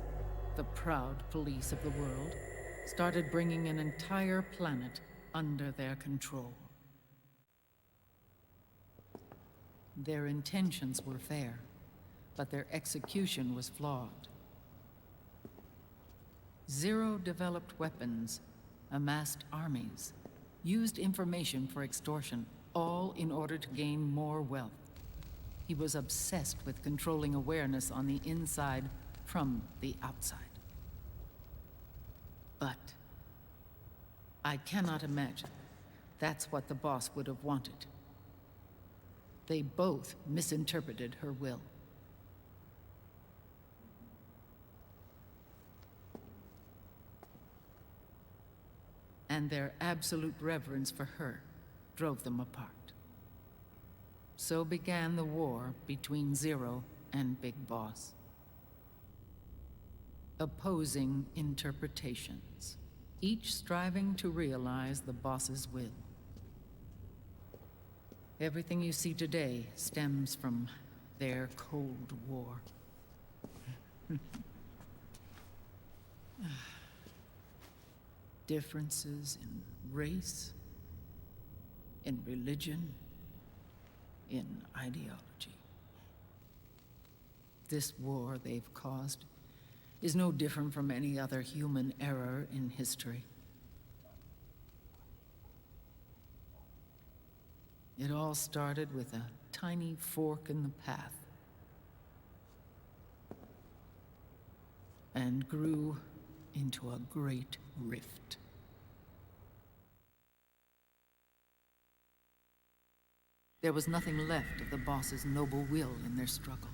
Speaker 12: the proud police of the world, started bringing an entire planet under their control. Their intentions were fair, but their execution was flawed. Zero developed weapons, amassed armies, used information for extortion, all in order to gain more wealth. He was obsessed with controlling awareness on the inside from the outside. But I cannot imagine that's what the boss would have wanted. They both misinterpreted her will. And their absolute reverence for her drove them apart. So began the war between Zero and Big Boss. Opposing interpretations, each striving to realize the boss's will. Everything you see today stems from their Cold War. Differences in race, in religion, in ideology. This war they've caused is no different from any other human error in history. It all started with a tiny fork in the path and grew into a great rift. There was nothing left of the boss's noble will in their struggle.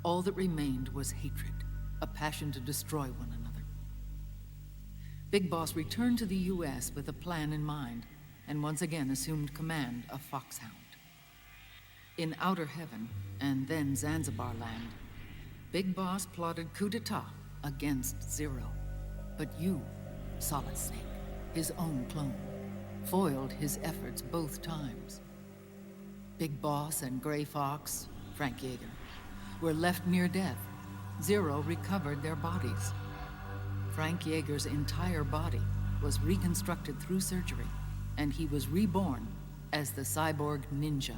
Speaker 12: All that remained was hatred, a passion to destroy one another. Big Boss returned to the US with a plan in mind, and once again assumed command of Foxhound. In Outer Heaven, and then Zanzibar Land, Big Boss plotted coup d'etat against Zero. But you, Solid Snake, his own clone, foiled his efforts both times. Big Boss and Gray Fox, Frank Yeager, were left near death. Zero recovered their bodies. Frank Yeager's entire body was reconstructed through surgery, and he was reborn as the cyborg ninja.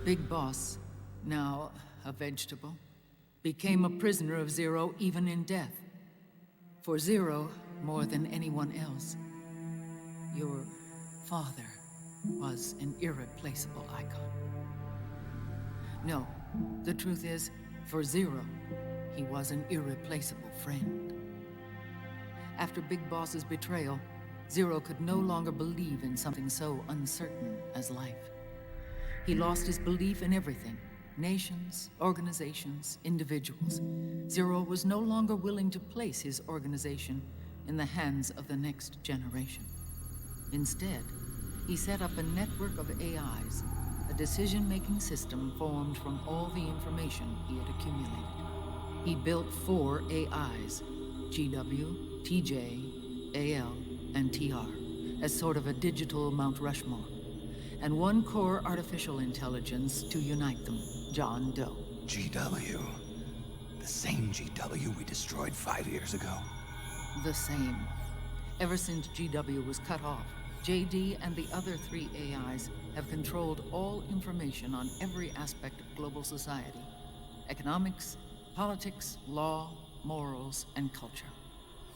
Speaker 12: Big Boss, now a vegetable, became a prisoner of Zero even in death. For Zero, more than anyone else, your father was an irreplaceable icon. No, the truth is, for Zero, he was an irreplaceable friend. After Big Boss's betrayal, Zero could no longer believe in something so uncertain as life. He lost his belief in everything. Nations, organizations, individuals. Zero was no longer willing to place his organization in the hands of the next generation. Instead, he set up a network of AIs, a decision-making system formed from all the information he had accumulated. He built 4 AIs, GW, TJ, AL, and TR, as sort of a digital Mount Rushmore, and 1 core artificial intelligence to unite them, John Doe.
Speaker 1: GW? The same GW we destroyed 5 years ago?
Speaker 12: The same. Ever since GW was cut off, JD and the other 3 AIs have controlled all information on every aspect of global society. Economics, politics, law, morals, and culture.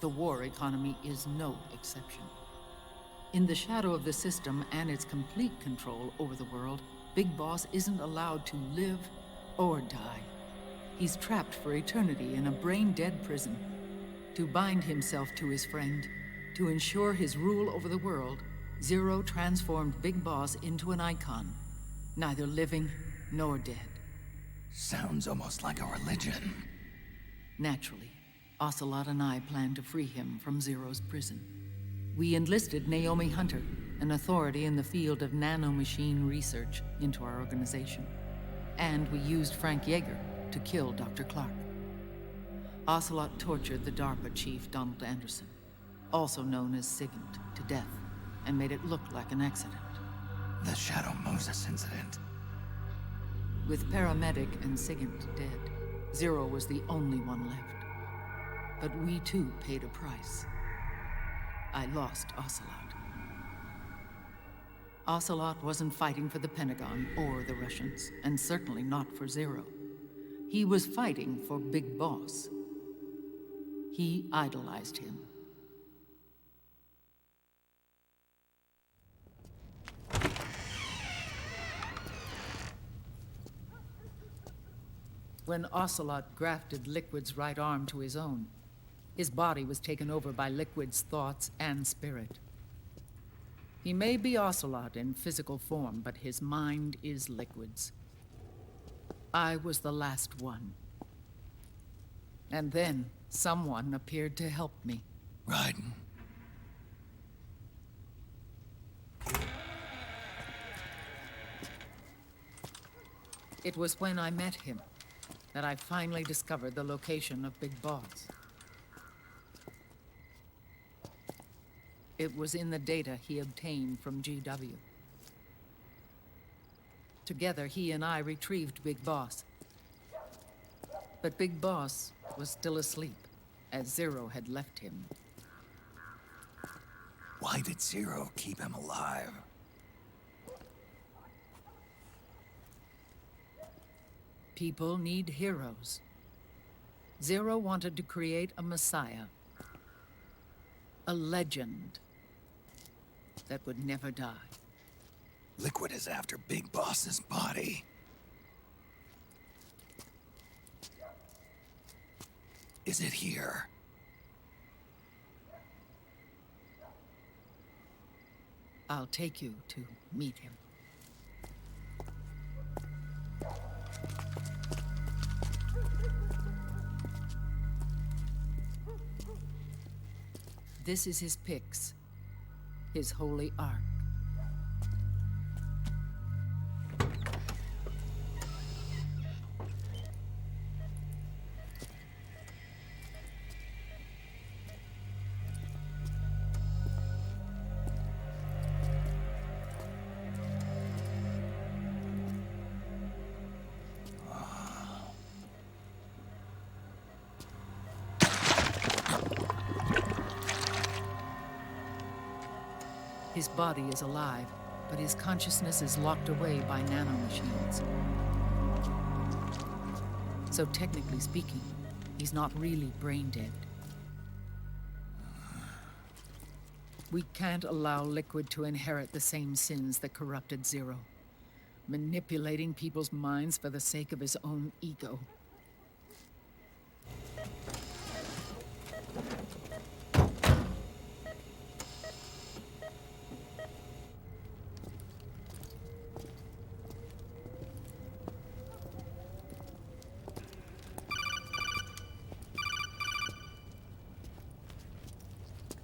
Speaker 12: The war economy is no exception. In the shadow of the system and its complete control over the world, Big Boss isn't allowed to live or die. He's trapped for eternity in a brain-dead prison. To bind himself to his friend, to ensure his rule over the world, Zero transformed Big Boss into an icon, neither living nor dead.
Speaker 1: Sounds almost like a religion.
Speaker 12: Naturally, Ocelot and I plan to free him from Zero's prison. We enlisted Naomi Hunter, an authority in the field of nanomachine research, into our organization. And we used Frank Yeager to kill Dr. Clark. Ocelot tortured the DARPA chief, Donald Anderson, also known as Sigint, to death, and made it look like an accident.
Speaker 1: The Shadow Moses incident.
Speaker 12: With Paramedic and Sigint dead, Zero was the only one left. But we too paid a price. I lost Ocelot. Ocelot wasn't fighting for the Pentagon or the Russians, and certainly not for Zero. He was fighting for Big Boss. He idolized him. When Ocelot grafted Liquid's right arm to his own, his body was taken over by Liquid's thoughts and spirit. He may be Ocelot in physical form, but his mind is Liquid's. I was the last one. And then someone appeared to help me.
Speaker 1: Raiden.
Speaker 12: It was when I met him that I finally discovered the location of Big Boss. It was in the data he obtained from GW. Together, he and I retrieved Big Boss. But Big Boss was still asleep, as Zero had left him.
Speaker 1: Why did Zero keep him alive?
Speaker 12: People need heroes. Zero wanted to create a messiah. A legend that would never die.
Speaker 1: Liquid is after Big Boss's body. Is it here?
Speaker 12: I'll take you to meet him. This is his pyx, his holy ark. His body is alive, but his consciousness is locked away by nanomachines. So technically speaking, he's not really brain dead. We can't allow Liquid to inherit the same sins that corrupted Zero, manipulating people's minds for the sake of his own ego.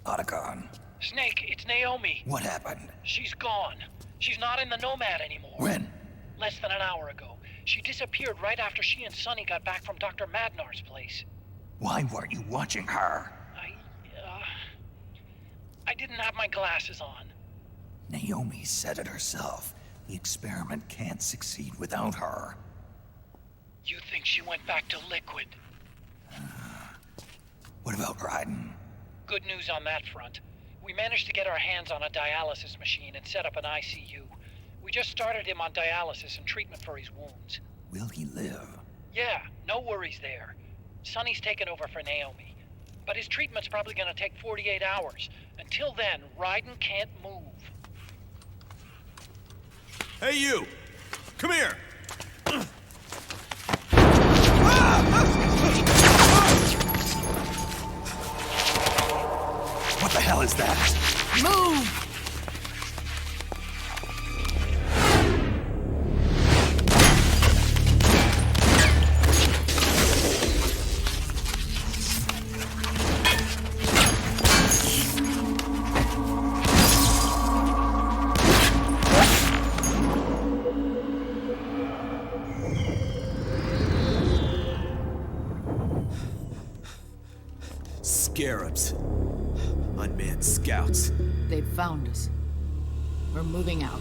Speaker 1: Otacon.
Speaker 21: Snake, it's Naomi.
Speaker 1: What happened?
Speaker 21: She's gone. She's not in the Nomad anymore.
Speaker 1: When?
Speaker 21: Less than an hour ago.
Speaker 13: She disappeared right after she and Sonny got back from Dr. Madnar's place.
Speaker 1: Why weren't you watching her?
Speaker 13: I didn't have my glasses on.
Speaker 1: Naomi said it herself. The experiment can't succeed without her.
Speaker 13: You think she went back to Liquid?
Speaker 1: What about Raiden?
Speaker 13: Good news on that front. We managed to get our hands on a dialysis machine and set up an ICU. We just started him on dialysis and treatment for his wounds.
Speaker 1: Will he live?
Speaker 13: Yeah, no worries there. Sonny's taken over for Naomi. But his treatment's probably gonna take 48 hours. Until then, Raiden can't move.
Speaker 14: Hey, you! Come here!
Speaker 1: What the hell is that?
Speaker 13: Move!
Speaker 14: Scarabs. Unmanned scouts.
Speaker 12: They've found us. We're moving out.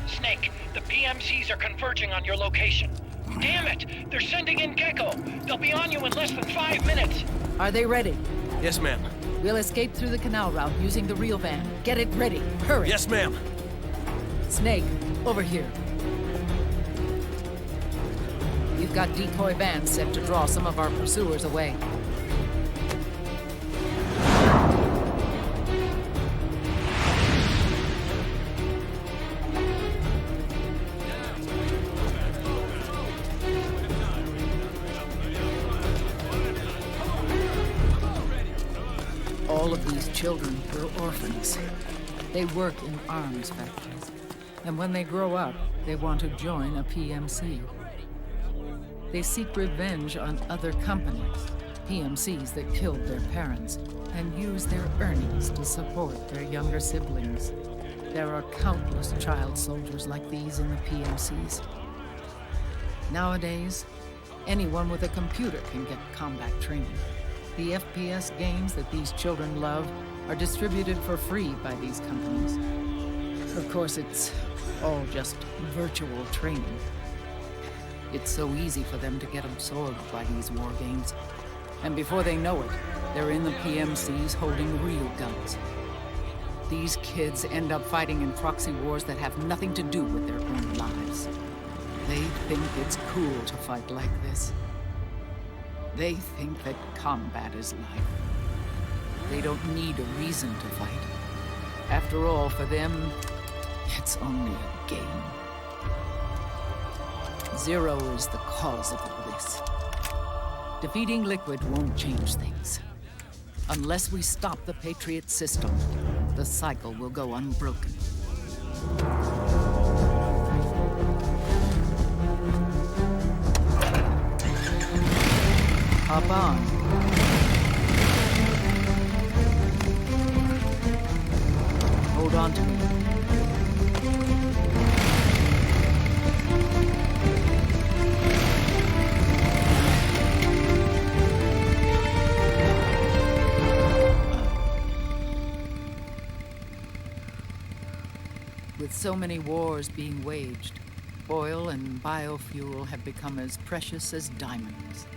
Speaker 13: Snake, the PMCs are converging on your location. Damn it! They're sending in Gecko! They'll be on you in less than 5 minutes!
Speaker 12: Are they ready?
Speaker 14: Yes, ma'am.
Speaker 12: We'll escape through the canal route using the real van. Get it ready. Hurry.
Speaker 14: Yes, ma'am.
Speaker 12: Snake, over here. We've got decoy vans set to draw some of our pursuers away. All of these children were orphans. They work in arms factories. And when they grow up, they want to join a PMC. They seek revenge on other companies, PMCs that killed their parents, and use their earnings to support their younger siblings. There are countless child soldiers like these in the PMCs. Nowadays, anyone with a computer can get combat training. The FPS games that these children love are distributed for free by these companies. Of course, it's all just virtual training. It's so easy for them to get absorbed by these war games. And before they know it, they're in the PMCs holding real guns. These kids end up fighting in proxy wars that have nothing to do with their own lives. They think it's cool to fight like this. They think that combat is life. They don't need a reason to fight. After all, for them, it's only a game. Zero is the cause of all this. Defeating Liquid won't change things. Unless we stop the Patriot system, the cycle will go unbroken. Hop on. Hold on to me. With so many wars being waged, oil and biofuel have become as precious as diamonds.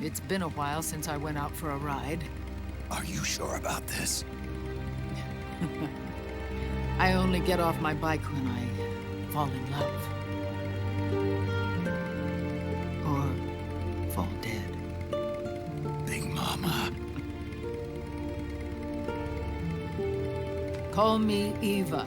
Speaker 12: It's been a while since I went out for a ride.
Speaker 1: Are you sure about this?
Speaker 12: I only get off my bike when I fall in love. Or fall dead.
Speaker 1: Big Mama.
Speaker 12: Call me Eva.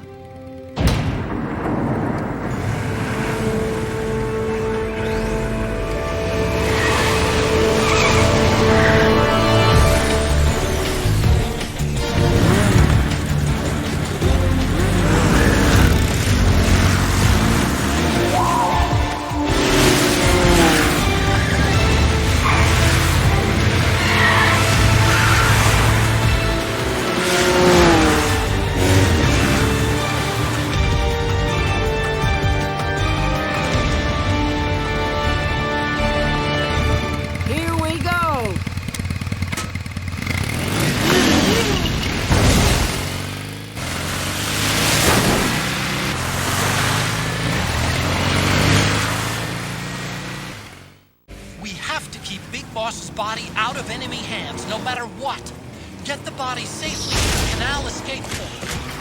Speaker 13: boss's body out of enemy hands, no matter what. Get the body safely to the canal escape point.